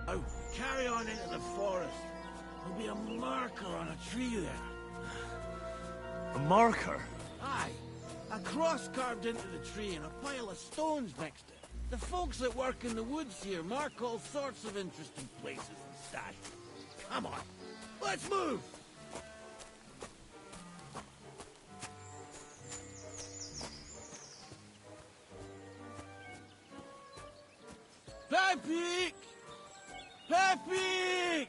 Oh, carry on into the forest. There'll be a marker on a tree there. A marker? Aye. A cross carved into the tree and a pile of stones next to it. The folks that work in the woods here mark all sorts of interesting places and stashes. Come on, let's move! Pepe! Pepe!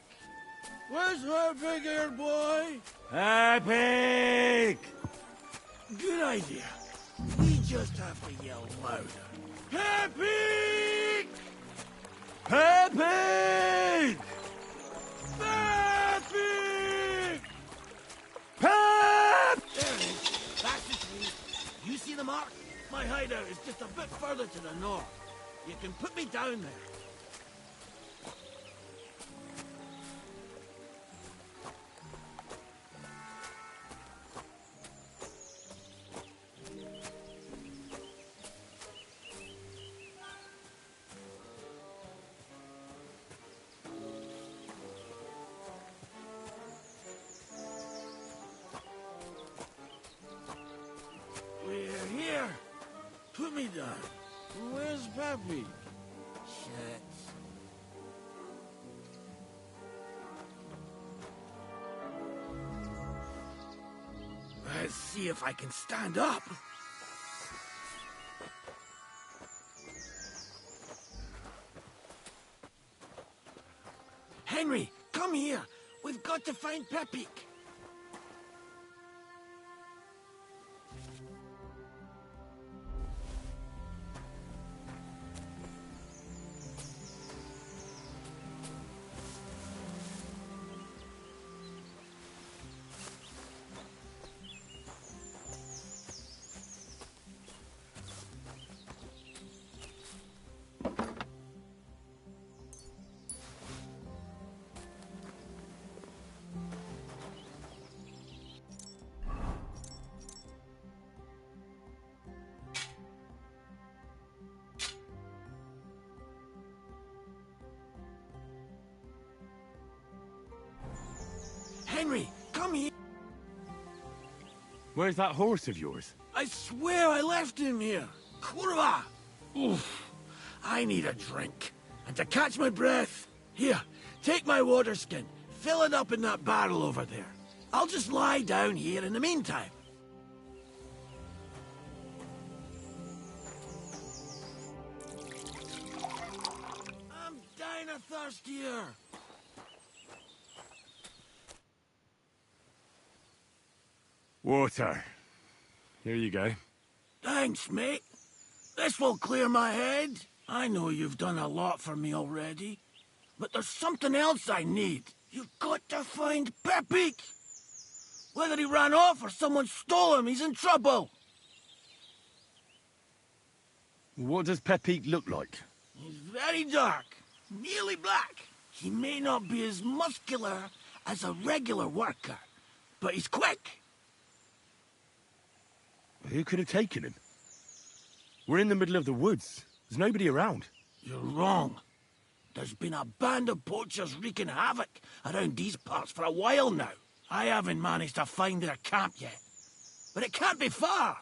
Where's her big-eared boy? Epic! Good idea. We just have to yell louder. Pepe! Pepe! Pepe! Pep! There it is. That's the tree. You see the mark? My hideout is just a bit further to the north. You can put me down there. We're here. Put me down. Where's Pepe? Shit. Let's see if I can stand up. Henry, come here. We've got to find Pepe. Henry, come here. Where's that horse of yours? I swear I left him here. Kurwa! Oof. I need a drink. And to catch my breath, here, take my water skin. Fill it up in that barrel over there. I'll just lie down here in the meantime. I'm dying of thirst here. Water. Here you go. Thanks, mate. This will clear my head. I know you've done a lot for me already. But there's something else I need. You've got to find Pepe. Whether he ran off or someone stole him, he's in trouble. What does Pepe look like? He's very dark, nearly black. He may not be as muscular as a regular worker, but he's quick. Who could have taken him? We're in the middle of the woods. There's nobody around. You're wrong. There's been a band of poachers wreaking havoc around these parts for a while now. I haven't managed to find their camp yet. But it can't be far.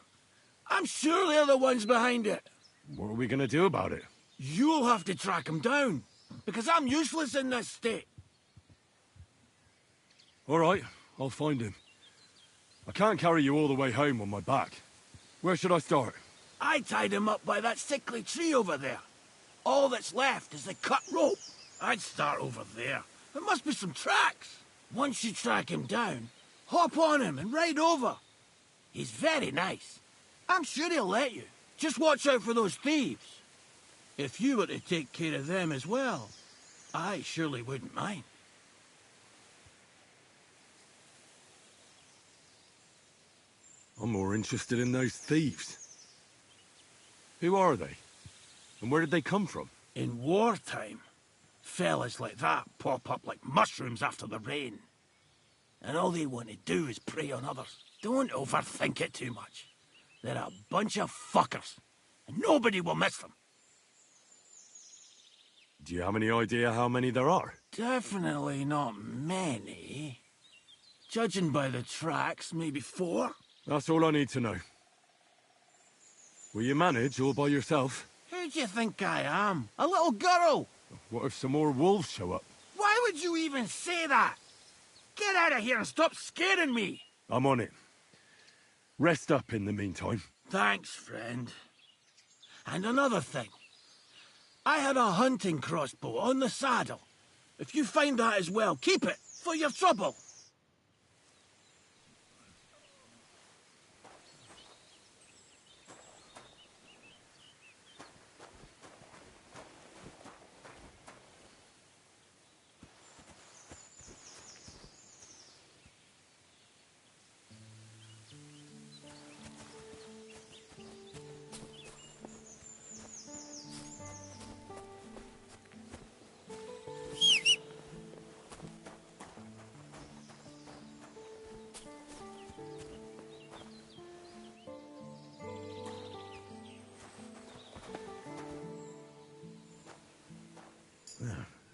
I'm sure they're the ones behind it. What are we going to do about it? You'll have to track them down, because I'm useless in this state. All right, I'll find him. I can't carry you all the way home on my back. Where should I start? I tied him up by that sickly tree over there. All that's left is the cut rope. I'd start over there. There must be some tracks. Once you track him down, hop on him and ride over. He's very nice. I'm sure he'll let you. Just watch out for those thieves. If you were to take care of them as well, I surely wouldn't mind. I'm more interested in those thieves. Who are they? And where did they come from? In wartime, fellas like that pop up like mushrooms after the rain. And all they want to do is prey on others. Don't overthink it too much. They're a bunch of fuckers, and nobody will miss them. Do you have any idea how many there are? Definitely not many. Judging by the tracks, maybe 4. That's all I need to know. Will you manage all by yourself? Who do you think I am? A little girl? What if some more wolves show up? Why would you even say that? Get out of here and stop scaring me! I'm on it. Rest up in the meantime. Thanks, friend. And another thing. I had a hunting crossbow on the saddle. If you find that as well, keep it, for your trouble.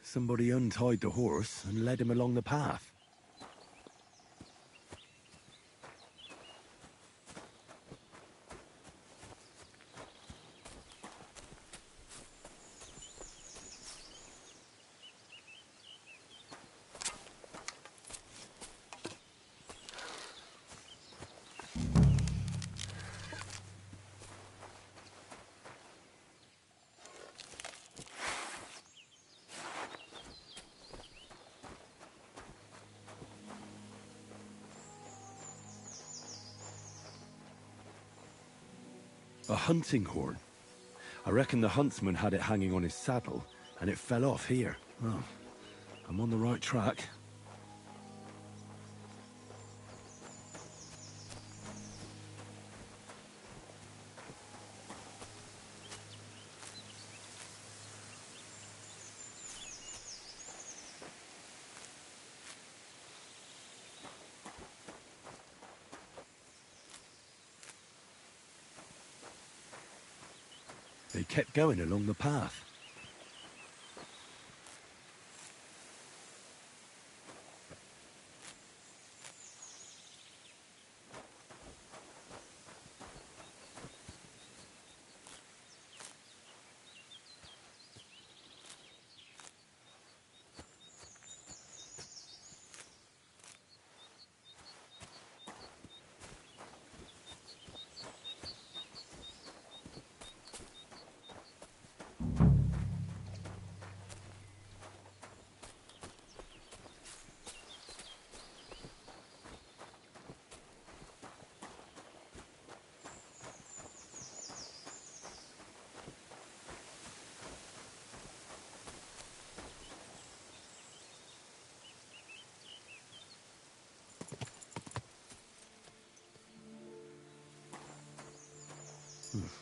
Somebody untied the horse and led him along the path. A hunting horn. I reckon the huntsman had it hanging on his saddle, and it fell off here. Oh, I'm on the right track. They kept going along the path.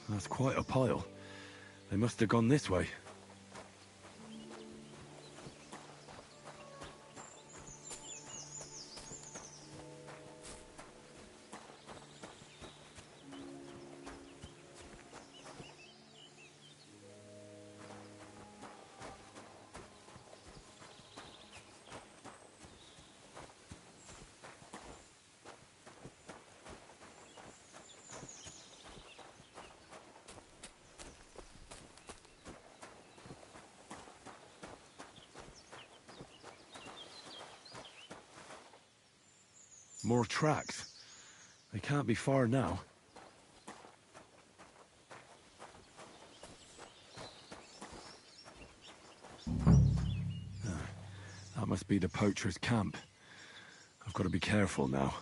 That's quite a pile. They must have gone this way. More tracks. They can't be far now. That must be the poacher's camp. I've got to be careful now.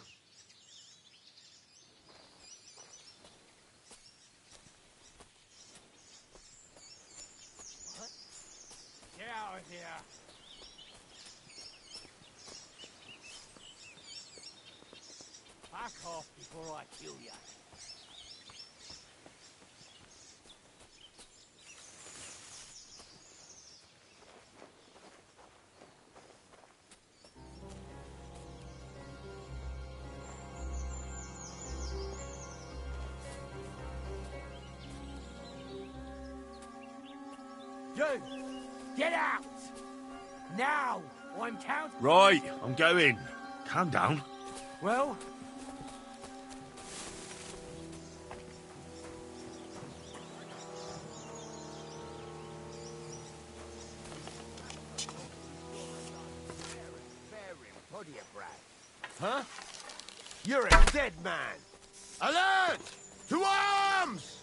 Get out of here! Back off before I kill you. You! Get out! Now! I'm counting... Right, I'm going. Calm down. Well... Huh? You're a dead man! Alert! To arms!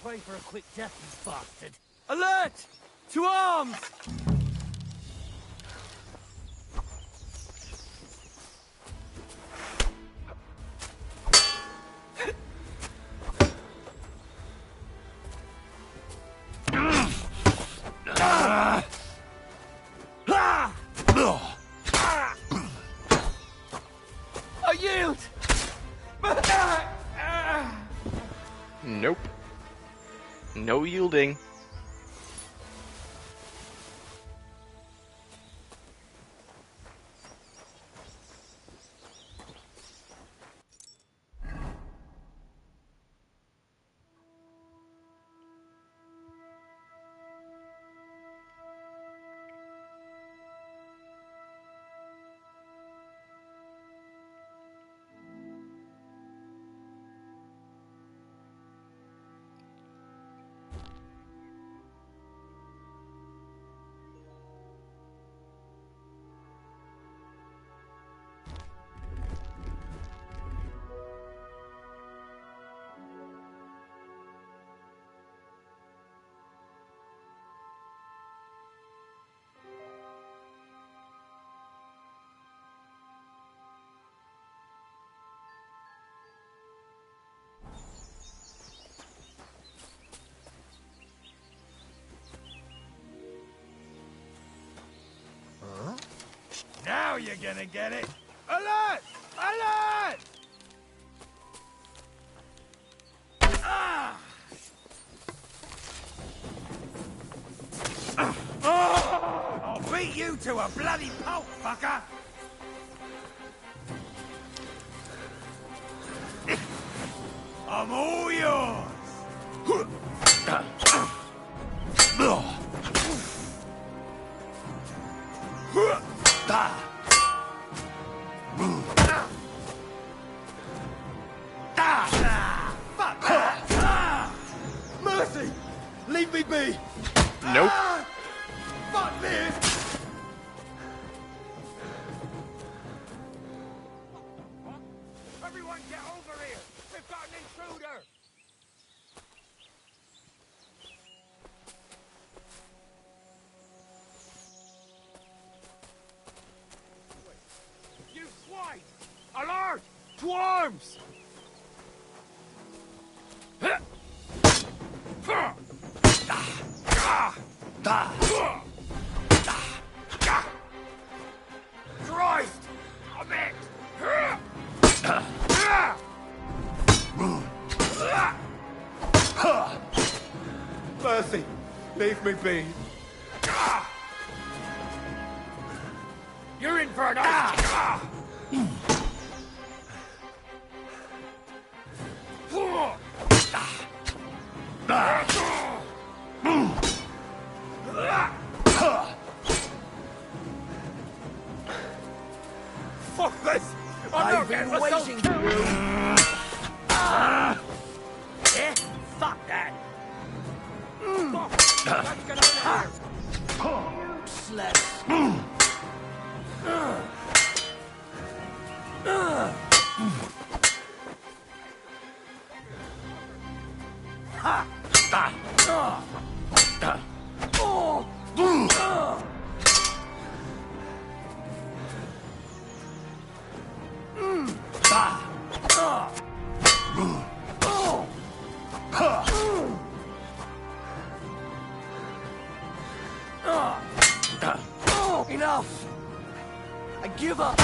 Pray for a quick death, you bastard! Alert! To arms! I yield! Nope. No yielding. Now you're gonna get it! Alert! Alert! Ah! I'll beat you to a bloody pulp, fucker! I'm all yours! Mercy! Leave me be! Nope. Fuck this! Everyone get over here! We've got an intruder! You swine! Alert! To arms! Christ! I'm it! Mercy! Leave me be! You're in for an ice! Fuck this! I'm not I've been getting myself waiting killed! for you. Enough! I give up!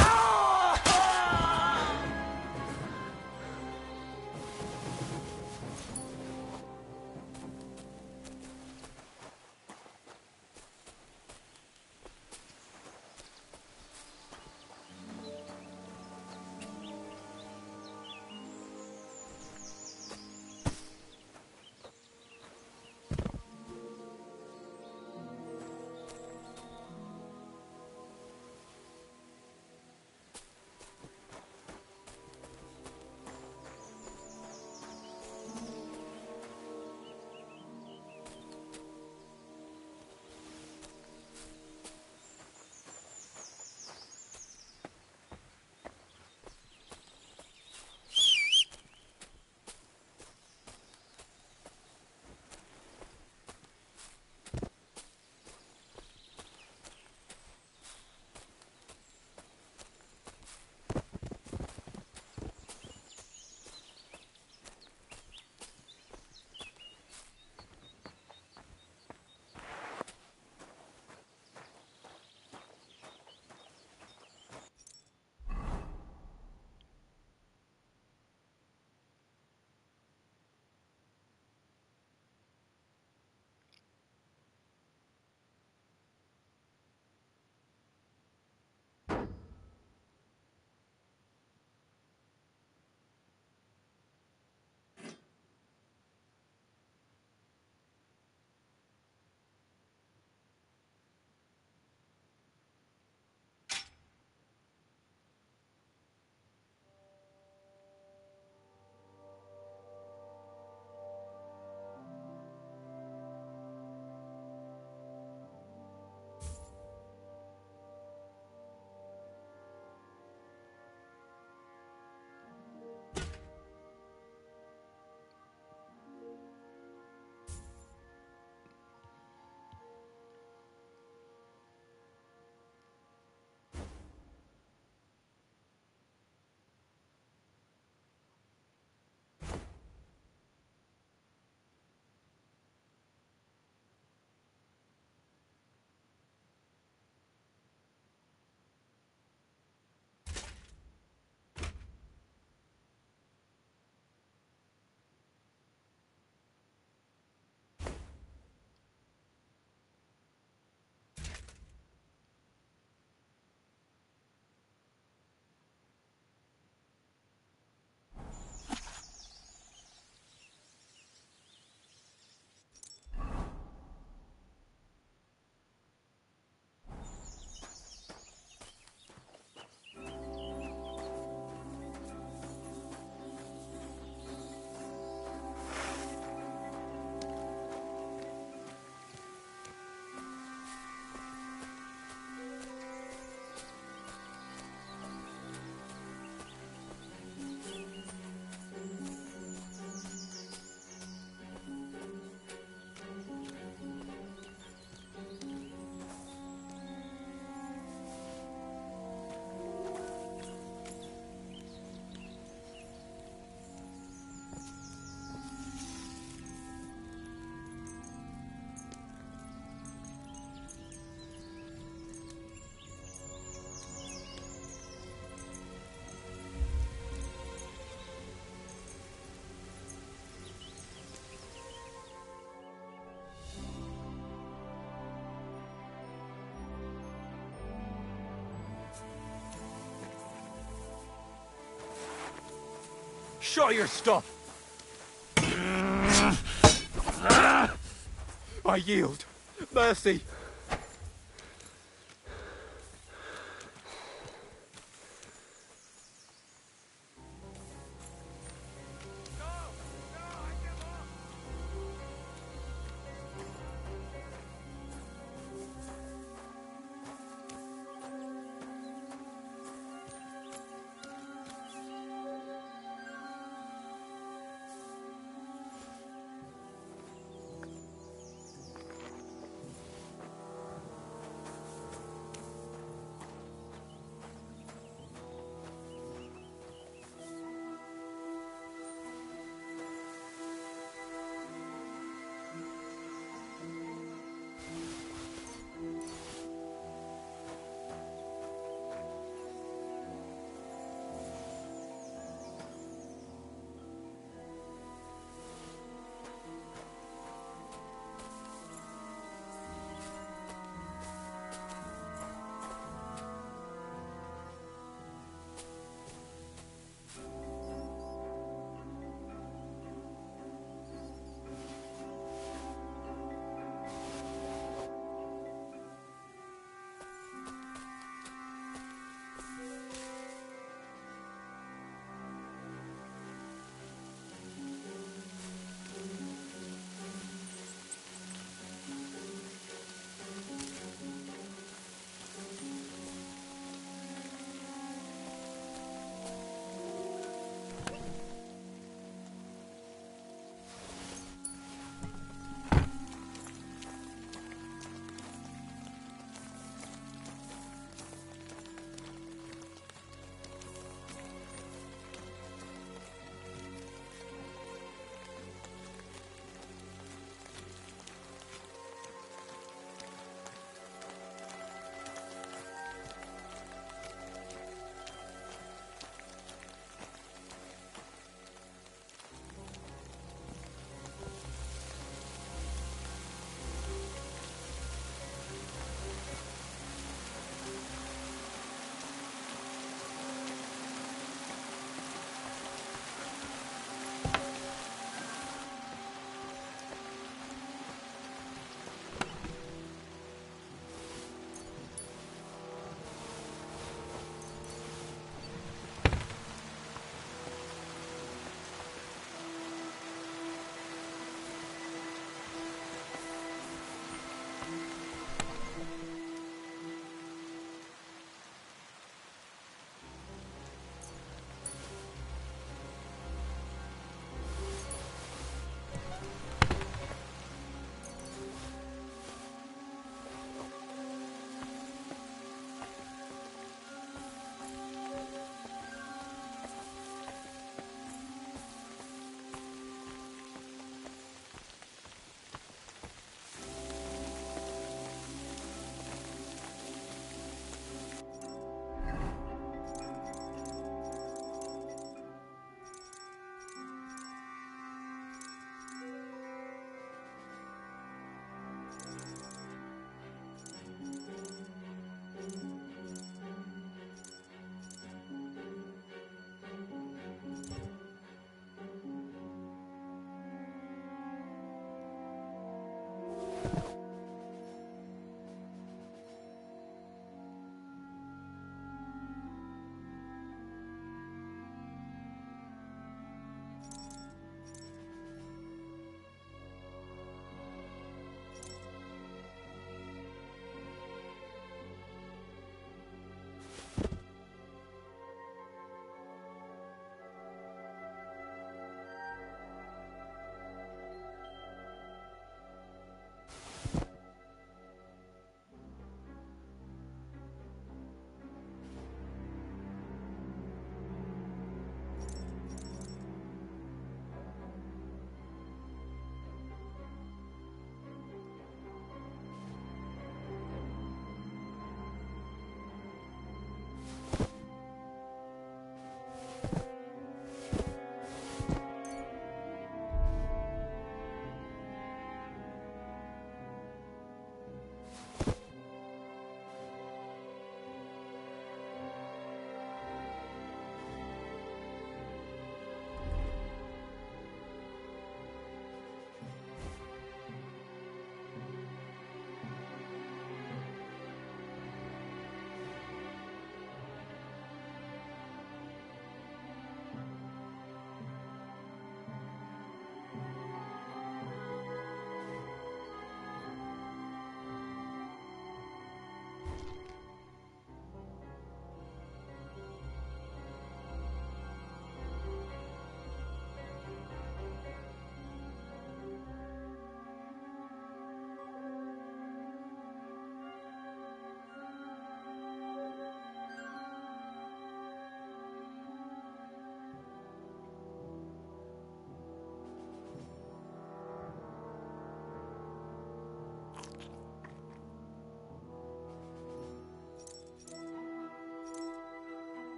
Show your stuff! I yield. Mercy.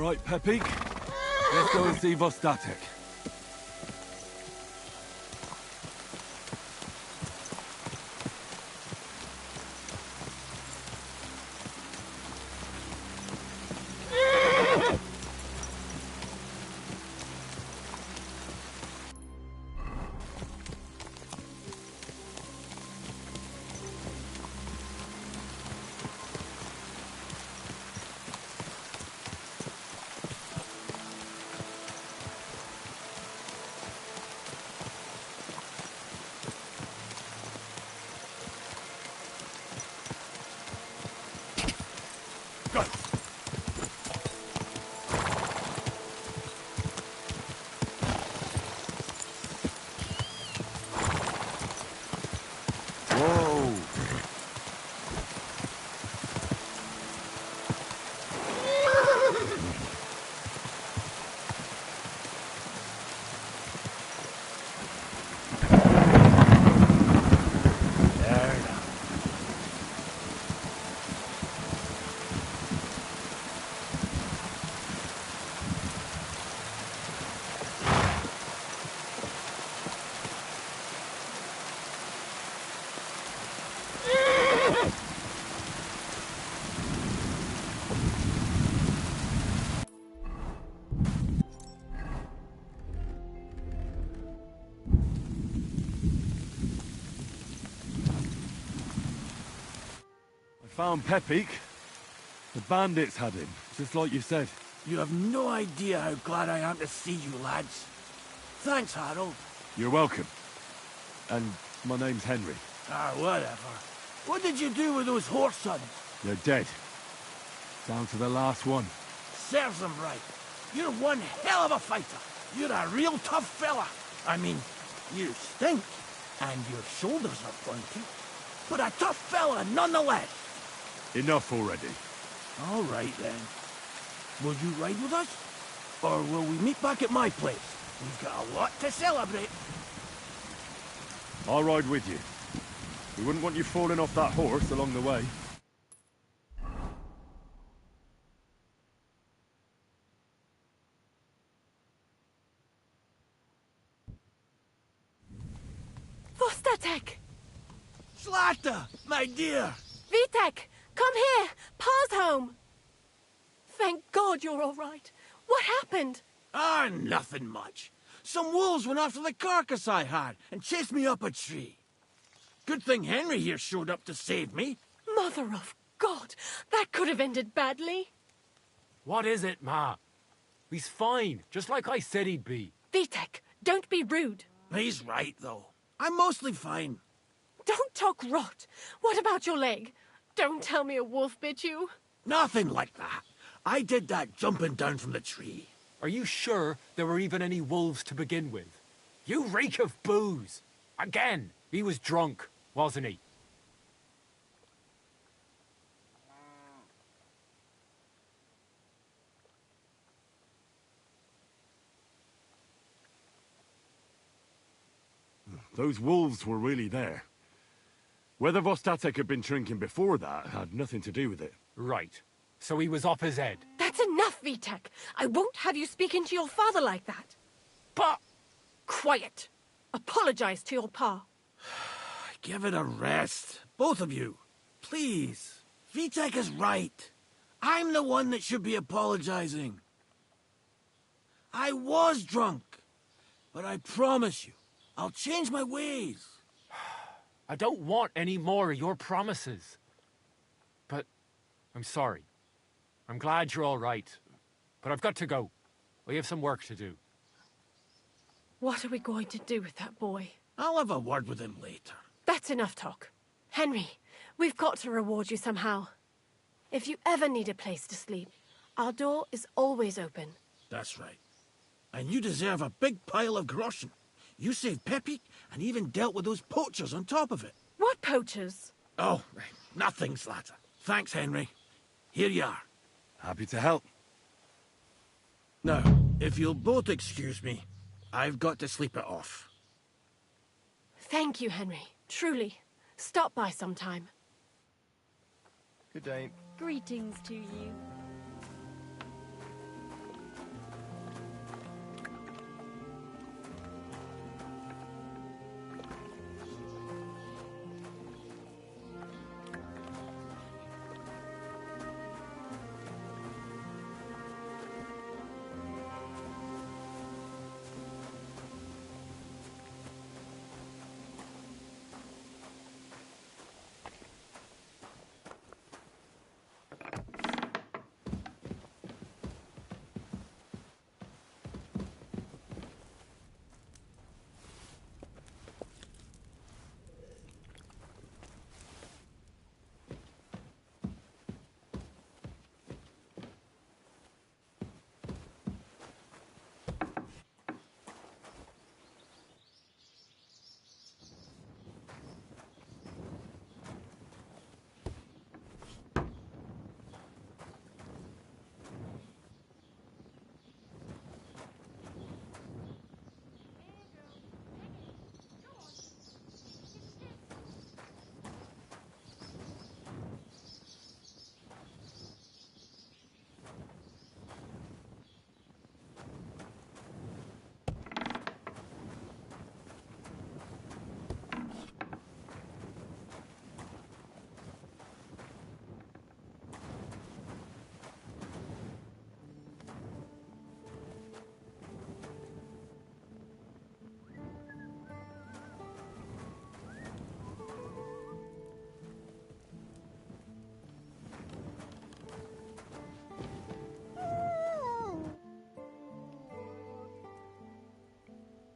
right, Pepik. Let's go and see Vostatek. Found Pepik. The bandits had him, just like you said. You have no idea how glad I am to see you, lads. Thanks, Harold. You're welcome. And my name's Henry. Ah, whatever. What did you do with those horse sons? They're dead. Down to the last one. Serves them right. You're one hell of a fighter. You're a real tough fella. I mean, you stink, and your shoulders are pointy. But a tough fella nonetheless. Enough already. All right, then. Will you ride with us? Or will we meet back at my place? We've got a lot to celebrate. I'll ride with you. We wouldn't want you falling off that horse along the way. Vostatek! Slata, my dear! Vitek! Come here! Pa's home! Thank God you're all right. What happened? Ah, nothing much. Some wolves went after the carcass I had and chased me up a tree. Good thing Henry here showed up to save me. Mother of God! That could have ended badly. What is it, Ma? He's fine, just like I said he'd be. Vitek, don't be rude. He's right, though. I'm mostly fine. Don't talk rot. What about your leg? Don't tell me a wolf bit you. Nothing like that. I did that jumping down from the tree. Are you sure there were even any wolves to begin with? You reek of booze. Again, he was drunk, wasn't he? Those wolves were really there. Whether Vostatek had been drinking before that had nothing to do with it. Right. So he was off his head. That's enough, Vitek. I won't have you speaking to your father like that. Pa! Quiet. Apologize to your pa. Give it a rest. Both of you. Please. Vitek is right. I'm the one that should be apologizing. I was drunk. But I promise you, I'll change my ways. I don't want any more of your promises. But I'm sorry. I'm glad you're all right. But I've got to go. We have some work to do. What are we going to do with that boy? I'll have a word with him later. That's enough talk. Henry, we've got to reward you somehow. If you ever need a place to sleep, our door is always open. That's right. And you deserve a big pile of groschen. You saved Pepik and even dealt with those poachers on top of it. What poachers? Oh, nothing, Slata. Thanks, Henry. Here you are. Happy to help. Now, if you'll both excuse me, I've got to sleep it off. Thank you, Henry. Truly. Stop by sometime. Good day. Greetings to you.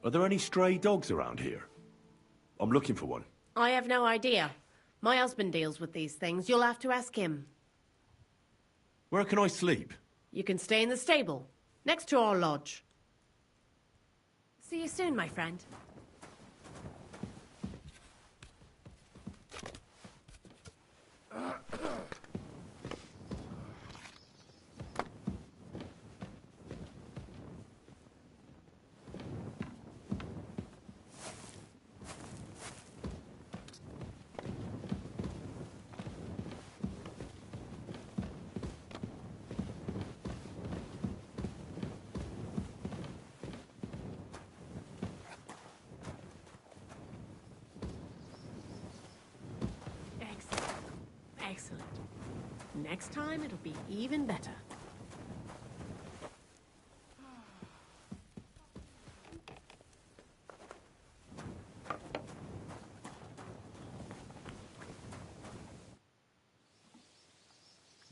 Are there any stray dogs around here? I'm looking for one. I have no idea. My husband deals with these things. You'll have to ask him. Where can I sleep? You can stay in the stable, next to our lodge. See you soon, my friend. Excellent. Next time it'll be even better.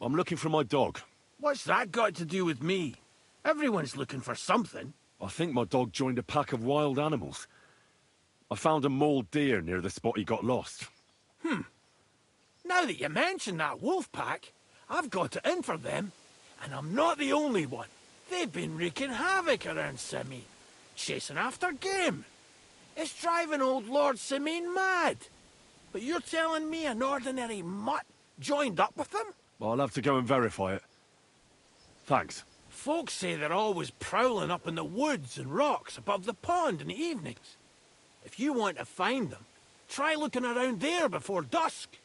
I'm looking for my dog. What's that got to do with me? Everyone's looking for something. I think my dog joined a pack of wild animals. I found a mauled deer near the spot he got lost. Now that you mention that wolf pack, I've got it in for them. And I'm not the only one. They've been wreaking havoc around Simi, chasing after game. It's driving old Lord Simine mad. But you're telling me an ordinary mutt joined up with them? I'll have to go and verify it. Thanks. Folks say they're always prowling up in the woods and rocks above the pond in the evenings. If you want to find them, try looking around there before dusk.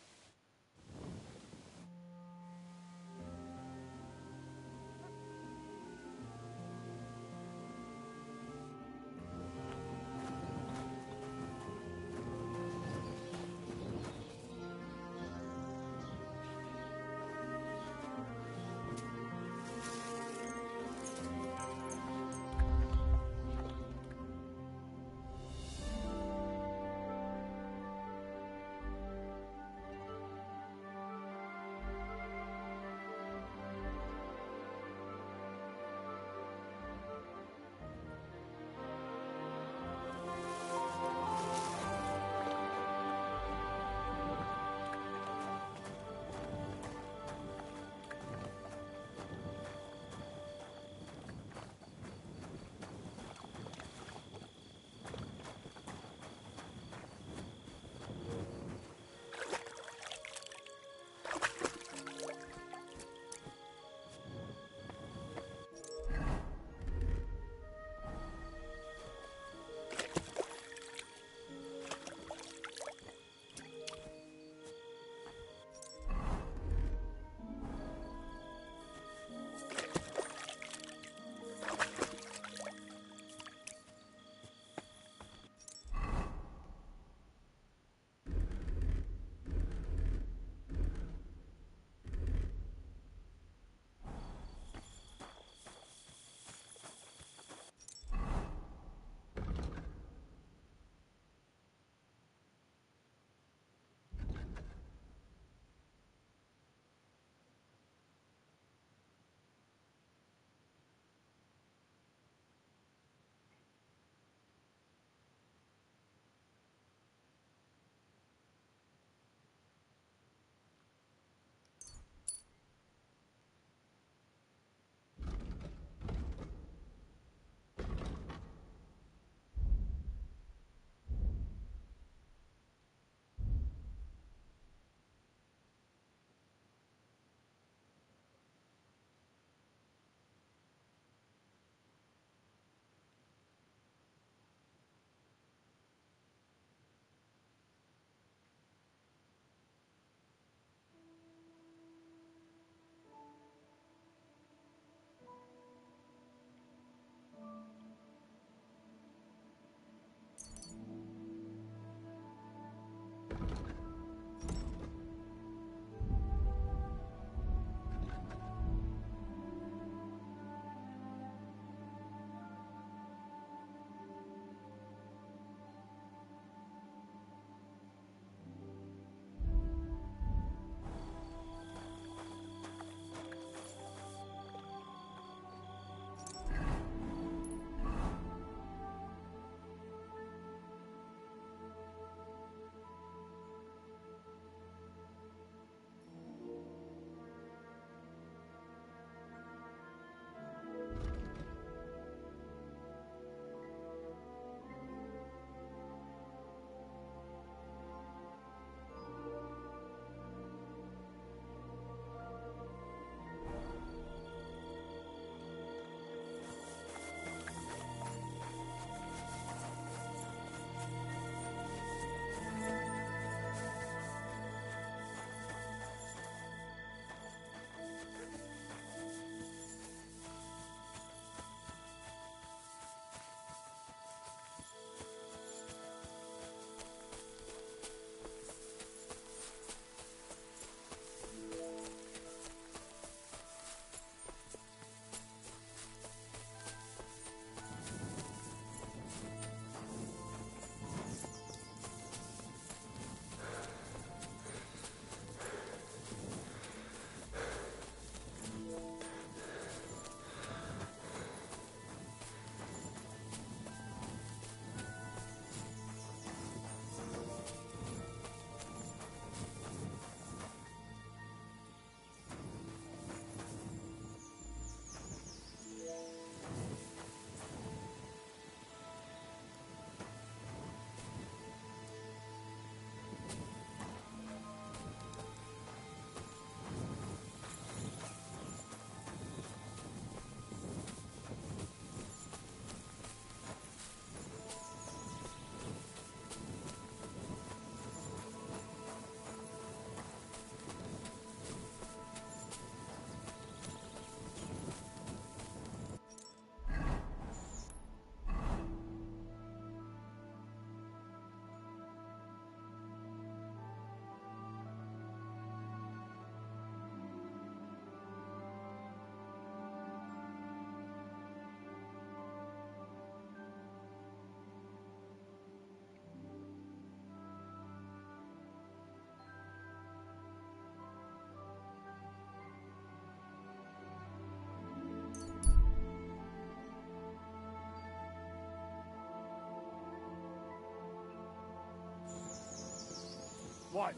What?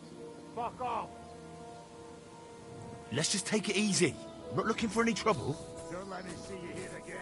Fuck off! Let's just take it easy. I'm not looking for any trouble. Don't let me see you hit again.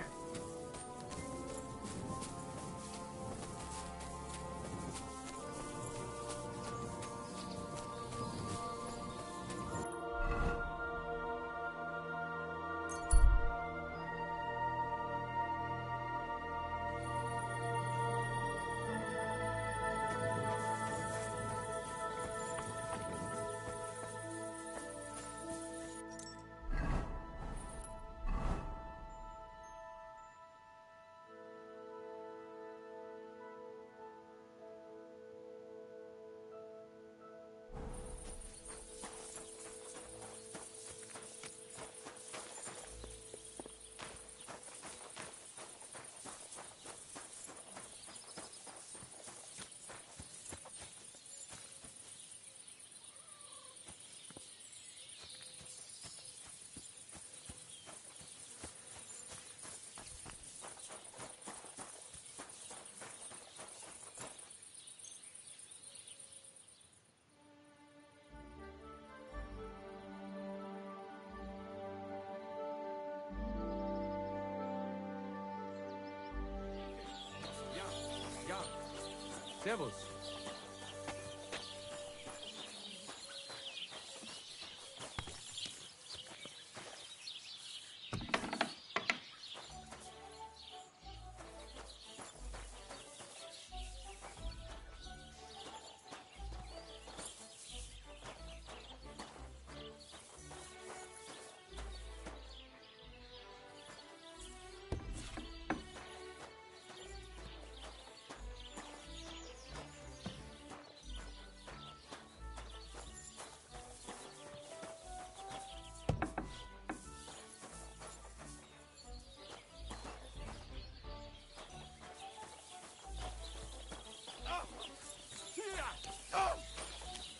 Servus.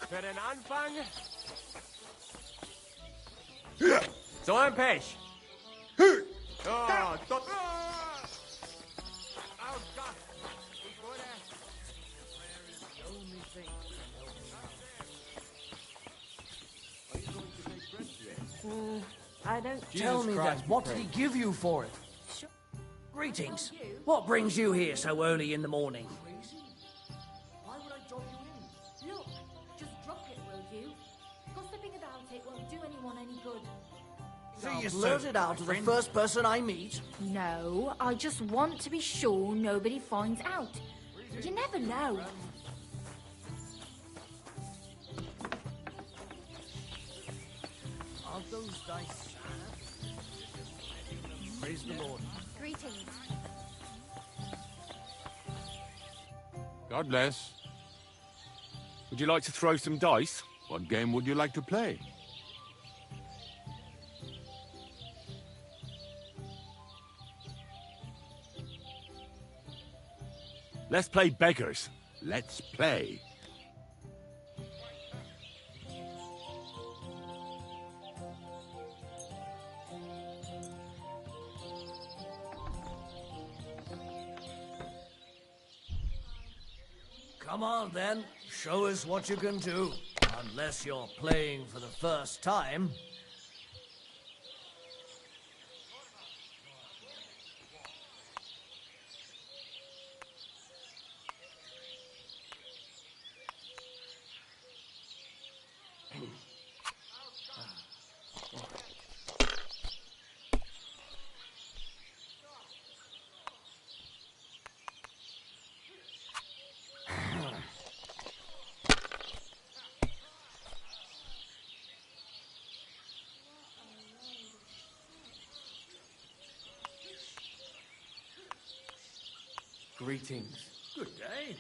Für den Anfang. So ein Pech. Oh, Gott. Oh, Gott. Ich wurde... I don't Tell me that. What did he give you for it? Greetings. What brings you here so early in the morning? Why would I drop you in? Look, just drop it, will you? Gossiping about it won't do anyone any good. So you blurt it out to the first person I meet? No, I just want to be sure nobody finds out. You never know. Aren't those dice sad? Praise the Lord. Greetings. God bless. Would you like to throw some dice? What game would you like to play? Let's play beggars. Let's play. Come on, then. Show us what you can do. Unless you're playing for the first time. Greetings. Good day.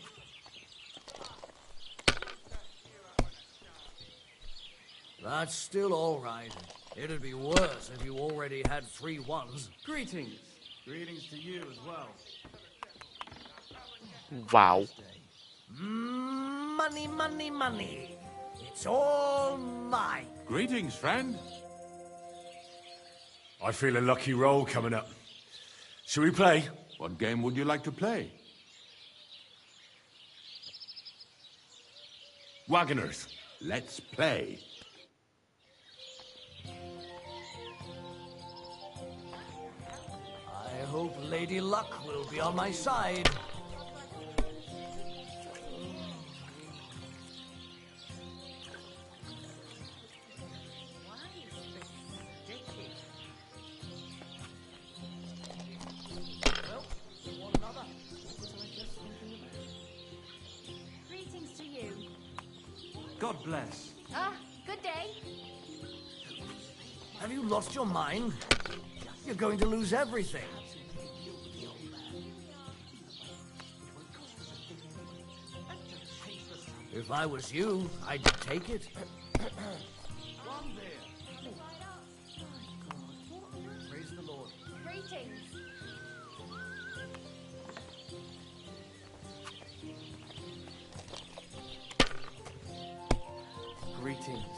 That's still all right. It'd be worse if you already had 3 ones. Greetings. Greetings to you as well. Wow. Money, money, money. It's all mine. Greetings, friend. I feel a lucky roll coming up. Shall we play? What game would you like to play? Wagoners. Let's play. I hope Lady Luck will be on my side. Greetings to you. God bless. Ah, good day. Have you lost your mind? You're going to lose everything. If I was you, I'd take it. One beer. Praise the Lord. Greetings. Greetings.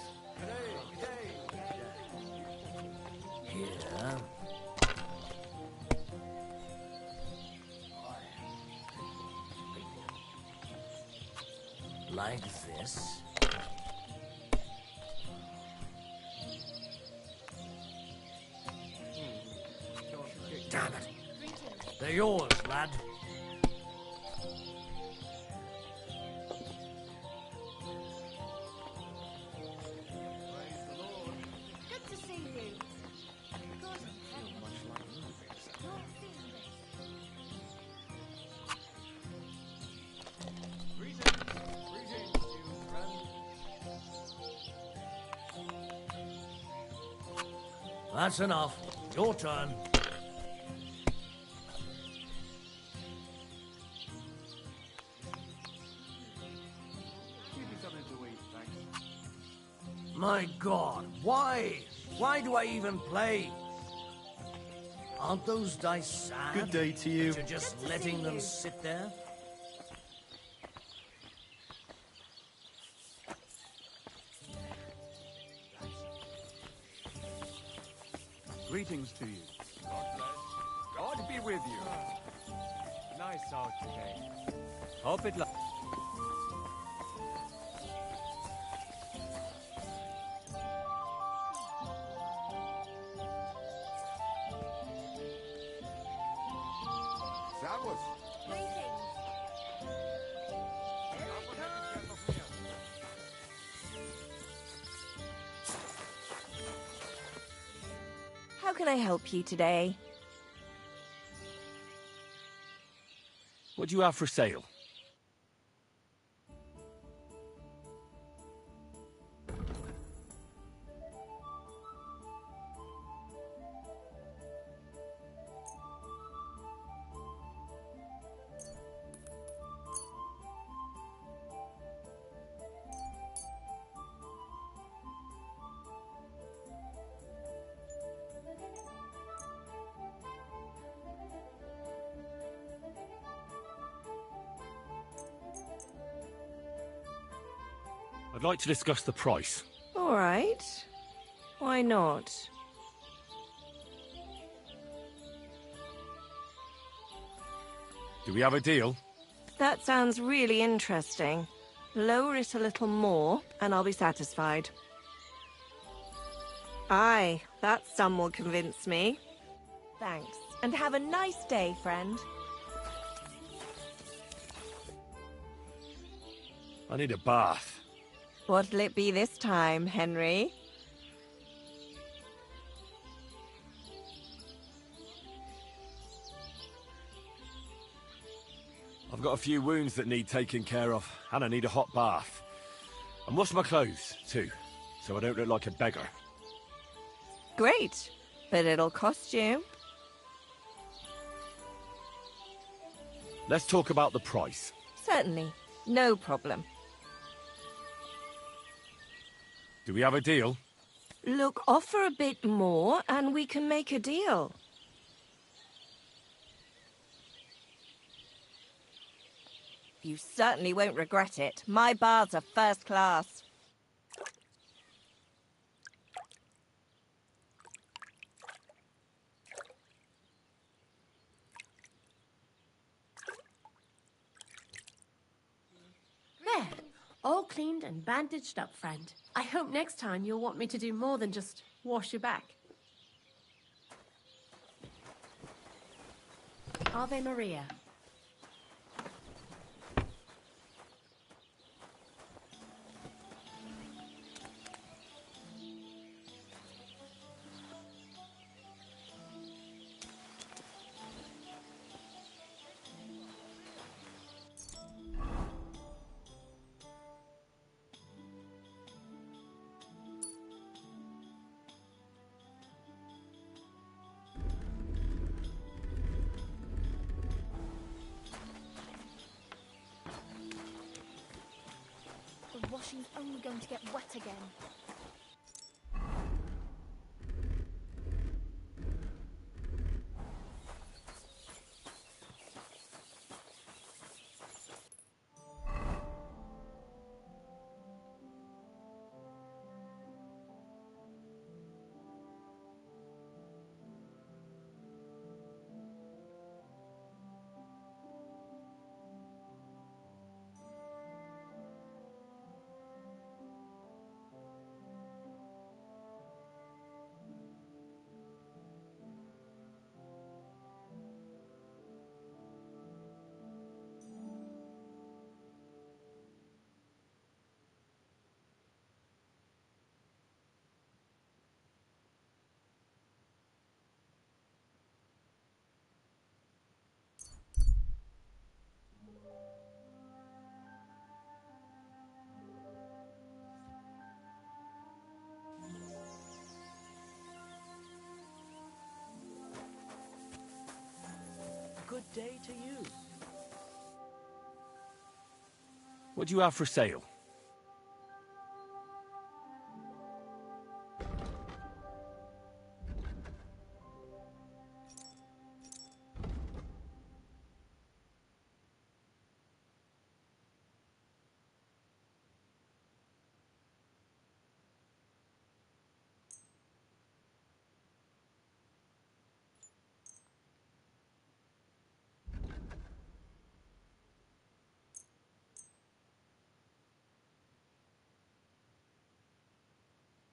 Here. Like this. Damn it. They're yours, lad. Good to see you. God help. Not seeing this. That's enough. Your turn. Give me something to eat, thanks. My God, why? Why do I even play? Aren't those dice sad? Good day to you. That you're just letting them sit there? Greetings to you. God bless. God be with you. Nice art today. Hope it. Servus. How can I help you today? What do you have for sale? I'd like to discuss the price. All right. Why not? Do we have a deal? That sounds really interesting. Lower it a little more, and I'll be satisfied. Aye, that sum will convince me. Thanks, and have a nice day, friend. I need a bath. What'll it be this time, Henry? I've got a few wounds that need taking care of, and I need a hot bath. And wash my clothes, too, so I don't look like a beggar. Great, but it'll cost you. Let's talk about the price. Certainly, no problem. Do we have a deal? Look, offer a bit more, and we can make a deal. You certainly won't regret it. My bars are first class. There. All cleaned and bandaged up, friend. I hope next time you'll want me to do more than just wash your back. Ave Maria. The washing's only going to get wet again. Good day to you. What do you have for sale?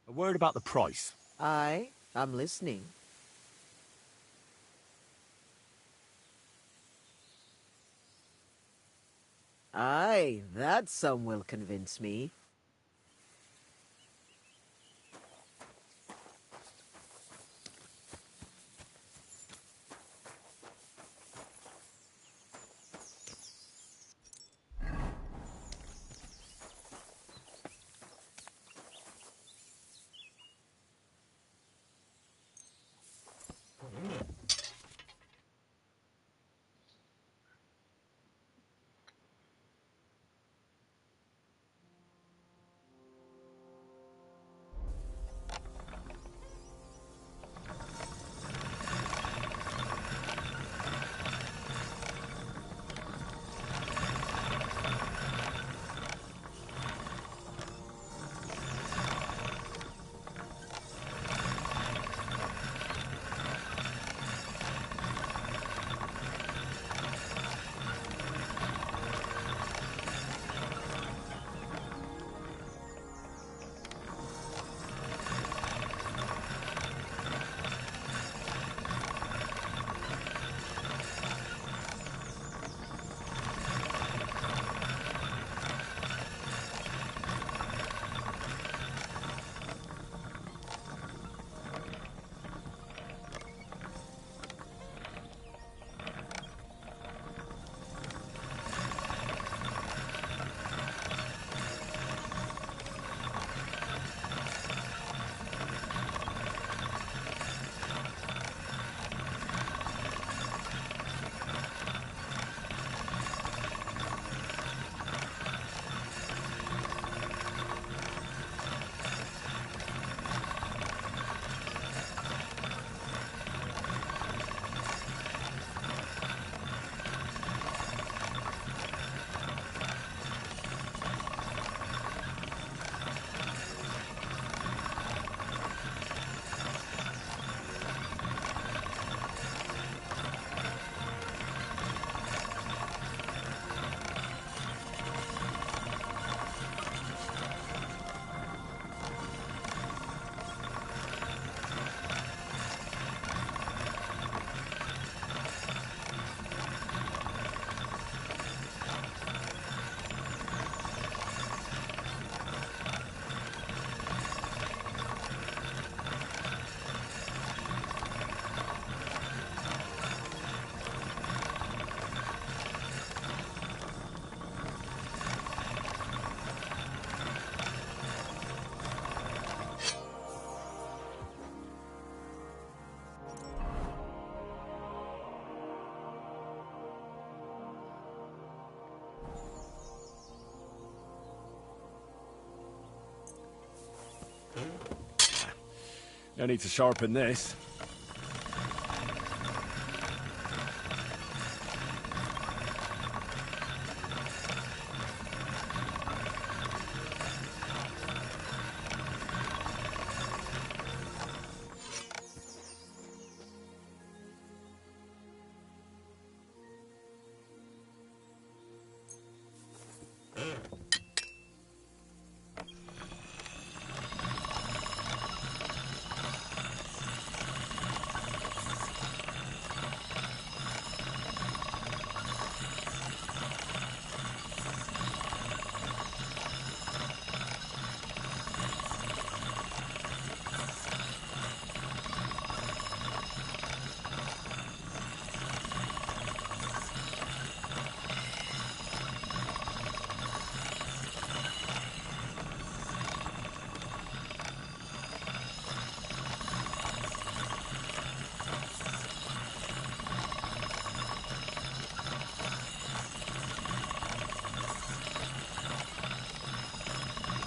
A word about the price. Aye, I'm listening. Aye, that sum will convince me. No need to sharpen this.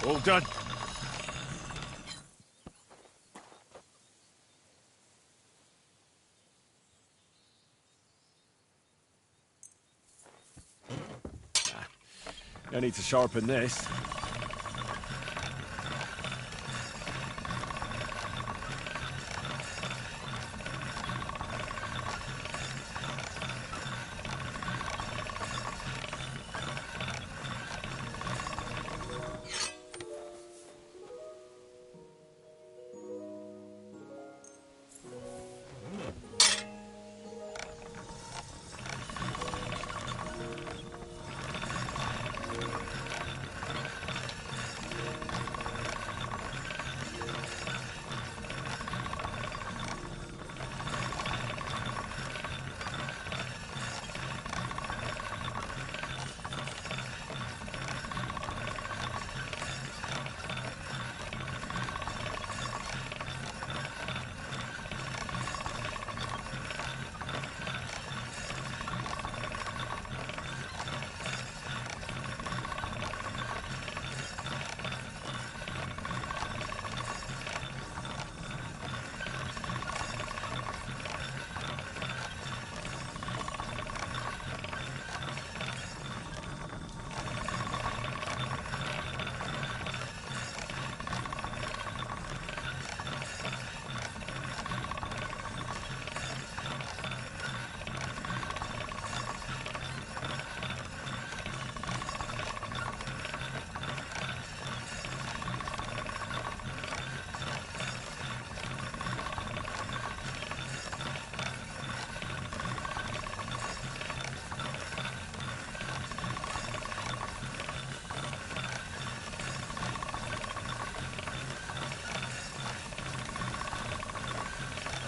All done. No need to sharpen this.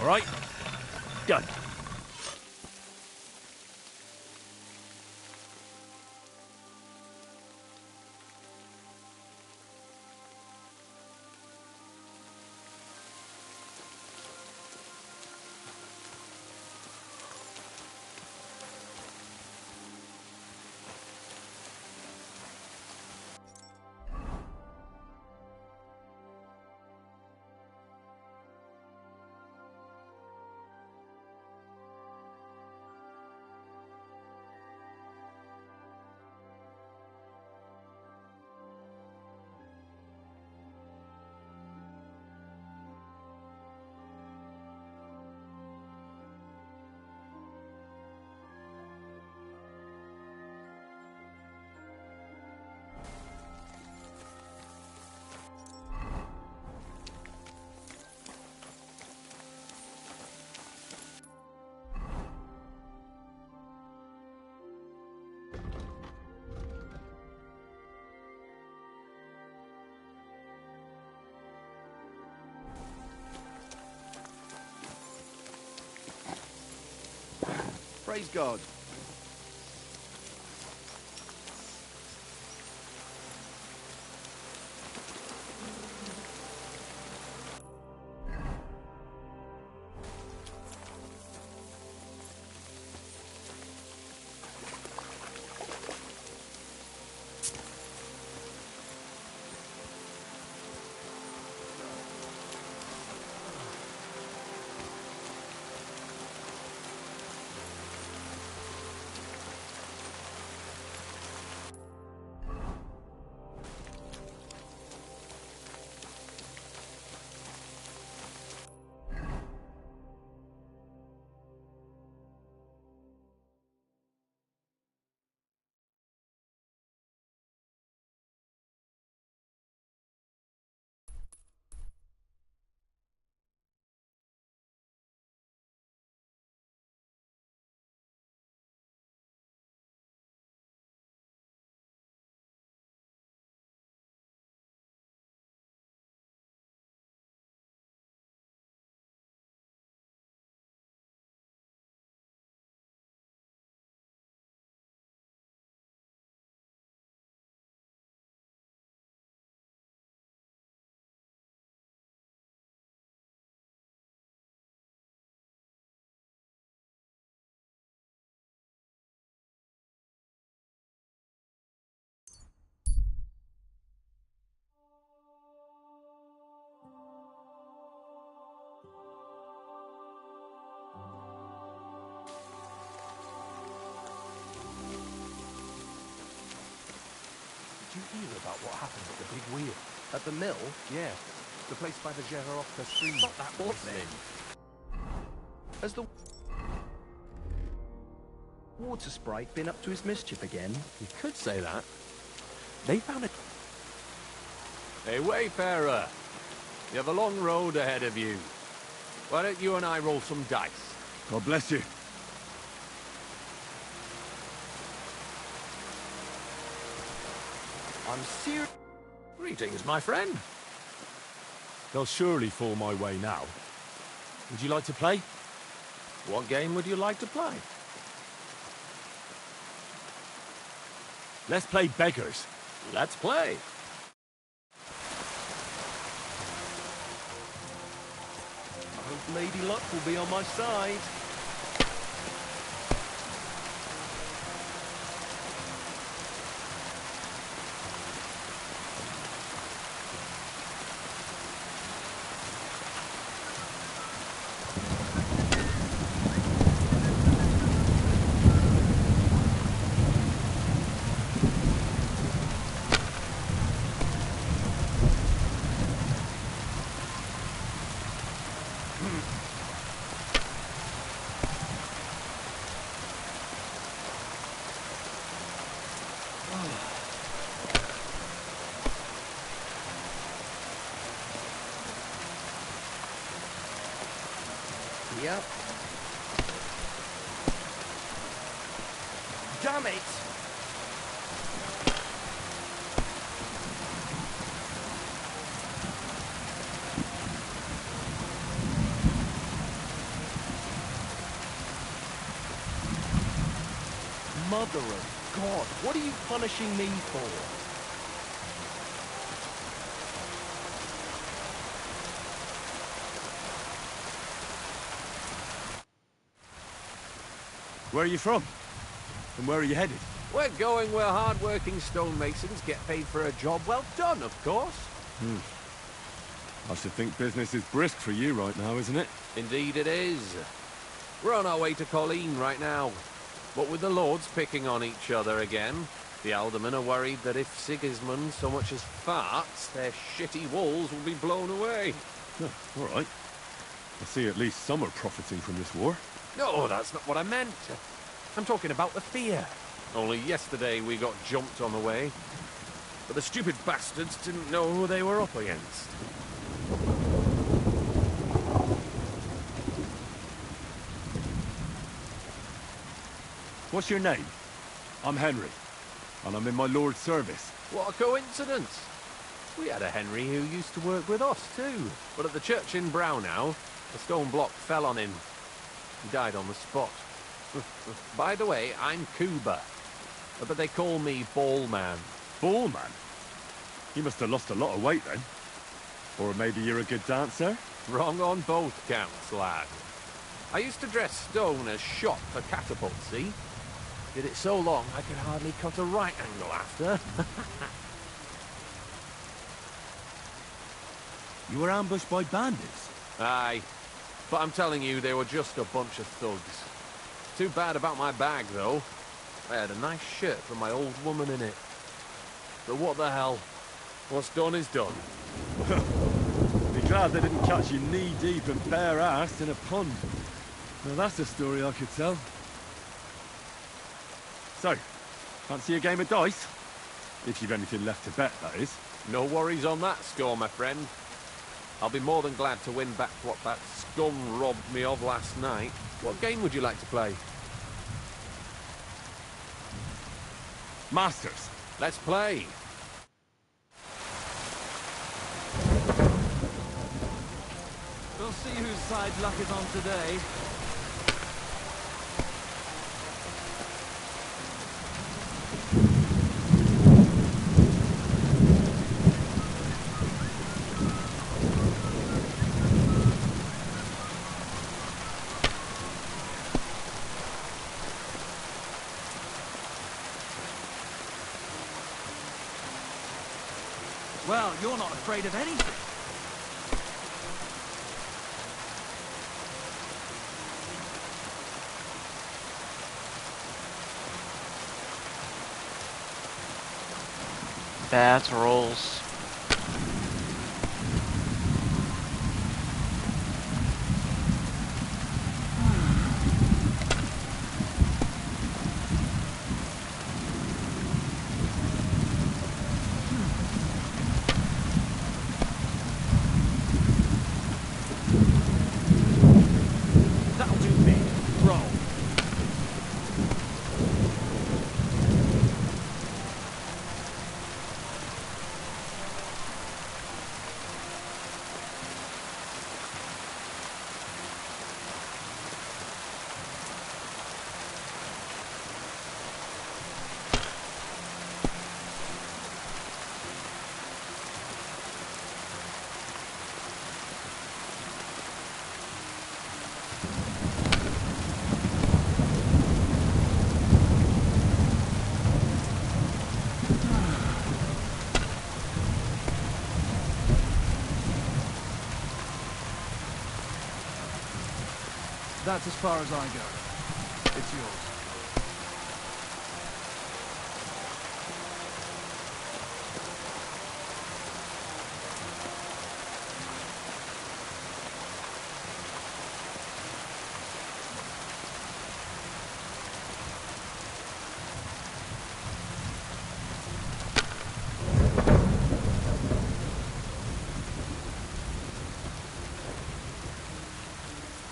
All right. Done. Praise God. you hear about what happened at the big wheel? At the mill? Yeah, the place by the Jehorovka stream. Not that one then. Has the water sprite been up to his mischief again? You could say that. They found a... Hey, Wayfarer! You have a long road ahead of you. Why don't you and I roll some dice? God bless you. I'm serious. Greetings, my friend. They'll surely fall my way now. Would you like to play? What game would you like to play? Let's play beggars. Let's play. I hope Lady Luck will be on my side. Yep. Damn it! Mother of God, what are you punishing me for? Where are you from? And where are you headed? We're going where hard-working stonemasons get paid for a job well done, of course. I should think business is brisk for you right now, isn't it? Indeed it is. We're on our way to Colleen right now. But with the lords picking on each other again, the aldermen are worried that if Sigismund so much as farts, their shitty walls will be blown away. Oh, all right. I see at least some are profiting from this war. No, that's not what I meant. I'm talking about the fear. Only yesterday we got jumped on the way. But the stupid bastards didn't know who they were up against. What's your name? I'm Henry, and I'm in my lord's service. What a coincidence. We had a Henry who used to work with us too. But at the church in Brownhow, a stone block fell on him. He died on the spot. By the way, I'm Cuba. But they call me Ballman. Ballman? You must have lost a lot of weight then. Or maybe you're a good dancer? Wrong on both counts, lad. I used to dress stone as shot for catapult, see? Did it so long I could hardly cut a right angle after. You were ambushed by bandits? Aye. But I'm telling you, they were just a bunch of thugs. Too bad about my bag, though. I had a nice shirt from my old woman in it. But what the hell? What's done is done. Be glad they didn't catch you knee-deep and bare-assed in a pond. Now that's a story I could tell. So, fancy a game of dice? If you've anything left to bet, that is. No worries on that score, my friend. I'll be more than glad to win back what that scum robbed me of last night. What game would you like to play? Masters. Let's play. We'll see whose side luck is on today. Well, you're not afraid of anything. Bad rolls. That'll do me. Roll. That's as far as I go. It's yours.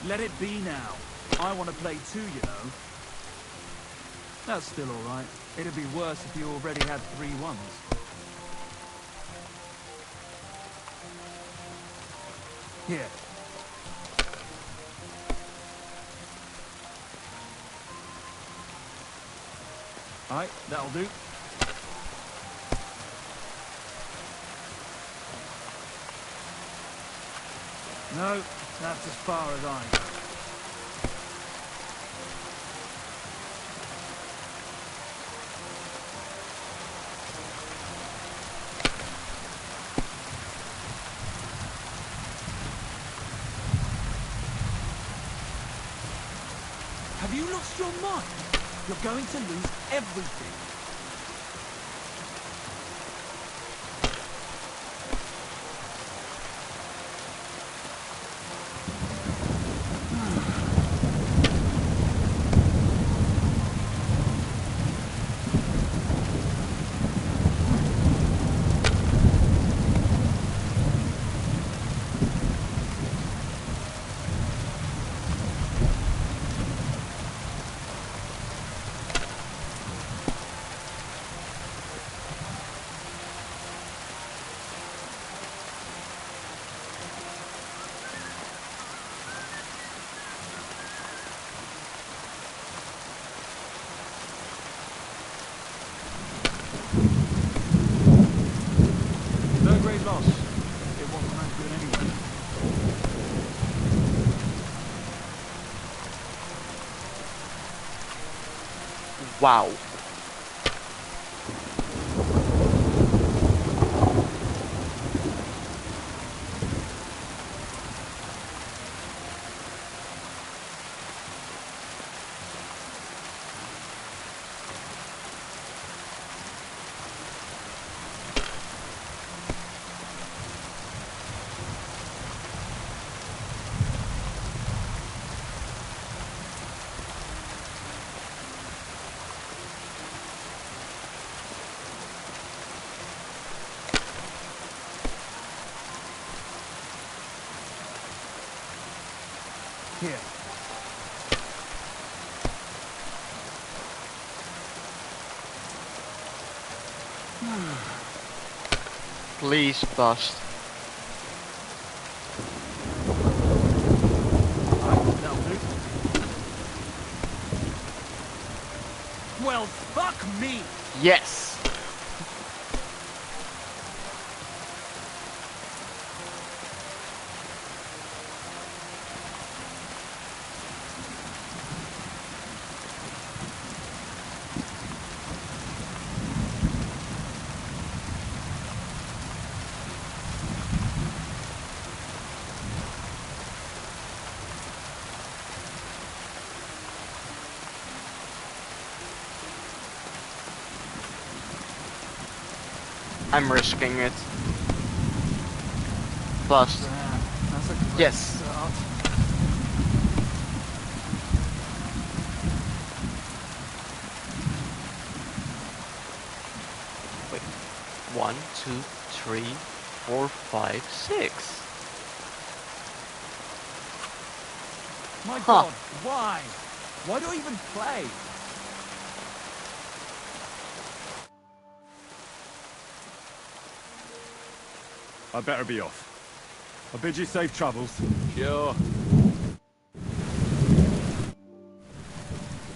Let it be now. I want to play too, you know. That's still all right. It'd be worse if you already had 3 ones. Here. Alright, that'll do. No, that's as far as I go. Have you lost your mind? You're going to lose everything. No great loss. It wasn't that good anyway. Wow. Here. Please bust. That'll do. Well, fuck me! Yes. I'm risking it. Plus, That's a great yes. start. Wait. 1, 2, 3, 4, 5, 6. My Huh. God, why? Why do I even play? I'd better be off. I bid you safe travels. Sure.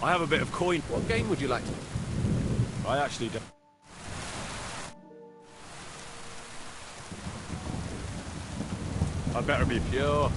I have a bit of coin. What game would you like to... I actually don't. I'd better be... Sure.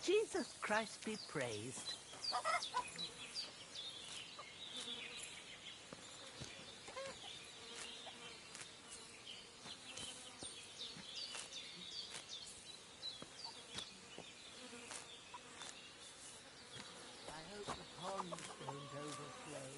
Jesus Christ be praised. I hope the ponds don't overflow.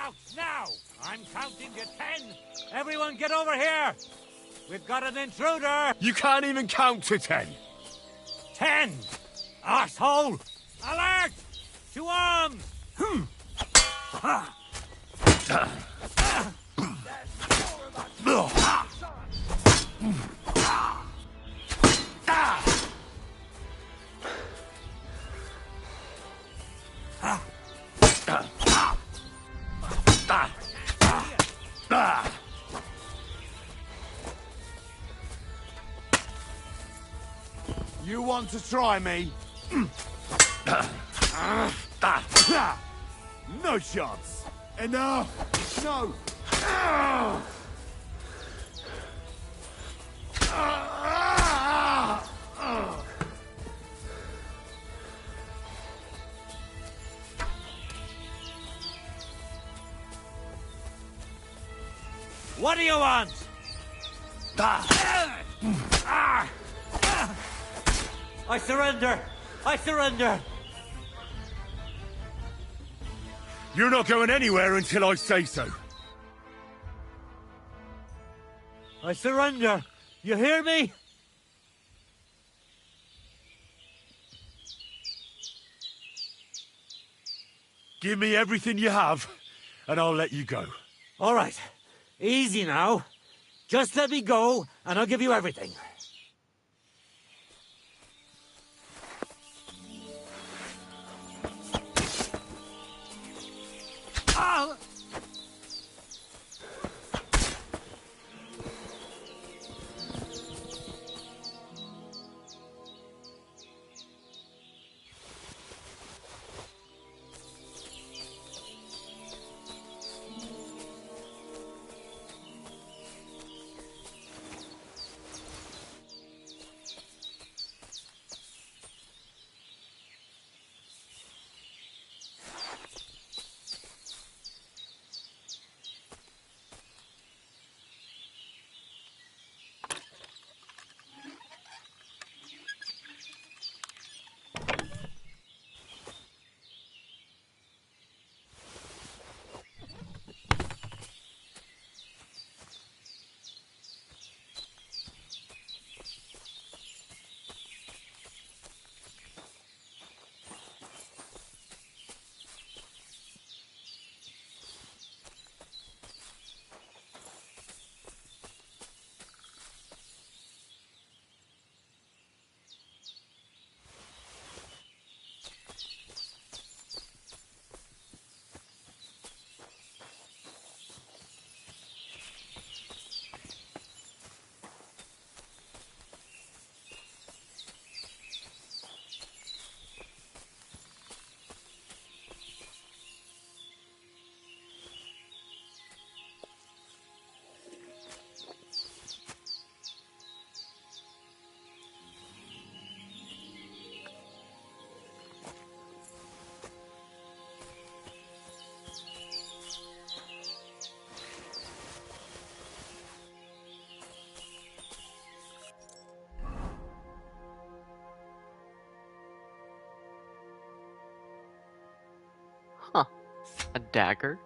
out, now! I'm counting to 10. Everyone get over here! We've got an intruder! You can't even count to 10! 10! Arsehole! Alert! To arms! You want to try me? No chance! Enough! No! What do you want? I surrender! I surrender! You're not going anywhere until I say so. I surrender! You hear me? Give me everything you have, and I'll let you go. All right. Easy now. Just let me go, and I'll give you everything. Ah! Huh. A dagger?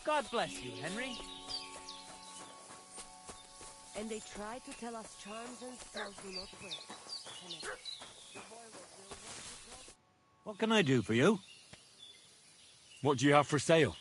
God bless you, Henry. And they try to tell us charms and spells do not work. What can I do for you? What do you have for sale?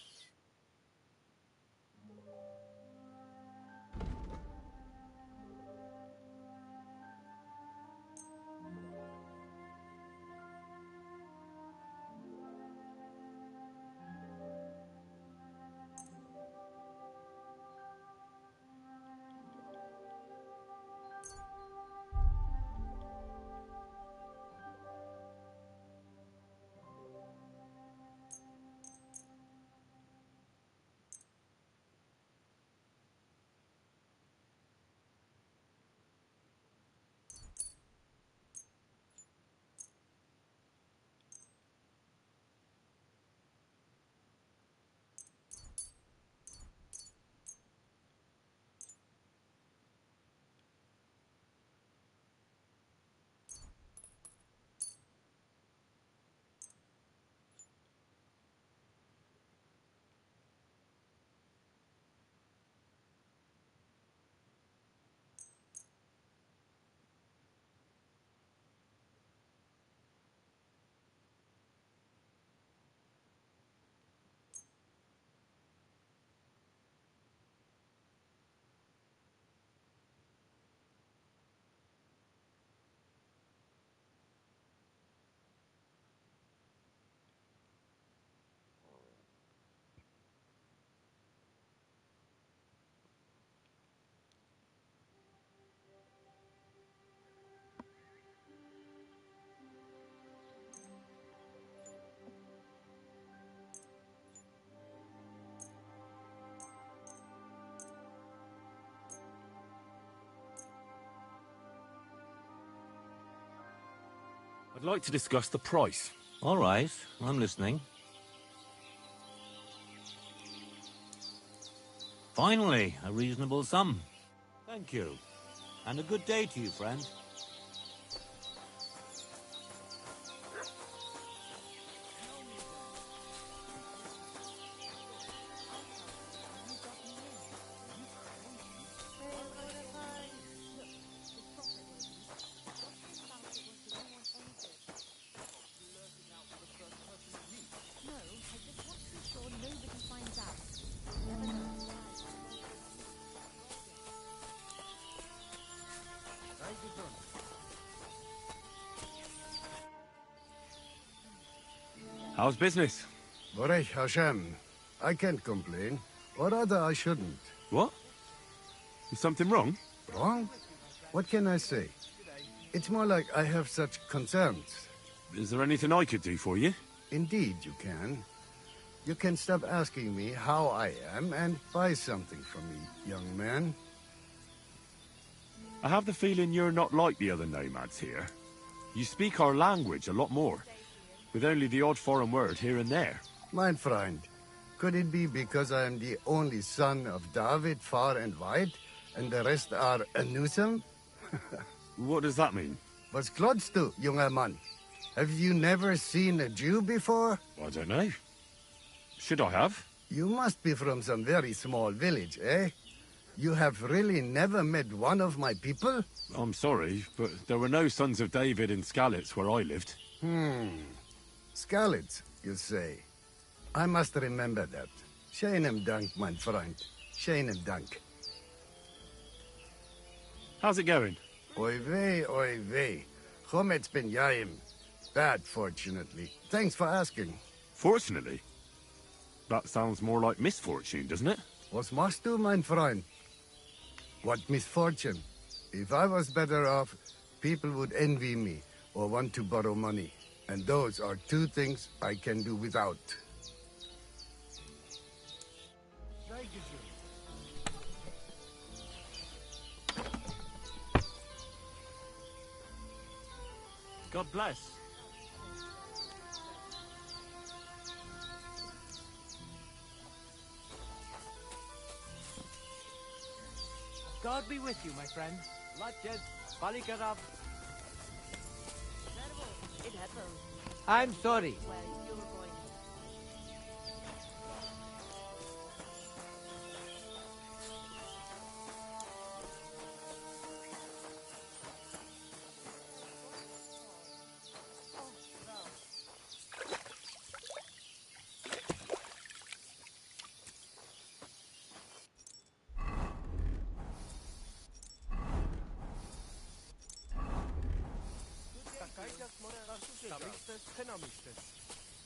I'd like to discuss the price. All right, I'm listening. Finally, a reasonable sum. Thank you. And a good day to you, friend. No, I just want to be sure nobody finds out. Never know. How's business? Borech Hashem. I can't complain. Or rather, I shouldn't. What? Is something wrong? Wrong? What can I say? It's more like I have such concerns. Is there anything I could do for you? Indeed, you can. You can stop asking me how I am and buy something from me, young man. I have the feeling you're not like the other nomads here. You speak our language a lot more, with only the odd foreign word here and there. Mein Freund, could it be because I am the only son of David far and wide, and the rest are Anusam? What does that mean? Was klotst du, junger Mann? Have you never seen a Jew before? I don't know. Should I have? You must be from some very small village, eh? You have really never met one of my people? I'm sorry, but there were no sons of David in Skalitz where I lived. Skalitz, you say? I must remember that. Sheinem Dank, mein Freund. Sheinem Dank. How's it going? Oy vey. Chometz ben Yaim. Bad, fortunately. Thanks for asking. Fortunately? That sounds more like misfortune, doesn't it? Was machst du, mein Freund? What misfortune? If I was better off, people would envy me or want to borrow money. And those are two things I can do without. God bless. God be with you, my friend. Latchet, Balikarab. It happens. I'm sorry. Well, you're going.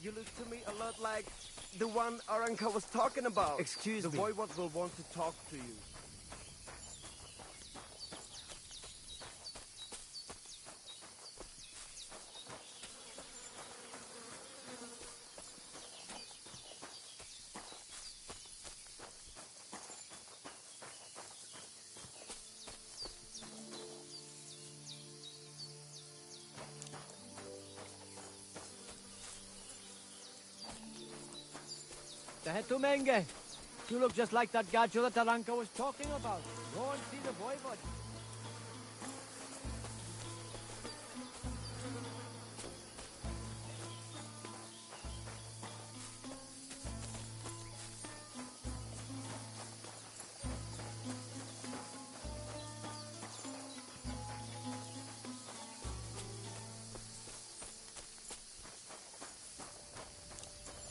You look to me a lot like the one Aranka was talking about. Excuse me. me. The voivod will want to talk to you. The Hetumenge. You look just like that gadget that Taranka was talking about. Go and see the voivod.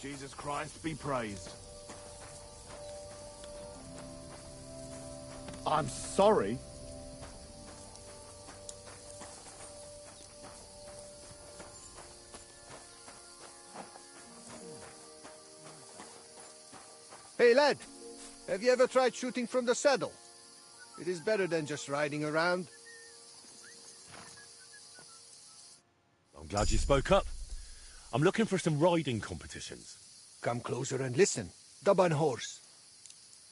Jesus Christ be praised. I'm sorry. Hey, lad. Have you ever tried shooting from the saddle? It is better than just riding around. I'm glad you spoke up. I'm looking for some riding competitions. Come closer and listen. Daban horse.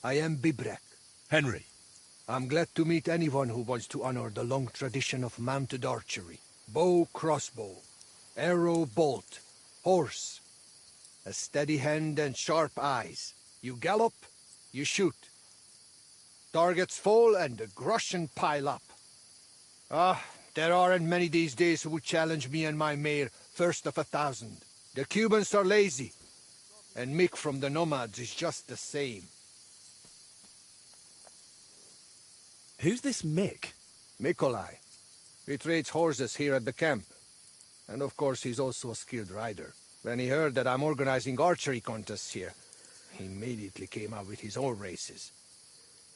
I am Bibrek. Henry. I'm glad to meet anyone who wants to honor the long tradition of mounted archery. Bow, crossbow, arrow, bolt, horse. A steady hand and sharp eyes. You gallop, you shoot. Targets fall and the groschen pile up. There aren't many these days who would challenge me and my mare first of 1,000. The Cubans are lazy, and Mick from the Nomads is just the same. Who's this Mick? Mikolai. He trades horses here at the camp. And of course he's also a skilled rider. When he heard that I'm organizing archery contests here, he immediately came out with his own races.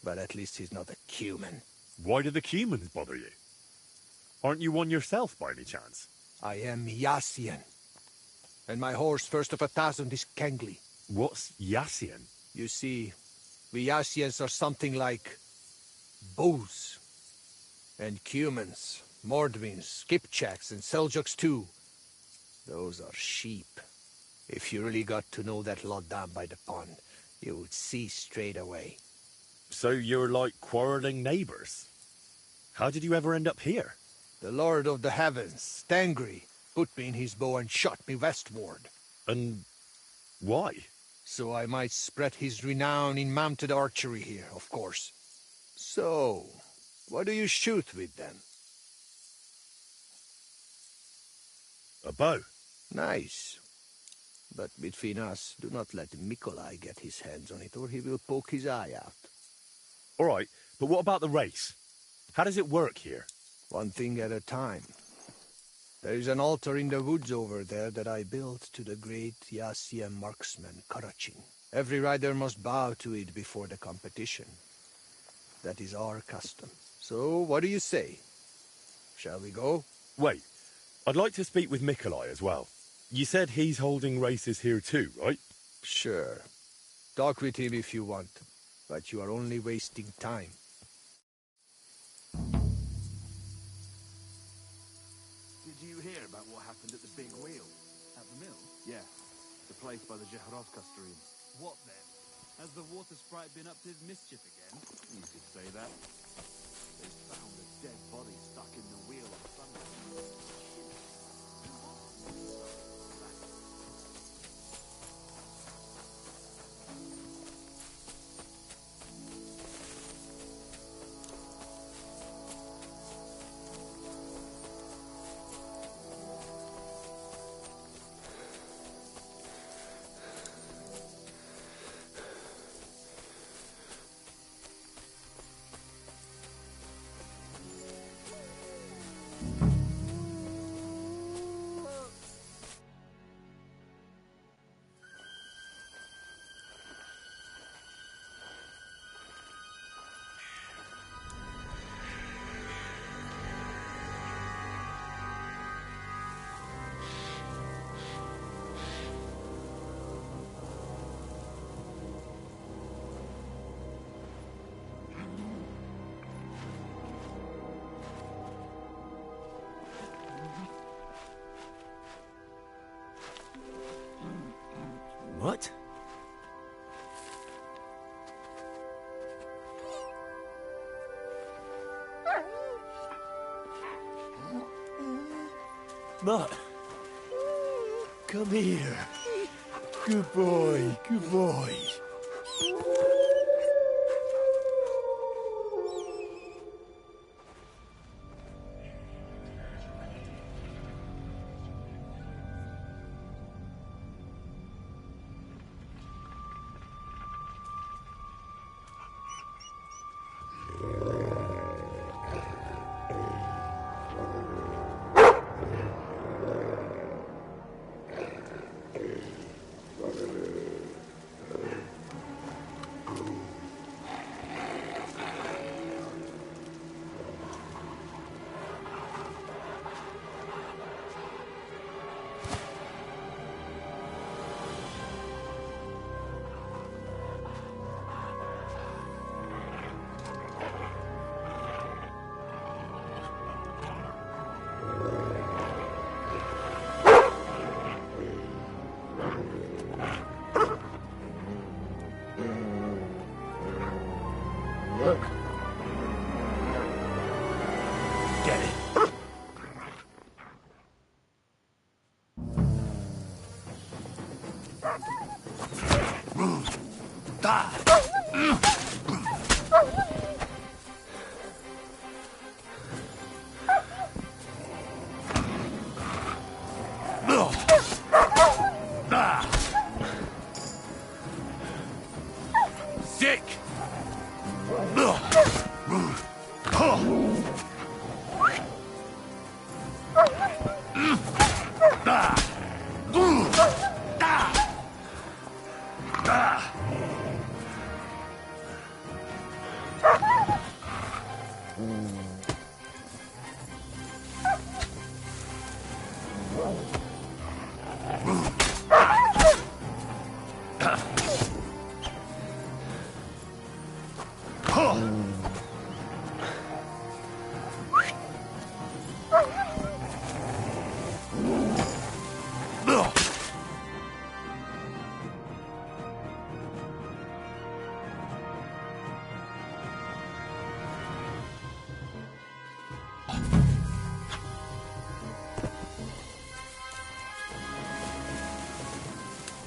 But at least he's not a Cuman. Why do the Cumans bother you? Aren't you one yourself by any chance? I am Yassian. And my horse first of 1,000 is Kengli. What's Yassian? You see, we Yassians are something like bulls. And Cumans, Mordvins, Skipchaks, and Seljuks too. Those are sheep. If you really got to know that lot down by the pond, you would see straight away. So you're like quarreling neighbors? How did you ever end up here? The Lord of the Heavens, Stangri, put me in his bow and shot me westward. And why? So I might spread his renown in mounted archery here, of course. So, what do you shoot with then? A bow. Nice. But between us, do not let Mikolai get his hands on it, or he will poke his eye out. All right, but what about the race? How does it work here? One thing at a time. There is an altar in the woods over there that I built to the great Yassian marksman, Karachin. Every rider must bow to it before the competition. That is our custom. So, what do you say? Shall we go? Wait, I'd like to speak with Mikolai as well. You said he's holding races here too, right? Sure. Talk with him if you want, but you are only wasting time. Did you hear about what happened at the Big Wheel? At the mill? Yeah, the place by the Jehorovka stream. What then? Has the water sprite been up to his mischief again? You could say that. They found a dead body stuck in the wheel on Sunday. What? Mutt, come here. Good boy, good boy. Get it. Sick!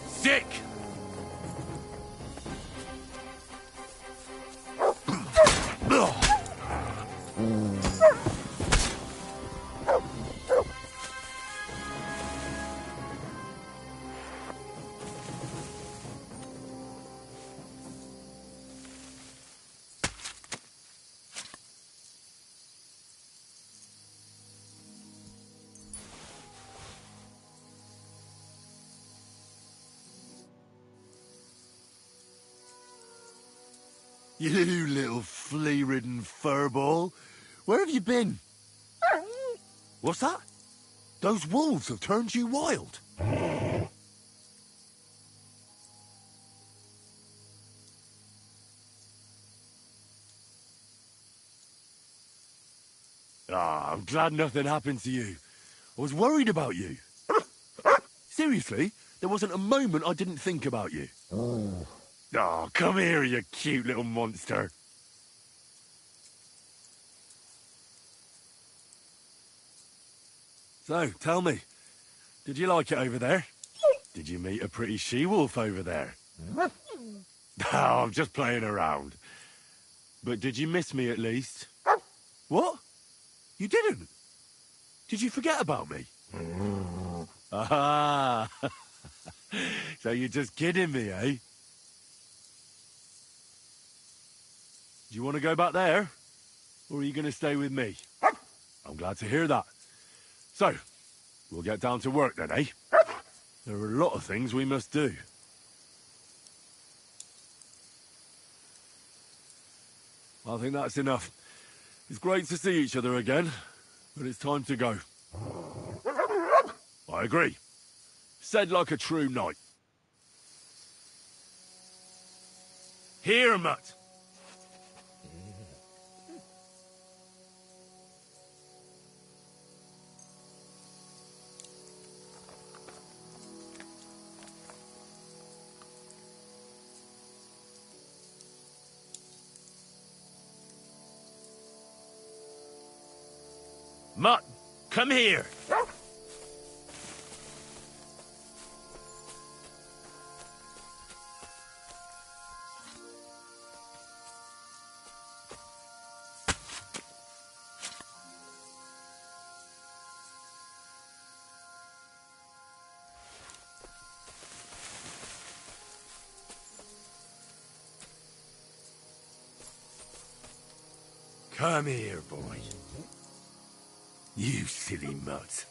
Sick! You little flea-ridden furball. Where have you been? What's that? Those wolves have turned you wild. Ah, I'm glad nothing happened to you. I was worried about you. Seriously, there wasn't a moment I didn't think about you. Oh, come here, you cute little monster. So, tell me, did you like it over there? Did you meet a pretty she-wolf over there? No, I'm just playing around. But did you miss me at least? What? You didn't? Did you forget about me? Ah, so you're just kidding me, eh? Do you want to go back there? Or are you going to stay with me? I'm glad to hear that. So, we'll get down to work then, eh? There are a lot of things we must do. I think that's enough. It's great to see each other again, but it's time to go. I agree. Said like a true knight. Here, Mutt. Mutt, come here. Come here, boy. You silly mutt.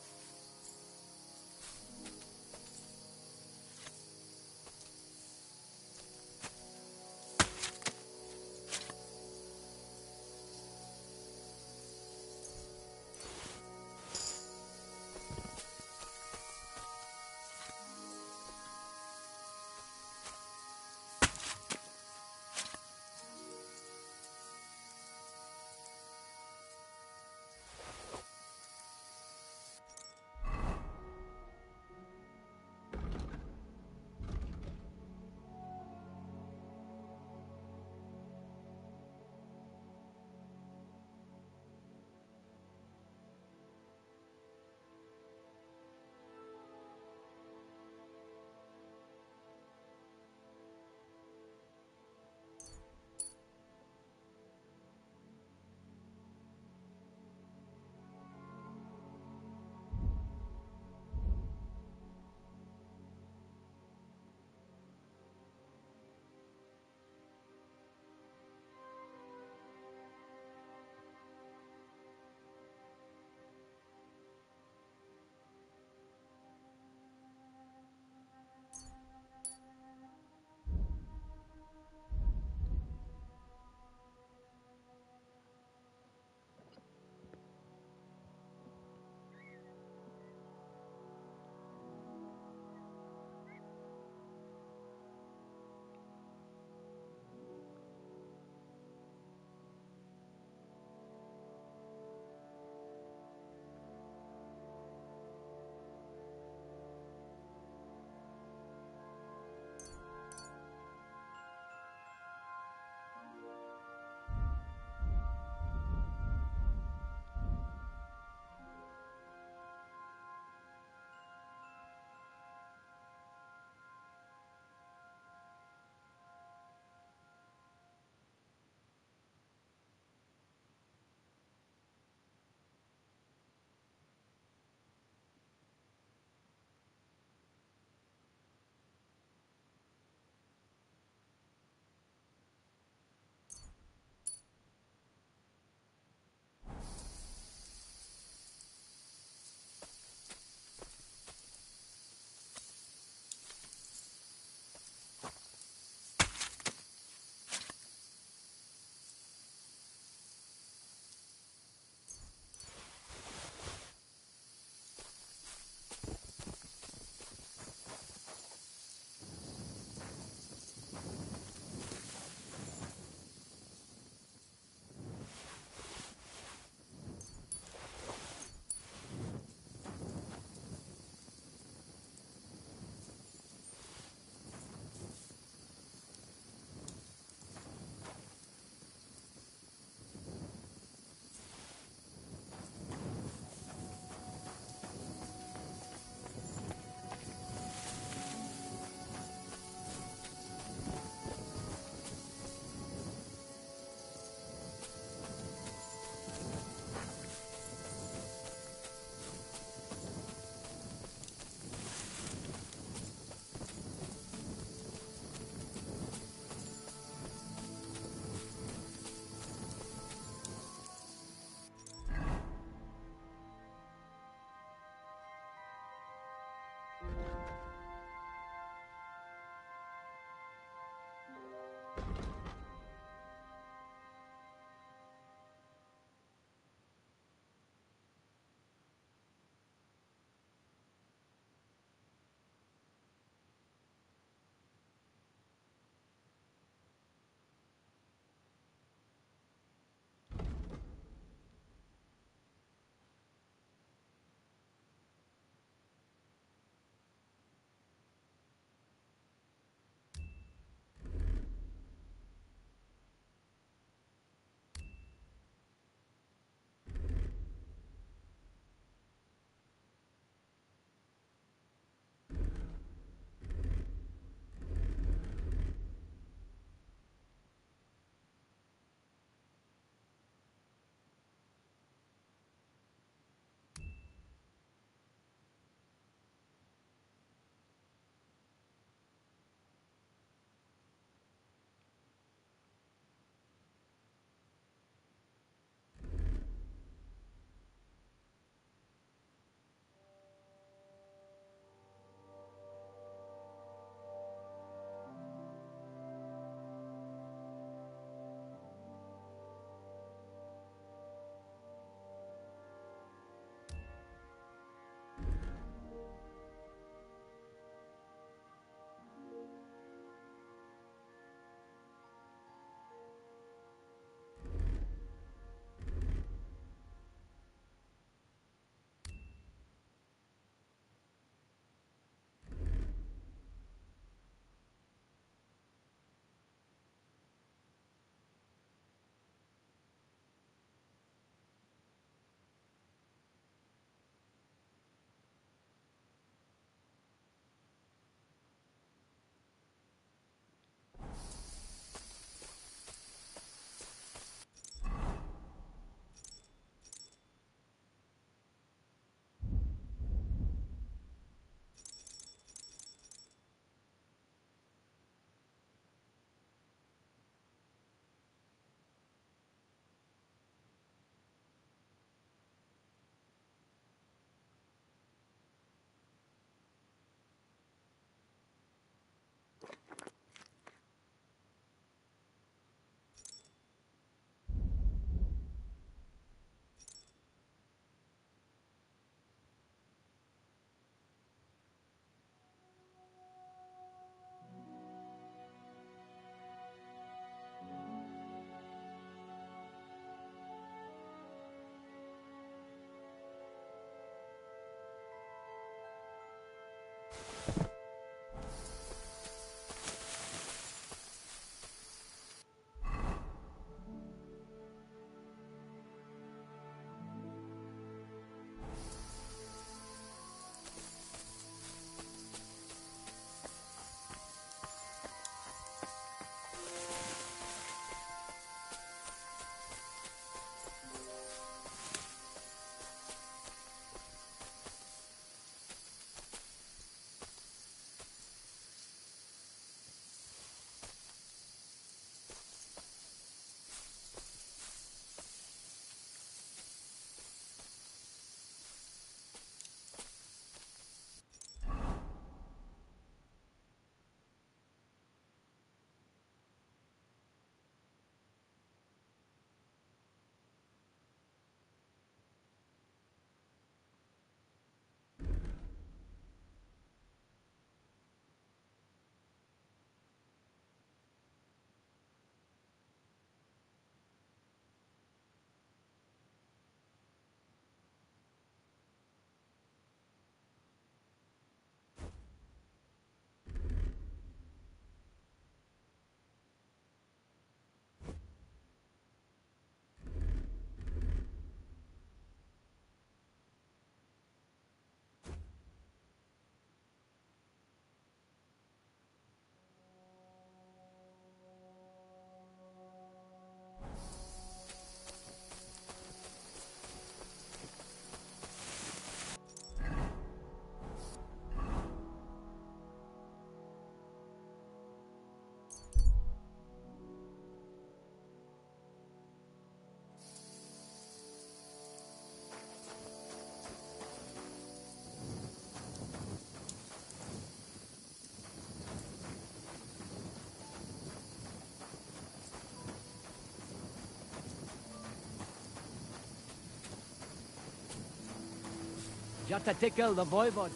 Just to tickle the voivod.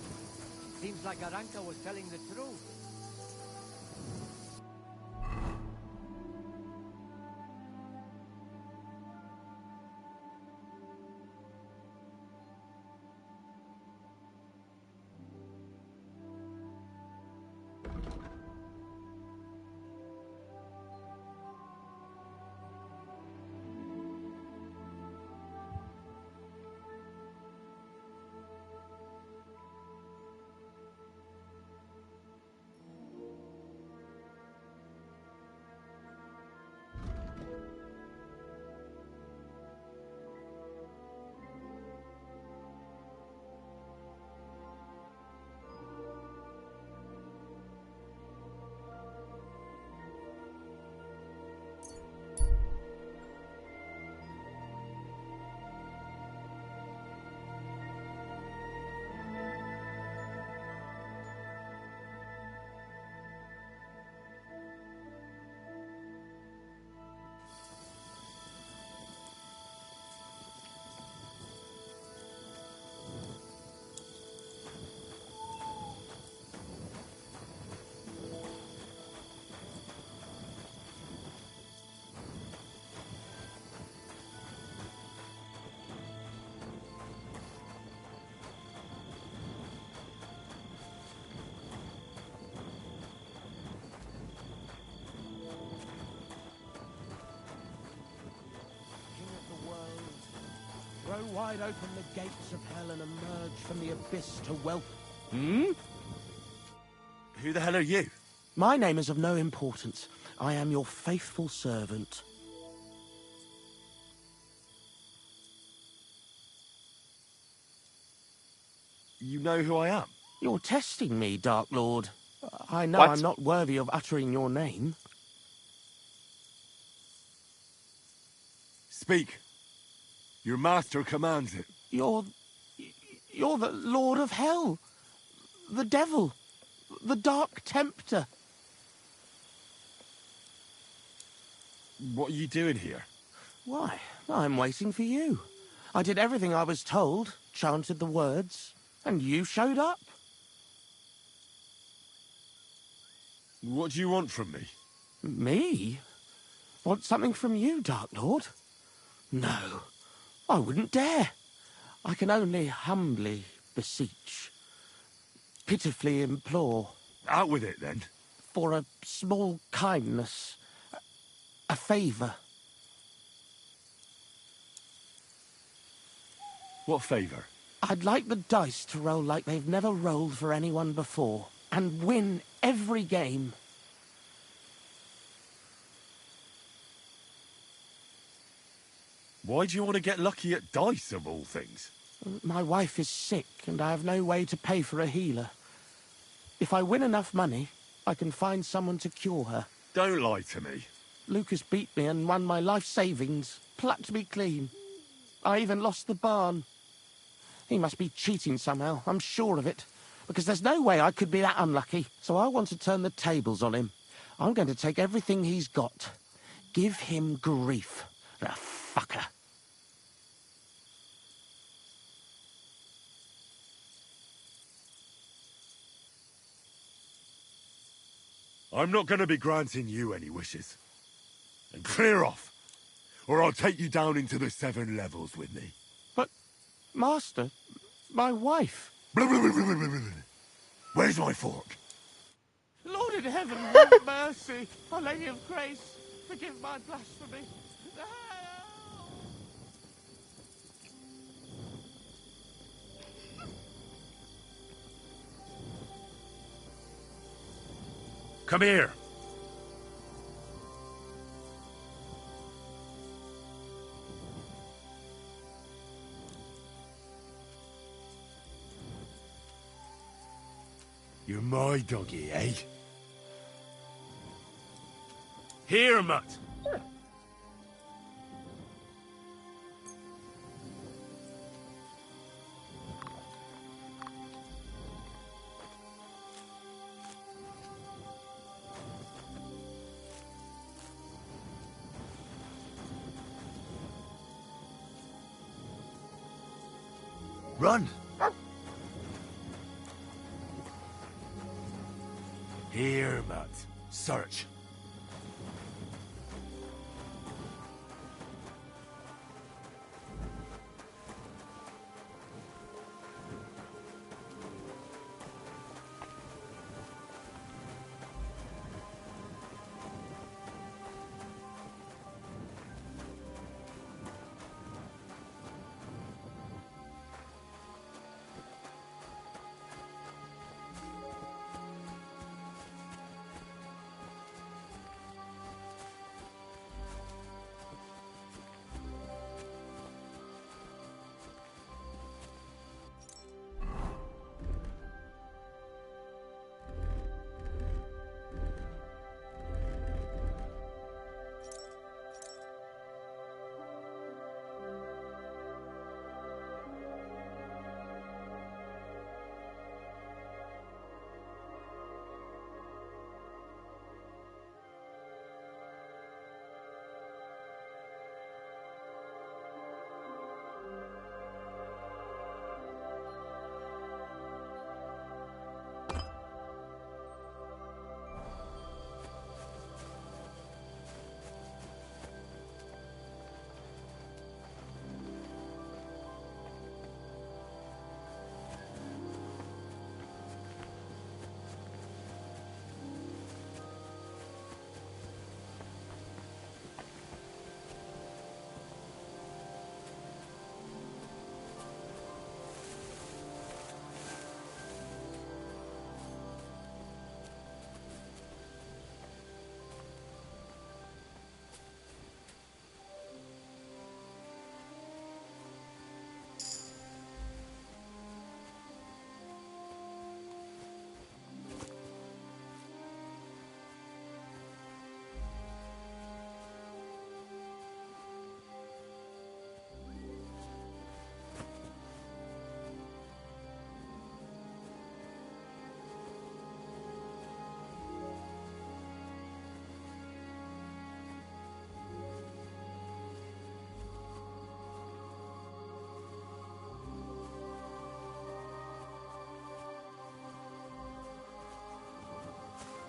Seems like Aranka was telling the truth. Throw wide open the gates of hell and emerge from the abyss to welcome. Who the hell are you? My name is of no importance. I am your faithful servant. You know who I am? You're testing me, Dark Lord. I know What? I'm not worthy of uttering your name. Speak. Your master commands it. You're the Lord of Hell. The Devil. The Dark Tempter. What are you doing here? Why, I'm waiting for you. I did everything I was told, chanted the words, and you showed up. What do you want from me? Me? Want something from you, Dark Lord? No, I wouldn't dare. I can only humbly beseech, pitifully implore. Out with it, then. For a small kindness, a favour. What favour? I'd like the dice to roll like they've never rolled for anyone before, and win every game. Why do you want to get lucky at dice, of all things? My wife is sick, and I have no way to pay for a healer. If I win enough money, I can find someone to cure her. Don't lie to me. Lucas beat me and won my life savings, plucked me clean. I even lost the barn. He must be cheating somehow, I'm sure of it, because there's no way I could be that unlucky. So I want to turn the tables on him. I'm going to take everything he's got. Give him grief, the fucker. I'm not going to be granting you any wishes. And clear off, or I'll take you down into the 7 levels with me. But, Master, my wife... Where's my fork? Lord in heaven, have mercy. Our Lady of Grace, forgive my blasphemy. Come here. You're my doggy, eh? Here, mutt. Run! Here, Matt. Search.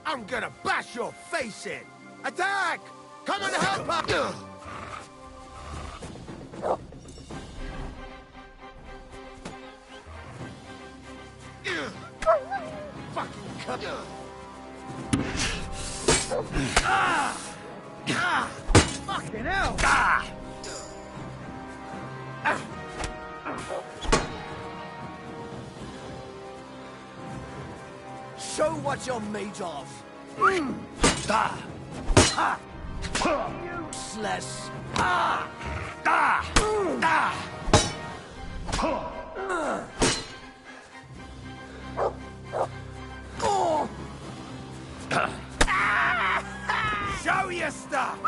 I'm gonna bash your face in! Attack! Come and help us! Fucking cut! Fucking hell! Show what you're made of! Useless! Show your stuff!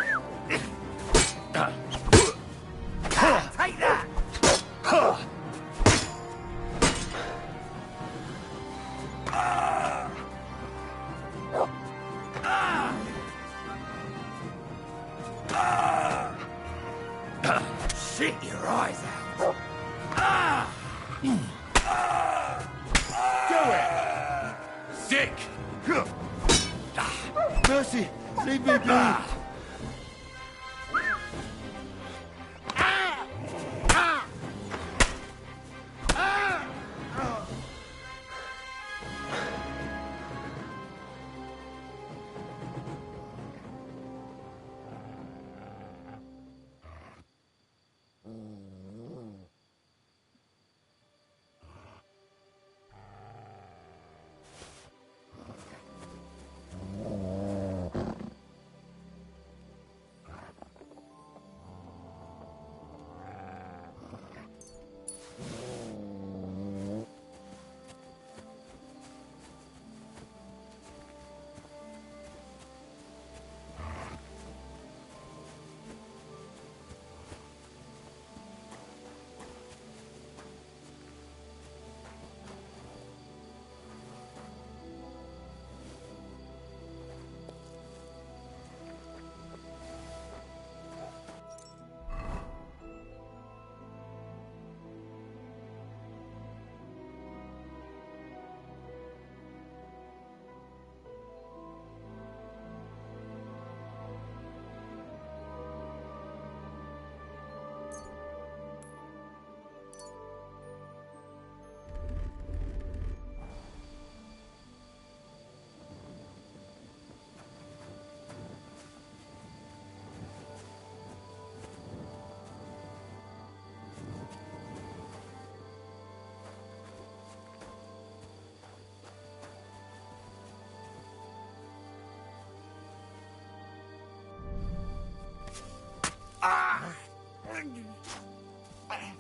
Take that! Shit your eyes out! Do it! Sick! Mercy, leave me be.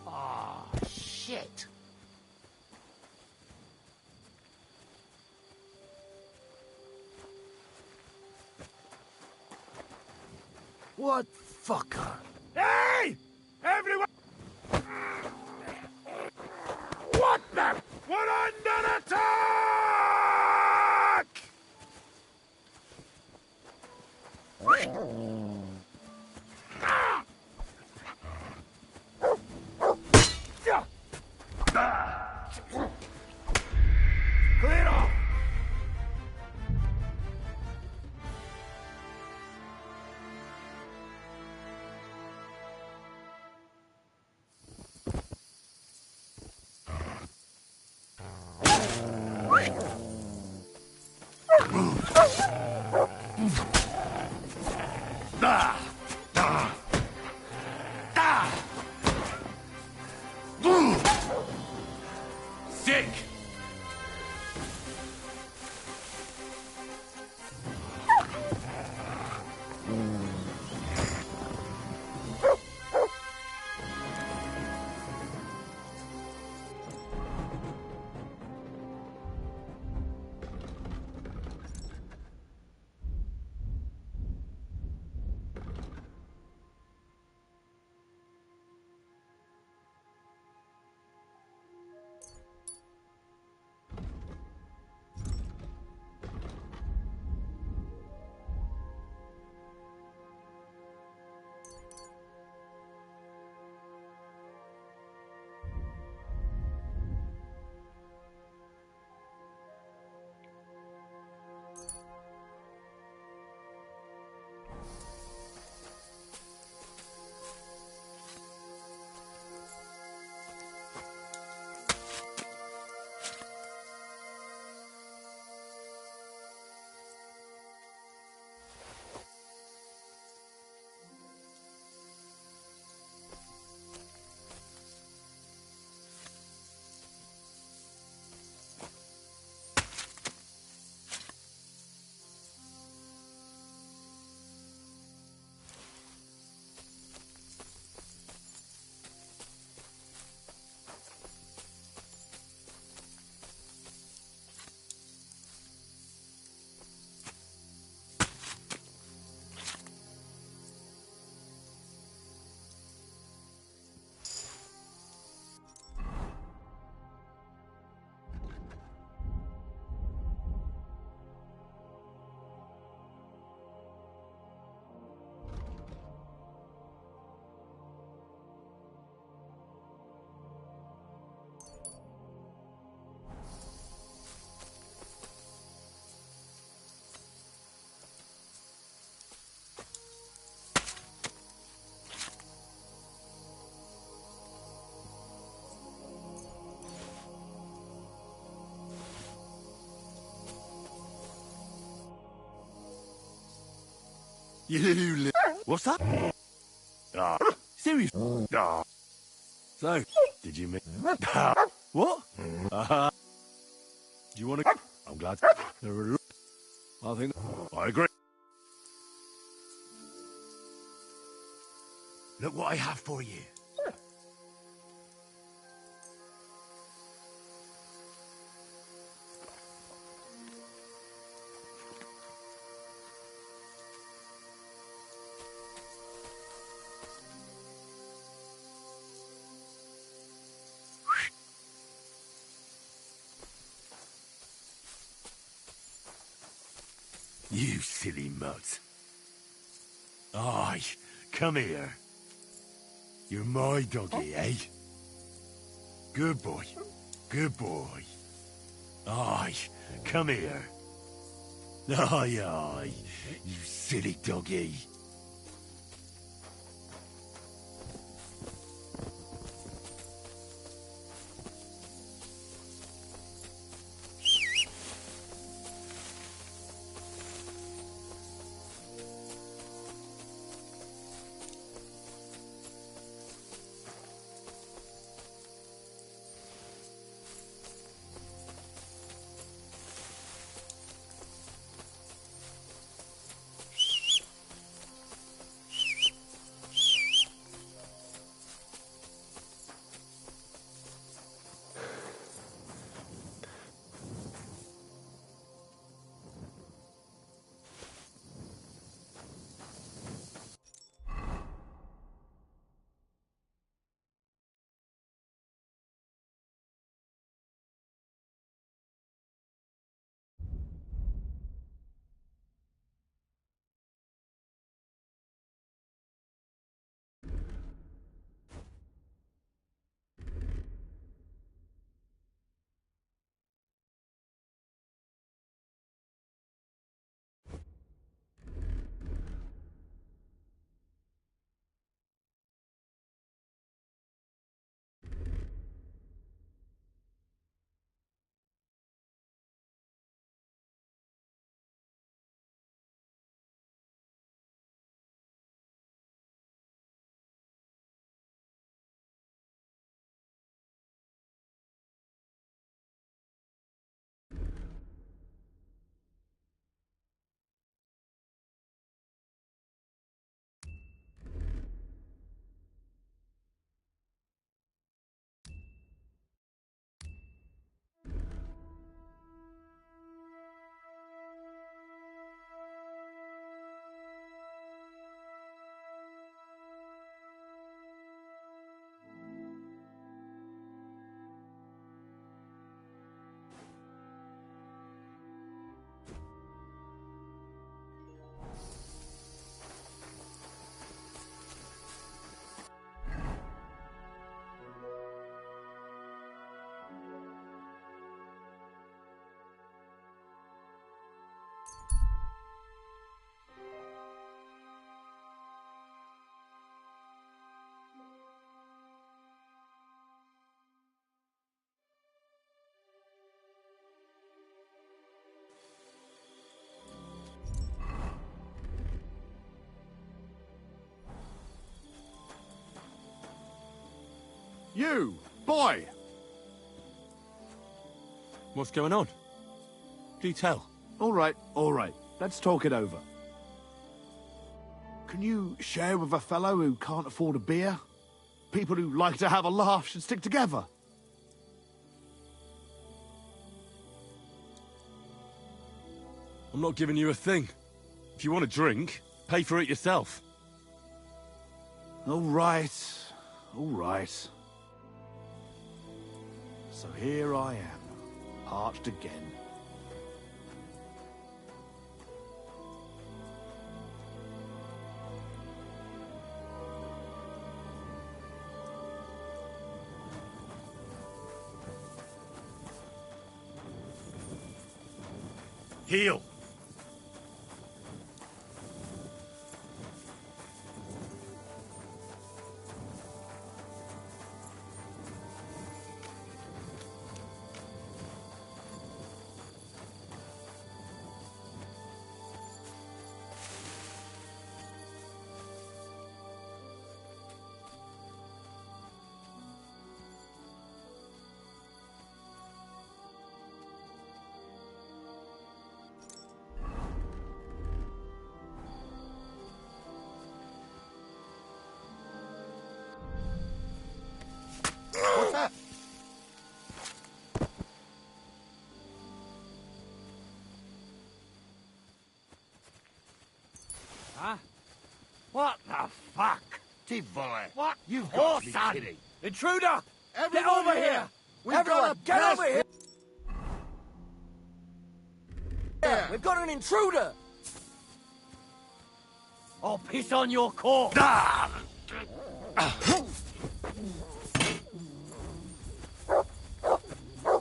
Ah, shit. What fucker? Hey! Everyone! What the? We're under attack! Clear off! Sick! You What's that? Ah, serious? Ah. So, did you meet? What? Do you want to? I'm glad. I think I agree. Look what I have for you. You silly mutt. Aye, come here. You're my doggy, eh? Good boy. Good boy. Aye, come here. Aye, aye, you silly doggy. You, boy! What's going on? Do tell. All right. Let's talk it over. Can you share with a fellow who can't afford a beer? People who like to have a laugh should stick together. I'm not giving you a thing. If you want a drink, pay for it yourself. All right. So here I am, parched again. Heal! What's that? Huh? What the fuck? Tivoli. What? You've Oh, got to be son. kidding. Intruder! Everyone get over here. here! We've Everyone, got a get over desperate- here! We've got an intruder! I'll piss on your corpse!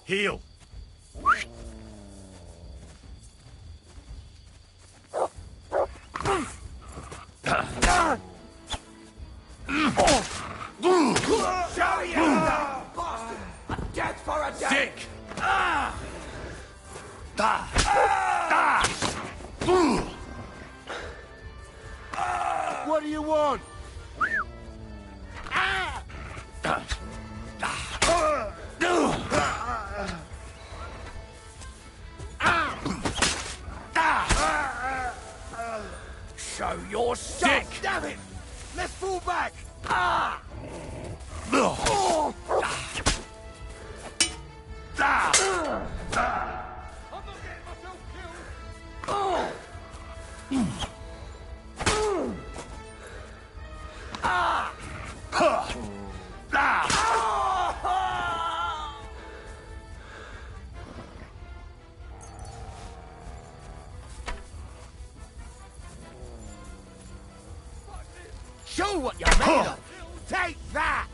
Heal! Show you, bastard! A death for a death! Dick! What do you want? Show yourself! Dick! Damn it! Let's fall back! Show what you're made of! Take that!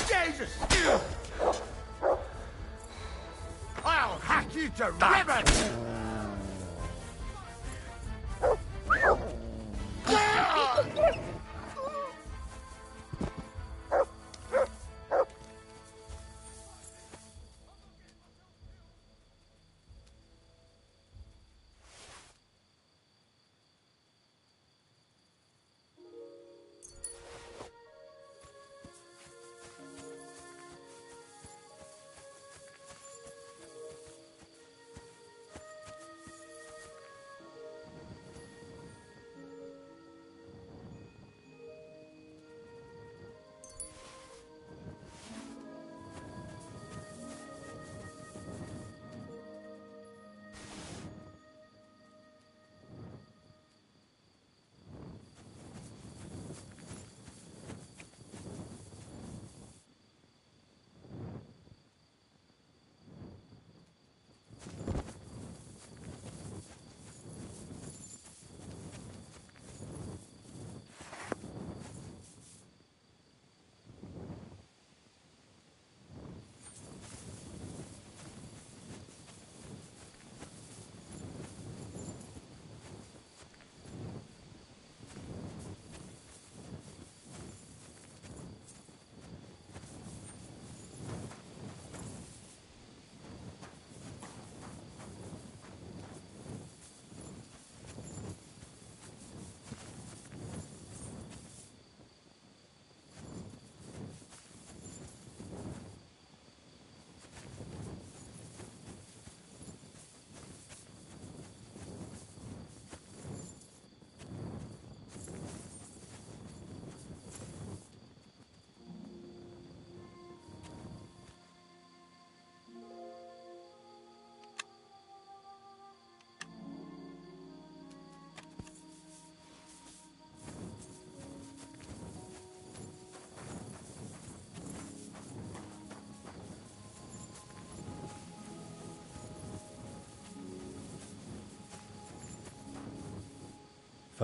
Jesus! I'll hack you to ribbons!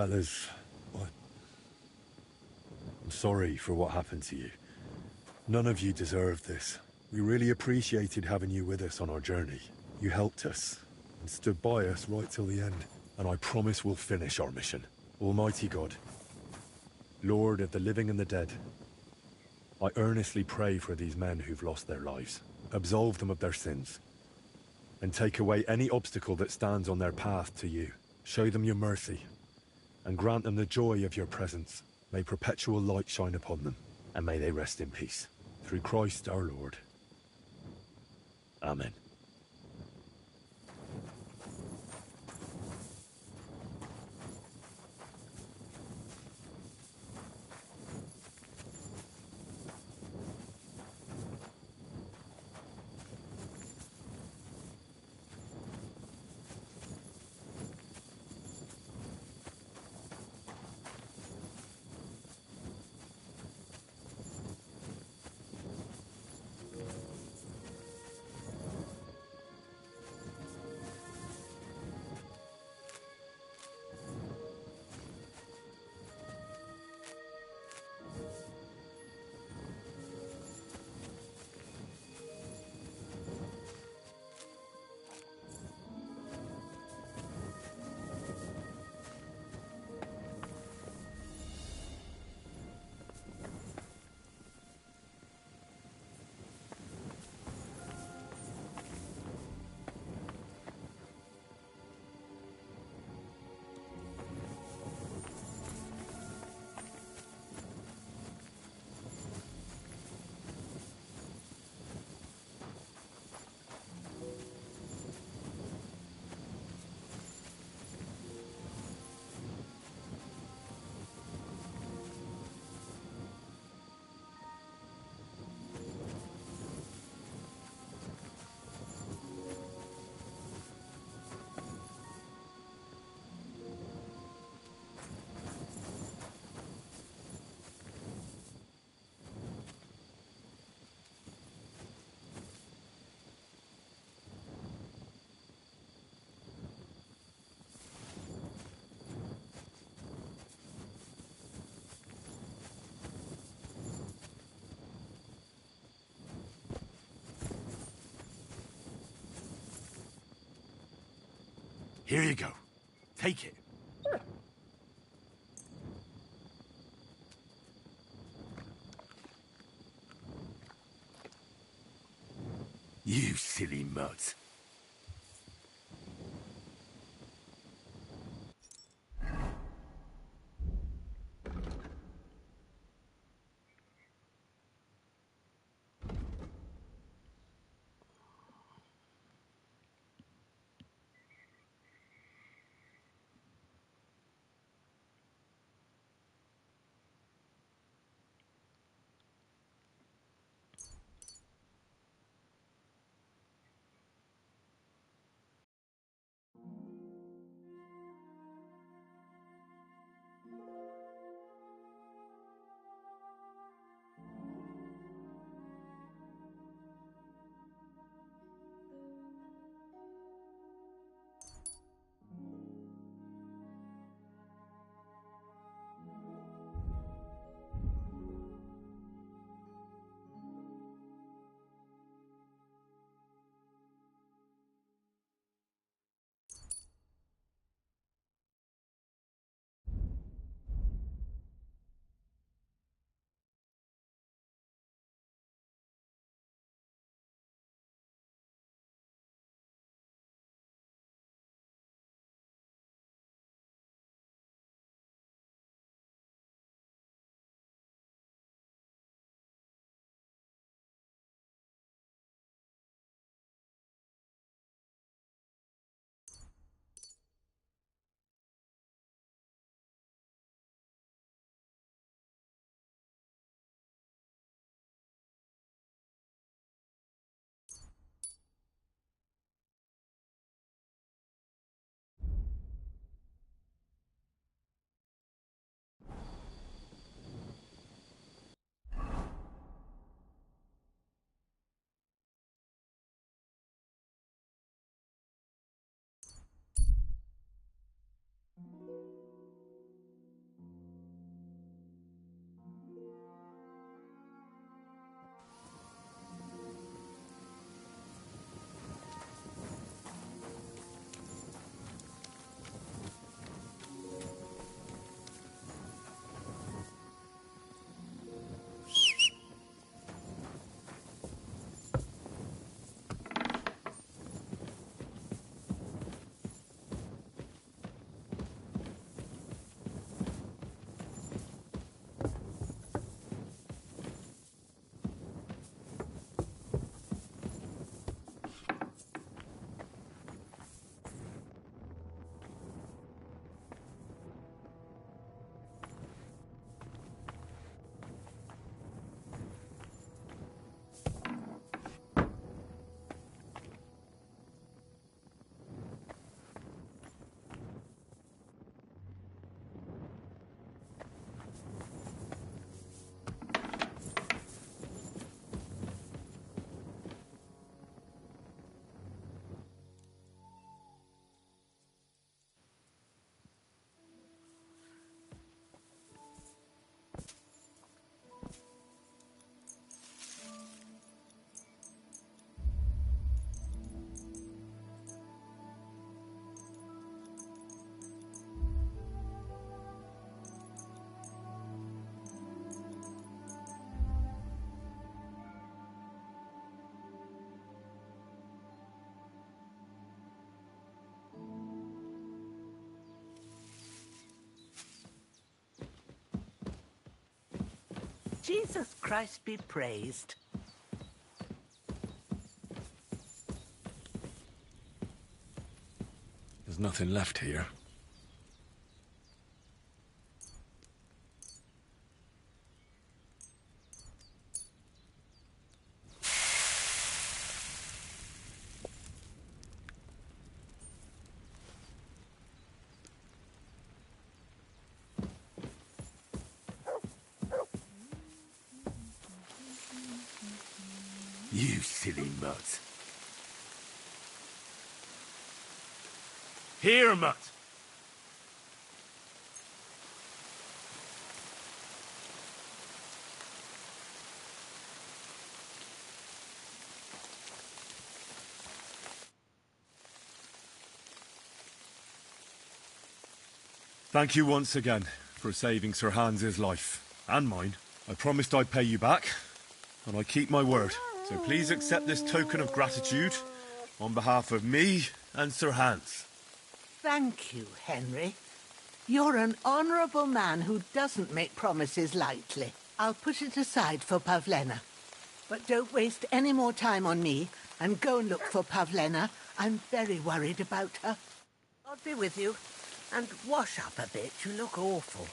Fellas, I'm sorry for what happened to you. None of you deserved this. We really appreciated having you with us on our journey. You helped us and stood by us right till the end. And I promise we'll finish our mission. Almighty God, Lord of the living and the dead, I earnestly pray for these men who've lost their lives. Absolve them of their sins, and take away any obstacle that stands on their path to you. Show them your mercy, and grant them the joy of your presence. May perpetual light shine upon them, and may they rest in peace. Through Christ our Lord. Amen. Here you go. Take it. You silly mutt. Jesus Christ be praised. There's nothing left here. You silly mutt. Here, mutt! Thank you once again for saving Sir Hans's life. And mine. I promised I'd pay you back, and I keep my word. So please accept this token of gratitude on behalf of me and Sir Hans. Thank you, Henry. You're an honourable man who doesn't make promises lightly. I'll put it aside for Pavlena. But don't waste any more time on me, and go and look for Pavlena. I'm very worried about her. I'll be with you. And wash up a bit. You look awful.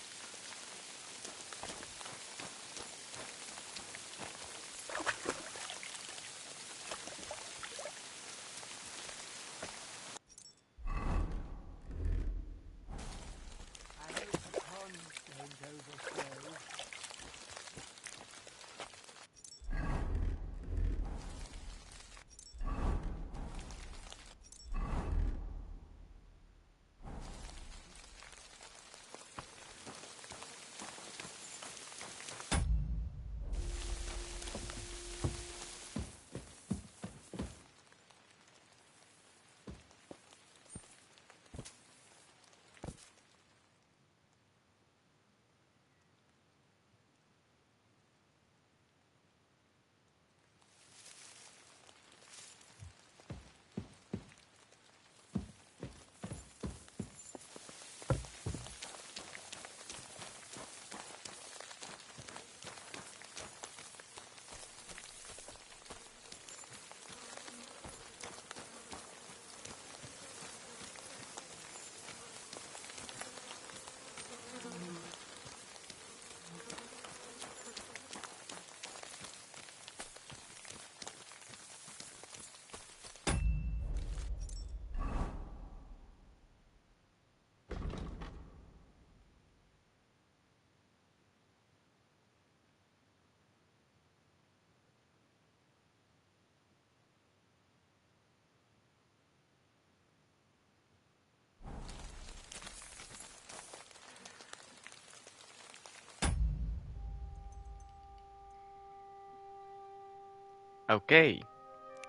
Okay,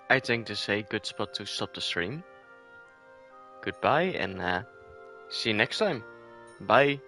I think this is a good spot to stop the stream. Goodbye and see you next time. Bye.